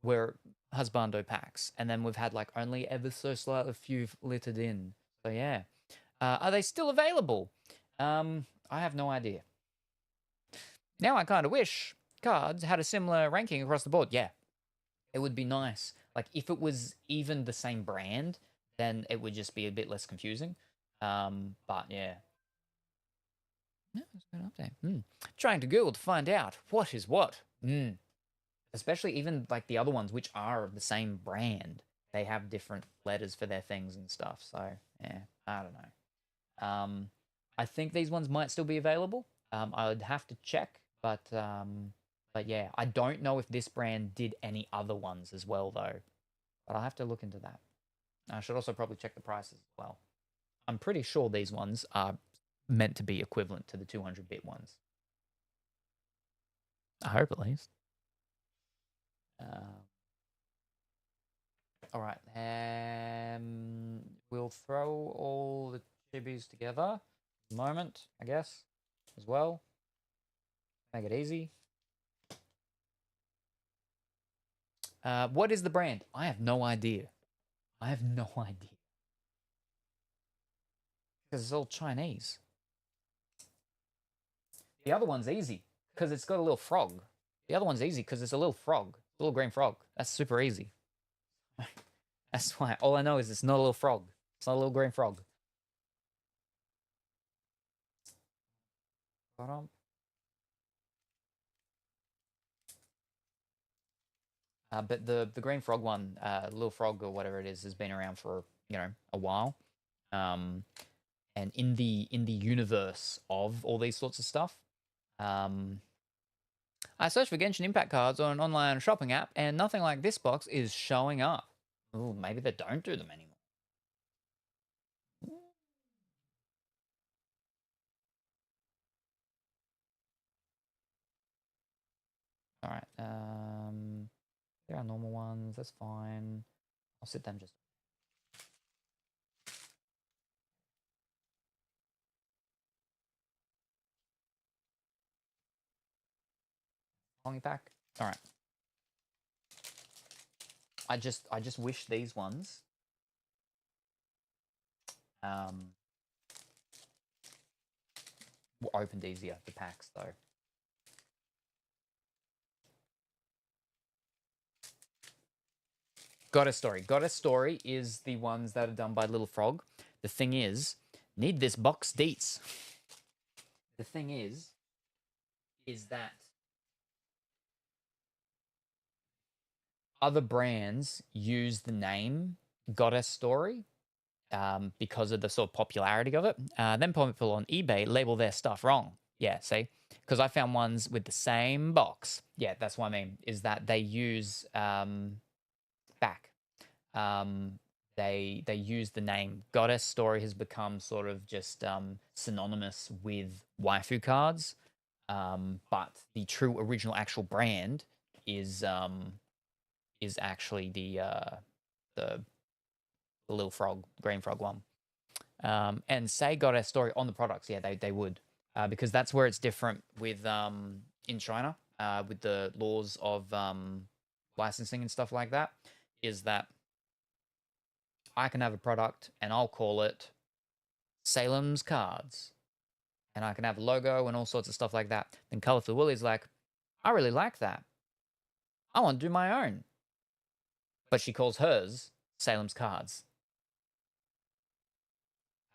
were husbando packs, and then we've had like only ever so slightly a few littered in. So yeah. Are they still available? I have no idea. Now I kind of wish cards had a similar ranking across the board. Yeah, it would be nice. Like if it was even the same brand, then it would just be a bit less confusing. But yeah. No, it's a good update. Trying to Google to find out what is what. Especially even like the other ones, which are of the same brand. They have different letters for their things and stuff. So yeah, I don't know. I think these ones might still be available. I would have to check, but yeah, I don't know if this brand did any other ones as well though. But I'll have to look into that. I should also probably check the prices as well. I'm pretty sure these ones are meant to be equivalent to the 200-bit ones. I hope at least. All right. We'll throw all the chibis together. Moment, I guess, as well. Make it easy. What is the brand? I have no idea. I have no idea. Because it's all Chinese. The other one's easy because it's got a little frog. The other one's easy because it's a little frog. A little green frog. That's super easy. That's why. All I know is it's not a little frog. It's not a little green frog. But the green frog one, little frog or whatever it is, has been around for a while. And in the universe of all these sorts of stuff, I searched for Genshin Impact cards on an online shopping app, and nothing like this box is showing up. Oh, maybe they don't do them anymore. All right. There are normal ones. That's fine. I'll sit them just. Longy pack. All right. I just wish these ones were opened easier, the packs though. Goddess Story. Goddess Story is the ones that are done by Little Frog. The thing is, need this box deets. The thing is that other brands use the name Goddess Story, because of the sort of popularity of it. Then people on eBay label their stuff wrong. Yeah, see? Because I found ones with the same box. Yeah, that's what I mean, is that they use back. They use the name. Goddess Story has become sort of just synonymous with waifu cards. But the true original actual brand is actually the little frog, green frog one. And say Goddess Story on the products, yeah, they would, because that's where it's different with in China, with the laws of licensing and stuff like that, is that I can have a product and I'll call it Salem's Cards, and I can have a logo and all sorts of stuff like that. Then Colorful Willie's like, I really like that. I want to do my own. But she calls hers Salem's Cards.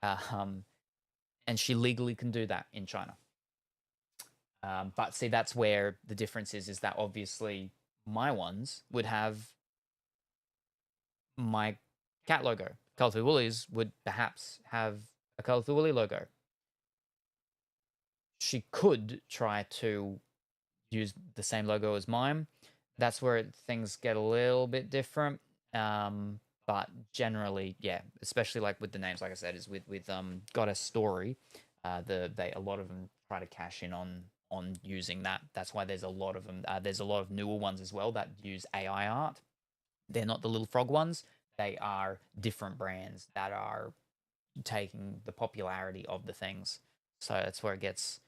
And she legally can do that in China. But see, that's where the difference is that obviously my ones would have my cat logo. Colorful Woolies would perhaps have a Colorful Woolly logo. She could try to use the same logo as mine. That's where things get a little bit different. But generally, yeah, especially like with the names, like I said, is with Goddess Story, a lot of them try to cash in on using that. That's why there's a lot of them. There's a lot of newer ones as well that use AI art. They're not the little frog ones. They are different brands that are taking the popularity of the things. So that's where it gets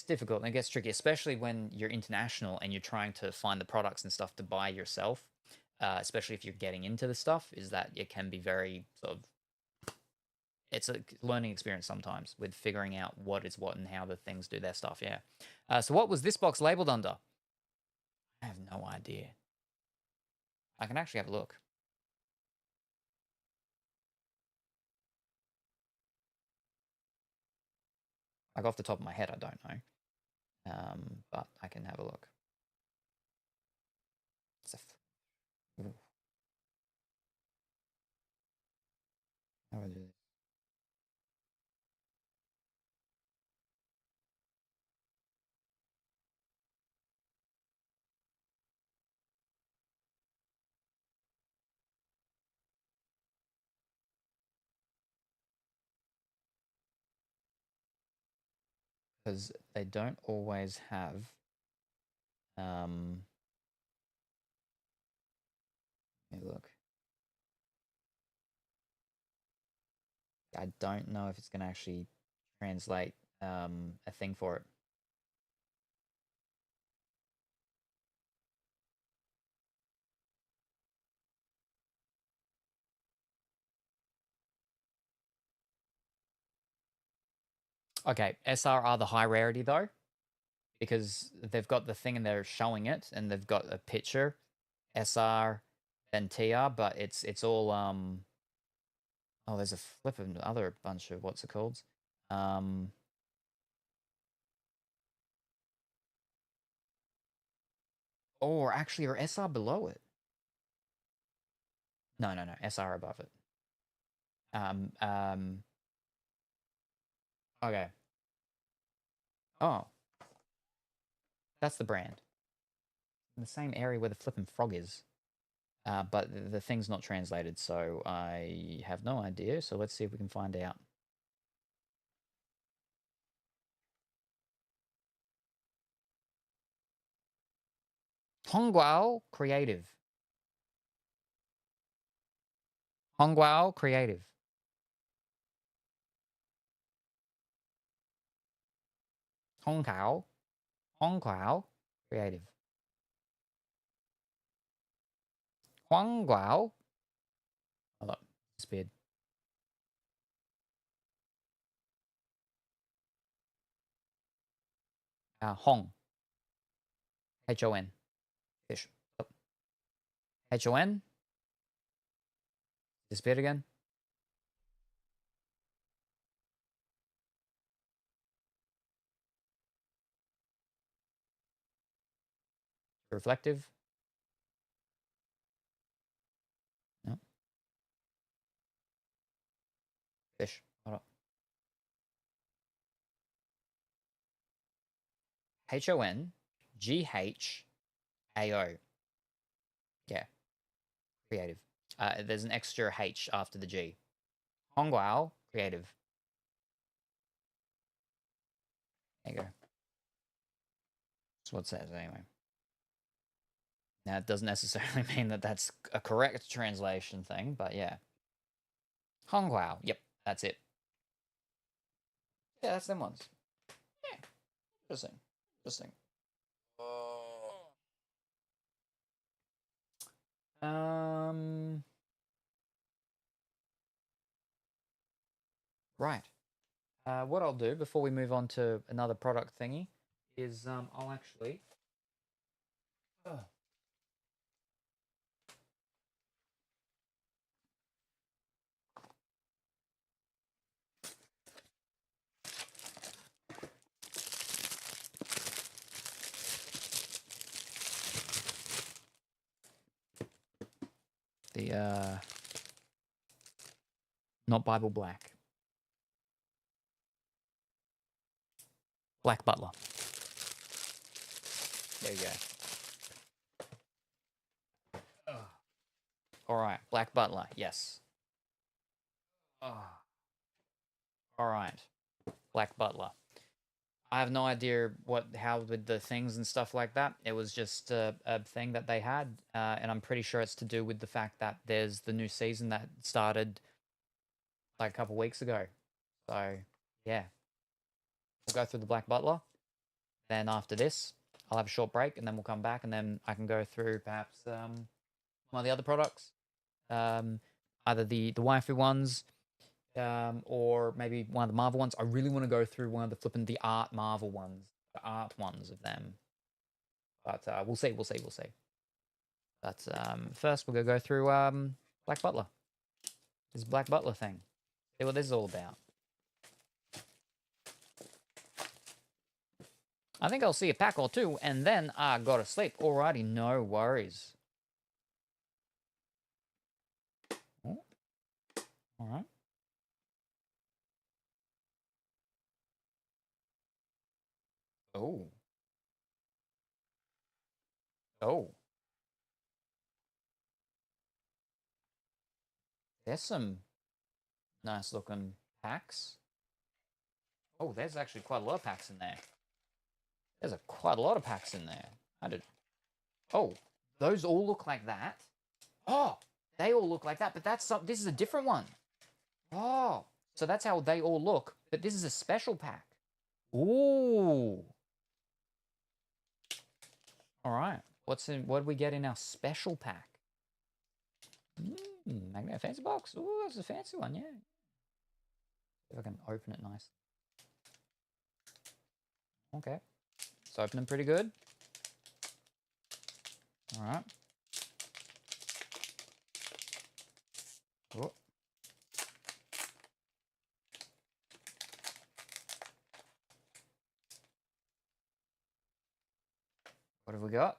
difficult and it gets tricky, especially when you're international and you're trying to find the products and stuff to buy yourself. Especially if you're getting into the stuff, is that it can be very sort of, it's a learning experience sometimes with figuring out what is what and how the things do their stuff. Yeah. So what was this box labeled under? I have no idea. I can actually have a look. Like off the top of my head, I don't know. But I can have a look. It's a how do I do this? Because they don't always have let me look. I don't know if it's going to actually translate a thing for it. Okay, SR are the high rarity though, because they've got the thing and they're showing it, and they've got a picture, SR, then TR, but it's all oh, there's a flip of other bunch of what's it called, or actually, are SR below it? No, SR above it. Okay. Oh, that's the brand. In the same area where the flipping frog is. But the thing's not translated, so I have no idea. So let's see if we can find out. Hongguao Creative. Hongguao Creative. Hongguao. Hongguao Creative. Hongguao. Hold up. Disappeared. Hong. H-O-N. Fish. Oh. H-O-N. Disappeared again. Reflective. No. Fish. Hold up. HONGHAO. Yeah. Creative. There's an extra H after the G. Hongguao. Creative. There you go. That's what it says anyway. Now, it doesn't necessarily mean that that's a correct translation thing, but yeah. Hongguao. Yep, that's it. Yeah, that's them ones. Yeah. Interesting. Interesting. Right. What I'll do before we move on to another product thingy is I'll actually. The not Bible Black. Black Butler. There you go. All right, Black Butler. Yes. All right, Black Butler. I have no idea how with the things and stuff like that. It was just a thing that they had, and I'm pretty sure it's to do with the fact that there's the new season that started like a couple weeks ago. So yeah, we'll go through the Black Butler. Then after this, I'll have a short break, and then we'll come back, and then I can go through perhaps one of the other products, either the waifu ones. Or maybe one of the Marvel ones. I really want to go through one of the art Marvel ones, the art ones of them. But we'll see. But first, we're gonna go through Black Butler. This Black Butler thing. See what this is all about. I think I'll see a pack or two, and then I go to sleep. Alrighty, no worries. Oh. All right. Oh. Oh. There's some nice looking packs. Oh, there's actually quite a lot of packs in there. There's quite a lot of packs in there. Oh, those all look like that? Oh, they all look like that, but this is a different one. Oh, so that's how they all look, but this is a special pack. Ooh. All right. What do we get in our special pack? Magnet fancy box. Ooh, that's a fancy one, yeah. If I can open it nice. Okay. It's opening pretty good. All right. Oh. What have we got?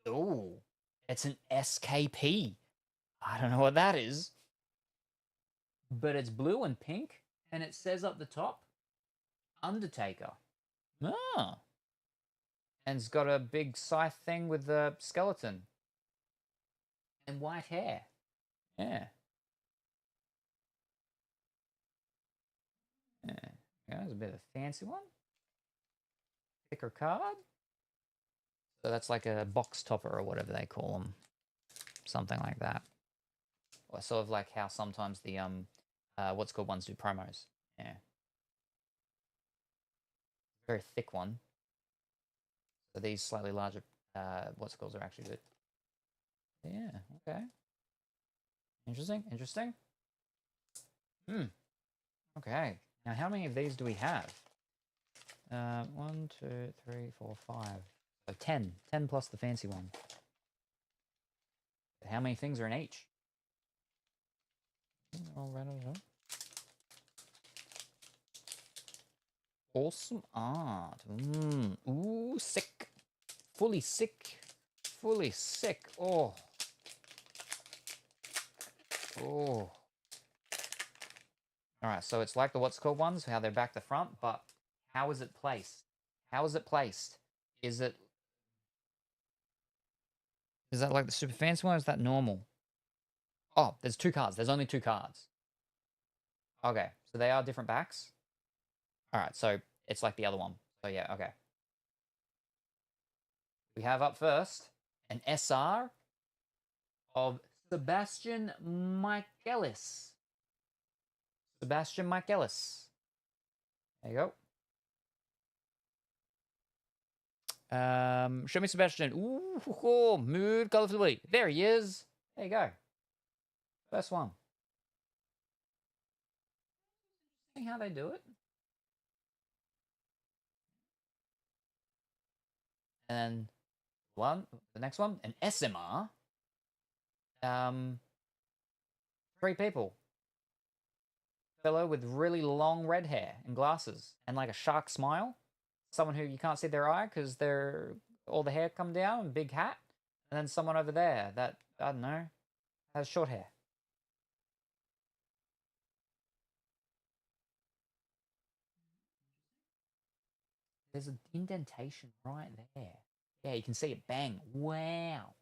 Oh, it's an SKP. I don't know what that is. But it's blue and pink, and it says up the top, Undertaker. Ah. And it's got a big scythe thing with the skeleton. And white hair. Yeah. Yeah, that's a bit of a fancy one. Thicker card. So that's like a box topper or whatever they call them. Something like that. Or sort of like how sometimes the what's called ones do promos. Yeah. Very thick one. So these slightly larger what's called are actually good. Yeah, okay. Interesting. Okay. Now how many of these do we have? 1, 2, 3, 4, 5. So 10. 10 plus the fancy one. How many things are in each? All right. Awesome art. Ooh, sick. Fully sick. fully sick. Oh. Oh. Alright, so it's like the what's called ones, how they're back to front, but how is it placed? How is it placed? Is that like the super fancy one, or is that normal? Oh, there's 2 cards. There's only 2 cards. Okay, so they are different backs? Alright, so it's like the other one. So yeah, okay. We have up first an SR of Sebastian Michaelis. Sebastian Michaelis. There you go. Show me Sebastian. Ooh, mood colorfully. There he is. There you go. First one. See how they do it? And the next one, an SMR. 3 people. Fellow with really long red hair and glasses and like a shark smile. Someone who you can't see their eye because all the hair come down and big hat. And then someone over there that, I don't know, has short hair. There's an indentation right there. Yeah, you can see it. Bang. Wow.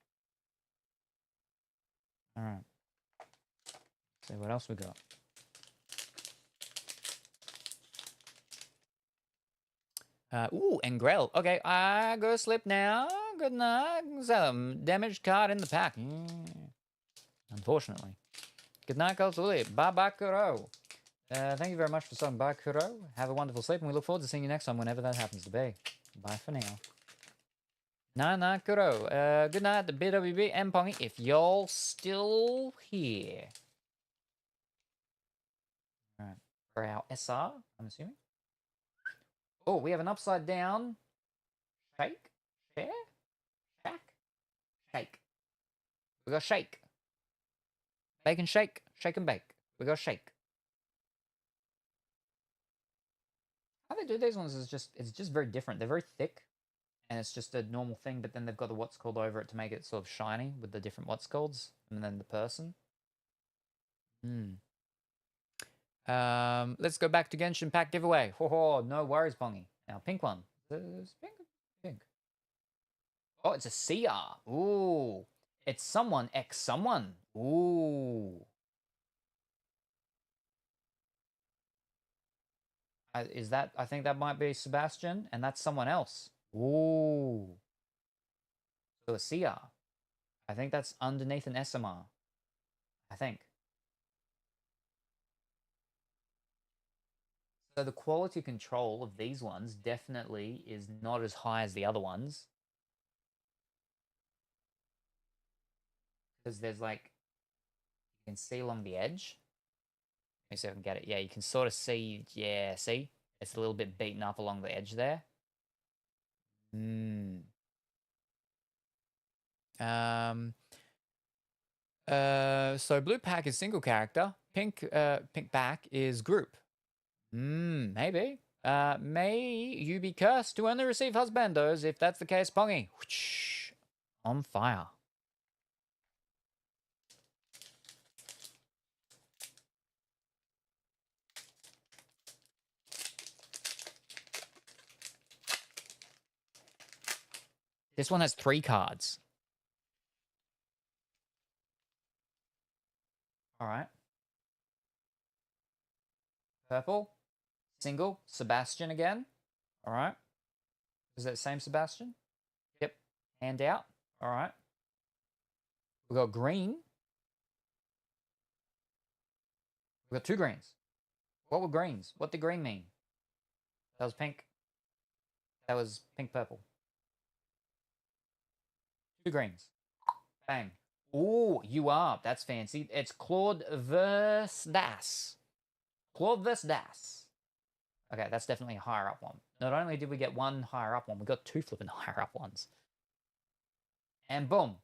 All right. See what else we got. And Grell. Okay, I go slip now. Good night. Some damaged card in the pack. Unfortunately. Good night, Colsuli. Bye-bye, Kuro. Thank you very much for stopping by, Kuro. Have a wonderful sleep, and we look forward to seeing you next time, whenever that happens to be. Bye for now. Nah, Kuro. Good night, the BWB and Pongy, if y'all still here. Alright. For our SR, I'm assuming. Oh, we have an upside down. Shake? Share? Shack? Shake. We got shake. Bake and shake. Shake and bake. We got shake. How they do these ones is it's just very different. They're very thick. And it's just a normal thing, but then they've got the what's called over it to make it sort of shiny with the different what's calleds, and then the person. Let's go back to Genshin Pack giveaway. No worries, Pongy. Now, pink one. Is pink? Oh, it's a CR. Ooh. It's someone X someone. Ooh. I think that might be Sebastian, and that's someone else. Ooh. So a CR. I think that's underneath an SMR. I think. So the quality control of these ones definitely is not as high as the other ones. Because there's like, you can see along the edge. Let me see if I can get it. Yeah, you can sort of see, yeah, see? It's a little bit beaten up along the edge there. So blue pack is single character. Pink pack is group. Maybe. May you be cursed to only receive husbandos. If that's the case, Pongy. On fire. This one has 3 cards. All right. Purple. Single. Sebastian again. All right. Is that the same Sebastian? Yep. Hand out. All right. We got green. We got 2 greens. What were greens? What did green mean? That was pink. That was pink purple. 2 greens. Bang. Ooh, you are. That's fancy. It's Claude Versdas. Claude Versdas. Okay, that's definitely a higher up one. Not only did we get 1 higher up one, we got 2 flipping higher up ones. And boom.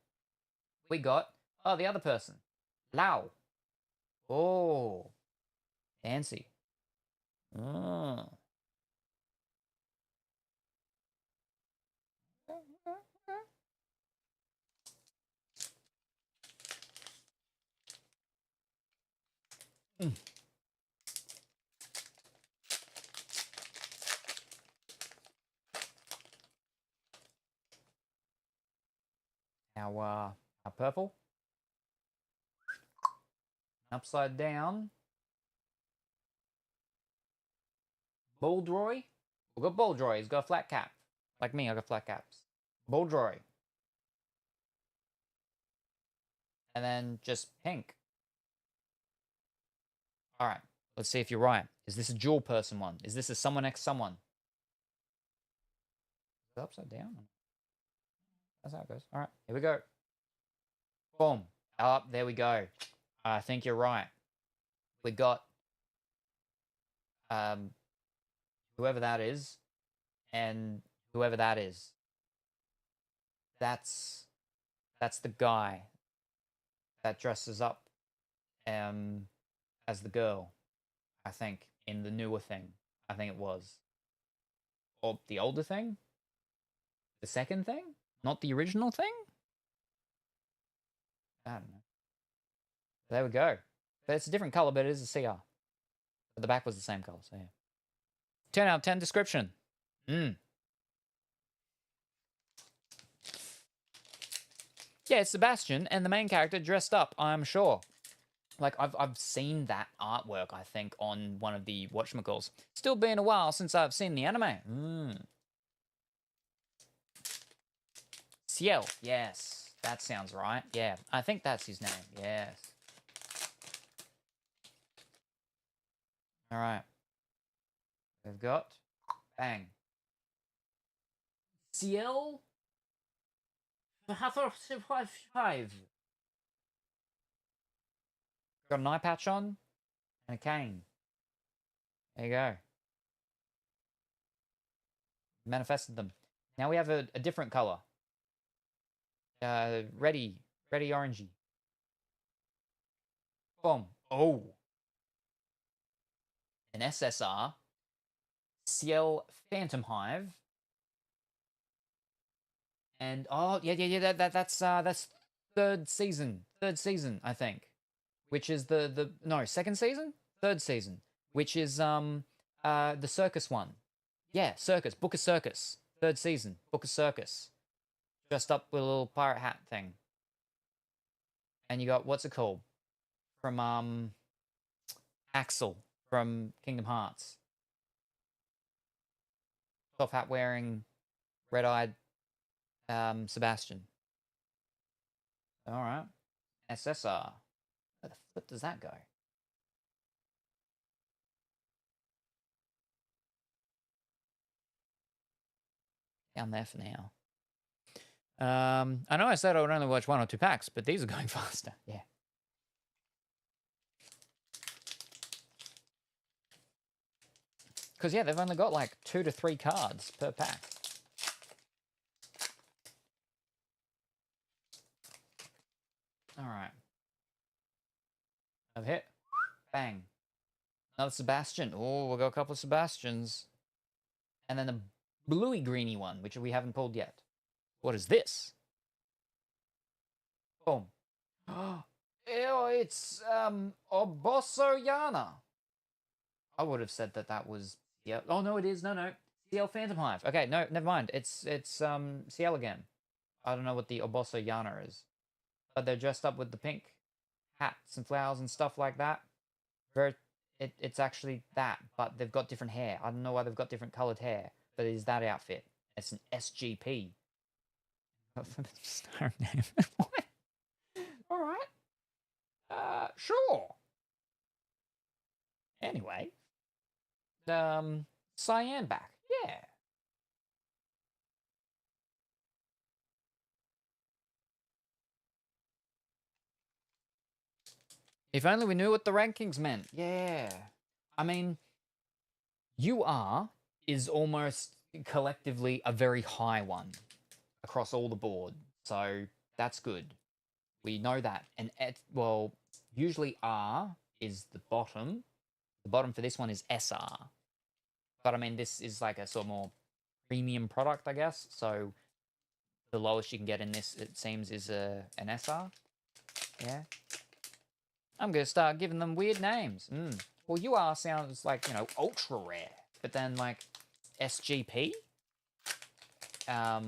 We got, the other person. Lao. Oh. Fancy. Our purple. Upside down. Baldroy. We've got Baldroy. He's got a flat cap. Like me, I got flat caps. Baldroy. And then just pink. Alright. Let's see if you're right. Is this a dual person one? Is this a someone x someone? Is it upside down? That's how it goes. Alright, here we go. Boom. Up, there we go. I think you're right. We got whoever that is, and whoever that is. That's the guy that dresses up as the girl, I think, in the newer thing. I think it was. Or the older thing? The second thing? Not the original thing? I don't know. There we go. But it's a different color, but it is a CR. But the back was the same color, so yeah. 10 out of 10 description. Yeah, it's Sebastian and the main character dressed up, I'm sure. Like, I've seen that artwork, I think, on one of the whatchamacalls. Still been a while since I've seen the anime. Ciel, yes. That sounds right. Yeah, I think that's his name. Yes. All right. We've got... Bang. Ciel... 5. Got an eye patch on and a cane. There you go. Manifested them. Now we have a different color. Ready orangey. Boom. Oh. An SSR. Ciel Phantom Hive. And oh yeah, that's third season, I think, which is the second season, third season, which is the circus one. Yeah, circus, Book of Circus, third season, Book of Circus, dressed up with a little pirate hat thing. And you got, what's it called, from Axel from Kingdom Hearts, soft hat wearing, red-eyed Sebastian. All right. SSR. Where the flip does that go? Down there for now. I know I said I would only watch 1 or 2 packs, but these are going faster. Yeah. Because, yeah, they've only got like 2 to 3 cards per pack. All right. I've hit. Bang. Another Sebastian. Oh, we've got a couple of Sebastians. And then the bluey-greeny one, which we haven't pulled yet. What is this? Boom. Oh, it's Obosoyana. I would have said that was... Yeah. Oh, no, it is. No. Ciel Phantom Hive. Okay, no, never mind. It's Ciel again. I don't know what the Obosoyana is. But they're dressed up with the pink hats and flowers and stuff like that. It's actually that, but they've got different hair. I don't know why they've got different coloured hair, but it is that outfit. It's an SGP. What? All right. Sure. Anyway. Cyan back. Yeah. If only we knew what the rankings meant. Yeah. I mean, UR is almost collectively a very high one across all the board. So that's good. We know that. And, well, usually R is the bottom. The bottom for this one is SR. But, I mean, this is like a sort of more premium product, I guess. So the lowest you can get in this, it seems, is an SR. Yeah. I'm going to start giving them weird names. Well, UR sounds like, you know, ultra rare. But then, like, SGP? I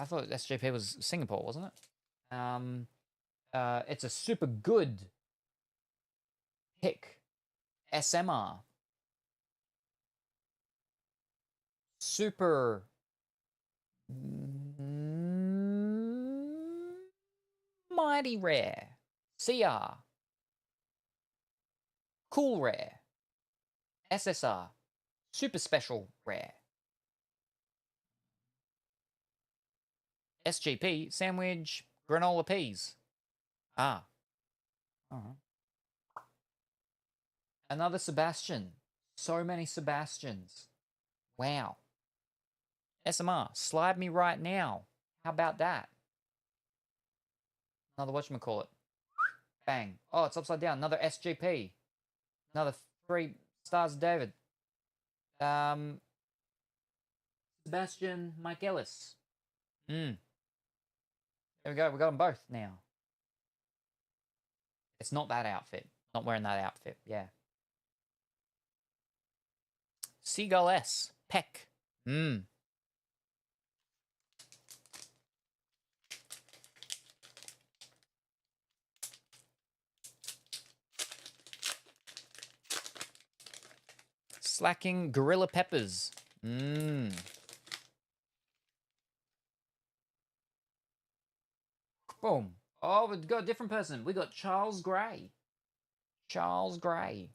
thought SGP was Singapore, wasn't it? It's a super good pick. SMR. Super mighty rare. CR. Cool rare. SSR. Super special rare. SGP. Sandwich granola peas. Ah. Alright. Another Sebastian. So many Sebastians. Wow. SMR. Slide me right now. How about that? Another whatchamacallit. Bang. Oh, it's upside down. Another SGP. Another 3 stars of David. Sebastian Mike Ellis. There we go. We got them both now. It's not that outfit. Not wearing that outfit. Yeah. Seagull S. Peck. Slacking Gorilla Peppers. Boom. Oh, we've got a different person. We got Charles Gray. Charles Gray.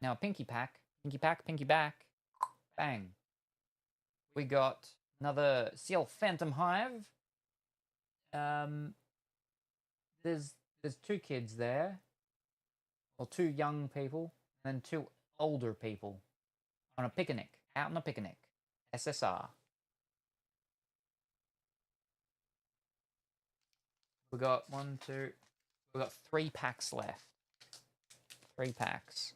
Now, Pinky Pack. Pinky Pack, Pinky Back. Bang. We got another CL Phantom Hive. There's 2 kids there. Or 2 young people. And then 2 older people. On a picnic. Out on a picnic. SSR. We got 1, 2. We got 3 packs left. 3 packs.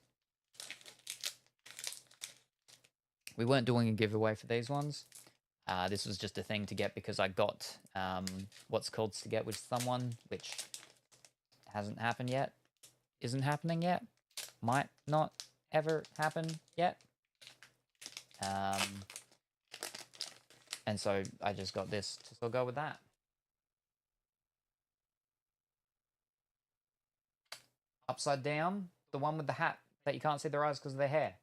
We weren't doing a giveaway for these ones. This was just a thing to get because I got what's called to get with someone, which hasn't happened yet. Isn't happening yet. Might not ever happen yet. And so I just got this to still go with that. Upside down, the one with the hat that you can't see their eyes because of their hair.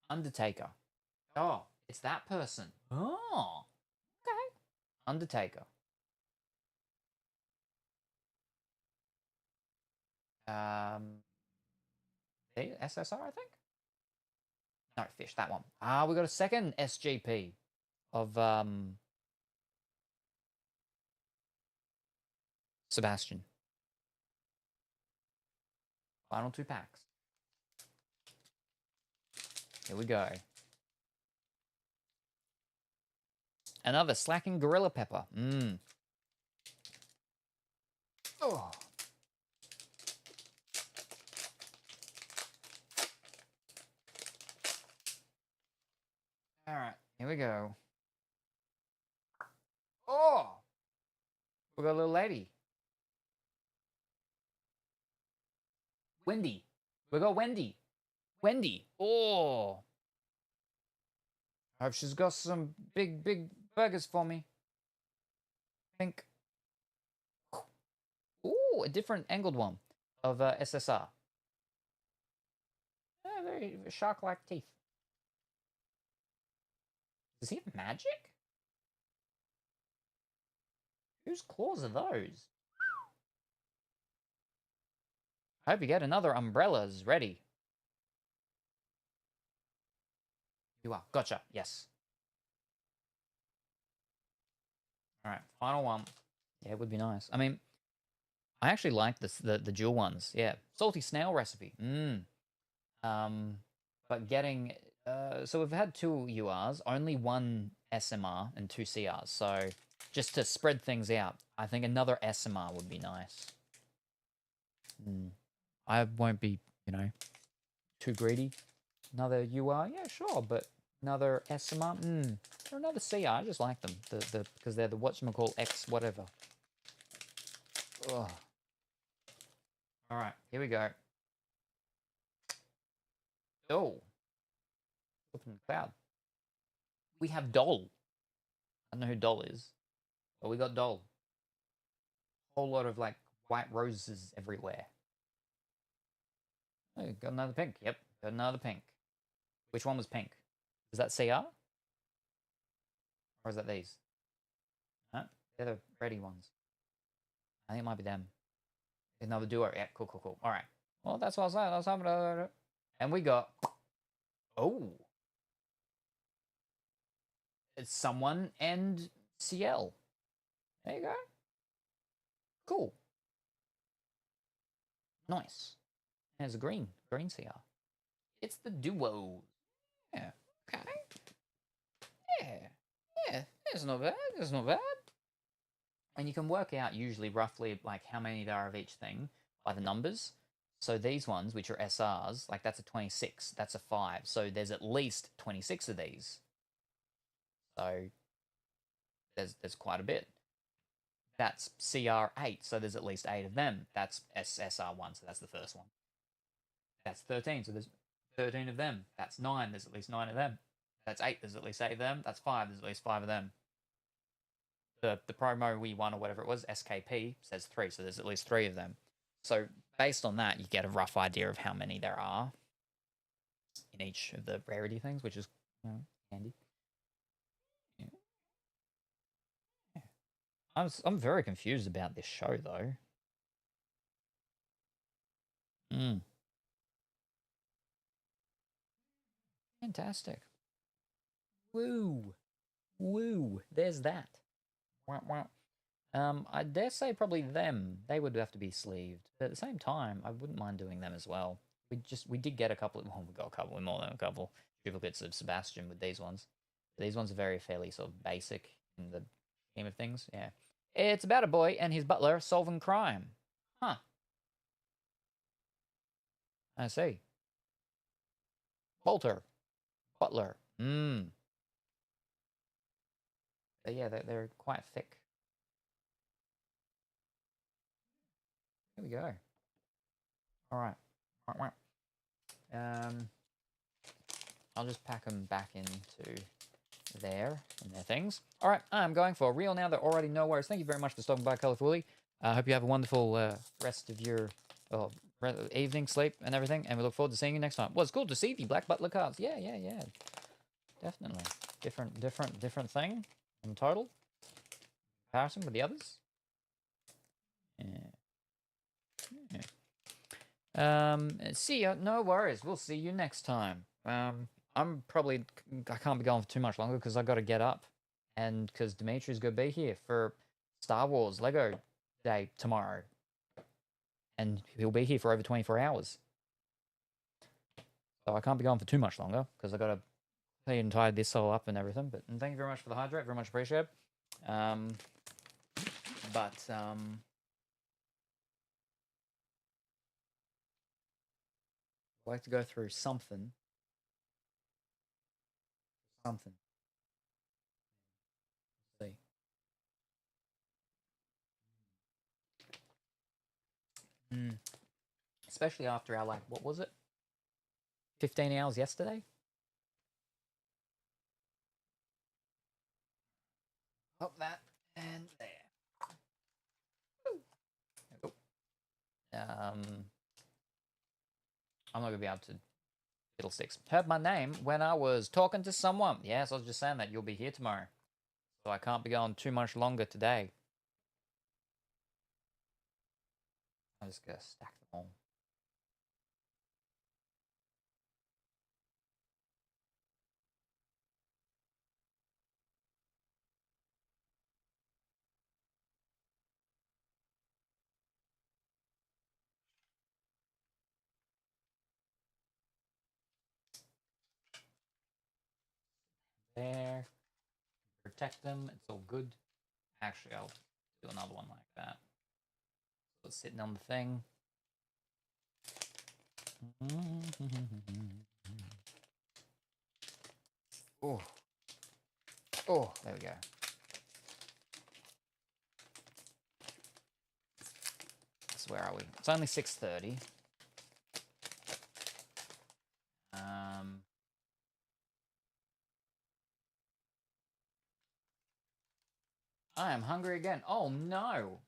Undertaker. Oh, it's that person. Oh, okay. Undertaker. SSR, I think? No, Fish, that one. Ah, we got a second SGP of Sebastian. Final 2 packs. Here we go. Another Slacking Gorilla Pepper. Oh. All right, here we go. Oh, we got a little lady. Wendy. We got Wendy. Wendy. Oh. I hope she's got some big burgers for me. Think. Ooh, a different angled one of SSR. Very shark-like teeth. Does he have magic? Whose claws are those? I hope you get another umbrellas ready. You are. Gotcha. Yes. All right. Final one. Yeah, it would be nice. I mean, I actually like this, the dual ones. Yeah. Salty snail recipe. But getting... so we've had 2 URs, only 1 SMR and 2 CRs. So just to spread things out, I think another SMR would be nice. I won't be, you know, too greedy. Another UR, yeah, sure, but another SMR, or another CR. I just like them, because they're the whatchamacall X whatever. Ugh. All right, here we go. Oh, open the cloud. We have Doll. I don't know who Doll is, but we got Doll. Whole lot of like white roses everywhere. Oh, got another pink. Yep, got another pink. Which one was pink? Is that CR? Or is that these? Huh? They're the ready ones. I think it might be them. Another duo. Yeah, cool, cool, cool. All right. Well, that's what I was saying. That's happening. And we got. Oh. It's someone and CL. There you go. Cool. Nice. There's a green CR. It's the duo. Yeah. Okay. Yeah. Yeah. It's not bad. It's not bad. And you can work out usually roughly like how many there are of each thing by the numbers. So these ones, which are SRs, like that's a 26, that's a 5. So there's at least 26 of these. So there's quite a bit. That's CR8, so there's at least 8 of them. That's SR1, so that's the first one. That's 13, so there's 13 of them. That's 9, there's at least 9 of them. That's 8, there's at least 8 of them. That's 5, there's at least 5 of them. The promo we won, or whatever it was, SKP, says 3, so there's at least 3 of them. So based on that, you get a rough idea of how many there are in each of the rarity things, which is handy. Yeah. Yeah. I'm very confused about this show, though. Fantastic. Woo. Woo. There's that. Wah, wah. I dare say probably them. They would have to be sleeved. But at the same time, I wouldn't mind doing them as well. We did get a couple. Well, we got a couple, more than a couple duplicates of Sebastian with these ones. These ones are very fairly sort of basic in the scheme of things. Yeah, it's about a boy and his butler solving crime. Huh. I see. Bolter, butler. But yeah, they're quite thick. Here we go. All right. I'll just pack them back into there and their things. All right, I'm going for real now. They're already no worries. Thank you very much for stopping by, Colourfully. I hope you have a wonderful rest of your evening, sleep, and everything. And we look forward to seeing you next time. Well, it's cool to see the Black Butler cards. Yeah. Definitely. Different thing in total. Comparison with the others. Yeah. See ya. No worries. We'll see you next time. I can't be going for too much longer because I got to get up, and because Dimitri's gonna be here for Star Wars Lego Day tomorrow, and he'll be here for over 24 hours. So I can't be going for too much longer because I got to clean and tie this all up and everything. But thank you very much for the hydrate. Very much appreciated. I'd like to go through something. Let's see. Especially after our, like, what was it? 15 hours yesterday? Up that and there. I'm not going to be able to fiddlesticks. Heard my name when I was talking to someone. Yes, I was just saying that you'll be here tomorrow. So I can't be going too much longer today. I'm just going to stack them all. There. Protect them. It's all good. Actually, I'll do another one like that. So it's sitting on the thing. Oh. Oh, there we go. So where are we? It's only 6:30. I am hungry again. Oh no.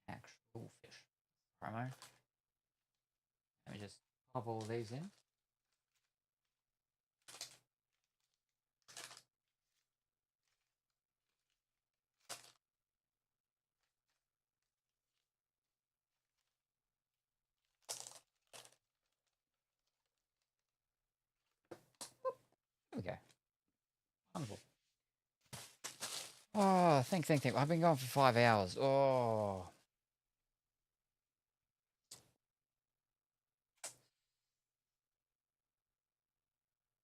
Actual fish. Promo. Let me just pop all these in. There we go. Wonderful. Oh, think. I've been going for 5 hours. Oh.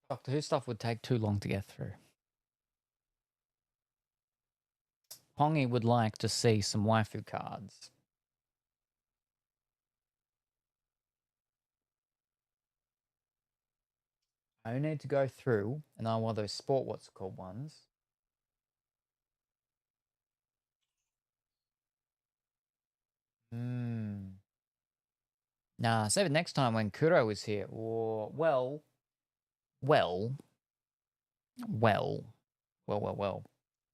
Doctor Who stuff would take too long to get through. Pongy would like to see some waifu cards. I need to go through, and I want those what's it called ones. Nah, save it next time when Kuro is here. Or, well.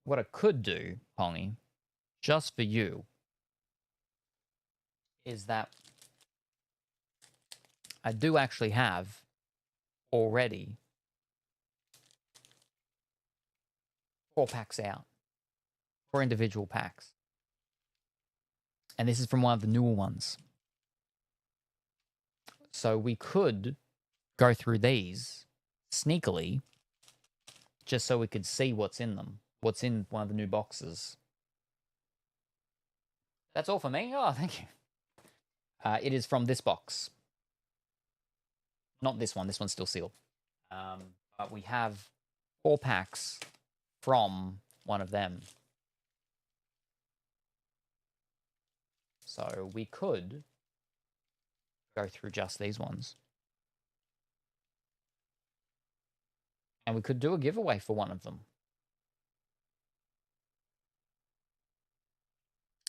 What I could do, Pongy, just for you, is that I do actually have already 4 packs out. 4 individual packs. And this is from one of the newer ones. So we could go through these sneakily, just so we could see what's in them. What's in one of the new boxes. That's all for me? Oh, thank you. It is from this box. Not this one. This one's still sealed. But we have 4 packs from one of them. So we could go through just these ones. And we could do a giveaway for one of them.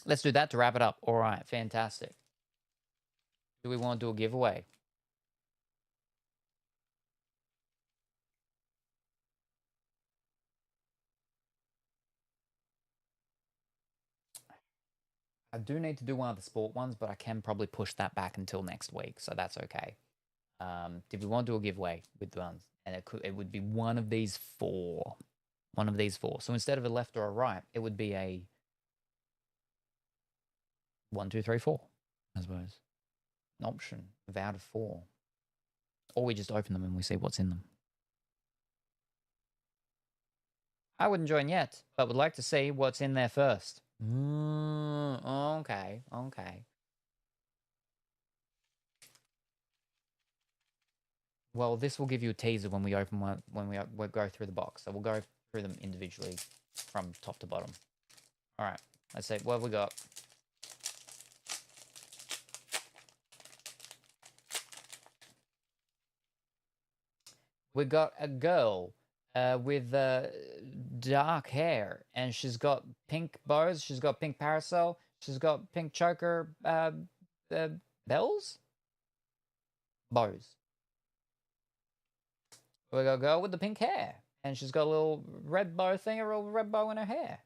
Let's do that to wrap it up. All right, fantastic. Do we want to do a giveaway? I do need to do one of the sport ones, but I can probably push that back until next week, so that's okay. Did we want to do a giveaway with the ones? And it would be one of these 4. One of these 4. So instead of a left or a right, it would be a 1, 2, 3, 4, I suppose. An option of out of 4. Or we just open them and we see what's in them. I wouldn't join yet, but would like to see what's in there first. Okay. Well, this will give you a teaser when we open one, when we go through the box. So we'll go through them individually from top to bottom. All right, let's see what have we got. We got a girl with dark hair, and she's got pink bows. She's got pink parasol. She's got pink choker bells? Bows. We got a girl with the pink hair, and she's got a little red bow thing, a little red bow in her hair.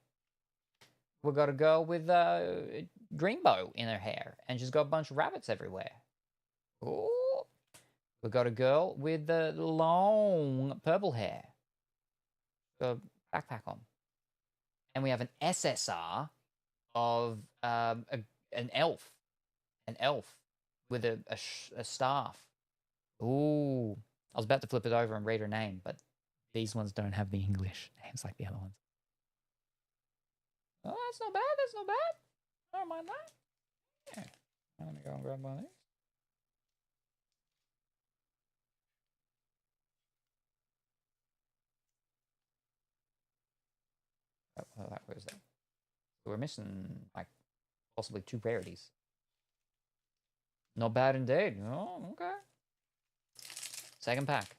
We got a girl with a green bow in her hair, and she's got a bunch of rabbits everywhere. Ooh. We got a girl with the long purple hair. Got a backpack on. And we have an SSR of an elf. An elf with a staff. Ooh. I was about to flip it over and read her name, but these ones don't have the English names like the other ones. Oh, that's not bad. That's not bad. I don't mind that. Yeah. Let me go and grab one of these. Oh, where is that? We're missing, like, possibly 2 rarities. Not bad indeed. Oh, okay. Second pack.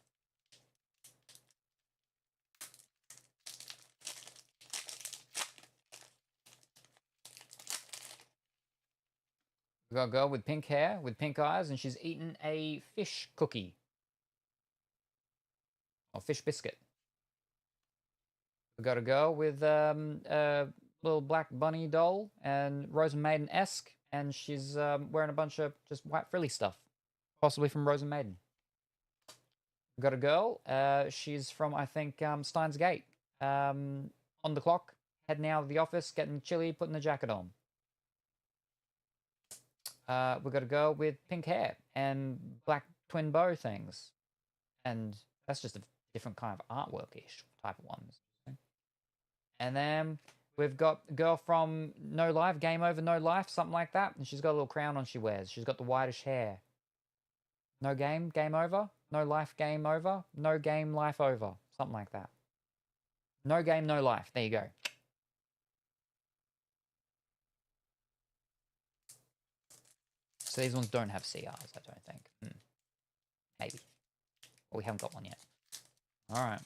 We got a girl with pink hair, with pink eyes, and she's eating a fish cookie. Or fish biscuit. We got a girl with a little black bunny doll and Rose and Maiden-esque, and she's wearing a bunch of just white frilly stuff. Possibly from Rose and Maiden. We got a girl. She's from, I think, Steins Gate. On the clock, heading out of the office, getting chilly, putting the jacket on. We got a girl with pink hair and black twin bow things. And that's just a different kind of artwork-ish type of ones. And then we've got a girl from No Life, Game Over, No Life, something like that. And she's got a little crown on she wears. She's got the whitish hair. No game, game over. No life, game over. No game, life over. Something like that. No game, no life. There you go. So these ones don't have CRs, I don't think. Maybe. Well, we haven't got one yet. All right.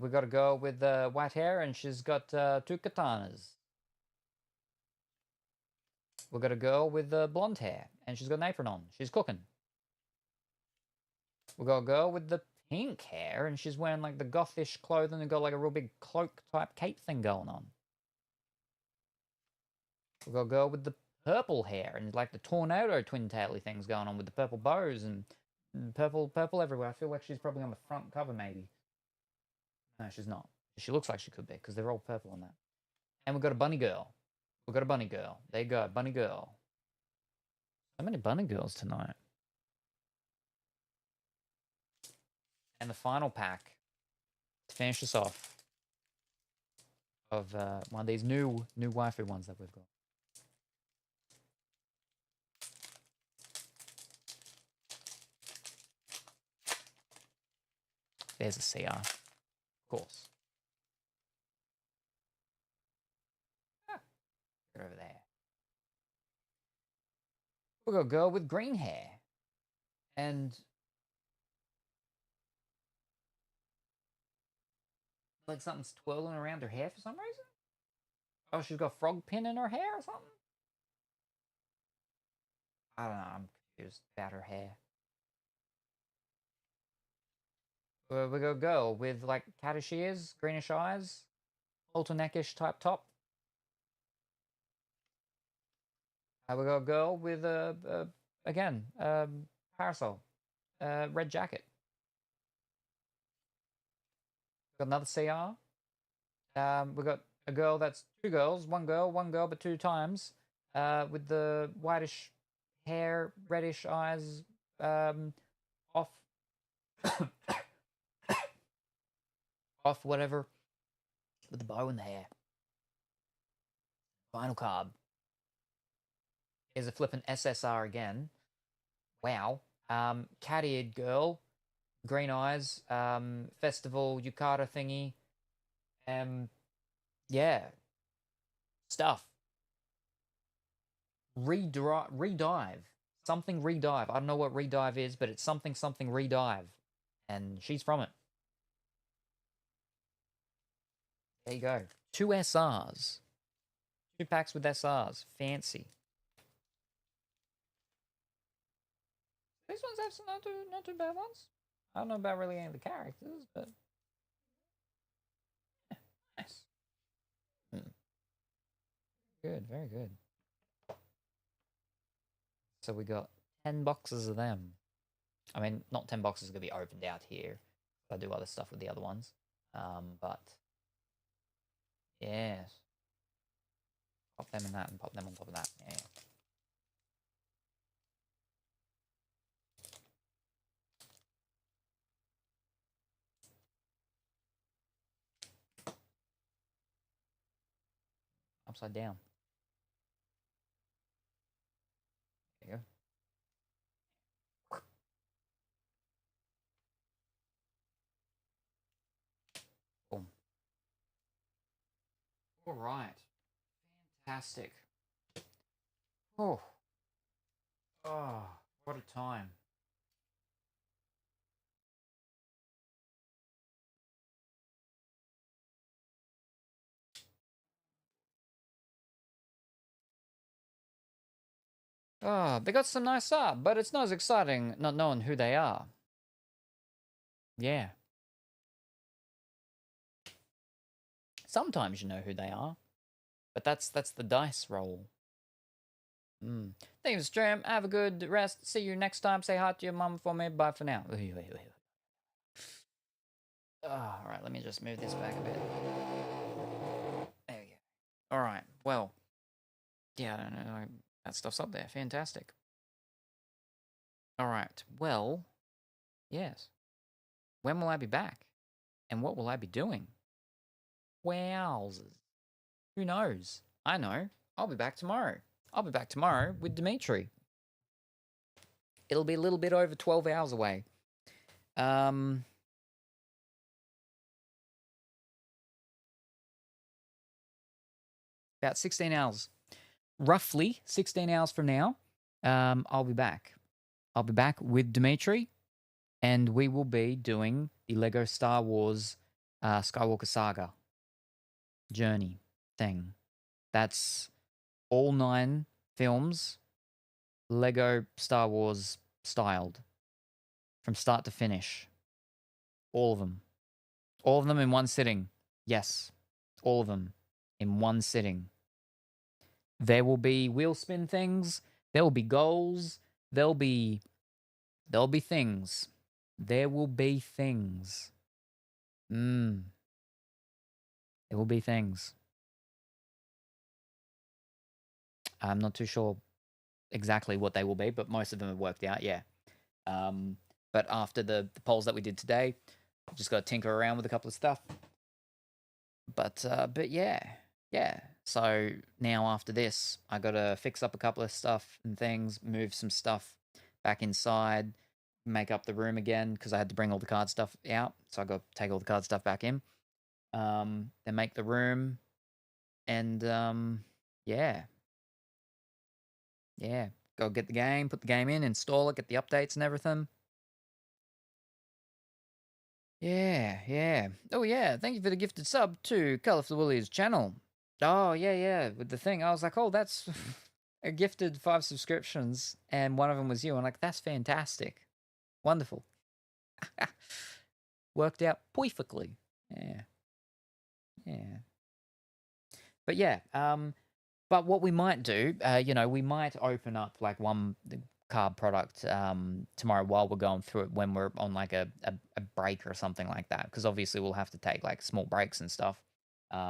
We got a girl with white hair, and she's got 2 katanas. We got a girl with blonde hair, and she's got an apron on. She's cooking. We got a girl with the pink hair, and she's wearing like the gothish clothing and got like a real big cloak type cape thing going on. We got a girl with the purple hair and like the tornado twin taily things going on with the purple bows and purple everywhere. I feel like she's probably on the front cover maybe. No, she's not. She looks like she could be because they're all purple on that. And we've got a bunny girl. We've got a bunny girl. There you go, bunny girl. So many bunny girls tonight. And the final pack to finish us off of one of these new waifu ones that we've got. There's a CR, of course. Get over there. We've got a girl with green hair. And like something's twirling around her hair for some reason. Oh, she's got a frog pin in her hair or something? I don't know, I'm confused about her hair. We got a girl with like cattish ears, greenish eyes, alterneckish type top. We got a girl with again, parasol, red jacket. Got another CR. We got a girl that's 2 girls, one girl, but 2 times, with the whitish hair, reddish eyes, off, off whatever, with the bow in the hair. Final card. Here's a flippin' SSR again. Wow. Cat-eared girl, green eyes, festival yukata thingy. Yeah. Stuff. Redive. Something redive. I don't know what redive is, but it's something redive. And she's from it. There you go. 2 SRs. 2 packs with SRs. Fancy. These ones have some not too bad ones. I don't know about really any of the characters, but yeah, nice. Good, very good. So we got 10 boxes of them. I mean, not 10 boxes are going to be opened out here. I do other stuff with the other ones. But yes. Pop them in that and pop them on top of that. Yeah. Upside down. There you go. Boom. All right. fantastic. Oh. Oh, what a time. Oh, they got some nice art, but it's not as exciting not knowing who they are. Yeah. Sometimes you know who they are, but that's the dice roll. Thank you, stream. Have a good rest. See you next time. Say hi to your mum for me. Bye for now. All right, let me just move this back a bit. There we go. All right, well, yeah, I don't know. That stuff's up there. Fantastic. All right, well, yes. When will I be back? And what will I be doing? Wowzers. Who knows? I know. I'll be back tomorrow. I'll be back tomorrow with Dimitri. It'll be a little bit over 12 hours away. About 16 hours. Roughly 16 hours from now, I'll be back. I'll be back with Dimitri, and we will be doing the Lego Star Wars Skywalker Saga journey thing. That's all 9 films, Lego Star Wars styled, from start to finish. All of them. All of them in one sitting. Yes, all of them in one sitting. There will be wheel spin things. There will be goals. There'll be things. There will be things. There will be things. I'm not too sure exactly what they will be, but most of them have worked out, yeah. But after the polls that we did today, I've just got to tinker around with a couple of stuff. But yeah. So now after this, I got to fix up a couple of stuff and things, move some stuff back inside, make up the room again because I had to bring all the card stuff out. So I got to take all the card stuff back in. Then make the room, and yeah. Go get the game, put the game in, install it, get the updates and everything. Yeah. Oh yeah, thank you for the gifted sub to Colourful Willie's channel. Oh yeah. With the thing, I was like, oh, that's a gifted 5 subscriptions, and one of them was you. I'm like, that's fantastic, wonderful. Worked out perfectly. Yeah. But yeah, but what we might do, we might open up like one card product tomorrow while we're going through it when we're on like a break or something like that, because obviously we'll have to take like small breaks and stuff.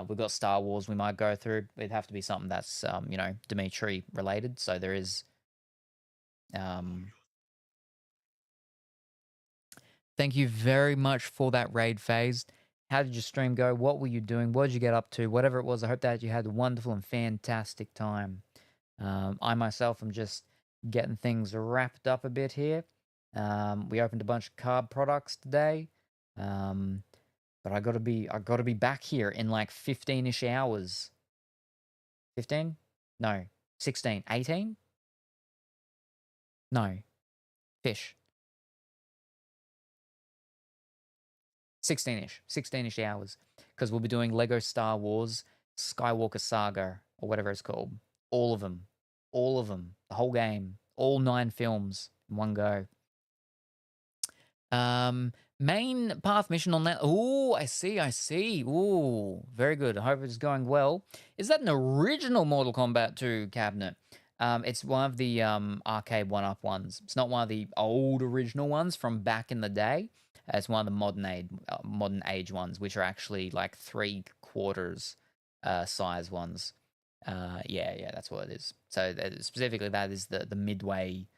We've got Star Wars we might go through. It'd have to be something that's Dimitri related, so there is thank you very much for that raid phase. How did your stream go? What were you doing? What did you get up to? Whatever it was, I hope that you had a wonderful and fantastic time. I myself am just getting things wrapped up a bit here. We opened a bunch of card products today, but I gotta be back here in like 15-ish hours. 15? No, 16, 18? No, fish. 16-ish hours, because we'll be doing Lego Star Wars Skywalker Saga, or whatever it's called. All of them, the whole game, all 9 films in one go. Main path mission on that. Oh, I see. Oh, very good. I hope it's going well. Is that an original Mortal Kombat 2 cabinet? It's one of the arcade one-up ones. It's not one of the old original ones from back in the day. It's one of the modern age ones, which are actually like 3/4 size ones. Yeah, that's what it is. So specifically, that is the midway,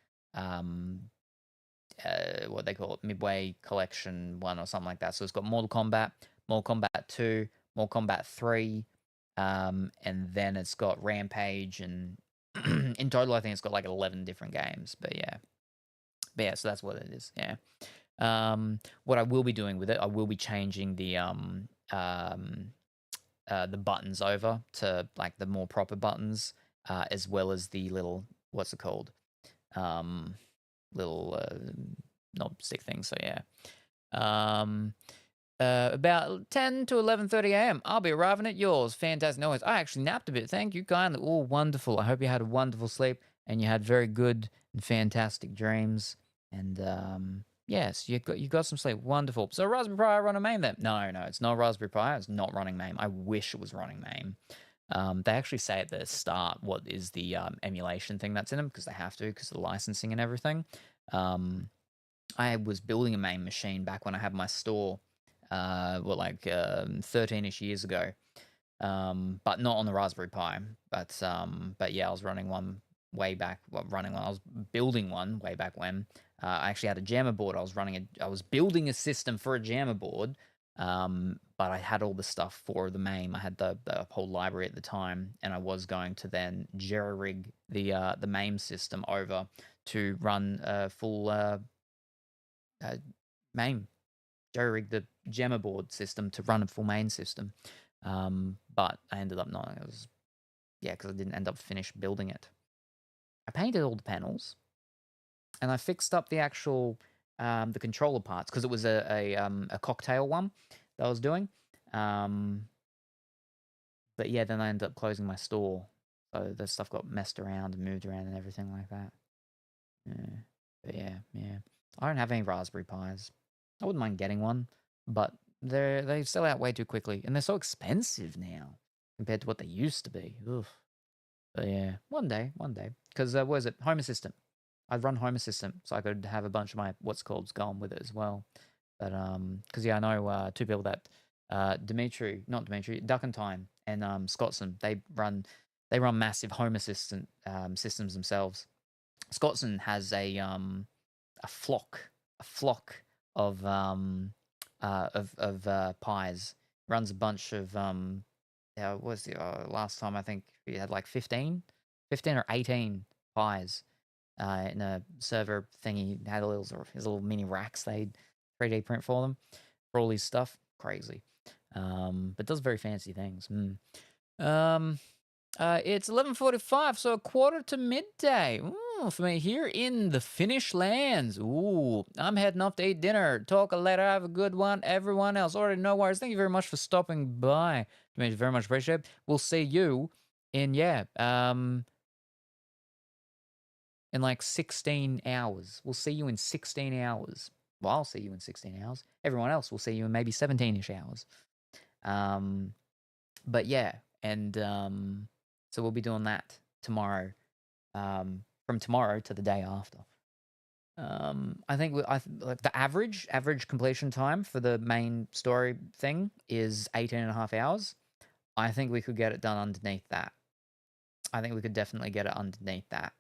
what they call it, midway collection one or something like that. So it's got Mortal Kombat 2, Mortal Kombat 3, and then it's got Rampage, and in total, I think it's got like 11 different games. But yeah, so that's what it is. Yeah. What I will be doing with it, I will be changing the the buttons over to like the more proper buttons, as well as the little, what's it called? Little knob stick thing. So yeah. About 10 to 11:30 a.m. I'll be arriving at yours. Fantastic noise. I actually napped a bit. Thank you kindly. Oh, wonderful. I hope you had a wonderful sleep and you had very good and fantastic dreams. And yes, you got some sleep. Wonderful. So Raspberry Pi run a MAME then? No, it's not Raspberry Pi. It's not running MAME. I wish it was running MAME. They actually say at the start what is the emulation thing that's in them, because they have to, because of the licensing and everything. I was building a MAME machine back when I had my store, 13-ish years ago, but not on the Raspberry Pi. But yeah, I was running one way back. I was building one way back when. I actually had a jammer board. I was building a system for a jammer board, but I had all the stuff for the MAME. I had the whole library at the time, and I was going to then jerry rig the MAME system over to run a full MAME. Jerry rigged the jammer board system to run a full main system, but I ended up not. It was because I didn't end up finish building it. I painted all the panels, and I fixed up the actual the controller parts, because it was a cocktail one that I was doing. But yeah, then I ended up closing my store, so the stuff got messed around and moved around and everything like that. Yeah. But yeah. I don't have any Raspberry Pis. I wouldn't mind getting one, but they sell out way too quickly, and they're so expensive now compared to what they used to be. Ugh. But yeah, one day, because what is it? Home Assistant. I'd run Home Assistant, so I could have a bunch of my what's called go on with it as well. But because yeah, I know two people that Duck and Time and Scottson. They run massive Home Assistant systems themselves. Scottson has a flock of pies. Runs a bunch of what was the last time? I think we had like 15 or 18 pies in a server thingy. Had his little mini racks they'd 3D print for them for all his stuff. Crazy. But does very fancy things. It's 11:45, so a quarter to midday. Ooh, for me here in the Finnish lands. Ooh, I'm heading off to eat dinner. Talk later. Have a good one. Everyone else already no worries. Thank you very much for stopping by. Very much appreciate. We'll see you in in like 16 hours. We'll see you in 16 hours. Well, I'll see you in 16 hours. Everyone else will see you in maybe 17-ish hours. But yeah, and so we'll be doing that tomorrow. From tomorrow to the day after. I think like the average completion time for the main story thing is 18.5 hours. I think we could get it done underneath that. I think we could definitely get it underneath that.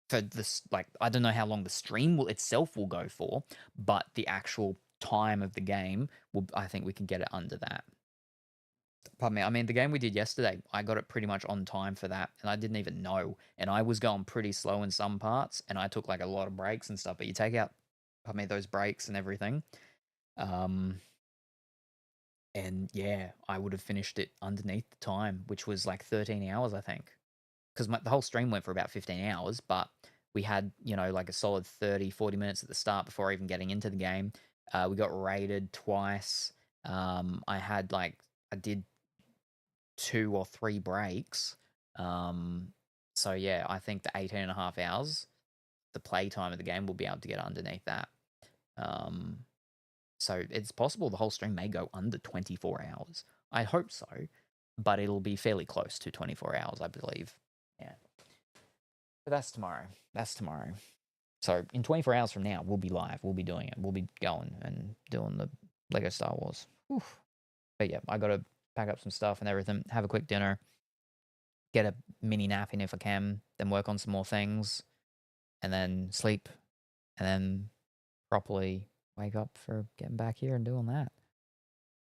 For this, like, I don't know how long the stream itself will go for, but the actual time of the game I think we can get it under that. Pardon me. I mean, the game we did yesterday, I got it pretty much on time for that, and I didn't even know. And I was going pretty slow in some parts, and I took like a lot of breaks and stuff. But you take out, those breaks and everything, and yeah, I would have finished it underneath the time, which was like 13 hours, I think, because the whole stream went for about 15 hours, but we had, like a solid 30, 40 minutes at the start before even getting into the game. We got raided twice. I did 2 or 3 breaks. So yeah, I think the 18.5 hours, the play time of the game, will be able to get underneath that. So it's possible the whole stream may go under 24 hours. I hope so, but it'll be fairly close to 24 hours, I believe. Yeah. But that's tomorrow. So in 24 hours from now, we'll be live. We'll be doing it. We'll be going and doing the Lego Star Wars. Oof. But yeah, I got to pack up some stuff and everything, have a quick dinner, get a mini nap in if I can, then work on some more things, and then sleep, and then properly wake up for getting back here and doing that.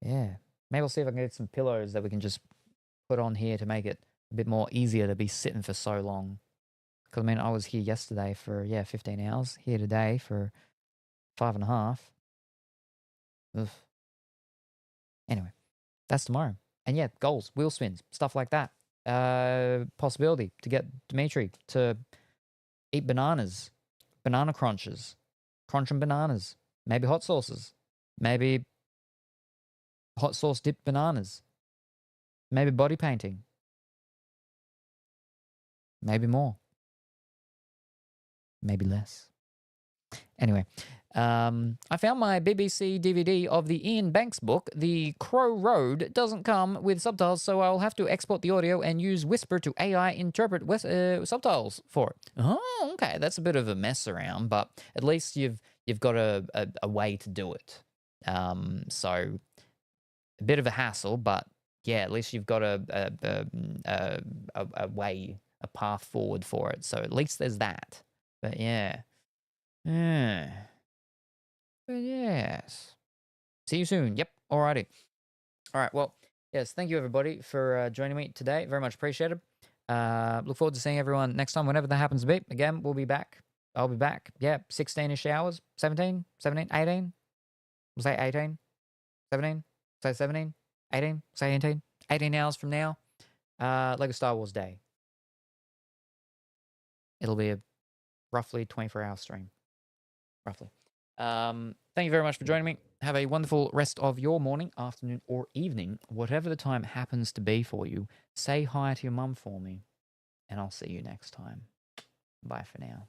Yeah. Maybe I'll see if I can get some pillows that we can just put on here to make it a bit more easier to be sitting for so long. Because, I mean, I was here yesterday for, 15 hours, here today for 5.5. Ugh. Anyway, that's tomorrow. And And yeah, goals, wheel spins, stuff like that. Possibility to get Dimitri to eat bananas, banana crunches, crunching bananas, maybe hot sauces, maybe hot sauce dipped bananas, maybe body painting, maybe more, maybe less. Anyway, I found my BBC DVD of the Ian Banks book. The Crow Road doesn't come with subtitles, so I'll have to export the audio and use Whisper to AI interpret subtitles for it. Oh, okay, that's a bit of a mess around, but at least you've got a way to do it. So a bit of a hassle, but yeah, at least you've got a way, a path forward for it. So at least there's that. But yeah. But yes. See you soon. Yep. Alrighty. All right. Well, yes. Thank you, everybody, for joining me today. Very much appreciated. Look forward to seeing everyone next time, whenever that happens to be. Again, we'll be back. I'll be back. Yeah. 16-ish hours. 17, 18. We'll say 18. 17. Say 17. 18. Say 18. 18 hours from now. Lego Star Wars Day. It'll be a roughly 24-hour stream. Roughly. Thank you very much for joining me. Have a wonderful rest of your morning, afternoon, or evening, whatever the time happens to be for you. Say hi to your mum for me, and I'll see you next time. Bye for now.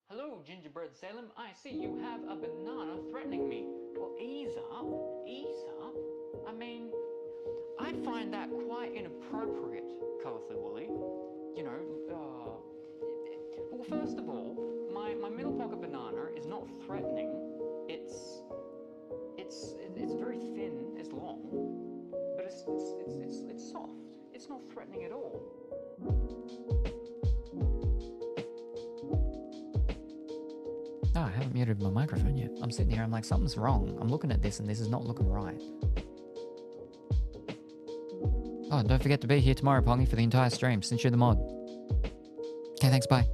Hello, Gingerbread Salem. I see you have a banana threatening me. Well, ease up. Ease up. I mean, I find that quite inappropriate, Colorfully Woolly. You know, well, first of all, my middle pocket banana is not threatening. It's very thin. It's long, but it's soft. It's not threatening at all. Oh, I haven't muted my microphone yet. I'm sitting here. I'm like, something's wrong. I'm looking at this, and this is not looking right. Oh, and don't forget to be here tomorrow, Pongy, for the entire stream, since you're the mod. Okay, thanks. Bye.